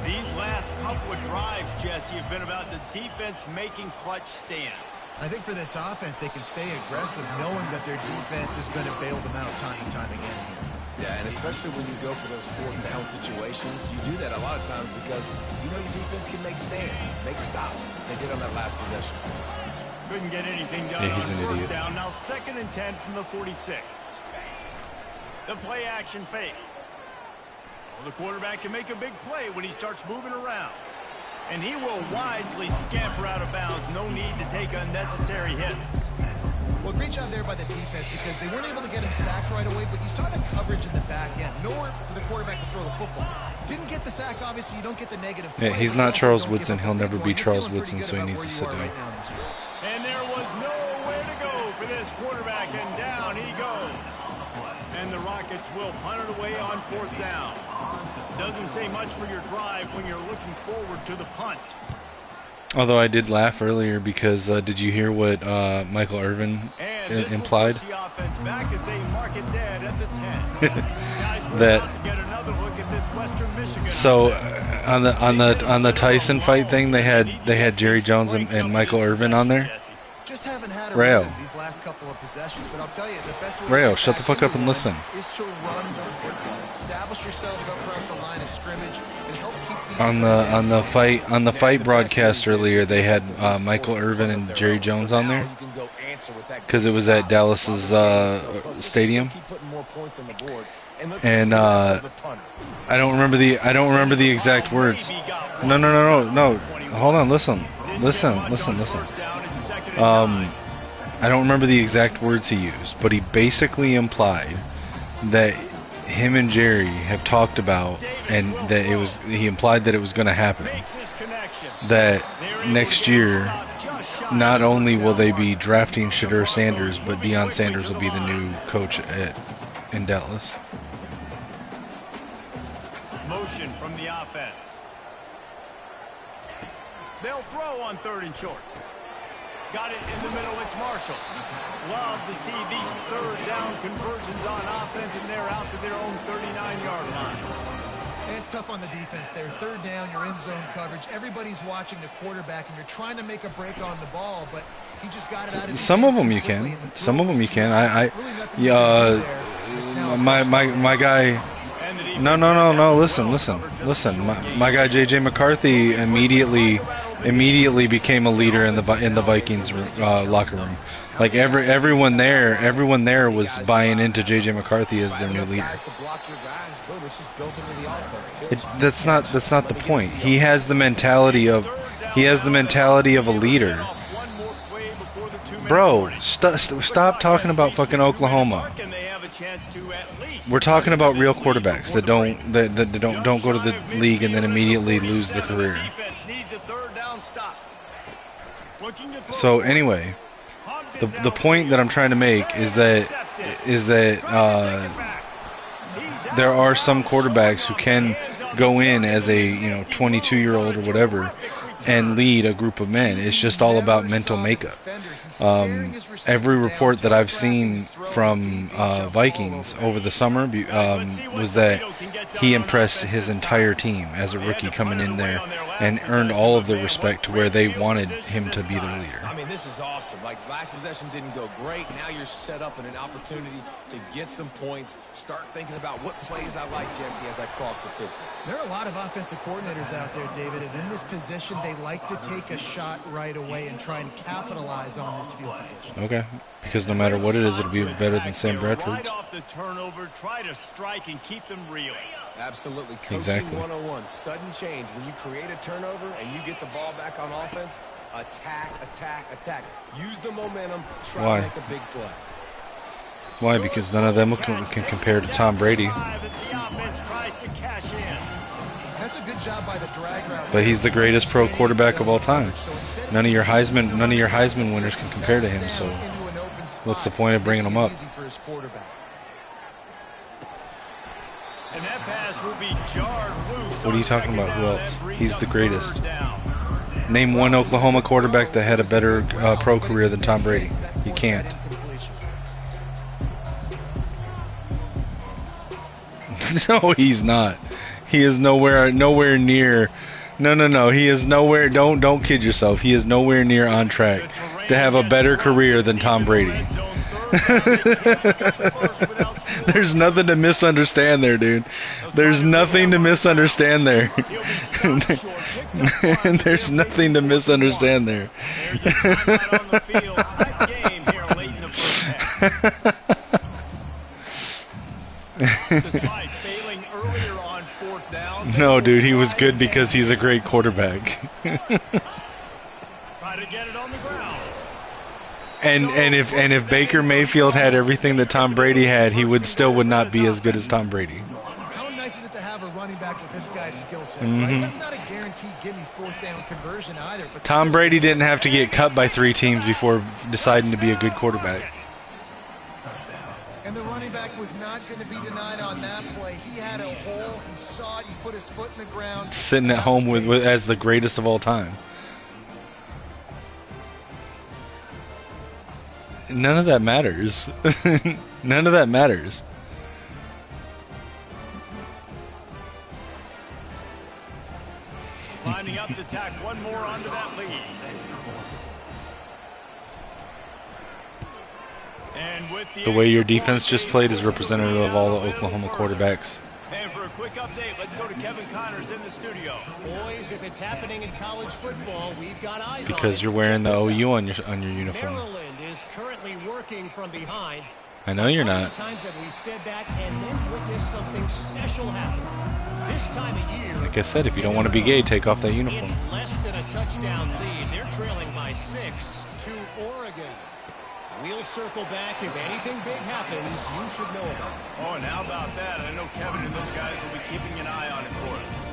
These last couple of drives, Jesse, have been about the defense making clutch stand. I think for this offense, they can stay aggressive knowing that their defense is going to bail them out time and time again. Yeah, and especially when you go for those 4th down situations, you do that a lot of times because you know your defense can make stands, make stops. They did on that last possession. Couldn't get anything done Yeah, he's on an 1st idiot. down. Now 2nd and 10 from the 46. The play action fake. Well, the quarterback can make a big play when he starts moving around. And he will wisely scamper out of bounds. No need to take unnecessary hits. Well, great job there by the defense because they weren't able to get him sacked right away, but you saw the coverage in the back end. Nowhere for the quarterback to throw the football. Didn't get the sack, obviously. You don't get the negative play. Yeah, he's not Charles Woodson. He'll never be Charles Woodson, so he needs to sit down. And there was nowhere to go for this quarterback, and down he goes. And the Rockets will punt it away on 4th down. Doesn't say much for your drive when you're looking forward to the punt. Although I did laugh earlier because did you hear what Michael Irvin implied? The offense back as they mark it dead at the 10. Guys, we're That about to get another look at this Western Michigan so offense. on the Tyson fight thing, they had Jerry Jones and Michael Irvin on there. Just haven't had a Rayo. rhythm these last couple of possessions, but I'll tell you, the best way Rayo, to shut the fuck up and listen. is to run the football. Establish yourselves up front at the line of scrimmage and help keep these On the fight broadcast earlier, they had Michael Irvin and Jerry Jones on there because it was at Dallas's stadium. And I don't remember the exact words. No. Hold on, listen. I don't remember the exact words he used, but he basically implied that him and Jerry have talked about, and that he implied that it was going to happen. That next year, not only will they be drafting Shedeur Sanders, but Deion Sanders will be the new coach in Dallas. Motion from the offense. They'll throw on 3rd and short. Got it in the middle. It's Marshall. Love to see these 3rd down conversions on offense, and they're out to their own 39-yard line. And it's tough on the defense there. 3rd down, you're in zone coverage. Everybody's watching the quarterback, and you're trying to make a break on the ball, but He just got it out of his Some of hands them too you quickly, can. and the throw Some of them was you too can. high. Really nothing you can do there. It's now a first down. My guy. No. Listen. My guy JJ McCarthy immediately became a leader in the Vikings locker room. Like everyone there was buying into JJ McCarthy as their new leader. That's not the point. He has the mentality of a leader. Bro, stop talking about fucking Oklahoma. We're talking about real quarterbacks that don't go to the league and then immediately lose their career. So anyway, the point that I'm trying to make is that there are some quarterbacks who can go in as a 22-year-old or whatever and lead a group of men. It's just all about mental makeup. Every report that I've seen from Vikings over the summer was that he impressed his entire team as a rookie coming in there and earned all of their respect to where they wanted him to be their leader. I mean, this is awesome. Like, last possession didn't go great. Now you're set up in an opportunity to get some points. Start thinking about what plays I like, Jesse, as I cross the 50. There are a lot of offensive coordinators out there, David, and in this position, they like to take a shot right away and try and capitalize on this field position. Okay, because no matter what it is, it'll be better than Sam Bradford's. Right off the turnover, try to strike and keep them real. Absolutely. Coaching Exactly. 101. Sudden change. When you create a turnover and you get the ball back on offense, attack. Use the momentum. Try to make a big play. Why? Because none of them can compare to Tom Brady. That's a good job by the drag route. But he's the greatest pro quarterback of all time. None of your Heisman winners can compare to him. So what's the point of bringing him up? And that pass will be jarred loose. What are you talking about? Who else? He's the greatest. Name one Oklahoma quarterback that had a better pro career than Tom Brady. You can't. No, he's not. He is nowhere near. No. He is nowhere. Don't kid yourself. He is nowhere near on track to have a better career than Tom Brady. There's nothing to misunderstand there, dude. There's nothing to misunderstand there. There's nothing to misunderstand there. No, dude, he was good because he's a great quarterback. Try to get it on the ground. And if Baker Mayfield had everything that Tom Brady had, he would not be as good as Tom Brady. How nice is it to have a running back with this guy's skill set? Right? That's not a guaranteed give me fourth down conversion either. But Tom Brady didn't have to get cut by 3 teams before deciding to be a good quarterback. And the running back was not going to be denied on that play. He had a hole. He saw it. He put his foot in the ground. Sitting at home with as the greatest of all time. None of that matters. None of that matters. Lining up to tack one more onto that lead. And with The way your defense just played is representative of all the Oklahoma quarterbacks. And for a quick update, let's go to Kevin Connors in the studio. Boys, if it's happening in college football, we've got eyes on it. Because you're wearing the OU on your uniform. Maryland is currently working from behind. I know you're How many not. times have we said that and then witnessed something special happen? This time of year, Like I said, if you don't want to be gay, take off that uniform. it's less than a touchdown lead. They're trailing by 6 to Oregon. We'll circle back. If anything big happens, you should know about it. Oh, and how about that? I know Kevin and those guys will be keeping an eye on it for us.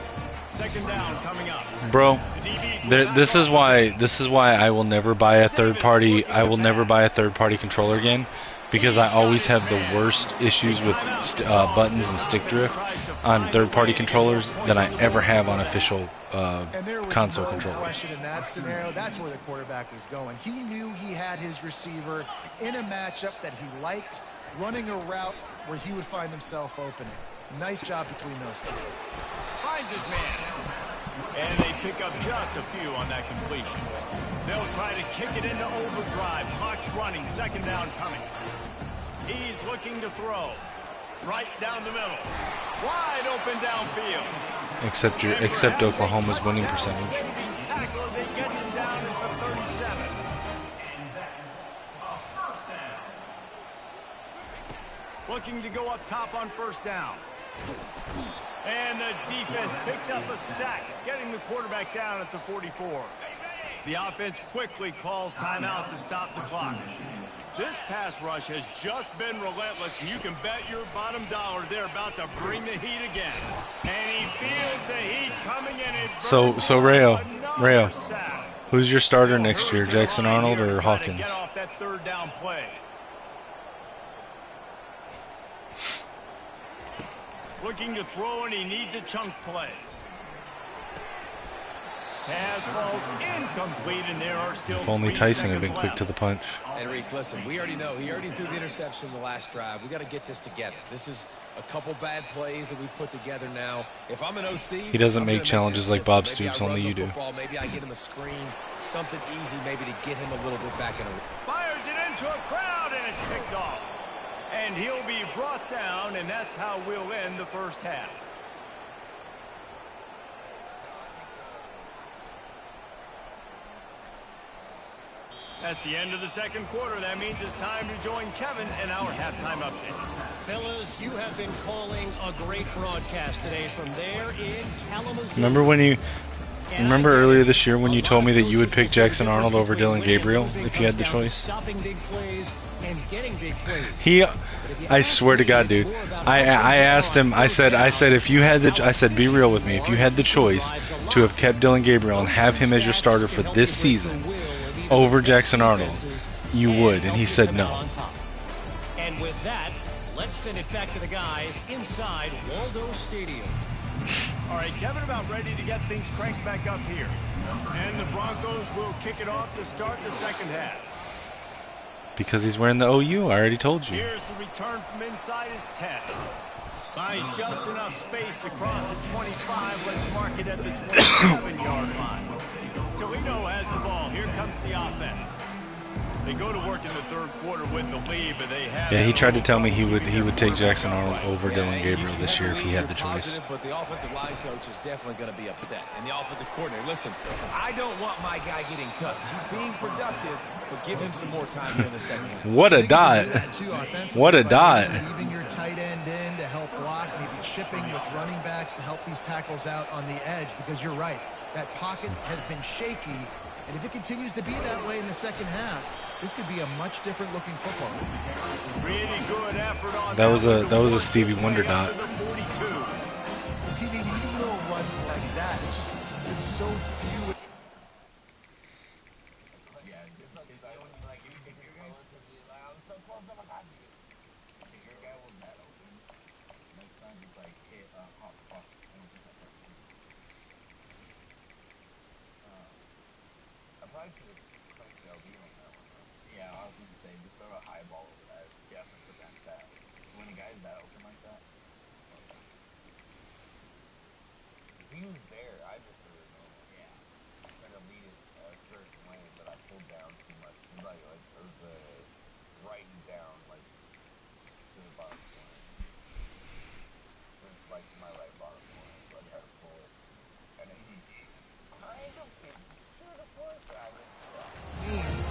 Second down coming up. Bro, this is why I will never buy a third party. I will never buy a third party controller again, because I always have the worst issues with buttons and stick drift on third party controllers than I ever have on official console controllers. Question in that scenario, that's where the quarterback was going. He knew he had his receiver in a matchup that he liked, running a route where he would find himself opening. Nice job between those two. Finds his man. And they pick up just a few on that completion. They'll try to kick it into overdrive. Clock's running. Second down coming. He's looking to throw. Right down the middle. Wide open downfield. Except Oklahoma's winning percentage. Tackle as he gets him down at the 37. Looking to go up top on first down. And the defense picks up a sack, getting the quarterback down at the 44. The offense quickly calls timeout to stop the clock. This pass rush has just been relentless, and you can bet your bottom dollar they're about to bring the heat again. And he feels the heat coming in. So Rayo, who's your starter next year, Jackson Arnold or Hawkins? Get off that third down play. Looking to throw, and he needs a chunk play. Pass falls incomplete, and there are still if only Tyson had been quick to the punch. And Reese, listen, we already know he already threw the interception in the last drive. We got to get this together. This is a couple bad plays that we've put together now. If I'm an OC, he doesn't make challenges like Bob Stoops, only you do. Maybe I get him a screen, something easy, maybe to get him a little bit back in a. Fires it into a crowd, and it's picked off. And he'll be brought down, and that's how we'll end the first half. That's the end of the second quarter. That means it's time to join Kevin in our halftime update. Fellas, you have been calling a great broadcast today from there in Kalamazoo. Remember earlier this year when you told me that you would pick Jackson Arnold over Dylan Gabriel if you had the choice? I swear to God, dude. I asked him. I said if you had I said be real with me. If you had the choice to have kept Dylan Gabriel and have him as your starter for this season over Jackson Arnold, you would, and he said no. And with that, let's send it back to the guys inside Waldo Stadium. All right, Kevin, about ready to get things cranked back up here. And the Broncos will kick it off to start the second half. Because he's wearing the OU, I already told you. Here's the return from inside his 10. Buys just enough space across the 25. Let's mark it at the 27-yard line. Toledo has the ball. Here comes the offense. They go to work in the third quarter with the lead, but they have. Yeah, he tried to tell me he would take Jackson Arnold over Dylan Gabriel this year if he had the choice. But the offensive line coach is definitely going to be upset. And the offensive coordinator, listen, I don't want my guy getting touched. He's being productive, but give him some more time here in the second half. What a dot. What a dot. Leaving your tight end in to help block, maybe chipping with running backs to help these tackles out on the edge, because you're right. That pocket has been shaky, and if it continues to be that way in the second half, this could be a much different looking football. Really good effort on that was a Stevie Wonder dot. See, they need more runs like that. It's been so few.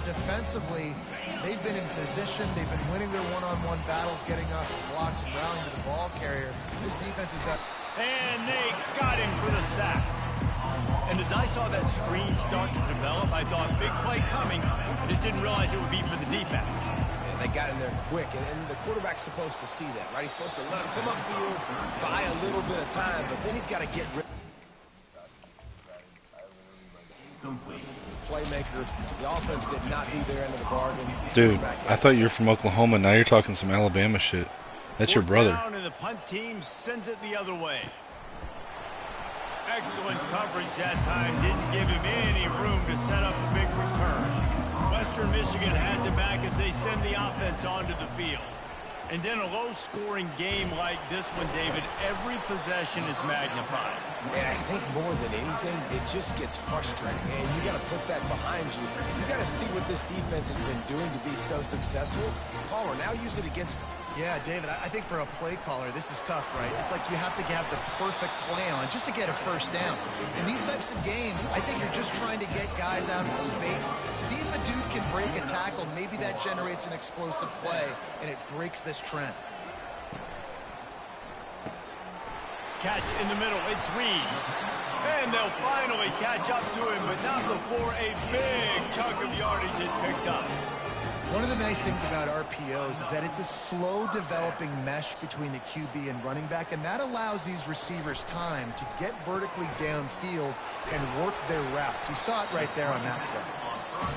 Defensively, they've been in position. They've been winning their one-on-one battles, getting off the blocks and rallying to the ball carrier. This defense has got. And they got him for the sack. And as I saw that screen start to develop, I thought big play coming. I just didn't realize it would be for the defense. And they got in there quick, and the quarterback's supposed to see that, right? He's supposed to let him come upfield, buy a little bit of time, but then he's got to get rid. Playmaker. The offense did not do their end of the bargain. Dude, I thought you were from Oklahoma. Now you're talking some Alabama shit. That's your brother. Down and the punt team sends it the other way. Excellent coverage that time. Didn't give him any room to set up a big return. Western Michigan has it back as they send the offense onto the field. And then a low-scoring game like this one, David, every possession is magnified. And I think more than anything, it just gets frustrating. And you got to put that behind you. You got to see what this defense has been doing to be so successful. Caller, now use it against them. Yeah, David, I think for a play caller, this is tough, right? It's like you have to have the perfect play on just to get a first down. In these types of games, I think you're just trying to get guys out of space, see if a dude can break a tackle. Maybe that generates an explosive play, and it breaks this trend. Catch in the middle. It's Reed. And they'll finally catch up to him, but not before a big chunk of yardage is picked up. One of the nice things about RPOs is that it's a slow developing mesh between the QB and running back, and that allows these receivers time to get vertically downfield and work their routes. You saw it right there on that play.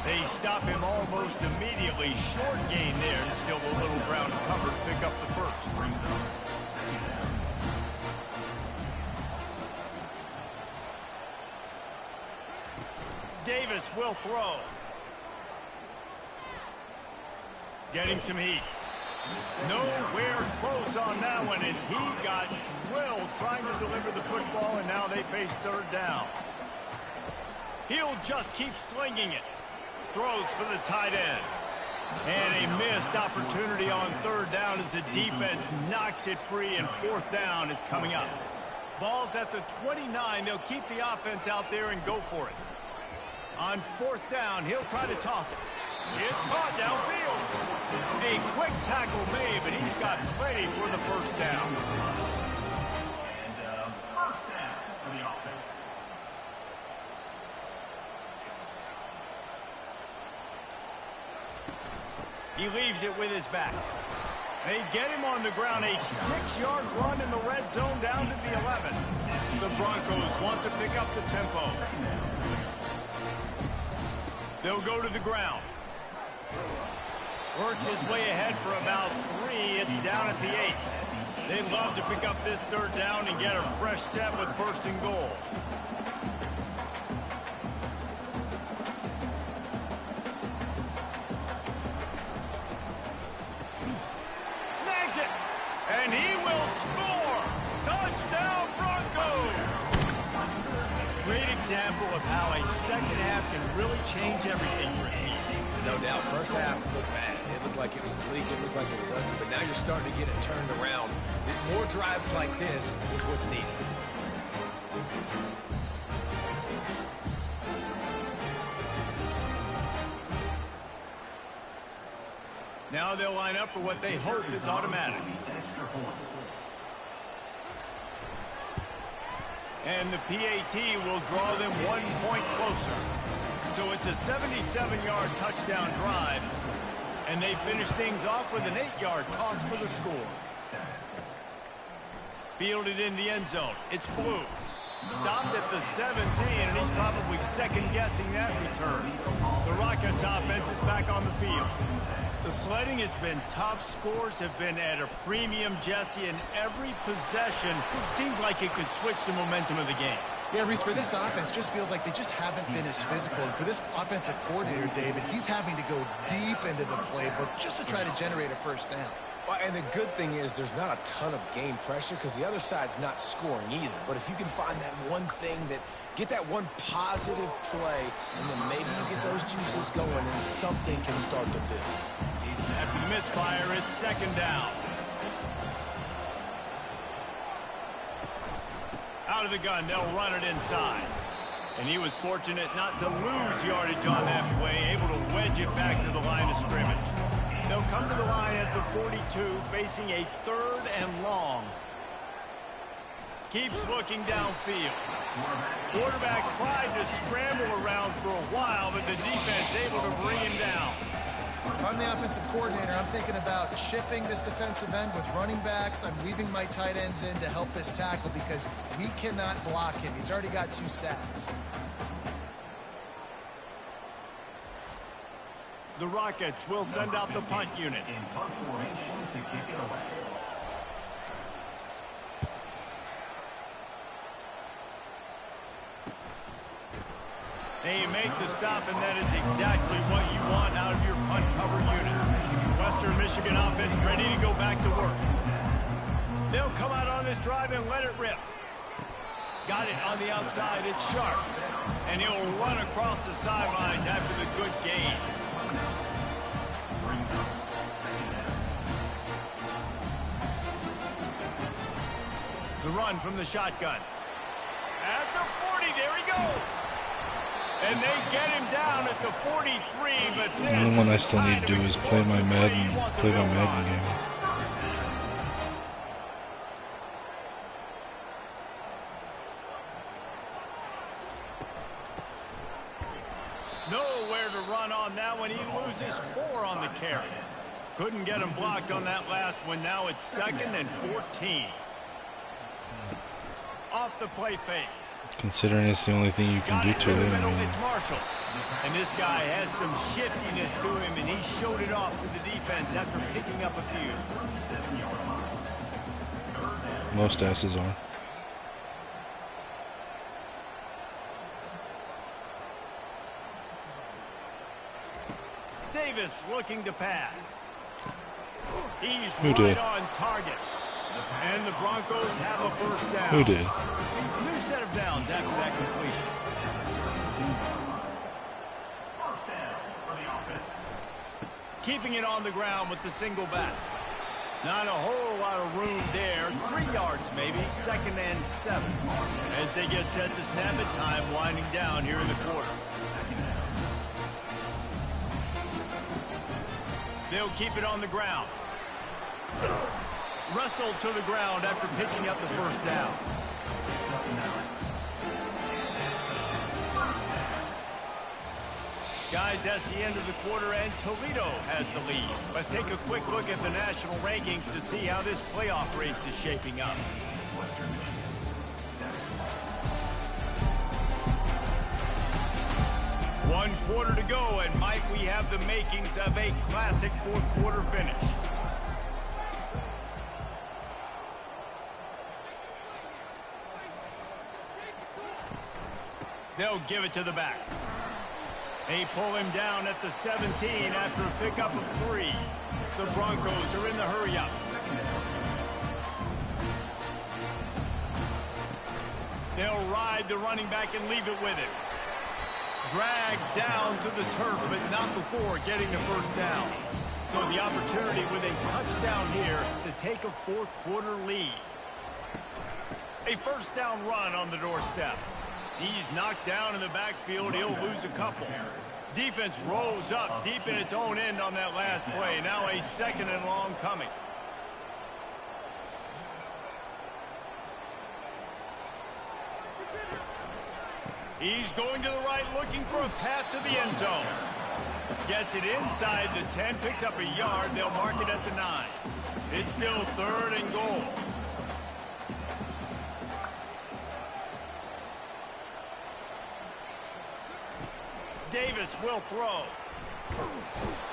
They stop him almost immediately. Short gain there, and still a little ground to cover to pick up the first. Davis will throw. Getting some heat. Nowhere close on that one as he got drilled trying to deliver the football, and now they face third down. He'll just keep slinging it. Throws for the tight end. And a missed opportunity on third down as the defense knocks it free, and fourth down is coming up. Ball's at the 29. They'll keep the offense out there and go for it. On fourth down, he'll try to toss it. It's caught downfield. A quick tackle made, but he's got plenty for the first down. And first down for the offense. He leaves it with his back. They get him on the ground. A 6-yard run in the red zone down to the 11. The Broncos want to pick up the tempo. They'll go to the ground. Works his way ahead for about 3. It's down at the 8. They'd love to pick up this third down and get a fresh set with first and goal. Snags it, and he will score. Touchdown, Broncos! Great example of how a second half can really change everything for a team. No doubt, first half looked bad. It looked like it was bleak. It looked like it was ugly. But now you're starting to get it turned around. More drives like this is what's needed. Now they'll line up for what they hope is automatic. And the PAT will draw them 1 point closer. So it's a 77-yard touchdown drive. And they finish things off with an 8-yard toss for the score. Fielded in the end zone. It's Blue. Stopped at the 17, and he's probably second-guessing that return. The Rockets offense is back on the field. The sledding has been tough. Scores have been at a premium, Jesse, and every possession seems like it could switch the momentum of the game. Yeah, Reese, for this offense, just feels like they just haven't been as physical. And for this offensive coordinator, David, he's having to go deep into the playbook just to try to generate a first down. Well, and the good thing is there's not a ton of game pressure because the other side's not scoring either. But if you can find that one thing that get that one positive play, and then maybe you get those juices going and something can start to build. After the misfire, it's second down. Out of the gun, they'll run it inside. And he was fortunate not to lose yardage on that play, able to wedge it back to the line of scrimmage. They'll come to the line at the 42, facing a third and long. Keeps looking downfield. Quarterback tried to scramble around for a while, but the defense able to bring him down. If I'm the offensive coordinator, I'm thinking about shipping this defensive end with running backs. I'm leaving my tight ends in to help this tackle because we cannot block him. He's already got 2 sacks. The Rockets will send out the punt unit. In punt formation to kick it away. They make the stop, and that is exactly what you want out of your punt cover unit. Wes Western Michigan offense ready to go back to work. They'll come out on this drive and let it rip. Got it on the outside. It's Sharp. And he'll run across the sidelines after the good gain. The run from the shotgun. At the 40, there he goes. And they get him down at the 43, but this the only one I still need to do is play my Madden game. Nowhere to run on that one. He loses 4 on the carry. Couldn't get him blocked on that last one. Now it's 2nd and 14. Off the play fake. Considering it's the only thing you can do to it. It's Marshall. And this guy has some shiftiness to him, and he showed it off to the defense after picking up a few. Most asses are. Davis looking to pass. He's Who right did? on target. And the Broncos have a first down. Who did? New set of downs after that completion. First down for the offense. Keeping it on the ground with the single back. Not a whole lot of room there. 3 yards maybe. 2nd and 7. As they get set to snap it, time winding down here in the quarter. They'll keep it on the ground. Wrestled to the ground after picking up the first down. Guys, that's the end of the quarter, and Toledo has the lead. Let's take a quick look at the national rankings to see how this playoff race is shaping up. One quarter to go, and might we have the makings of a classic fourth quarter finish. They'll give it to the back. They pull him down at the 17 after a pickup of 3. The Broncos are in the hurry-up. They'll ride the running back and leave it with him. Dragged down to the turf, but not before getting the first down. So the opportunity with a touchdown here to take a fourth quarter lead. A first down run on the doorstep. He's knocked down in the backfield. He'll lose a couple. Defense rose up deep in its own end on that last play. Now a 2nd and long coming. He's going to the right, looking for a path to the end zone. Gets it inside the 10, picks up a yard. They'll mark it at the 9. It's still 3rd and goal. Davis will throw.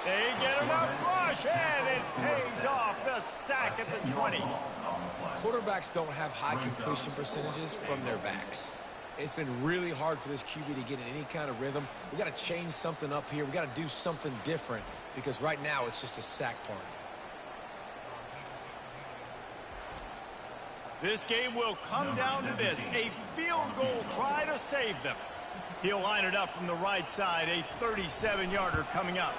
They get enough rush, and it pays off. The sack at the 20. Quarterbacks don't have high completion percentages from their backs. It's been really hard for this QB to get in any kind of rhythm. We got to change something up here. We got to do something different because right now it's just a sack party. This game will come down to this. A field goal try to save them. He'll line it up from the right side. A 37-yarder coming up.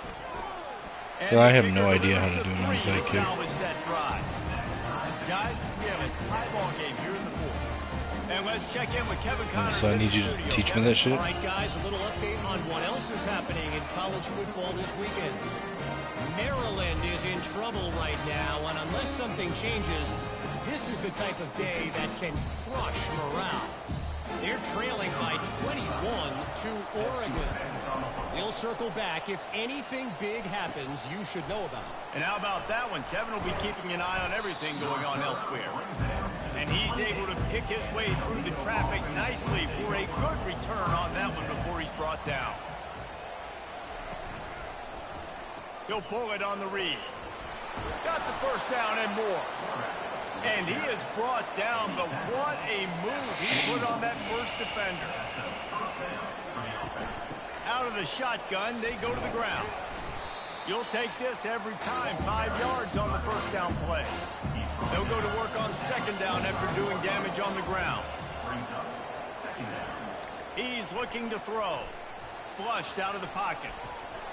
Yeah, I have no idea how to do an onside kick. That drive. Guys, we have a tie ball game here in the fourth. And let's check in with Kevin Connors. So I need you to teach me that shit. All right, guys, a little update on what else is happening in college football this weekend. Maryland is in trouble right now, and unless something changes, this is the type of day that can crush morale. They're trailing by 21 to Oregon. They'll circle back. If anything big happens, you should know about it. And how about that one? Kevin will be keeping an eye on everything going on elsewhere. And he's able to pick his way through the traffic nicely for a good return on that one before he's brought down. He'll pull it on the read. Got the first down and more. And he is brought down, but what a move he put on that first defender. Out of the shotgun, they go to the ground. You'll take this every time. 5 yards on the first down play. They'll go to work on second down after doing damage on the ground. He's looking to throw. Flushed out of the pocket.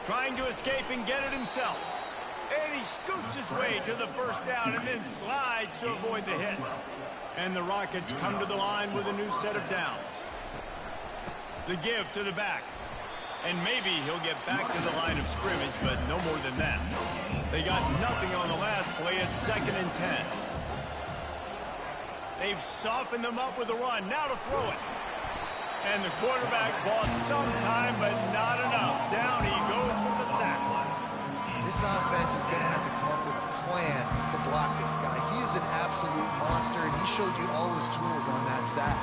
Trying to escape and get it himself. And he scoots his way to the first down and then slides to avoid the hit. And the Rockets come to the line with a new set of downs. The give to the back. And maybe he'll get back to the line of scrimmage, but no more than that. They got nothing on the last play at 2nd and 10. They've softened them up with a run. Now to throw it. And the quarterback bought some time, but not enough. Down he goes with the sack. This offense is going to have to come up with a plan to block this guy. He is an absolute monster, and he showed you all his tools on that sack.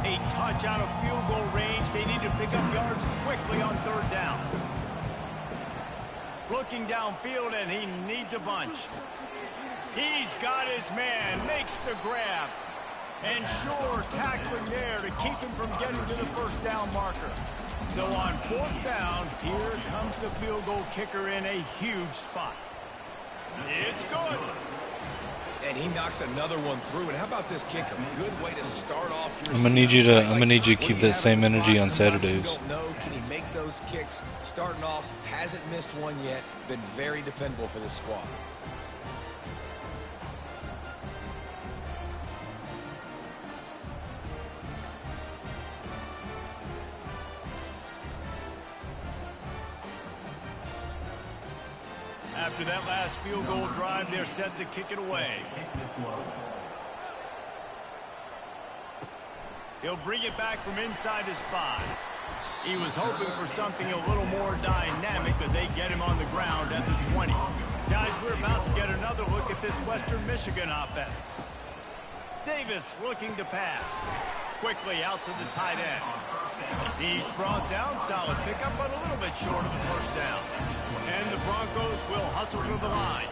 A touch out of field goal range. They need to pick up yards quickly on 3rd down. Looking downfield, and he needs a bunch. He's got his man, makes the grab. And sure, tackling there to keep him from getting to the first down marker. So on 4th down, here comes the field goal kicker in a huge spot. It's good. And he knocks another one through. And how about this kicker? Good way to start off your I'm gonna need you to keep that same energy on Saturdays. Don't know, can he make those kicks? Starting off, hasn't missed one yet. Been very dependable for this squad. After that last field goal drive, they're set to kick it away. He'll bring it back from inside his 5. He was hoping for something a little more dynamic, but they get him on the ground at the 20. Guys, we're about to get another look at this Western Michigan offense. Davis looking to pass. Quickly out to the tight end. He's brought down, solid pickup, but a little bit short of the first down. And the Broncos will hustle to the line.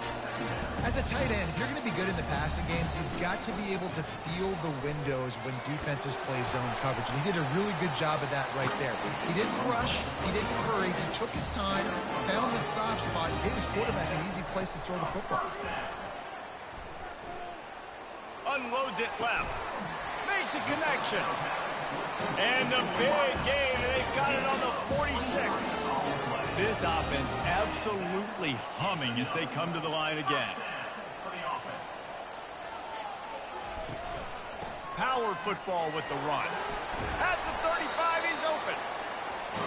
As a tight end, if you're going to be good in the passing game, you've got to be able to feel the windows when defenses play zone coverage. And he did a really good job of that right there. He didn't rush. He didn't hurry. He took his time, found the soft spot, and gave his quarterback an easy place to throw the football. Unloads it left. Makes a connection. And the big gain, and they've got it on the 46. This offense absolutely humming as they come to the line again. Power football with the run. At the 35, he's open.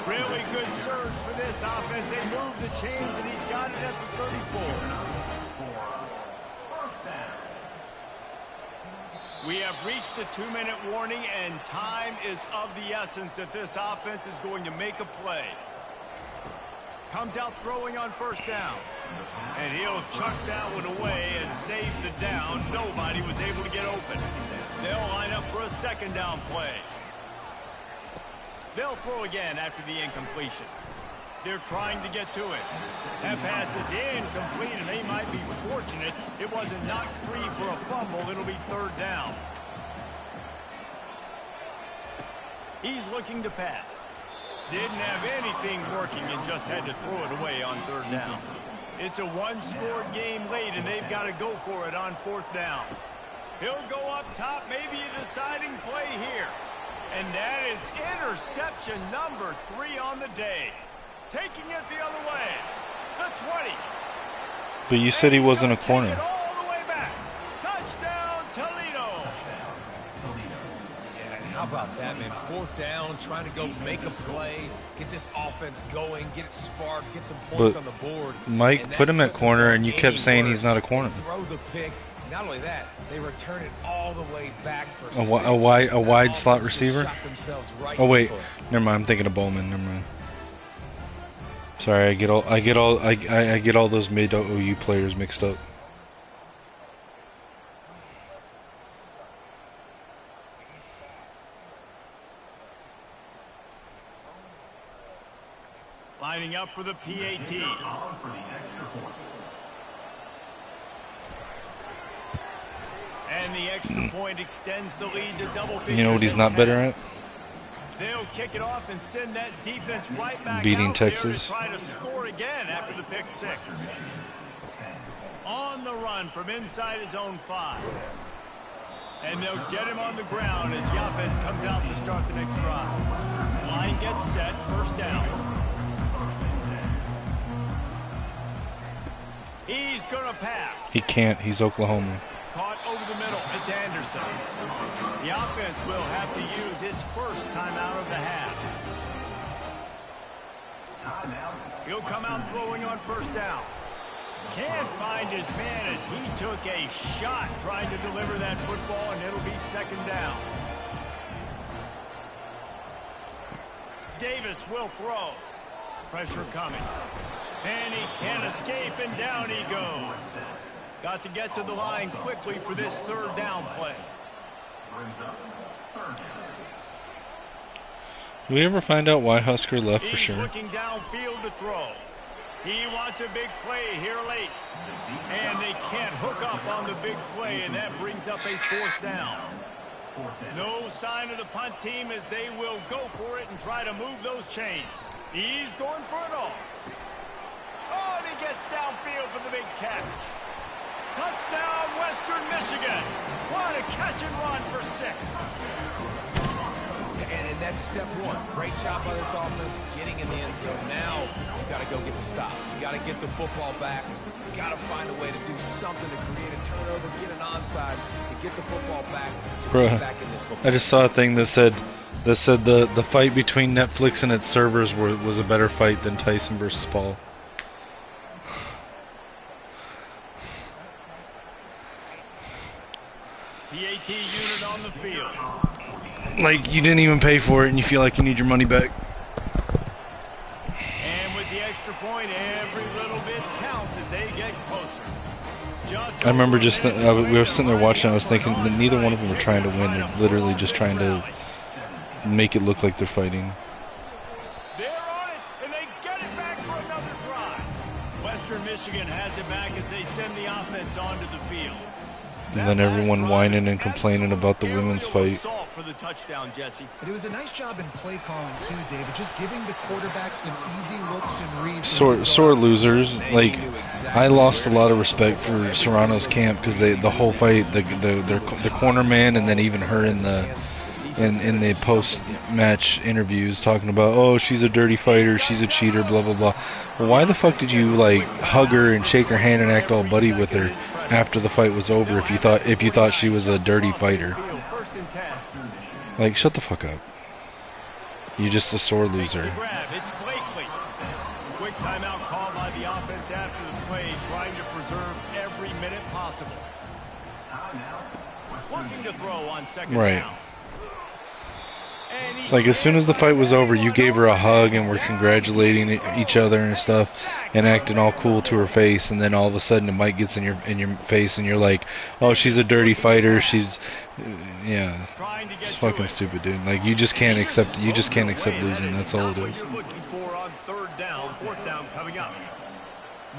Really good surge for this offense. They move the chains, and he's got it at the 34. We have reached the 2-minute warning, and time is of the essence if this offense is going to make a play. Comes out throwing on first down. And he'll chuck that one away and save the down. Nobody was able to get open. They'll line up for a second down play. They'll throw again after the incompletion. They're trying to get to it. That pass is incomplete, and they might be fortunate it wasn't knocked free for a fumble. It'll be 3rd down. He's looking to pass. Didn't have anything working and just had to throw it away on 3rd down. It's a one-score game late, and they've got to go for it on 4th down. He'll go up top, maybe a deciding play here. And that is interception number 3 on the day. Taking it the other way. The 20. But you said he wasn't a corner. Take it all the way back. Touchdown, Toledo. Yeah, and how about that, man? 4th down, trying to go make a play, get this offense going, get it sparked, get some points on the board. Mike put him at corner, and you kept saying he's not a corner. Throw the pick. Not only that, they return it all the way back for a wide slot receiver. Oh wait, never mind. I'm thinking of Bowman. Never mind. Sorry, I get all those mid OU players mixed up. Lining up for the PAT. And the extra point extends the lead to double figures. You know what he's not better at? They'll kick it off and send that defense right back Beating out Texas. there to try to score again after the pick 6. On the run from inside his own 5. And they'll get him on the ground as the offense comes out to start the next drive. Line gets set, first down. He's going to pass. He can't. He's Oklahoma. Caught over the middle. It's Anderson. The offense will have to use its first timeout of the half. He'll come out throwing on first down. Can't find his man as he took a shot trying to deliver that football, and it'll be second down. Davis will throw. Pressure coming. And he can't escape, and down he goes. Got to get to the line quickly for this third down play. Do we ever find out why Husker left for sure? He's looking downfield to throw. He wants a big play here late. And they can't hook up on the big play, and that brings up a fourth down. No sign of the punt team as they will go for it and try to move those chains. He's going for it all. Oh, and he gets downfield for the big catch. Touchdown, Western Michigan. What a catch and run for 6. And that's step one. Great job by this offense getting in the end zone. Now you got to go get the stop. You got to get the football back. You got to find a way to do something to create a turnover, get an onside, to get the football back, to get back in this football. I just saw a thing that said the fight between Netflix and its servers was a better fight than Tyson versus Paul. The AT unit on the field. Like, you didn't even pay for it and you feel like you need your money back. And with the extra point, every little bit counts as they get closer. I remember we were sitting there watching, I was thinking that neither one of them were trying to win. They're literally just trying to make it look like they're fighting. They're on it, and they get it back for another drive. Western Michigan has it back as they send the offense onto the field. And then everyone whining and complaining about the women's fight. For the touchdown, Jesse. But it was a nice job in play calling too, David. Just giving the quarterback some easy looks and reads. Sore losers. Like, I lost a lot of respect for Serrano's camp because the whole fight, the corner man, and then even her in the post-match interviews talking about, oh, she's a dirty fighter, she's a cheater, blah blah blah. Well, why the fuck did you like hug her and shake her hand and act all buddy with her after the fight was over if you thought she was a dirty fighter? Like, shut the fuck up. You're just a sore loser. It's Blakely. Quick timeout called by the offense after the play, trying to preserve every minute possible. Looking to throw on second down. It's like as soon as the fight was over, you gave her a hug and were congratulating each other and stuff and acting all cool to her face, and then all of a sudden the mic gets in your face and you're like, oh, she's a dirty fighter, she's yeah. It's fucking stupid, dude. Like, you just can't accept losing. That's all it is. Looking for on third down, fourth down coming up.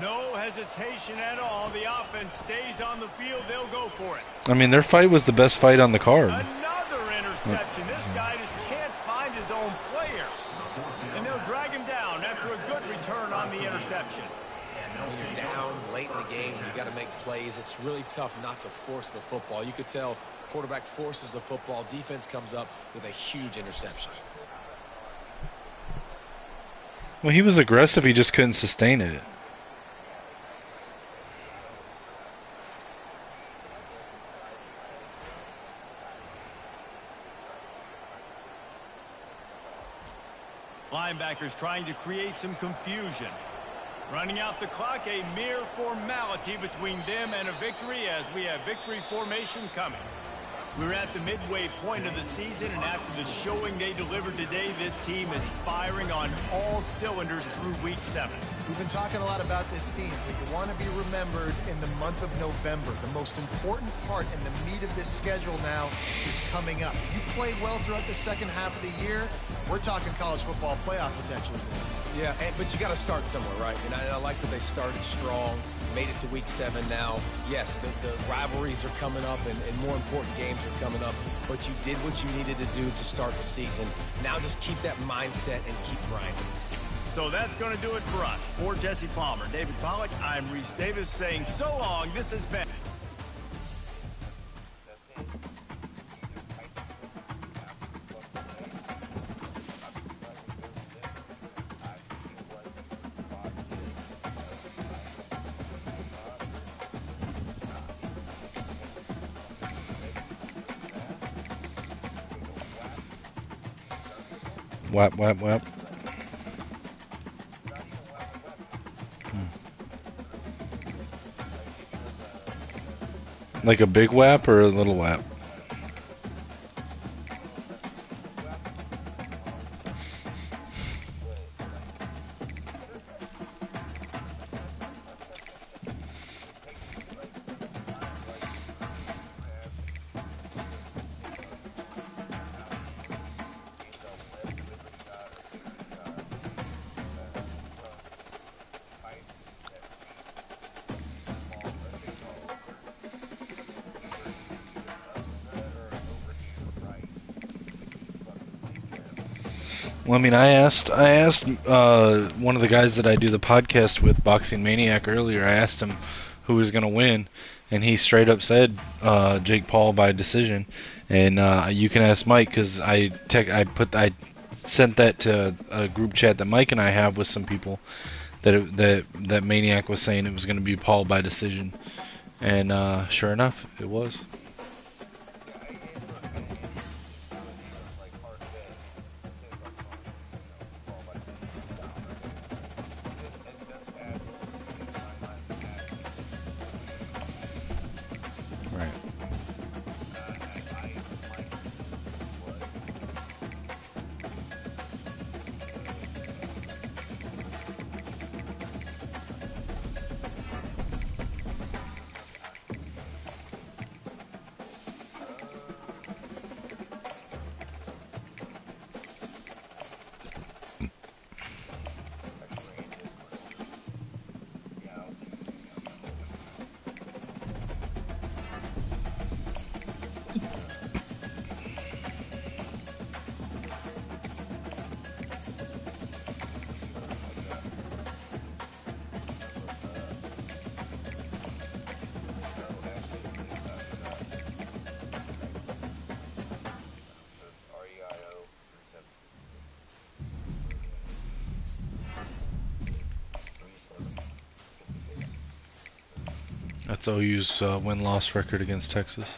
No hesitation at all. The offense stays on the field. They'll go for it. I mean, their fight was the best fight on the card. Another interception. This guy just can't find his own players. And they'll drag him down after a good return on the interception. When you're down late in the game, you got to make plays. It's really tough not to force the football. You could tell quarterback forces the football. Defense comes up with a huge interception. Well, he was aggressive. He just couldn't sustain it. Linebackers trying to create some confusion. Running out the clock, a mere formality between them and a victory as we have victory formation coming. We're at the midway point of the season, and after the showing they delivered today, this team is firing on all cylinders through week 7. We've been talking a lot about this team, but you want to be remembered in the month of November. The most important part and the meat of this schedule now is coming up. If you play well throughout the second half of the year, we're talking college football playoff potentially. Yeah, but you got to start somewhere, right? And I like that they started strong. made it to week 7 now. Yes, the rivalries are coming up and more important games are coming up, but you did what you needed to do to start the season. Now just keep that mindset and keep grinding. So that's going to do it for us. For Jesse Palmer, David Pollack, I'm Reese Davis saying so long. This has been... Whap, whap, whap. Like a big whap or a little whap? Well, I mean, I asked one of the guys that I do the podcast with, Boxing Maniac, earlier. I asked him who was going to win, and he straight up said Jake Paul by decision. And you can ask Mike, because I sent that to a group chat that Mike and I have with some people that Maniac was saying it was going to be Paul by decision, and sure enough, it was. That's OU's win-loss record against Texas.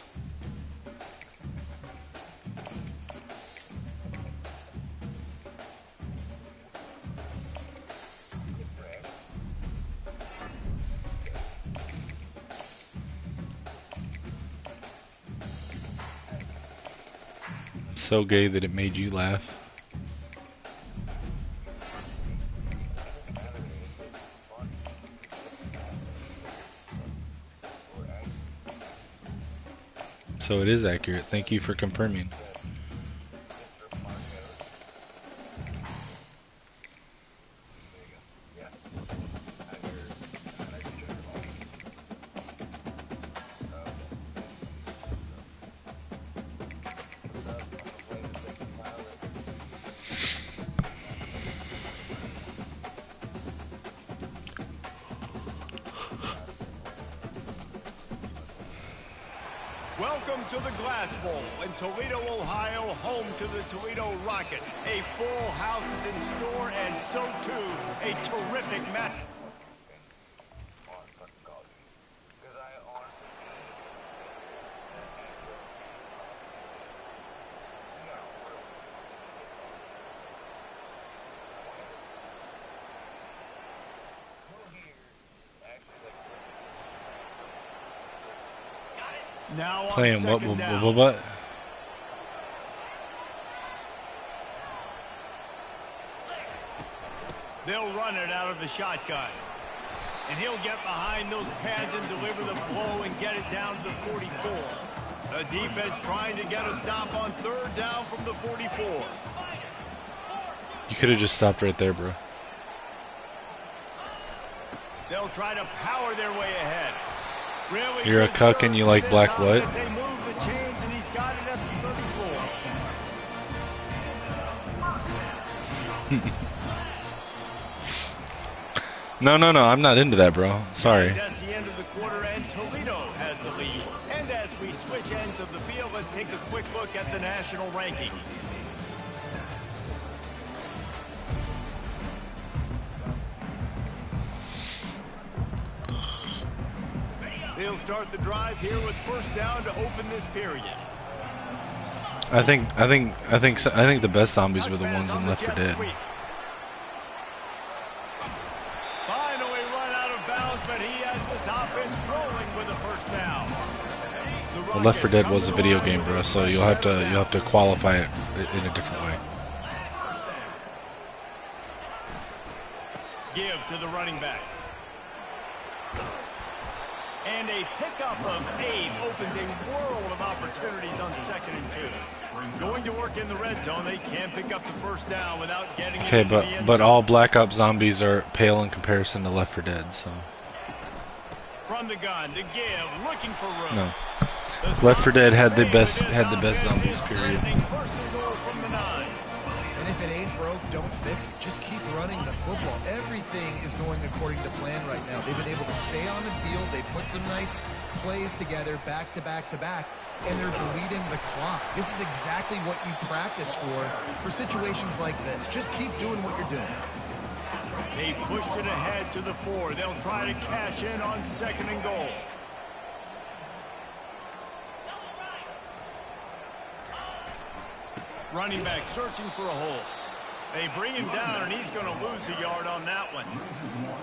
So gay that it made you laugh. So it is accurate. Thank you for confirming. Welcome to the Glass Bowl in Toledo, Ohio, home to the Toledo Rockets. A full house is in store, and so too, a terrific match. Now playing what? They'll run it out of the shotgun. And he'll get behind those pads and deliver the blow and get it down to the 44. The defense trying to get a stop on third down from the 44. You could have just stopped right there, bro. They'll try to power their way ahead. Really You're a good cuck and serve you for like this black what? offense. They move the chains, and he's got it at the 34. No, I'm not into that, bro. Sorry. That's the end of the quarter, and Toledo has the lead. And as we switch ends of the field, let's take a quick look at the national rankings. They'll start the drive here with first down to open this period. I think the best zombies were the ones in Left 4 Dead. Finally run out of bounds, but he has this offense rolling with a first down. Well, Left 4 Dead was a video game, bro, so you'll have to qualify it in a different way. Give to the running back. And a pickup of 8 opens a world of opportunities on 2nd and 2. Going to work in the red zone, they can pick up the first down without getting Okay, into the end but zone. all Black Ops zombies are pale in comparison to Left 4 Dead, so. From the gun to give, looking for room. No. Left 4 Dead had the best zombies, period. First and goal from the 9. And if it ain't broke, don't fix it. Just keep running the football. Everything is going according to plan right now. They've been able to stay on the field. They put some nice plays together, back to back to back, and they're bleeding the clock. This is exactly what you practice for situations like this. Just keep doing what you're doing. They pushed it ahead to the 4. They'll try to cash in on 2nd and goal. Running back searching for a hole. They bring him down, and he's going to lose a yard on that one.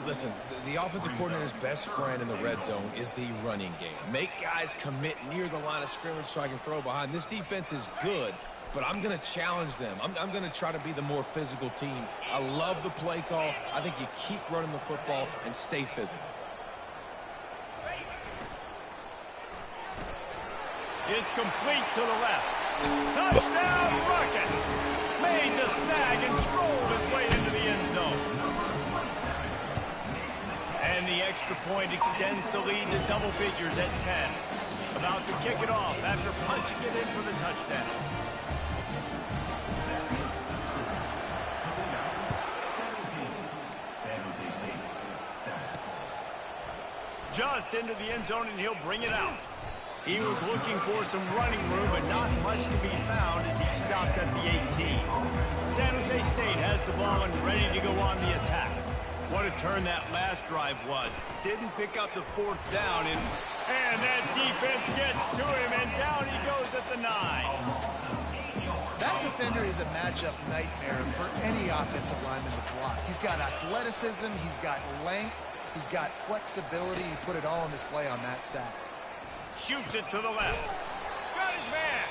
Listen, the offensive coordinator's best friend in the red zone is the running game. Make guys commit near the line of scrimmage so I can throw behind. This defense is good, but I'm going to challenge them. I'm going to try to be the more physical team. I love the play call. I think you keep running the football and stay physical. It's complete to the left. Touchdown, Rockets! Made the snag and strolled his way into the end zone. And the extra point extends the lead to double figures at 10. About to kick it off after punching it in for the touchdown. Just into the end zone, and he'll bring it out. He was looking for some running room, but not much to be found as he stopped at the 18. San Jose State has the ball and ready to go on the attack. What a turn that last drive was. Didn't pick up the 4th down, and that defense gets to him, and down he goes at the 9. That defender is a matchup nightmare for any offensive lineman to block. He's got athleticism, he's got length, he's got flexibility. He put it all on display on that sack. Shoots it to the left. Got his man.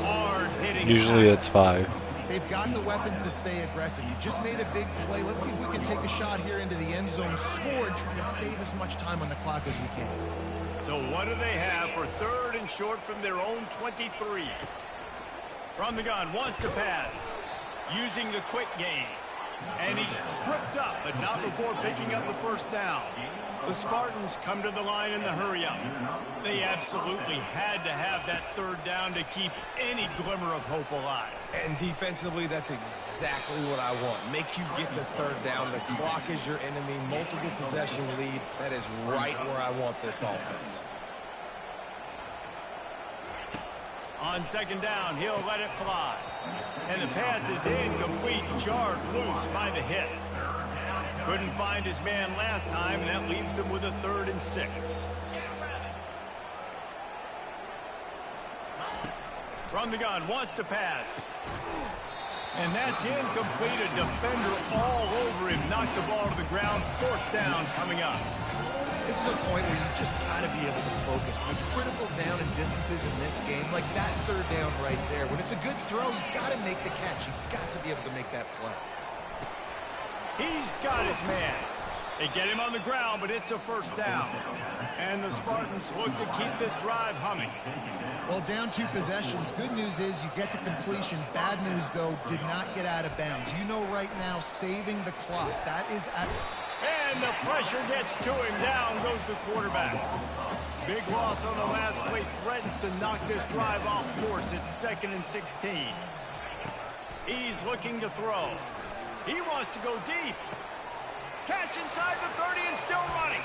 Hard hitting. Usually it's 5. They've got the weapons to stay aggressive. You just made a big play. Let's see if we can take a shot here into the end zone, score, and try to save as much time on the clock as we can. So what do they have for 3rd and short from their own 23? From the gun, wants to pass. Using the quick game. And he's tripped up, but not before picking up the first down. The Spartans come to the line in the hurry-up. They absolutely had to have that 3rd down to keep any glimmer of hope alive. And defensively, that's exactly what I want. Make you get the 3rd down. The clock is your enemy. Multiple possession lead. That is right where I want this offense. On 2nd down, he'll let it fly. And the pass is incomplete, charged loose by the hit. Couldn't find his man last time, and that leaves him with a 3rd and 6. From the gun, wants to pass. And that's incomplete. A defender all over him. Knocked the ball to the ground. 4th down coming up. This is a point where you just got to be able to focus. The critical down and distances in this game, like that 3rd down right there. When it's a good throw, you got to make the catch. You got to be able to make that play. He's got his man. They get him on the ground, but it's a 1st down. And the Spartans look to keep this drive humming. Well, down 2 possessions. Good news is you get the completion. Bad news, though, did not get out of bounds. You know right now, saving the clock. That is at... And the pressure gets to him. Down goes the quarterback. Big loss on the last play. Threatens to knock this drive off course. It's 2nd and 16. He's looking to throw. He wants to go deep. Catch inside the 30 and still running.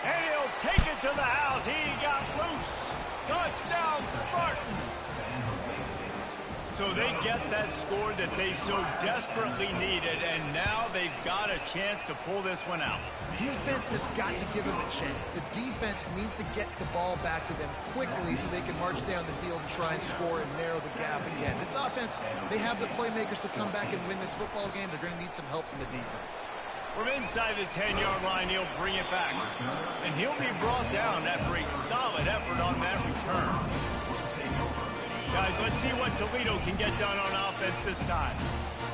And he'll take it to the house. He got loose. Touchdown, Spartans. So they get that score that they so desperately needed, and now they've got a chance to pull this one out. Defense has got to give them a chance. The defense needs to get the ball back to them quickly so they can march down the field and try and score and narrow the gap again. This offense, they have the playmakers to come back and win this football game. They're going to need some help from the defense. From inside the 10-yard line, he'll bring it back. And he'll be brought down after a solid effort on that return. Guys, let's see what Toledo can get done on offense this time.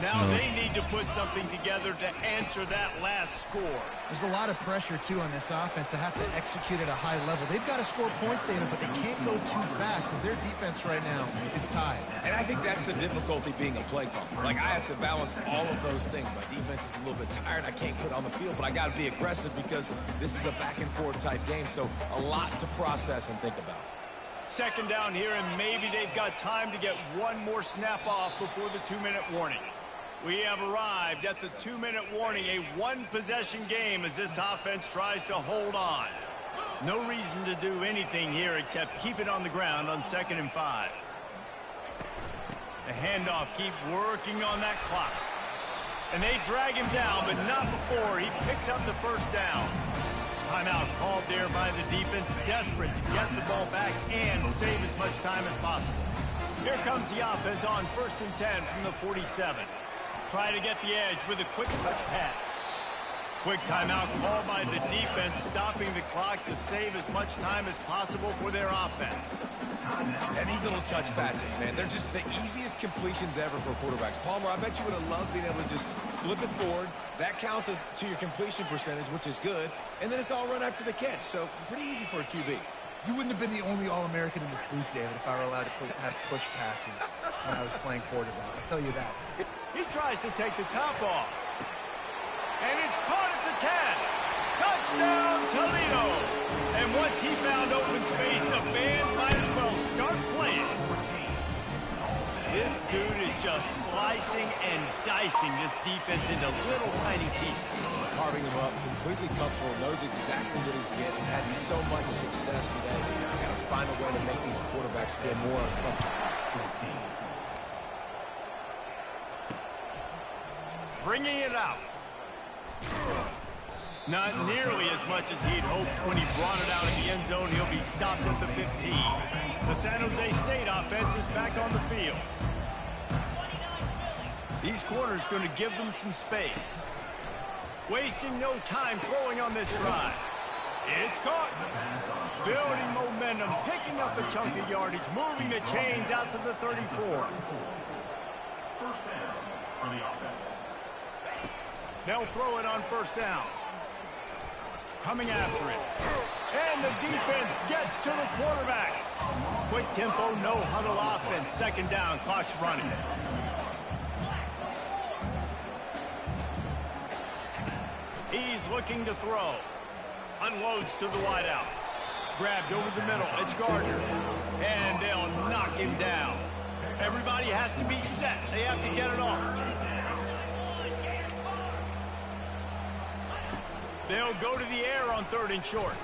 Now they need to put something together to answer that last score. There's a lot of pressure, too, on this offense to have to execute at a high level. They've got to score points, David, but they can't go too fast because their defense right now is tied. And I think that's the difficulty being a play caller. Like, I have to balance all of those things. My defense is a little bit tired. I can't put on the field, but I got to be aggressive because this is a back-and-forth type game, so a lot to process and think about. 2nd down here, and maybe they've got time to get one more snap off before the 2-minute warning. We have arrived at the 2-minute warning, a one-possession game as this offense tries to hold on. No reason to do anything here except keep it on the ground on 2nd and 5. The handoff, keep working on that clock. And they drag him down, but not before he picks up the 1st down. Timeout called there by the defense, desperate to get the ball back and save as much time as possible. Here comes the offense on 1st and 10 from the 47. Try to get the edge with a quick touch pass. Quick timeout called by the defense, stopping the clock to save as much time as possible for their offense. And these little touch passes, man, they're just the easiest completions ever for quarterbacks. Palmer, I bet you would have loved being able to just flip it forward. That counts as to your completion percentage, which is good. And then it's all run after the catch, so pretty easy for a QB. You wouldn't have been the only All-American in this booth, David, if I were allowed to have push passes when I was playing quarterback. I'll tell you that. He tries to take the top off. And it's caught at the 10. Touchdown, Toledo. And once he found open space, the band might as well start playing. This dude is just slicing and dicing this defense into little tiny pieces. Carving him up, completely comfortable, knows exactly what he's getting, had so much success today. Got to find a way to make these quarterbacks feel more uncomfortable. Bringing it out. Not nearly as much as he'd hoped when he brought it out in the end zone. He'll be stopped at the 15. The San Jose State offense is back on the field. These corners going to give them some space. Wasting no time throwing on this drive. It's caught. Building momentum, picking up a chunk of yardage, moving the chains out to the 34. 1st down for the offense. They'll throw it on 1st down. Coming after it. And the defense gets to the quarterback. Quick tempo, no huddle offense. 2nd down, clock's running. He's looking to throw. Unloads to the wideout. Grabbed over the middle. It's Gardner. And they'll knock him down. Everybody has to be set. They have to get it off. They'll go to the air on 3rd and short.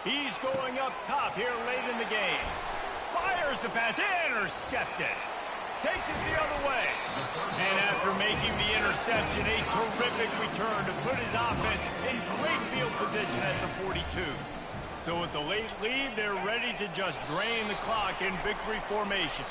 He's going up top here late in the game. Fires the pass. Intercepted. Takes it the other way. And after making the interception, a terrific return to put his offense in great field position at the 42. So with the late lead, they're ready to just drain the clock in victory formation.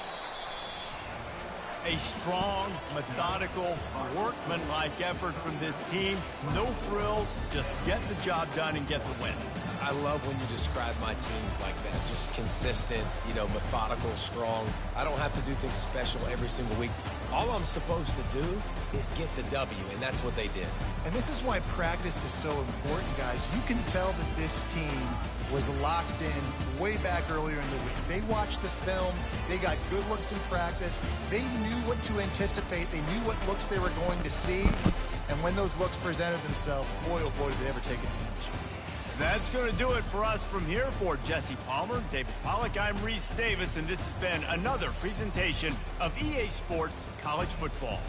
A strong, methodical, workmanlike effort from this team. No frills, just get the job done and get the win. I love when you describe my teams like that. Just consistent, methodical, strong. I don't have to do things special every single week. All I'm supposed to do is get the W, and that's what they did. And this is why practice is so important, guys. You can tell that this team was locked in way back earlier in the week. They watched the film. They got good looks in practice. They knew what to anticipate. They knew what looks they were going to see. And when those looks presented themselves, boy, oh boy, did they ever take advantage. That's going to do it for us from here. For Jesse Palmer, David Pollack, I'm Reese Davis, and this has been another presentation of EA Sports College Football.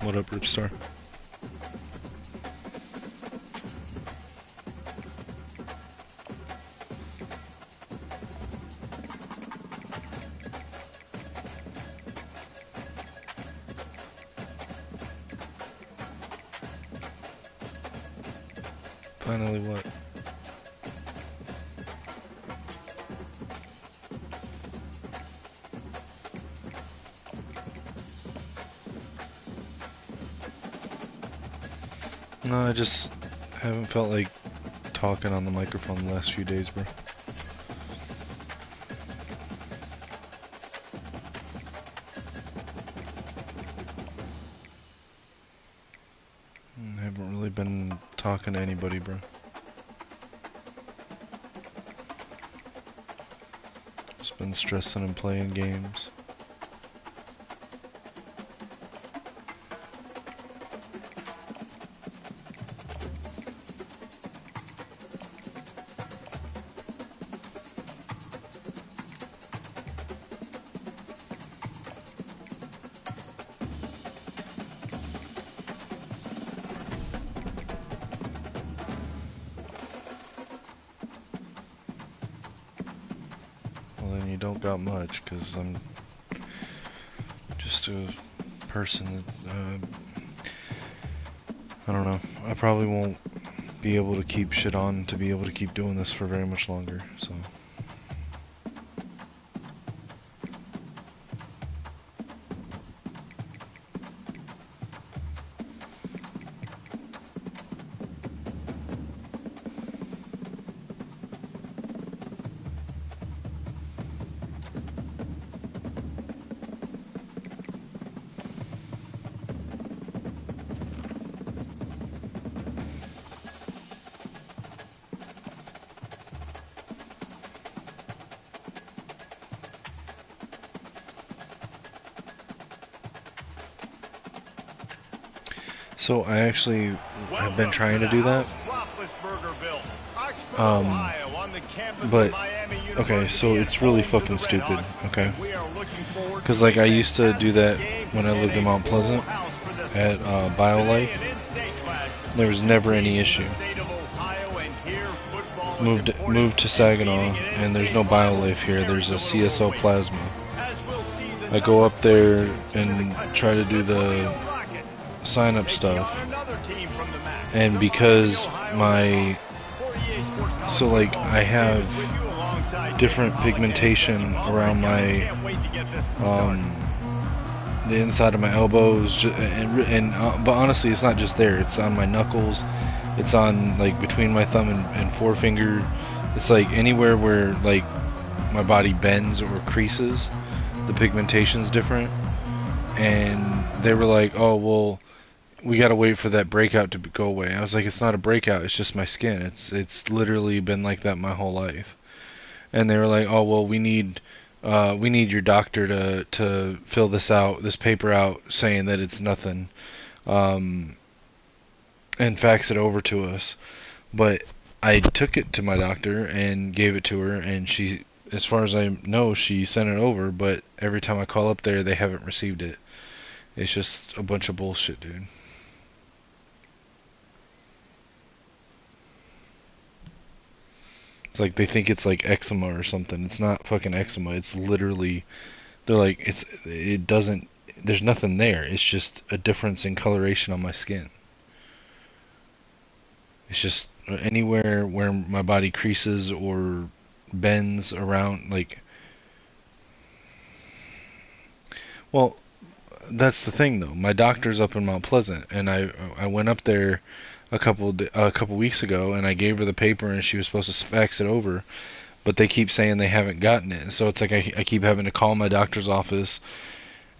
What up, Ripstar? Finally what? No, I just haven't felt like talking on the microphone the last few days, bro. I haven't really been talking to anybody, bro. Just been stressing and playing games. Well, then you don't got much, because I'm just a person that, I don't know, I probably won't be able to keep shit on to be able to keep doing this for very much longer, so. So I actually have been trying to do that. But okay, so it's really fucking stupid, okay? Because like I used to do that when I lived in Mount Pleasant at BioLife. There was never any issue. Moved to Saginaw, and there's no BioLife here. There's a CSO Plasma. I go up there and try to do the sign up stuff, and because so like I have different pigmentation around my the inside of my elbows, but honestly it's not just there, it's on my knuckles, it's on like between my thumb and forefinger, it's like anywhere where like my body bends or creases, the pigmentation's different. And they were like, oh well, we gotta wait for that breakout to go away. I was like, it's not a breakout, it's just my skin. It's literally been like that my whole life. And they were like, oh well, we need your doctor to fill this paper out saying that it's nothing, and fax it over to us. But I took it to my doctor and gave it to her, and she, as far as I know, she sent it over. But every time I call up there, they haven't received it. It's just a bunch of bullshit, dude. It's like they think it's like eczema or something. It's not fucking eczema. It's literally, they're like, there's nothing there. It's just a difference in coloration on my skin. It's just anywhere where my body creases or bends around, like, well, that's the thing though. My doctor's up in Mount Pleasant, and I went up there a couple weeks ago, and I gave her the paper, and she was supposed to fax it over, but they keep saying they haven't gotten it. So it's like I keep having to call my doctor's office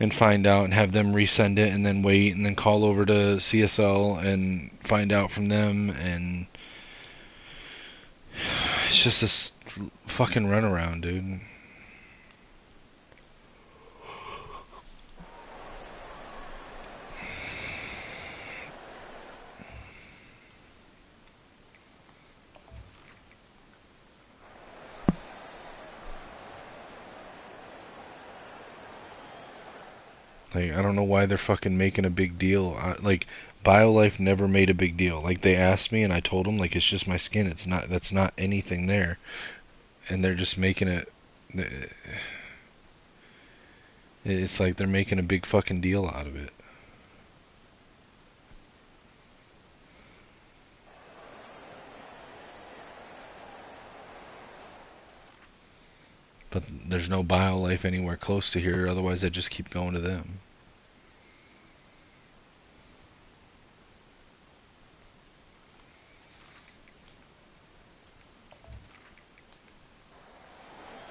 and find out, and have them resend it, and then wait, and then call over to CSL and find out from them, and it's just this fucking runaround, dude. Like, I don't know why they're fucking making a big deal. Like, BioLife never made a big deal. Like, they asked me, and I told them, like, it's just my skin. That's not anything there. And they're just making it. It's like they're making a big fucking deal out of it. But there's no BioLife anywhere close to here, otherwise I'd just keep going to them.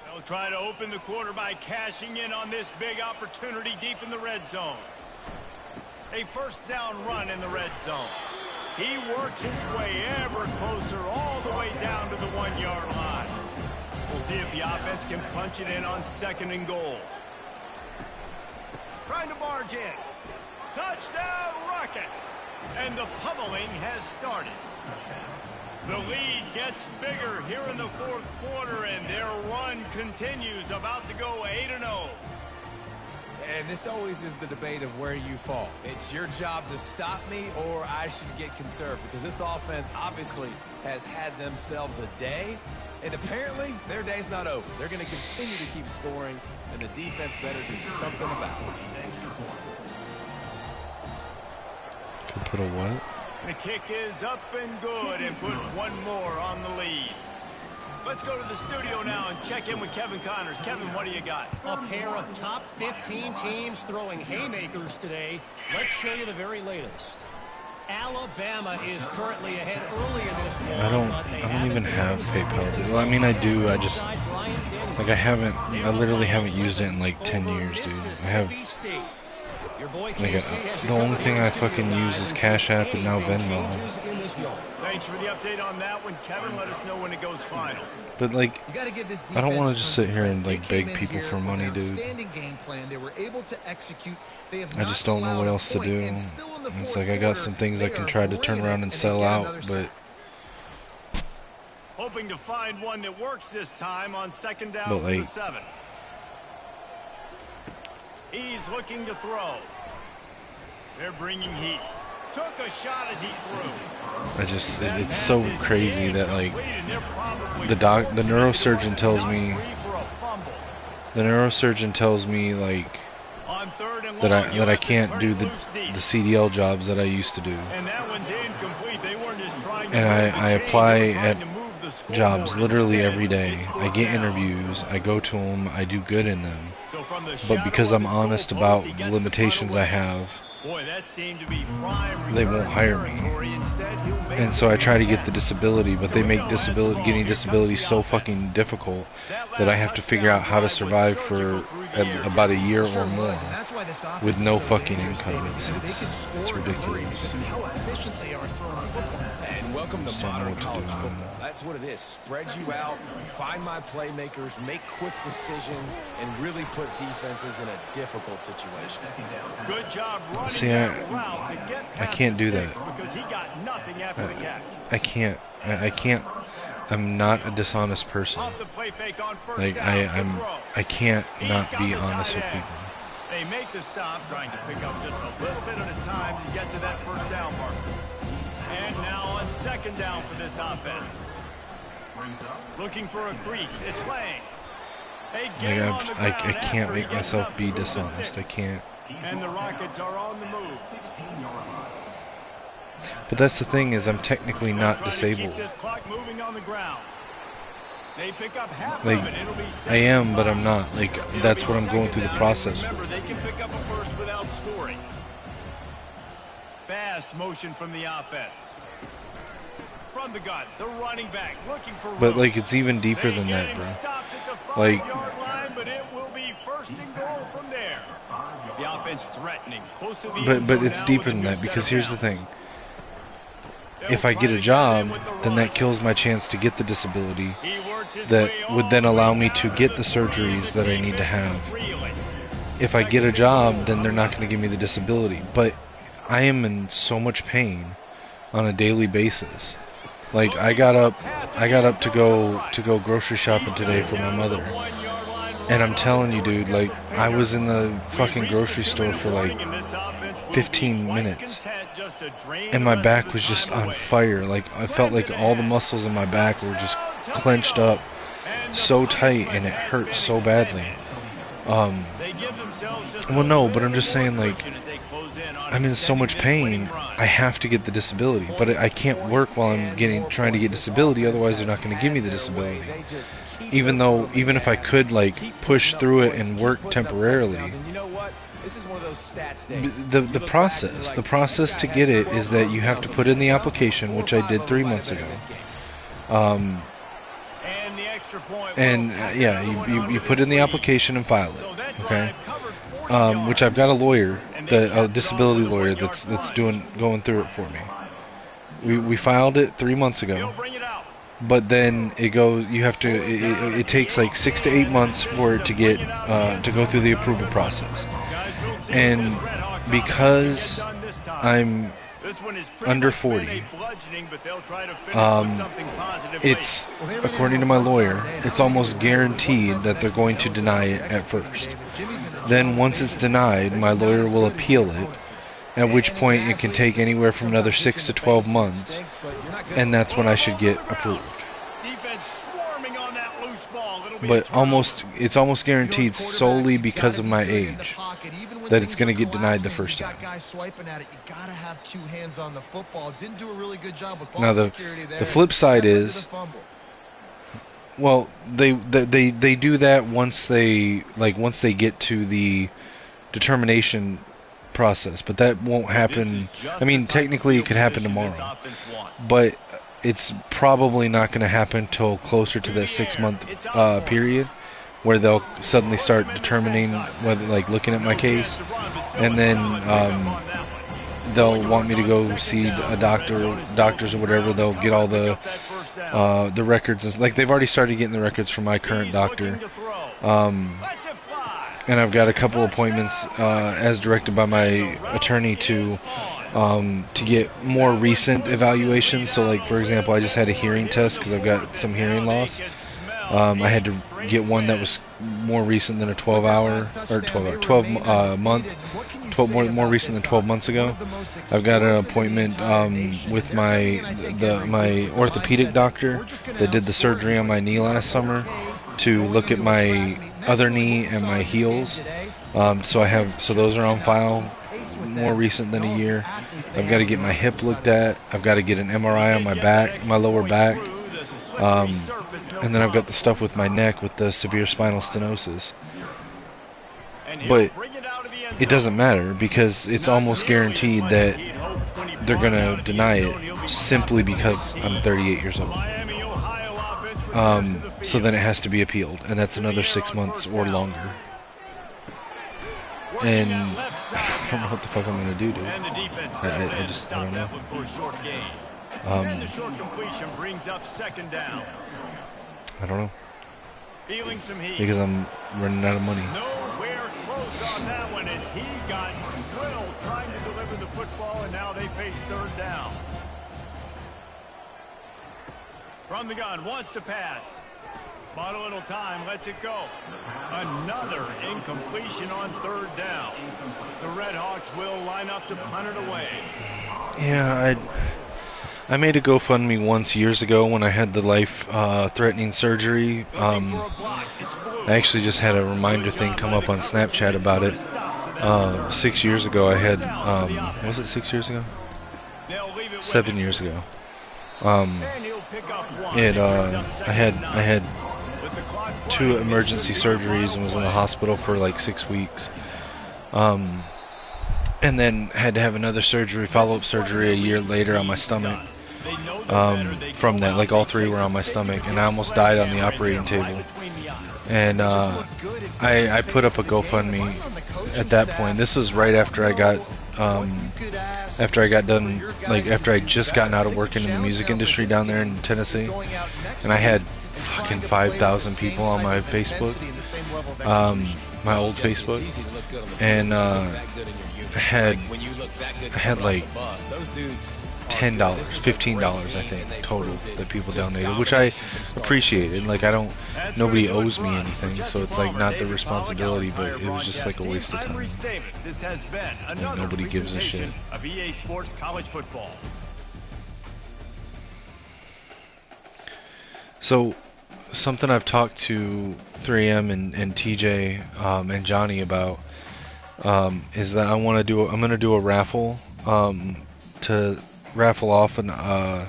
They'll try to open the quarter by cashing in on this big opportunity deep in the red zone. A first down run in the red zone. He works his way ever closer all the way down to the 1-yard line. We'll see if the offense can punch it in on 2nd and goal. Trying to barge in. Touchdown Rockets! And the pummeling has started. The lead gets bigger here in the 4th quarter, and their run continues, about to go 8-0. And this always is the debate of where you fall. It's your job to stop me, or I should get conserved, because this offense obviously has had themselves a day, and apparently their day's not over. They're going to continue to keep scoring, and the defense better do something about it. Could put a what? The kick is up and good, and put one more on the lead. Let's go to the studio now and check in with Kevin Connors. Kevin, what do you got? A pair of top 15 teams throwing haymakers today. Let's show you the very latest. Alabama is currently ahead early in this one. I don't even have PayPal, dude. Well, I mean, I do. I just, like, I literally haven't used it in like 10 years, dude. I have Your boy Like, KC has you the only covered thing here I in studio, fucking use guys. is Cash App and now Anything Venmo. changes in this game. Thanks for the update on that one, Kevin. Let us know when it goes final. But like, You got to give this I don't want to defense just tons sit of here credit. and They like came beg in people here for with money, an dude. outstanding game plan. They were able to execute. They have I just don't know not what allowed a else to point, do. and still in the It's fourth like I got quarter, some things I they can are try to turn bringing around it, and they sell get out, another but sack. Hoping to find one that works this time on second down But, for the like- 7. He's looking to throw. They're bringing heat. Took a shot as he threw. I just That it's pass so is crazy that like incomplete, and they're probably the fortunate neurosurgeon tells not me free for a fumble. like On third and that long, you I have to can't turn do it the loose deep. CDL jobs that I used to do. And that one's incomplete. They weren't just trying to And move the I chains, apply they were trying at to move the scoreboard jobs literally instead. every day. It's I fourth get down. interviews, I go to them, I do good in them. So from the But shadow because of I'm his honest goalpost, about he the gets limitations punt I away. have, Boy, that seemed to be prime they return won't hire me. territory. Instead, he'll make And so I try to get the catch. disability, but they make Toledo has the ball. getting Here disability comes the so offense. fucking difficult That that I last have to figure touchdown out how to drive was survive surgical for through the air, about a Jesse. year Sure or more was, and that's why this offense with is no so fucking dangerous, income. David, because they can It's score in a hurry ridiculous. because of how efficient they are throwing the football. And welcome Just to don't know modern what to college do, man. football. That's what it is. Spread you out, find my playmakers, make quick decisions, and really put defenses in a difficult situation. Good job running See, that route to get I past can't the do sticks that. because he got nothing after the catch. I can't. I'm not a dishonest person. Off the play fake on first Like down. The throw. I can't He's not got be the honest tight with end. people. They make the stop, trying to pick up just a little bit at a time to get to that first down marker. And now on second down for this offense. Looking for a crease. It's Lang. They get him on the I ground can't after he make gets myself up be through the dishonest. I sticks. can't. And the Rockets are on the move. But that's the thing is I'm technically not Trying to disabled. keep this clock moving on the ground. They pick up half Like, of it. It'll be I am, but I'm 75. not. Like, It'll that's be what I'm going second through the down, process and with. remember, they can pick up a first without scoring. Fast motion from the offense. From the gun, the running back looking for But room. like it's even deeper They than get that, him bro. stopped at the Like- 5-yard line, but it will be first and goal from there. The offense threatening, close to the end But zone it's now deeper with a than new that set because of here's the downs. thing. They'll If I try get to a in job, with the then run. that kills my chance to get the disability He worked his that way would all then the way allow me down to get the the 3. surgeries The that I need to defense is have. reeling. If I get a job, then they're not going to give me the disability. But I am in so much pain on a daily basis. Like I got up to go grocery shopping today for my mother. And I'm telling you, dude, like I was in the fucking grocery store for like 15 minutes. And my back was just on fire. Like I felt like all the muscles in my back were just clenched up so tight and it hurt so badly. Well, no, but I'm just saying, like, I'm in so much pain, I have to get the disability. But I can't work while I'm trying to get disability, otherwise they're not going to give me the disability. Even if I could, like, push through it and work temporarily. The process to get it is that you have to put in the application, which I did 3 months ago. And yeah, you put in the application and file it, okay? Which I've got a lawyer, a disability lawyer that's going through it for me. We filed it 3 months ago, but then it goes. You have to. It takes like 6 to 8 months for it to get to go through the approval process, and because I'm under 40, it's, according to my lawyer, it's almost guaranteed that they're going to deny it at first. Then once it's denied, my lawyer will appeal it, at which point it can take anywhere from another 6 to 12 months, and that's when I should get approved. But it's almost guaranteed solely because of my age that it's going to get denied the first time. Now the flip side is, well, they do that once they get to the determination process, but that won't happen. I mean, technically it could happen tomorrow, but it's probably not going to happen till closer to that 6 month period, where they'll suddenly start determining whether, like, looking at my case and then they'll want me to go see a doctors or whatever. They'll get all the records, and, like, they've already started getting the records from my current doctor. And I've got a couple appointments as directed by my attorney to get more recent evaluations. So, like, for example, I just had a hearing test because I've got some hearing loss. I had to get one that was more recent than a 12 month, more recent than 12 months ago. I've got an appointment with my orthopedic doctor that did the surgery on my knee last summer to look at my other knee and my heels. So those are on file, more recent than a year. I've got to get my hip looked at. I've got to get an MRI on my back, my lower back. And then I've got the stuff with my neck with the severe spinal stenosis. But it doesn't matter because it's almost guaranteed that they're going to deny it simply because I'm 38 years old. So then it has to be appealed, and that's another 6 months or longer. And I don't know what the fuck I'm going to do, dude. I don't know. And the short completion brings up second down. I don't know. Feeling some heat. Because I'm running out of money. Nowhere close on that one as he got drilled trying to deliver the football, and now they face third down. From the gun, wants to pass. Bought a little time, lets it go. Another incompletion on third down. The Red Hawks will line up to punt it away. Yeah, I made a GoFundMe once years ago when I had the life-threatening surgery. I actually just had a reminder thing come up on Snapchat about it. 6 years ago, I had, was it 6 years ago? 7 years ago. I had 2 emergency surgeries and was in the hospital for like 6 weeks. And then had to have another surgery, follow-up surgery a year later on my stomach. From that, like all 3 were on my stomach, and I almost died on the operating table. And I put up a GoFundMe at that point. This was right after I got done, like after I just gotten out of working in the music industry down there in Tennessee, and I had fucking 5,000 people on my Facebook, my old Facebook, and I had like $10, $15, I think, total that people donated, which I appreciated. Like, nobody owes me anything, so it's like not the responsibility, but it was just like a waste of time. And nobody gives a shit. Of EA Sports College Football. So, something I've talked to 3M and TJ and Johnny about is that I'm gonna do a raffle to raffle off a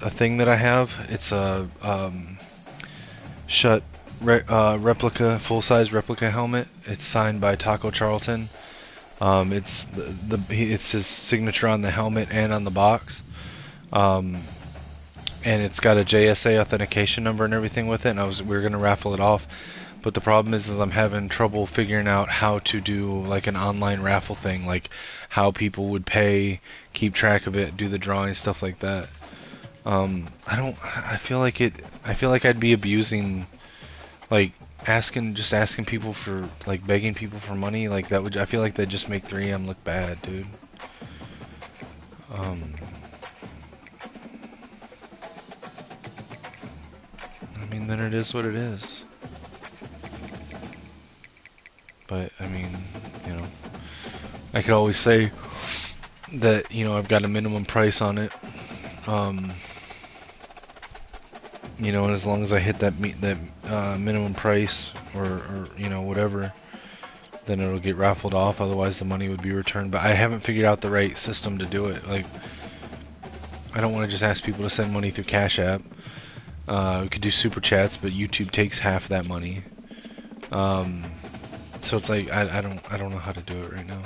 thing that I have. It's a replica, full-size replica helmet. It's signed by Taco Charlton. It's it's his signature on the helmet and on the box. And it's got a JSA authentication number and everything with it. And we were gonna raffle it off. But the problem is I'm having trouble figuring out how to do like an online raffle thing, like how people would pay, keep track of it, do the drawing, stuff like that. I feel like I'd be abusing, like asking people for, like begging people for money, like I feel like that'd just make 3M look bad, dude. I mean, then it is what it is. But, I mean, you know, I could always say that, you know, I've got a minimum price on it. You know, and as long as I hit that minimum price or, you know, whatever, then it'll get raffled off. Otherwise, the money would be returned. But I haven't figured out the right system to do it. Like, I don't want to just ask people to send money through Cash App. We could do Super Chats, but YouTube takes half that money. So it's like I don't know how to do it right now.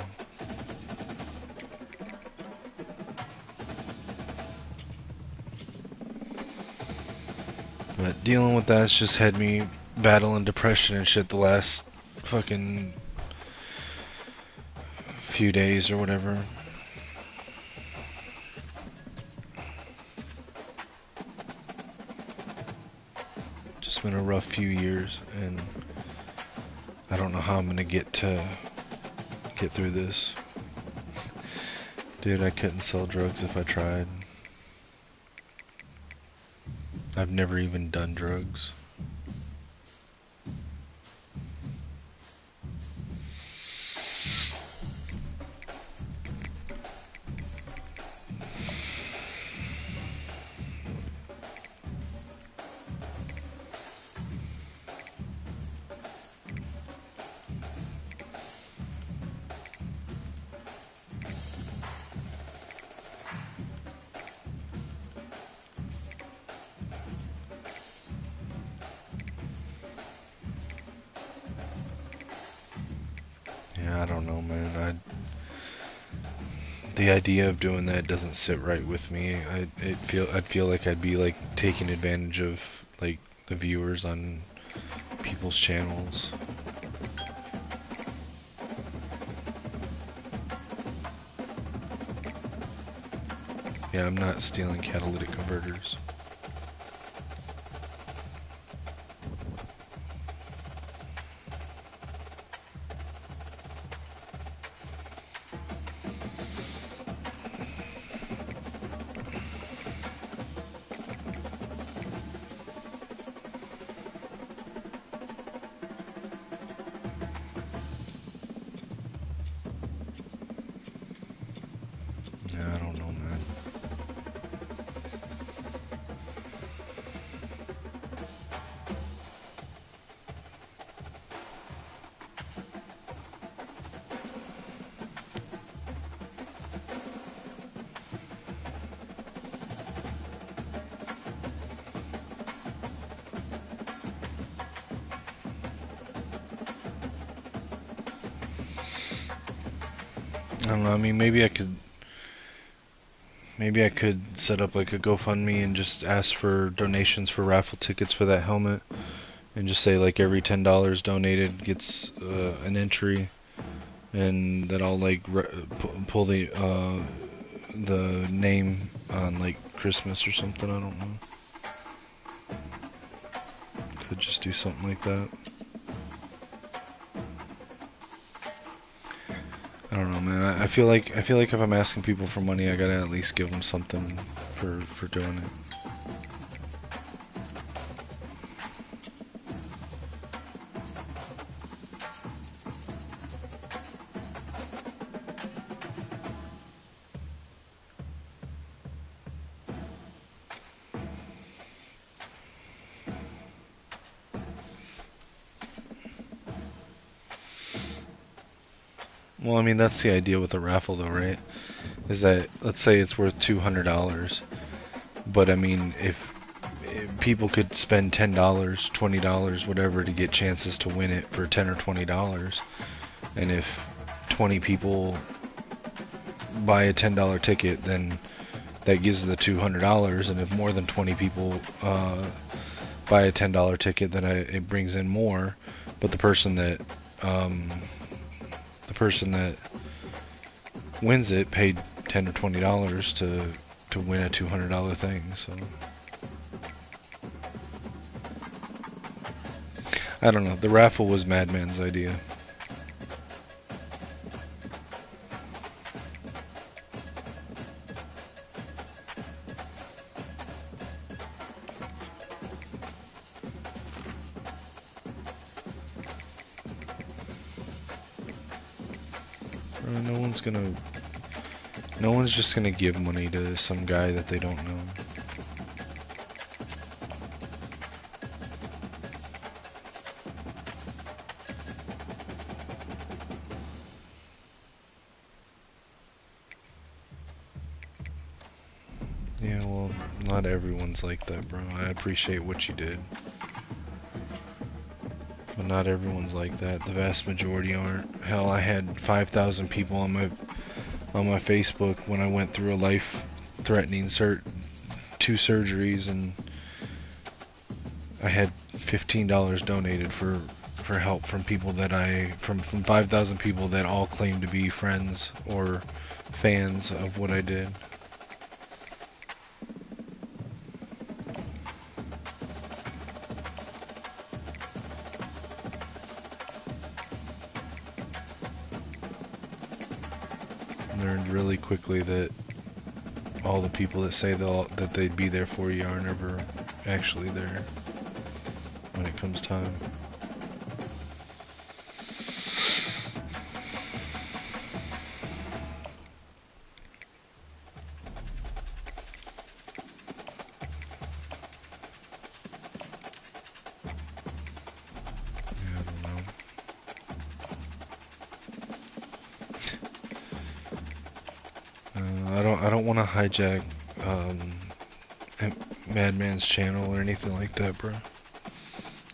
But dealing with that's just had me battling depression and shit the last fucking few days or whatever. Just been a rough few years, and I don't know how I'm gonna get through this. Dude, I couldn't sell drugs if I tried. I've never even done drugs. Yeah, I don't know, man. The idea of doing that doesn't sit right with me. I'd feel like I'd be like taking advantage of like the viewers on people's channels. Yeah, I'm not stealing catalytic converters. Yeah, I don't know, man. I don't know. I mean, maybe I could set up like a GoFundMe and just ask for donations for raffle tickets for that helmet, and just say like every $10 donated gets an entry, and that I'll like pull the name on like Christmas or something. I don't know. Could just do something like that. I don't know, man. I feel like if I'm asking people for money, I gotta at least give them something for doing it. Well, I mean, that's the idea with a raffle, though, right? Is that, let's say it's worth $200, but I mean, if people could spend $10, $20, whatever, to get chances to win it for $10 or $20, and if 20 people buy a $10 ticket, then that gives the $200, and if more than 20 people buy a $10 ticket, then it brings in more, but the person that wins it paid $10 or $20 to win a $200 thing. So I don't know. The raffle was Madman's idea. No one's just gonna give money to some guy that they don't know. Yeah, well, not everyone's like that, bro. I appreciate what you did, but not everyone's like that. The vast majority aren't. Hell, I had 5,000 people on my Facebook when I went through a life-threatening 2 surgeries, and I had $15 donated for help from people that from 5,000 people that all claim to be friends or fans of what I did. Learned really quickly that all the people that say that they'd be there for you are never actually there when it comes time. I don't want to hijack Madman's channel or anything like that, bro.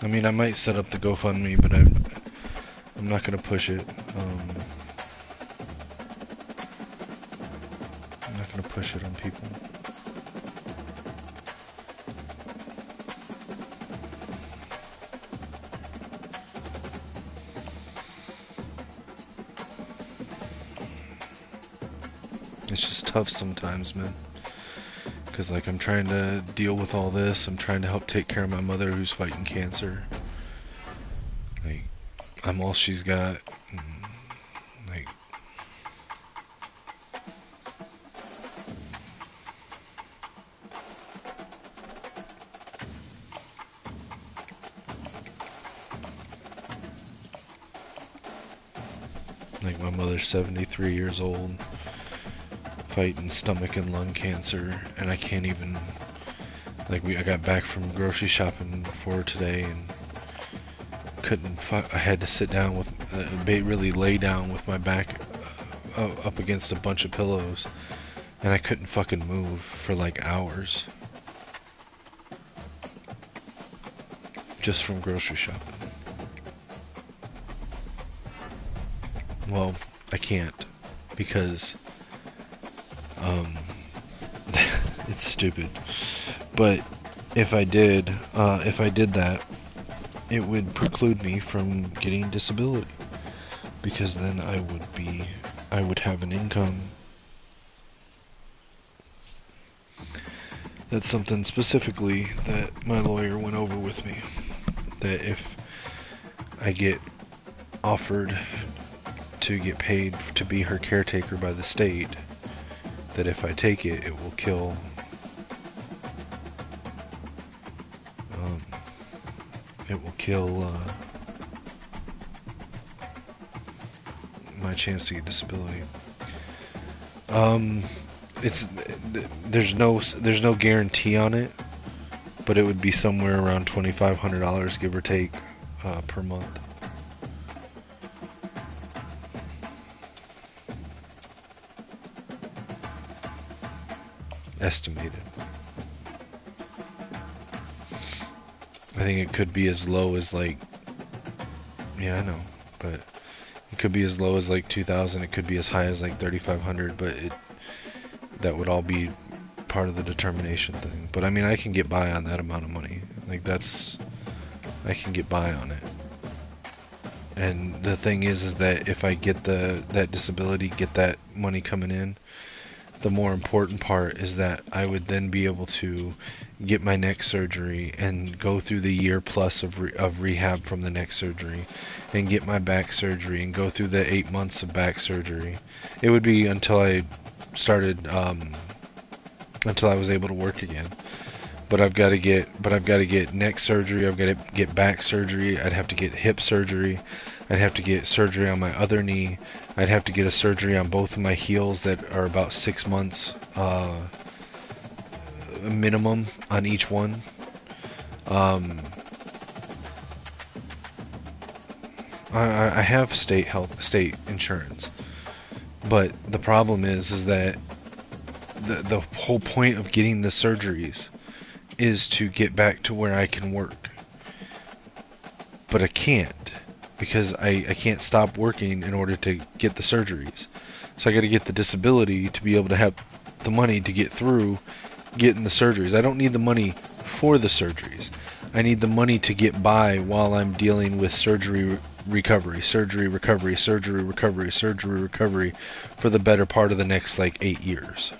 I mean, I might set up the GoFundMe, but I'm not gonna push it. I'm not gonna push it on people. It's just tough sometimes, man. Because, like, I'm trying to deal with all this. I'm trying to help take care of my mother who's fighting cancer. Like, I'm all she's got. Like, my mother's 73 years old. Fighting stomach and lung cancer, and I can't even, like, I got back from grocery shopping for today and I had to sit down with, really lay down with my back up against a bunch of pillows, and I couldn't fucking move for like hours. Just from grocery shopping. Well, I can't, because it's stupid, but if I did that, it would preclude me from getting disability, because then I would have an income. That's something specifically that my lawyer went over with me, that if I get offered to get paid to be her caretaker by the state, that if I take it, it will kill my chance to get disability. There's no guarantee on it, but it would be somewhere around $2,500, give or take, per month. Estimated. I think it could be as low as, like, yeah, I know, but it could be as low as like 2,000. It could be as high as like 3,500, but that would all be part of the determination thing. But I mean, I can get by on that amount of money. Like, I can get by on it. And the thing is that if I get that disability, get that money coming in, the more important part is that I would then be able to get my neck surgery and go through the year plus of rehab from the neck surgery, and get my back surgery and go through the 8 months of back surgery. It would be until I started, until I was able to work again. But I've got to get neck surgery. I've got to get back surgery. I'd have to get hip surgery. I'd have to get surgery on my other knee. I'd have to get a surgery on both of my heels that are about 6 months minimum on each one. I have state insurance, but the problem is that the whole point of getting the surgeries is to get back to where I can work, but I can't, because I can't stop working in order to get the surgeries. So I got to get the disability to be able to have the money to get through getting the surgeries. I don't need the money for the surgeries. I need the money to get by while I'm dealing with surgery recovery, surgery recovery, surgery recovery, surgery recovery for the better part of the next like 8 years.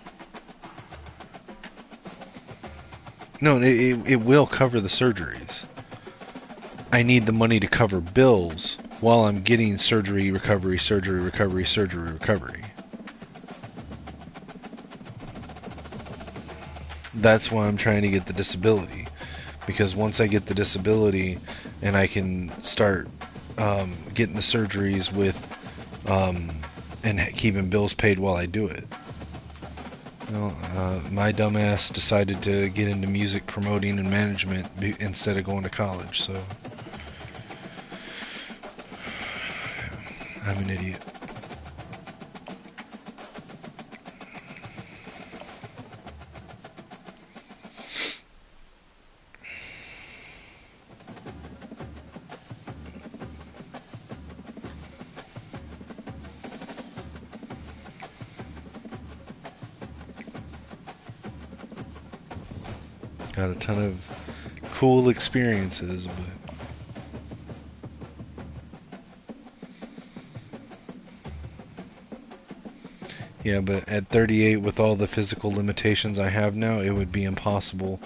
No, it will cover the surgeries. I need the money to cover bills while I'm getting surgery recovery, surgery recovery, surgery recovery. That's why I'm trying to get the disability. Because once I get the disability and I can start getting the surgeries with and keeping bills paid while I do it. Well, my dumbass decided to get into music promoting and management instead of going to college, so I'm an idiot. Got a ton of cool experiences, but yeah, but at 38 with all the physical limitations I have now, it would be impossible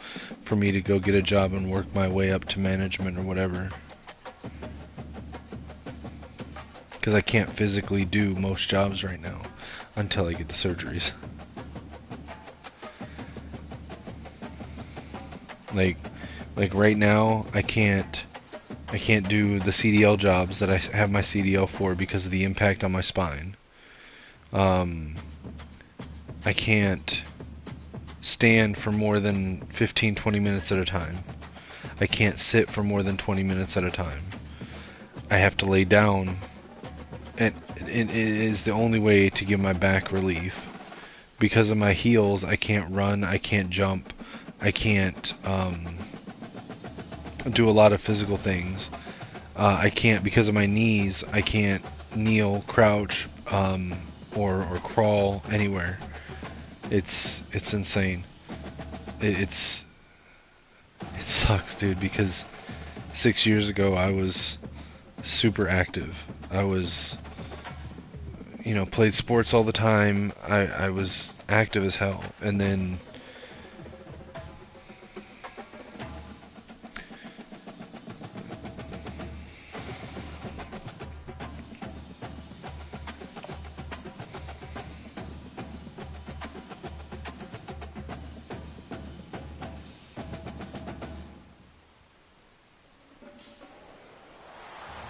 for me to go get a job and work my way up to management or whatever. Because I can't physically do most jobs right now until I get the surgeries. Like right now, I can't do the CDL jobs that I have my CDL for because of the impact on my spine. I can't stand for more than 15-20 minutes at a time. I can't sit for more than 20 minutes at a time. I have to lay down, and it is the only way to give my back relief. Because of my heels, I can't run, I can't jump, I can't do a lot of physical things. I can't, because of my knees, I can't kneel, crouch, or crawl anywhere. It's insane. It sucks, dude, because 6 years ago I was super active. I was, played sports all the time. I was active as hell. And then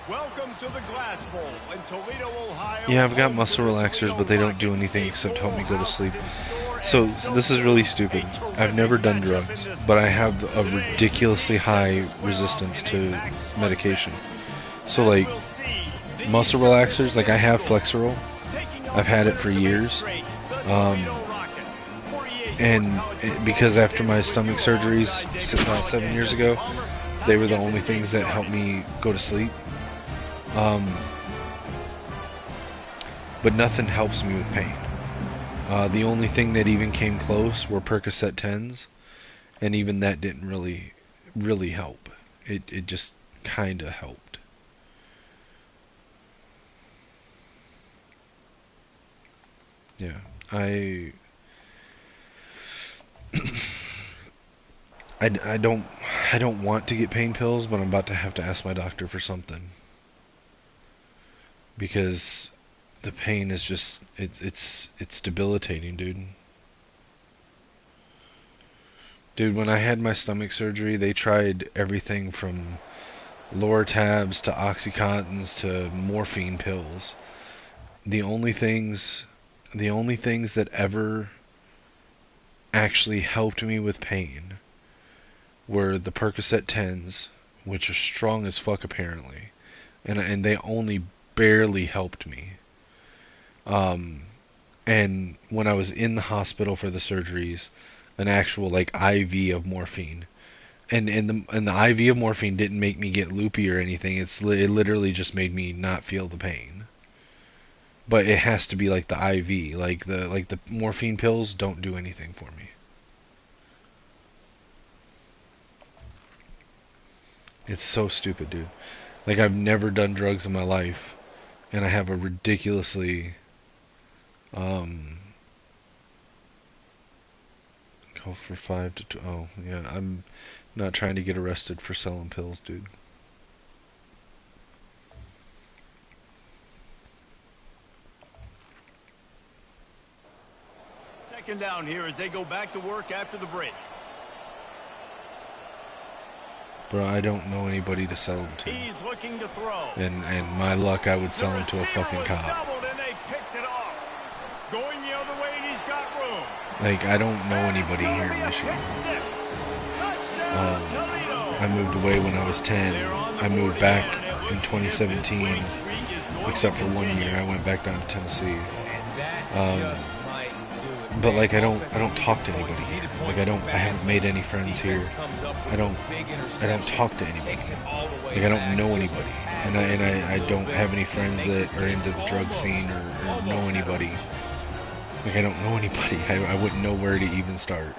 Welcome to the Glass Bowl in Toledo, Ohio. yeah, I've got muscle relaxers, but they don't do anything except help me go to sleep. So this is really stupid. I've never done drugs, but I have a ridiculously high resistance to medication. So like muscle relaxers, like I have Flexeril. I've had it for years. Because after my stomach surgeries 7 years ago, they were the only things that helped me go to sleep. But nothing helps me with pain. The only thing that even came close were Percocet 10s, and even that didn't really help. It just kinda helped. Yeah, I don't want to get pain pills, but I'm about to have to ask my doctor for something. Because the pain is just it's debilitating, dude. Dude, when I had my stomach surgery, they tried everything from Lortabs to Oxycontins to morphine pills. The only things that ever actually helped me with pain were the Percocet 10s, which are strong as fuck apparently, and they only barely helped me. And when I was in the hospital for the surgeries, an actual like IV of morphine, and the IV of morphine didn't make me get loopy or anything. It literally just made me not feel the pain. But it has to be like the IV, like the morphine pills don't do anything for me. It's so stupid, dude. Like, I've never done drugs in my life, and I have a ridiculously, go for 5 to 2. Oh, yeah, I'm not trying to get arrested for selling pills, dude. Second down here as they go back to work after the break. Bro, I don't know anybody to sell them to. He's looking to throw. And my luck, I would sell The them to a receiver fucking was cop. doubled and they picked it off. Going the other way and he's got room. Like, I don't know And it's anybody gonna here be in a Michigan. pick six. Touchdown, Toledo. I moved away when I was 10. They're on the I moved board back again, and it in looks as if this 2017, winning streak is going except to for 1 continue. year. I went back down to Tennessee. And that just might do it. But like, I don't talk to anybody here. Like, I haven't made any friends here. I don't talk to anybody. Like, I don't know anybody, and I don't have any friends that are into the drug scene or know anybody. Like, I don't know anybody. I wouldn't know where to even start.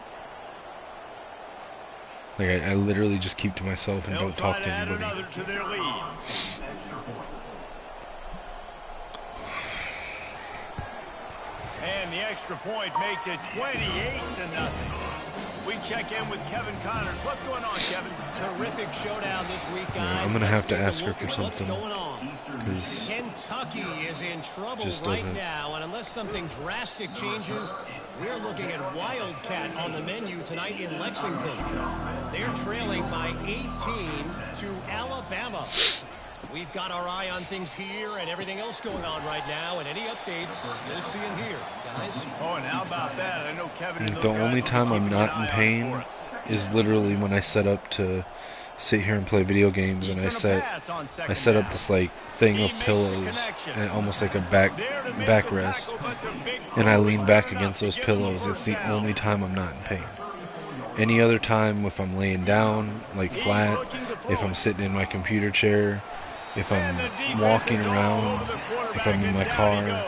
Like, I literally just keep to myself and They'll don't try talk to to add anybody. another to their lead. And the extra point makes it 28-0. We check in with Kevin Connors. What's going on, Kevin? Terrific showdown this week, guys. Yeah, I'm gonna have to Let's ask take her a for look at something, what's going on. 'cause Kentucky is in trouble just right doesn't- now, and unless something drastic changes, we're looking at Wildcat on the menu tonight in Lexington. They're trailing by 18 to Alabama. We've got our eye on things here and everything else going on right now, and any updates, you'll see them here, guys. Oh, and how about that? I know Kevin and those The guys only will be time I'm keeping not an in eye out pain for us. is literally when I set up to sit here and play video games, and I He's gonna set pass on second I set up down. this like thing He of makes the pillows, connection. and almost like a There to make the backrest, tackle, but the big and I throw lean is back good against enough those to give them a pillows. It's first the down. only time I'm not in pain. Any other time, if I'm laying down, like He's flat, looking to throw if I'm it. sitting in my computer chair, if And the I'm defense walking is all around, over the if quarterback, I'm in and my down car, he goes.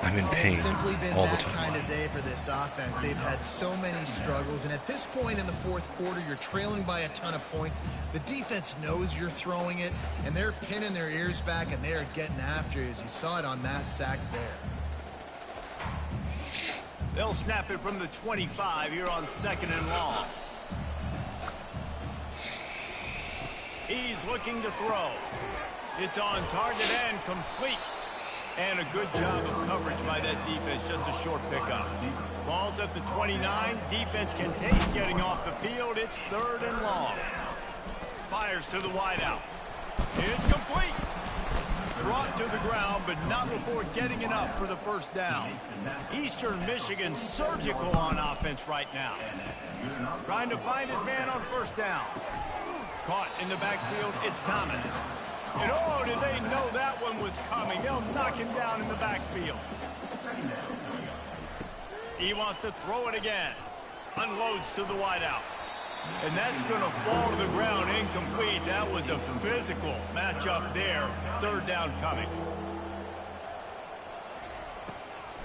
I'm in It's pain simply been all the that time. kind of day for this offense. They've had so many struggles, and at this point in the fourth quarter, you're trailing by a ton of points. The defense knows you're throwing it, and they're pinning their ears back, and they're getting after you, as you saw it on that sack there. They'll snap it from the 25 here on 2nd and long. He's looking to throw. It's on target and complete. And a good job of coverage by that defense. Just a short pickup. Ball's at the 29. Defense can taste getting off the field. It's 3rd and long. Fires to the wideout. It's complete. Brought to the ground, but not before getting enough for the first down. Eastern Michigan surgical on offense right now. Trying to find his man on 1st down. Caught in the backfield, it's Thomas. And oh, did they know that one was coming? They'll knock him down in the backfield. He wants to throw it again. Unloads to the wideout. And that's going to fall to the ground incomplete. That was a physical matchup there. 3rd down coming.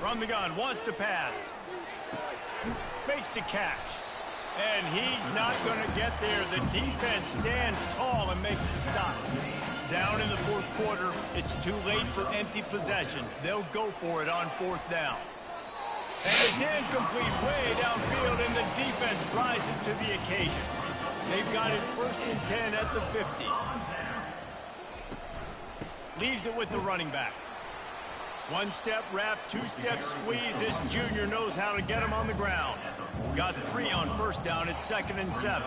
From the gun, wants to pass. Makes the catch. And he's not going to get there. The defense stands tall and makes the stop. Down in the 4th quarter, it's too late for empty possessions. They'll go for it on 4th down. And it's incomplete way downfield, and the defense rises to the occasion. They've got it 1st and 10 at the 50. Leaves it with the running back. 1-step wrap, 2-step squeeze. This junior knows how to get him on the ground. Got 3 on 1st down. It's 2nd and 7.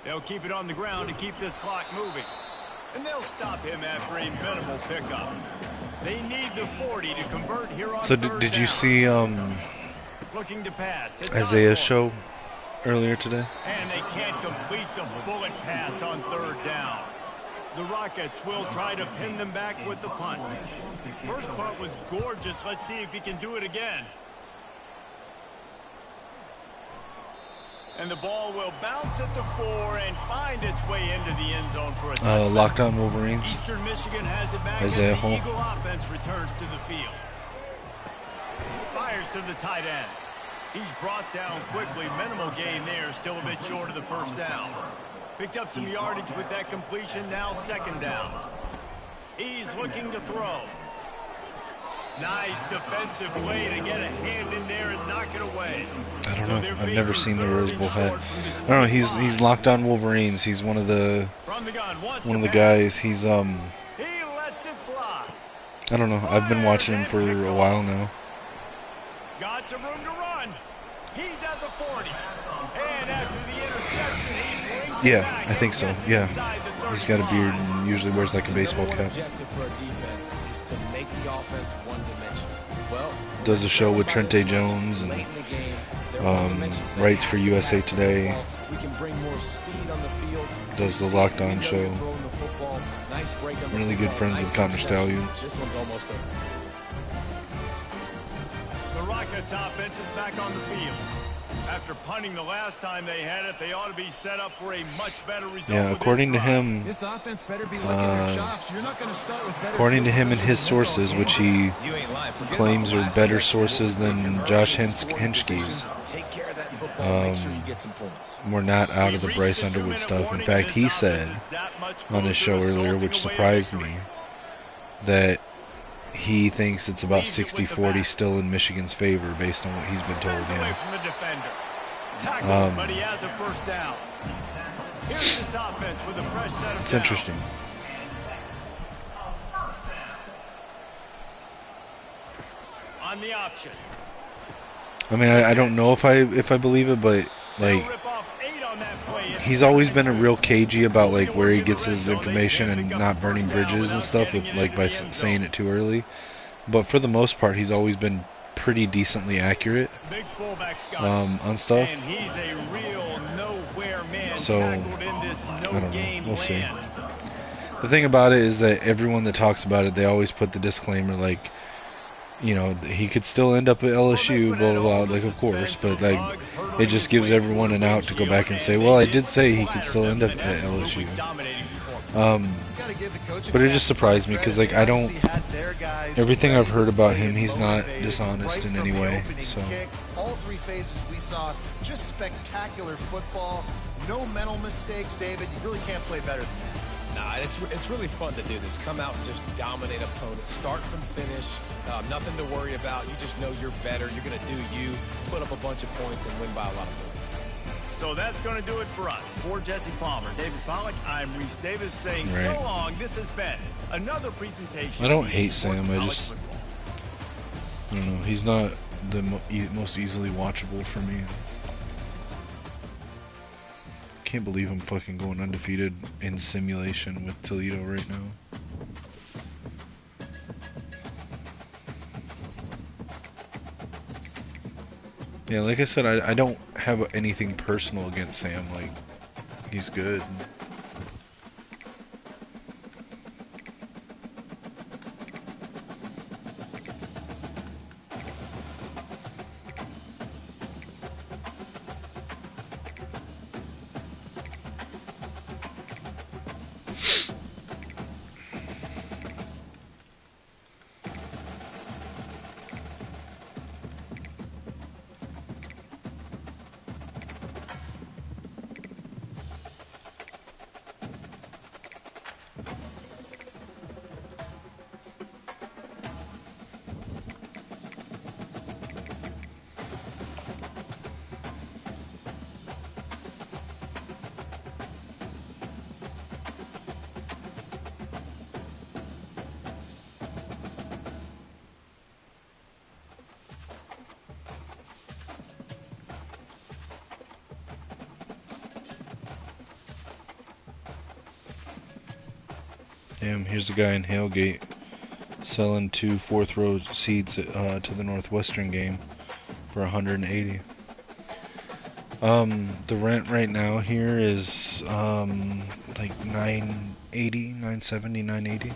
They'll keep it on the ground to keep this clock moving. And they'll stop him after a minimal pickup. They need the 40 to convert here on So 3rd did you down. see Looking to pass. It's Isaiah's Osborne. show earlier today? And they can't complete the bullet pass on 3rd down. The Rockets will try to pin them back with the punt. First punt was gorgeous. Let's see if he can do it again. And the ball will bounce at the 4 and find its way into the end zone for a touchdown. Lockdown Wolverines. Eastern Michigan has it back Isaiah as the Hall. Eagle offense returns to the field. Fires to the tight end. He's brought down quickly. Minimal gain there. Still a bit short of the first down. Picked up some yardage with that completion. Now second down. He's looking to throw. Nice defensive play to get a hand in there and knock it away. I don't know. I've never seen the Rose Bowl hat. I don't know. He's locked on Wolverines. He's one of the guys. He's He lets it fly. I don't know. I've been watching him for a while now. Got some room to run. He's at the 40. And after the interception, he brings it Yeah, back I think so. and gets Yeah. inside the He's got a 35. beard and usually wears like a baseball cap. Objective for our defense is to make the offense one-dimensional. Well, Does a show with Trente Jones and late in the game, they're one-dimensional. writes for USA Today. We can bring more speed on the field. Does the Locked On show. Throwing the football. Nice break on the Really good football. friends with Nice Connor interception. Stallions. This one's almost over. The Rockets offense is back on the field. After punting the last time they had it, they ought to be set up for a much better result. Yeah, with according to this drive. him, This offense better be licking their chops. You're not going to start with better according to field him and his position this all sources, game. which he You ain't lying. Forget claims about the are last better catch. sources than Josh Henschke's, Take care of that football. Make sure you get some points. we're not out of the We've Bryce reached the Underwood 2-minute stuff. In warning, fact, and he this said offense is that much on his show closer to earlier, salting which away surprised victory. me, that he thinks it's about 60-40 still in Michigan's favor based on what he's been told. Spins away Yeah. from the defender. Tackled, but he has a first down. Here's this offense with a fresh set of It's downs. interesting. On the option. I mean, I don't know if I believe it, but like They'll rip off 8 on that play. It's he's always been a 7-3. real cagey about like where he gets his information and not burning bridges and stuff with like by saying it too early. But for the most part, he's always been pretty decently accurate Big fullback Scott. on stuff. And he's a real nowhere man. So, tackled in this I don't know. no-game We'll see. land. The thing about it is that everyone that talks about it, they always put the disclaimer like, you know, he could still end up at LSU, blah blah blah. Like of course, but like it just gives everyone an out to go back and say, well, I did say he could still end up at LSU. But it just surprised me because like I don't. Everything I've heard about him, he's not dishonest in any way. So all 3 phases we saw, just spectacular football. No mental mistakes, David. You really can't play better than that. Nah, it's really fun to do this. Come out and just dominate opponents. Start from finish. Nothing to worry about. You just know you're better. You're going to do you. Put up a bunch of points and win by a lot of points. So that's going to do it for us. For Jesse Palmer, David Pollack, I'm Reese Davis saying Right. so long. This has been another presentation. I don't of hate Sports Sam, I College just- Football. I don't know. He's not the most easily watchable for me. Can't believe I'm fucking going undefeated in simulation with Toledo right now. Yeah, like I said, I don't have anything personal against Sam. Like, he's good. Damn, here's the guy in Hailgate selling 2 fourth-row seats to the Northwestern game for 180. The rent right now here is like 980, 970, 980.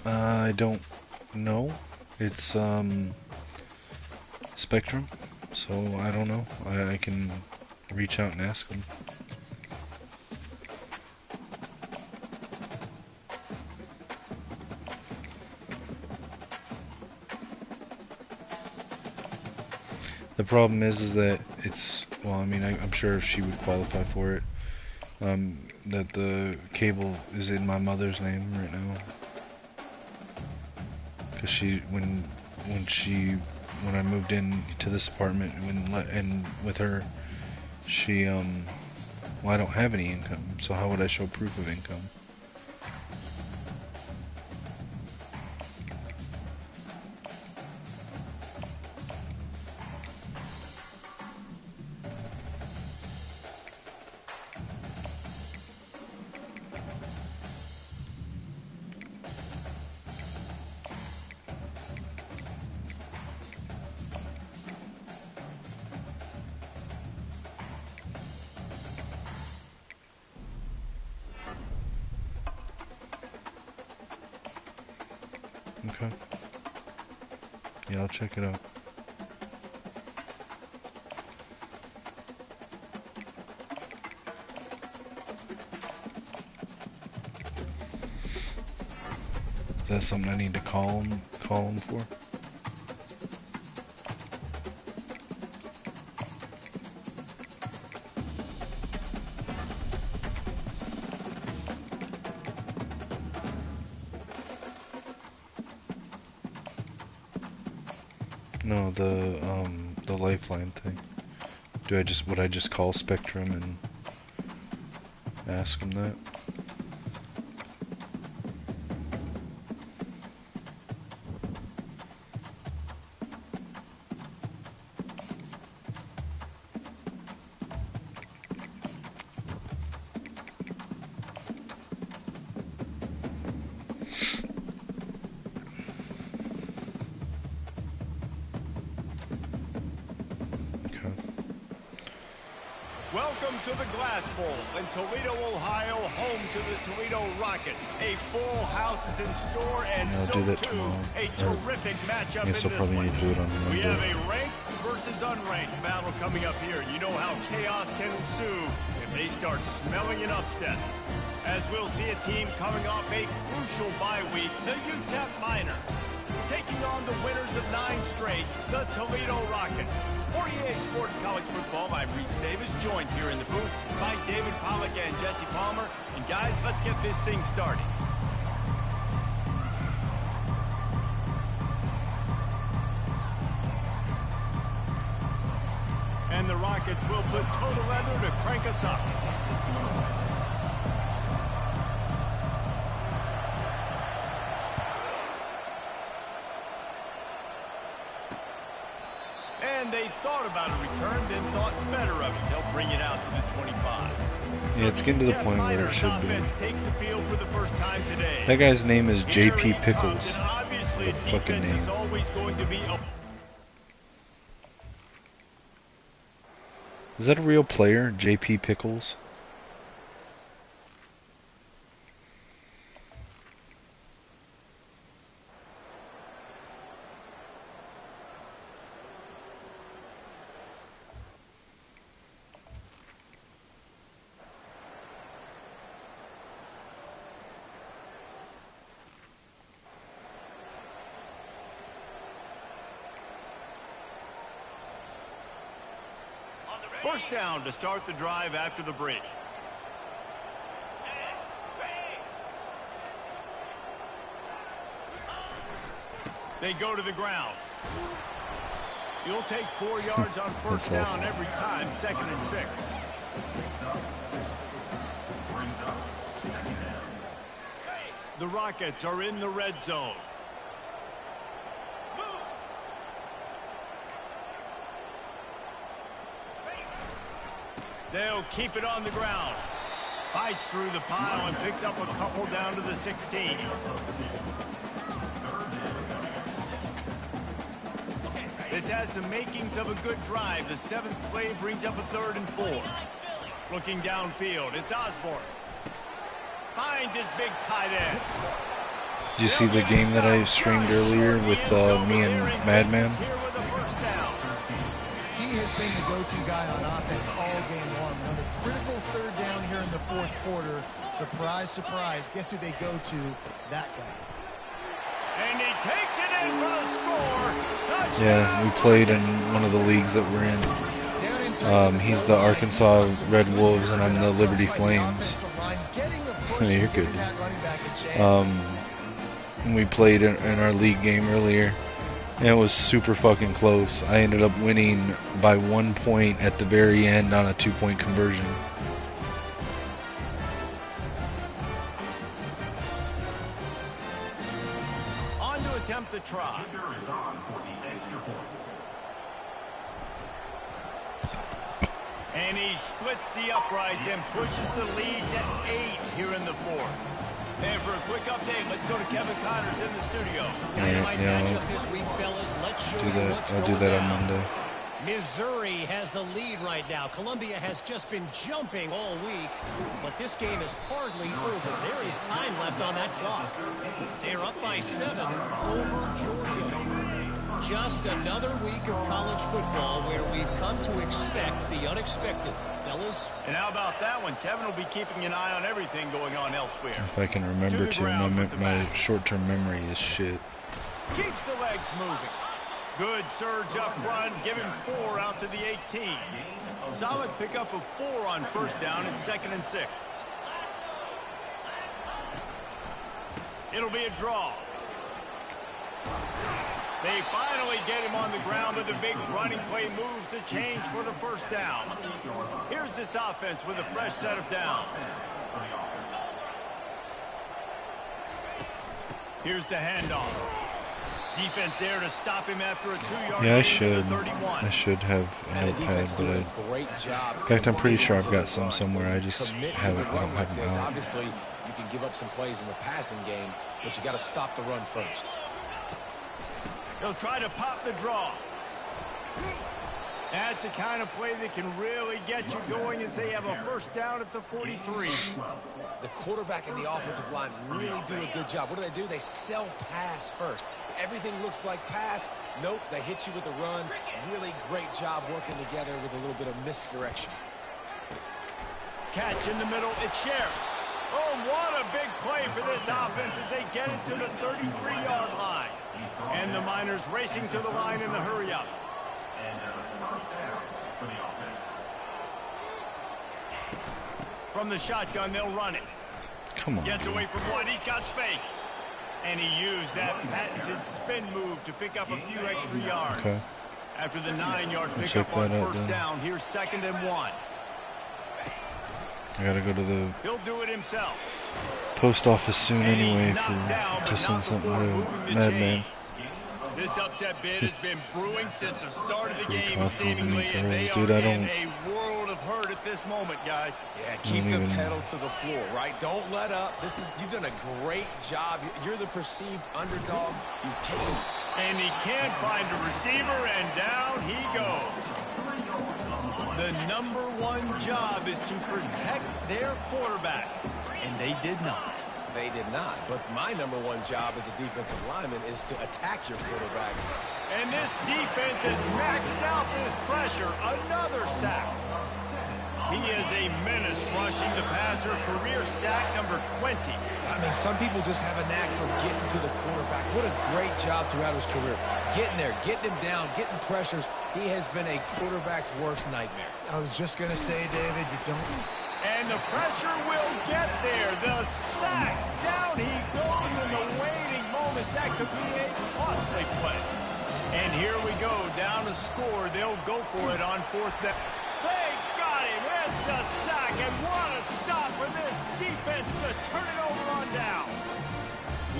I don't know. It's Spectrum, so I don't know. I can reach out and ask them. The problem is that it's, well, I mean, I'm sure she would qualify for it. That the cable is in my mother's name right now. Cause she, when I moved in to this apartment and with her, she, well, I don't have any income, so how would I show proof of income? Okay. Yeah, I'll check it out. Is that something I need to call him for? No, the lifeline thing. Would I just call Spectrum and ask them that? Welcome to the Glass Bowl in Toledo, Ohio, home to the Toledo Rockets. A full house is in store, and I'll so do that too, tomorrow. a terrific matchup I guess in I'll this probably one. need to do it on We Monday. have a ranked versus unranked battle coming up here. You know how chaos can ensue if they start smelling an upset. As we'll see a team coming off a crucial bye week, the UTEP Miners, taking on the winners of 9 straight, the Toledo Rockets. For EA Sports College Football, I'm Reese Davis, joined here in the booth by David Pollack and Jesse Palmer. And guys, let's get this thing started. And the Rockets will put total leather to crank us up. And they thought about a return, then thought better of it. They'll bring it out to the 25. So Yeah, it's getting to the point where it Miners should be. offense takes the field for the first time today. That guy's name is Here JP he Pickles. comes, and obviously What a fucking defense is name. always going to be a... Is that a real player, JP Pickles? First down to start the drive after the break. They go to the ground. You'll take 4 yards on first down awesome. every time, 2nd and 6. The Rockets are in the red zone. They'll keep it on the ground. Fights through the pile and picks up a couple down to the 16. This has the makings of a good drive. The 7th play brings up a 3rd and 4. Looking downfield, it's Osborne. Finds his big tight end. Did you see the game that I streamed earlier with me and Madman? He has been the go-to guy on offense all game long. On the critical third down here in the fourth quarter, surprise, surprise, guess who they go to? That guy. And he takes it in for the score. Touchdown. Yeah, we played in one of the leagues that we're in. He's the Arkansas Red Wolves, and I'm the Liberty Flames. You're good. We played in our league game earlier, and it was super fucking close. I ended up winning by 1 point at the very end on a 2-point conversion. On to attempt the try. And he splits the uprights and pushes the lead to 8 here in the fourth. And for a quick update, let's go to Kevin Connors in the studio. Dynamite matchup this week, fellas. Let's show you what's I'll going do that on down. Monday. Missouri has the lead right now. Columbia has just been jumping all week, but this game is hardly over. There is time left on that clock. They're up by 7 over Georgia. Just another week of college football where we've come to expect the unexpected. Fellas? And how about that one? Kevin will be keeping an eye on everything going on elsewhere. If I can remember to, my short-term memory is shit. Keeps the legs moving. Good surge up front, giving 4 out to the 18. Solid pickup of 4 on first down and 2nd and 6. It'll be a draw. They finally get him on the ground, but the big running play moves the change for the first down. Here's this offense with a fresh set of downs. Here's the handoff. Defense there to stop him after a 2-yard Yeah, I should have a notepad, but in fact, I'm pretty sure I've got some somewhere. I just haven't. I don't have them out. Obviously, you can give up some plays in the passing game, but you got to stop the run first. He'll try to pop the draw. That's the kind of play that can really get you going as they have a first down at the 43. The quarterback and the offensive line really do a good job. What do? They sell pass first. Everything looks like pass. Nope, they hit you with a run. Really great job working together with a little bit of misdirection. Catch in the middle. It's Sheriff. Oh, what a big play for this offense as they get it to the 33-yard line. And the Miners racing to the line in the hurry-up. From the shotgun, they'll run it. Come on. Gets away from one. He's got space. And he used that patented spin move to pick up a few extra yards. Okay. After the 9-yard pickup on first down, here's 2nd and 1. I gotta go to the He'll do it himself. post office soon anyway to send something to Madman. This upset bid has been brewing since the start of the Free game, coffee seemingly, and and they girls. Dude, are I in don't- a world of hurt at this moment, guys. Yeah, keep the pedal to the floor, right? Don't let up. You've done a great job. You're the perceived underdog. You've taken. And he can't find a receiver, and down he goes. The #1 job is to protect their quarterback, and they did not. They did not. But my #1 job as a defensive lineman is to attack your quarterback. And this defense has maxed out this pressure. Another sack. He is a menace rushing the passer. Career sack number 20. I mean, some people just have a knack for getting to the quarterback. What a great job throughout his career. Getting there, getting him down, getting pressures. He has been a quarterback's worst nightmare. I was just going to say, David, you don't... And the pressure will get there. The sack. Down he goes in the waiting moments. That could be a costly play. And here we go. Down to score. They'll go for it on 4th down. They got him. It's a sack. And what a stop for this defense to turn it over on down.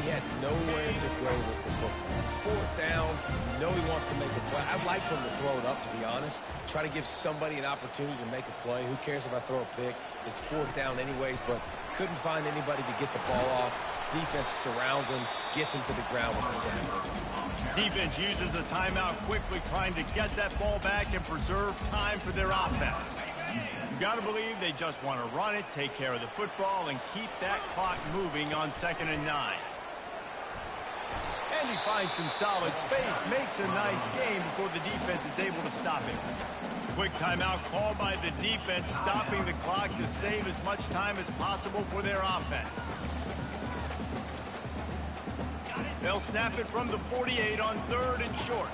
He had nowhere to go with the football. 4th down, you know he wants to make a play. I'd like for him to throw it up, to be honest. Try to give somebody an opportunity to make a play. Who cares if I throw a pick? It's 4th down anyways, but couldn't find anybody to get the ball off. Defense surrounds him, gets him to the ground with the sack. Defense uses a timeout quickly, trying to get that ball back and preserve time for their offense. You got to believe they just want to run it, take care of the football, and keep that clock moving on 2nd and 9. And he finds some solid space, makes a nice game before the defense is able to stop him. Quick timeout called by the defense, stopping the clock to save as much time as possible for their offense. They'll snap it from the 48 on 3rd and short.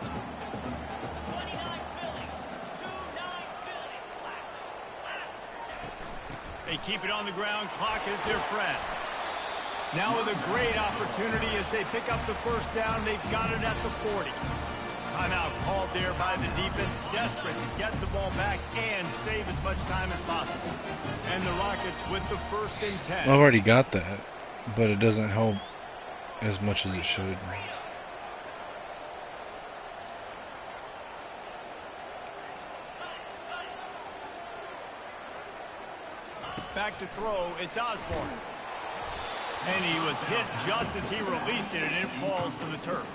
They keep it on the ground. Clock is their friend. Now with a great opportunity as they pick up the first down. They've got it at the 40. Timeout called there by the defense, desperate to get the ball back and save as much time as possible. And the Rockets with the 1st and 10. I've already got that, but it doesn't help as much as it should. Back to throw, it's Osborne. And he was hit just as he released it, and it falls to the turf.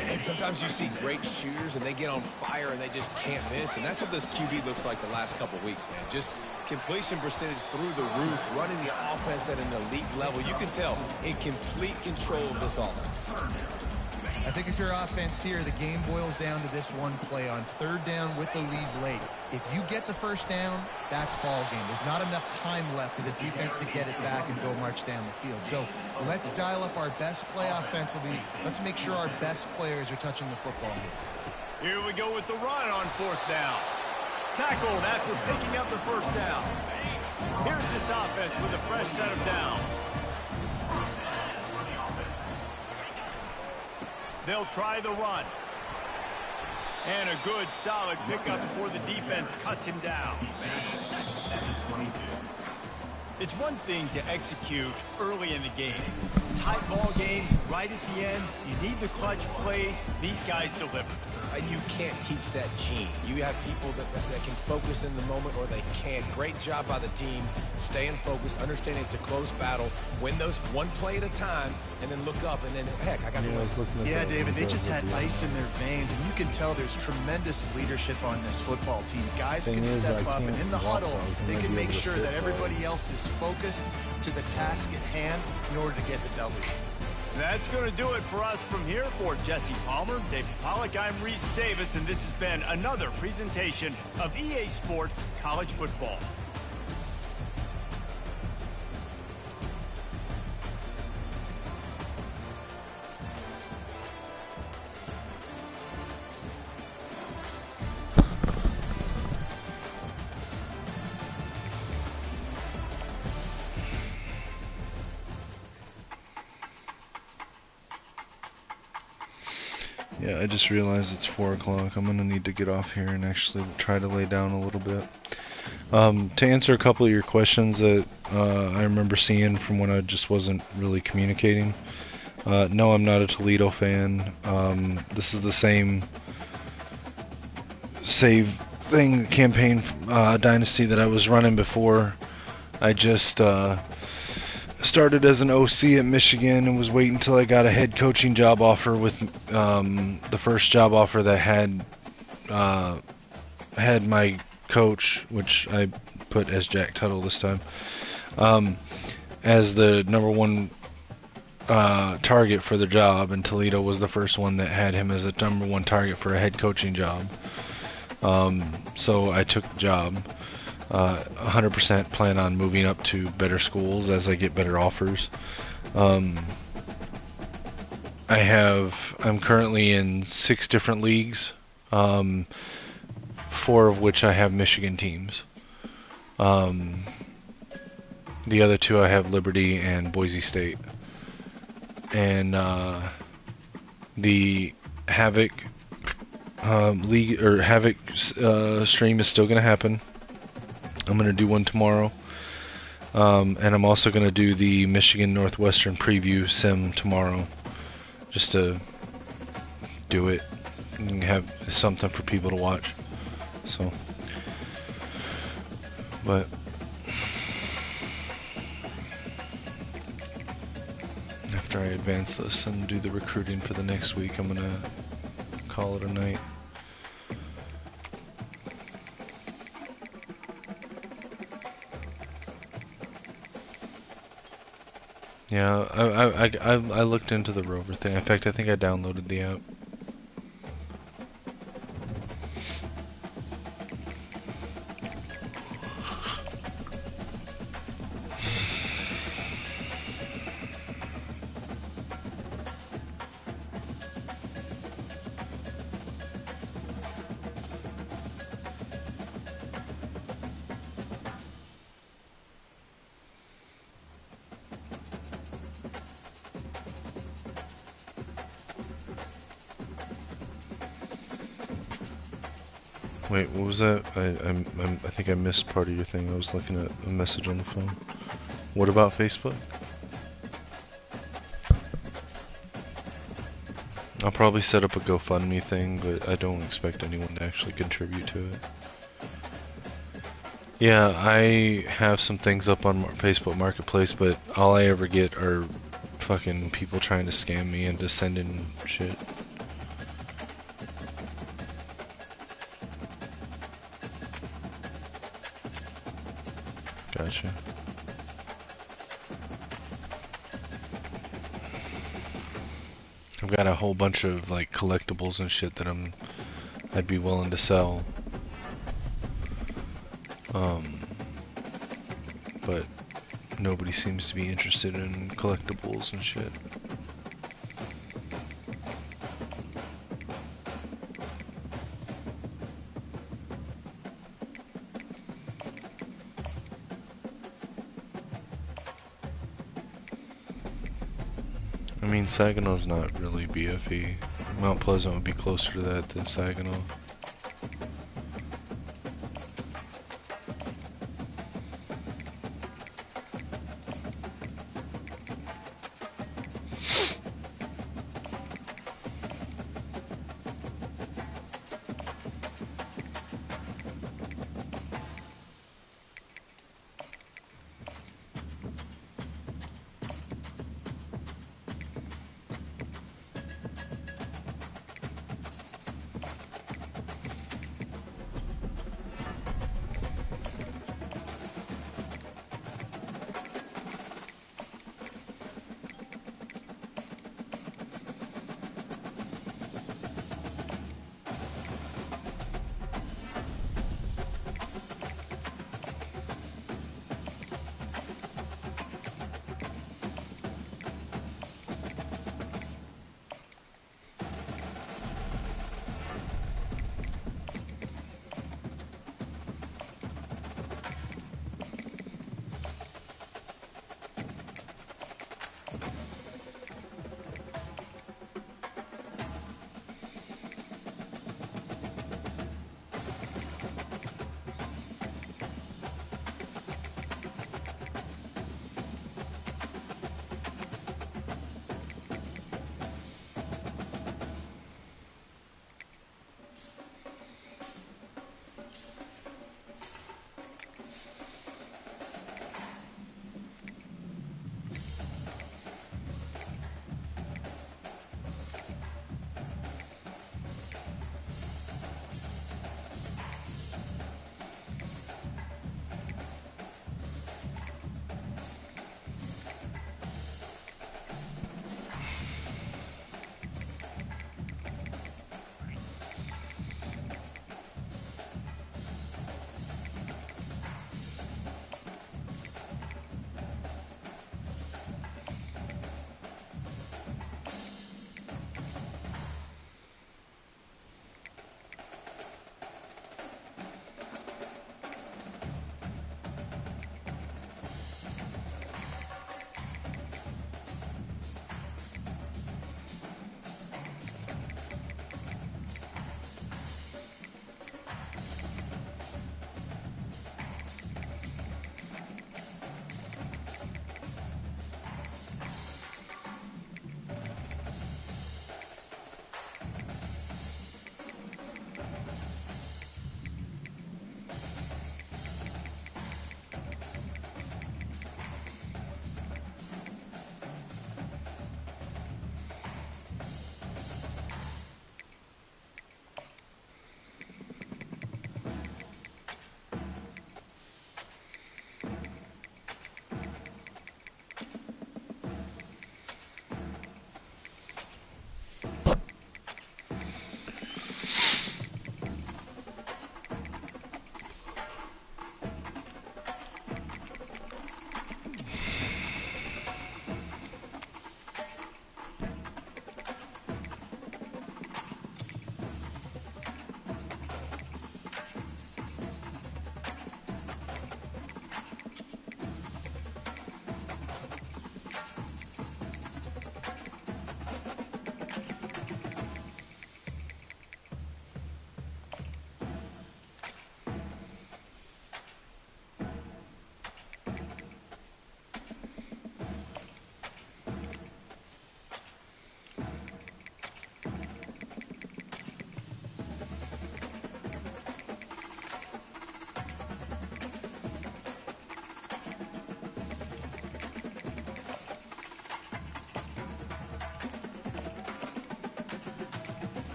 And sometimes you see great shooters, and they get on fire, and they just can't miss. And that's what this QB looks like the last couple weeks, man. Just completion percentage through the roof, running the offense at an elite level. You can tell in complete control of this offense. I think if you're offense here, the game boils down to this one play on 3rd down with the lead late. If you get the first down, that's ball game. There's not enough time left for the defense to get it back and go march down the field. So let's dial up our best play offensively. Let's make sure our best players are touching the football here. Here we go with the run on 4th down. Tackled after picking up the first down. Here's this offense with a fresh set of downs. They'll try the run. And a good, solid pickup before the defense cuts him down. It's one thing to execute early in the game. Tight ball game, right at the end. You need the clutch plays. These guys deliver. You can't teach that gene. You have people that can focus in the moment or they can't. Great job by the team, staying focused, understanding it's a close battle, win those one play at a time, and then look up, and then, heck, I got to win. Yeah, David, they just had ice in their veins, and you can tell there's tremendous leadership on this football team. Guys can step up, and in the huddle, they can make sure that everybody else is focused to the task at hand in order to get the W. That's going to do it for us from here. For Jesse Palmer, David Pollack, I'm Reese Davis, and this has been another presentation of EA Sports College Football. Yeah, I just realized it's 4 o'clock. I'm gonna need to get off here and actually try to lay down a little bit. To answer a couple of your questions that I remember seeing from when I just wasn't really communicating. No, I'm not a Toledo fan. This is the same save thing campaign Dynasty that I was running before. I just started as an OC at Michigan and was waiting until I got a head coaching job offer with the first job offer that had my coach, which I put as Jack Tuttle this time, as the number one target for the job, and Toledo was the first one that had him as a number one target for a head coaching job. So I took the job. 100% plan on moving up to better schools as I get better offers. I'm currently in 6 different leagues, 4 of which I have Michigan teams. The other 2 I have Liberty and Boise State. And the Havoc league or Havoc stream is still going to happen. I'm going to do one tomorrow, and I'm also going to do the Michigan Northwestern preview sim tomorrow, just to do it and have something for people to watch. So, but after I advance this and do the recruiting for the next week, I'm going to call it a night. Yeah, I looked into the Rover thing. In fact, I think I downloaded the app. Wait, what was that? I think I missed part of your thing. I was looking at a message on the phone. What about Facebook? I'll probably set up a GoFundMe thing, but I don't expect anyone to actually contribute to it. Yeah, I have some things up on Facebook Marketplace, but all I ever get are fucking people trying to scam me into sending shit. Gotcha. I've got a whole bunch of like collectibles and shit that I'd be willing to sell. But nobody seems to be interested in collectibles and shit. I mean, Saginaw's not really BFE. Mount Pleasant would be closer to that than Saginaw.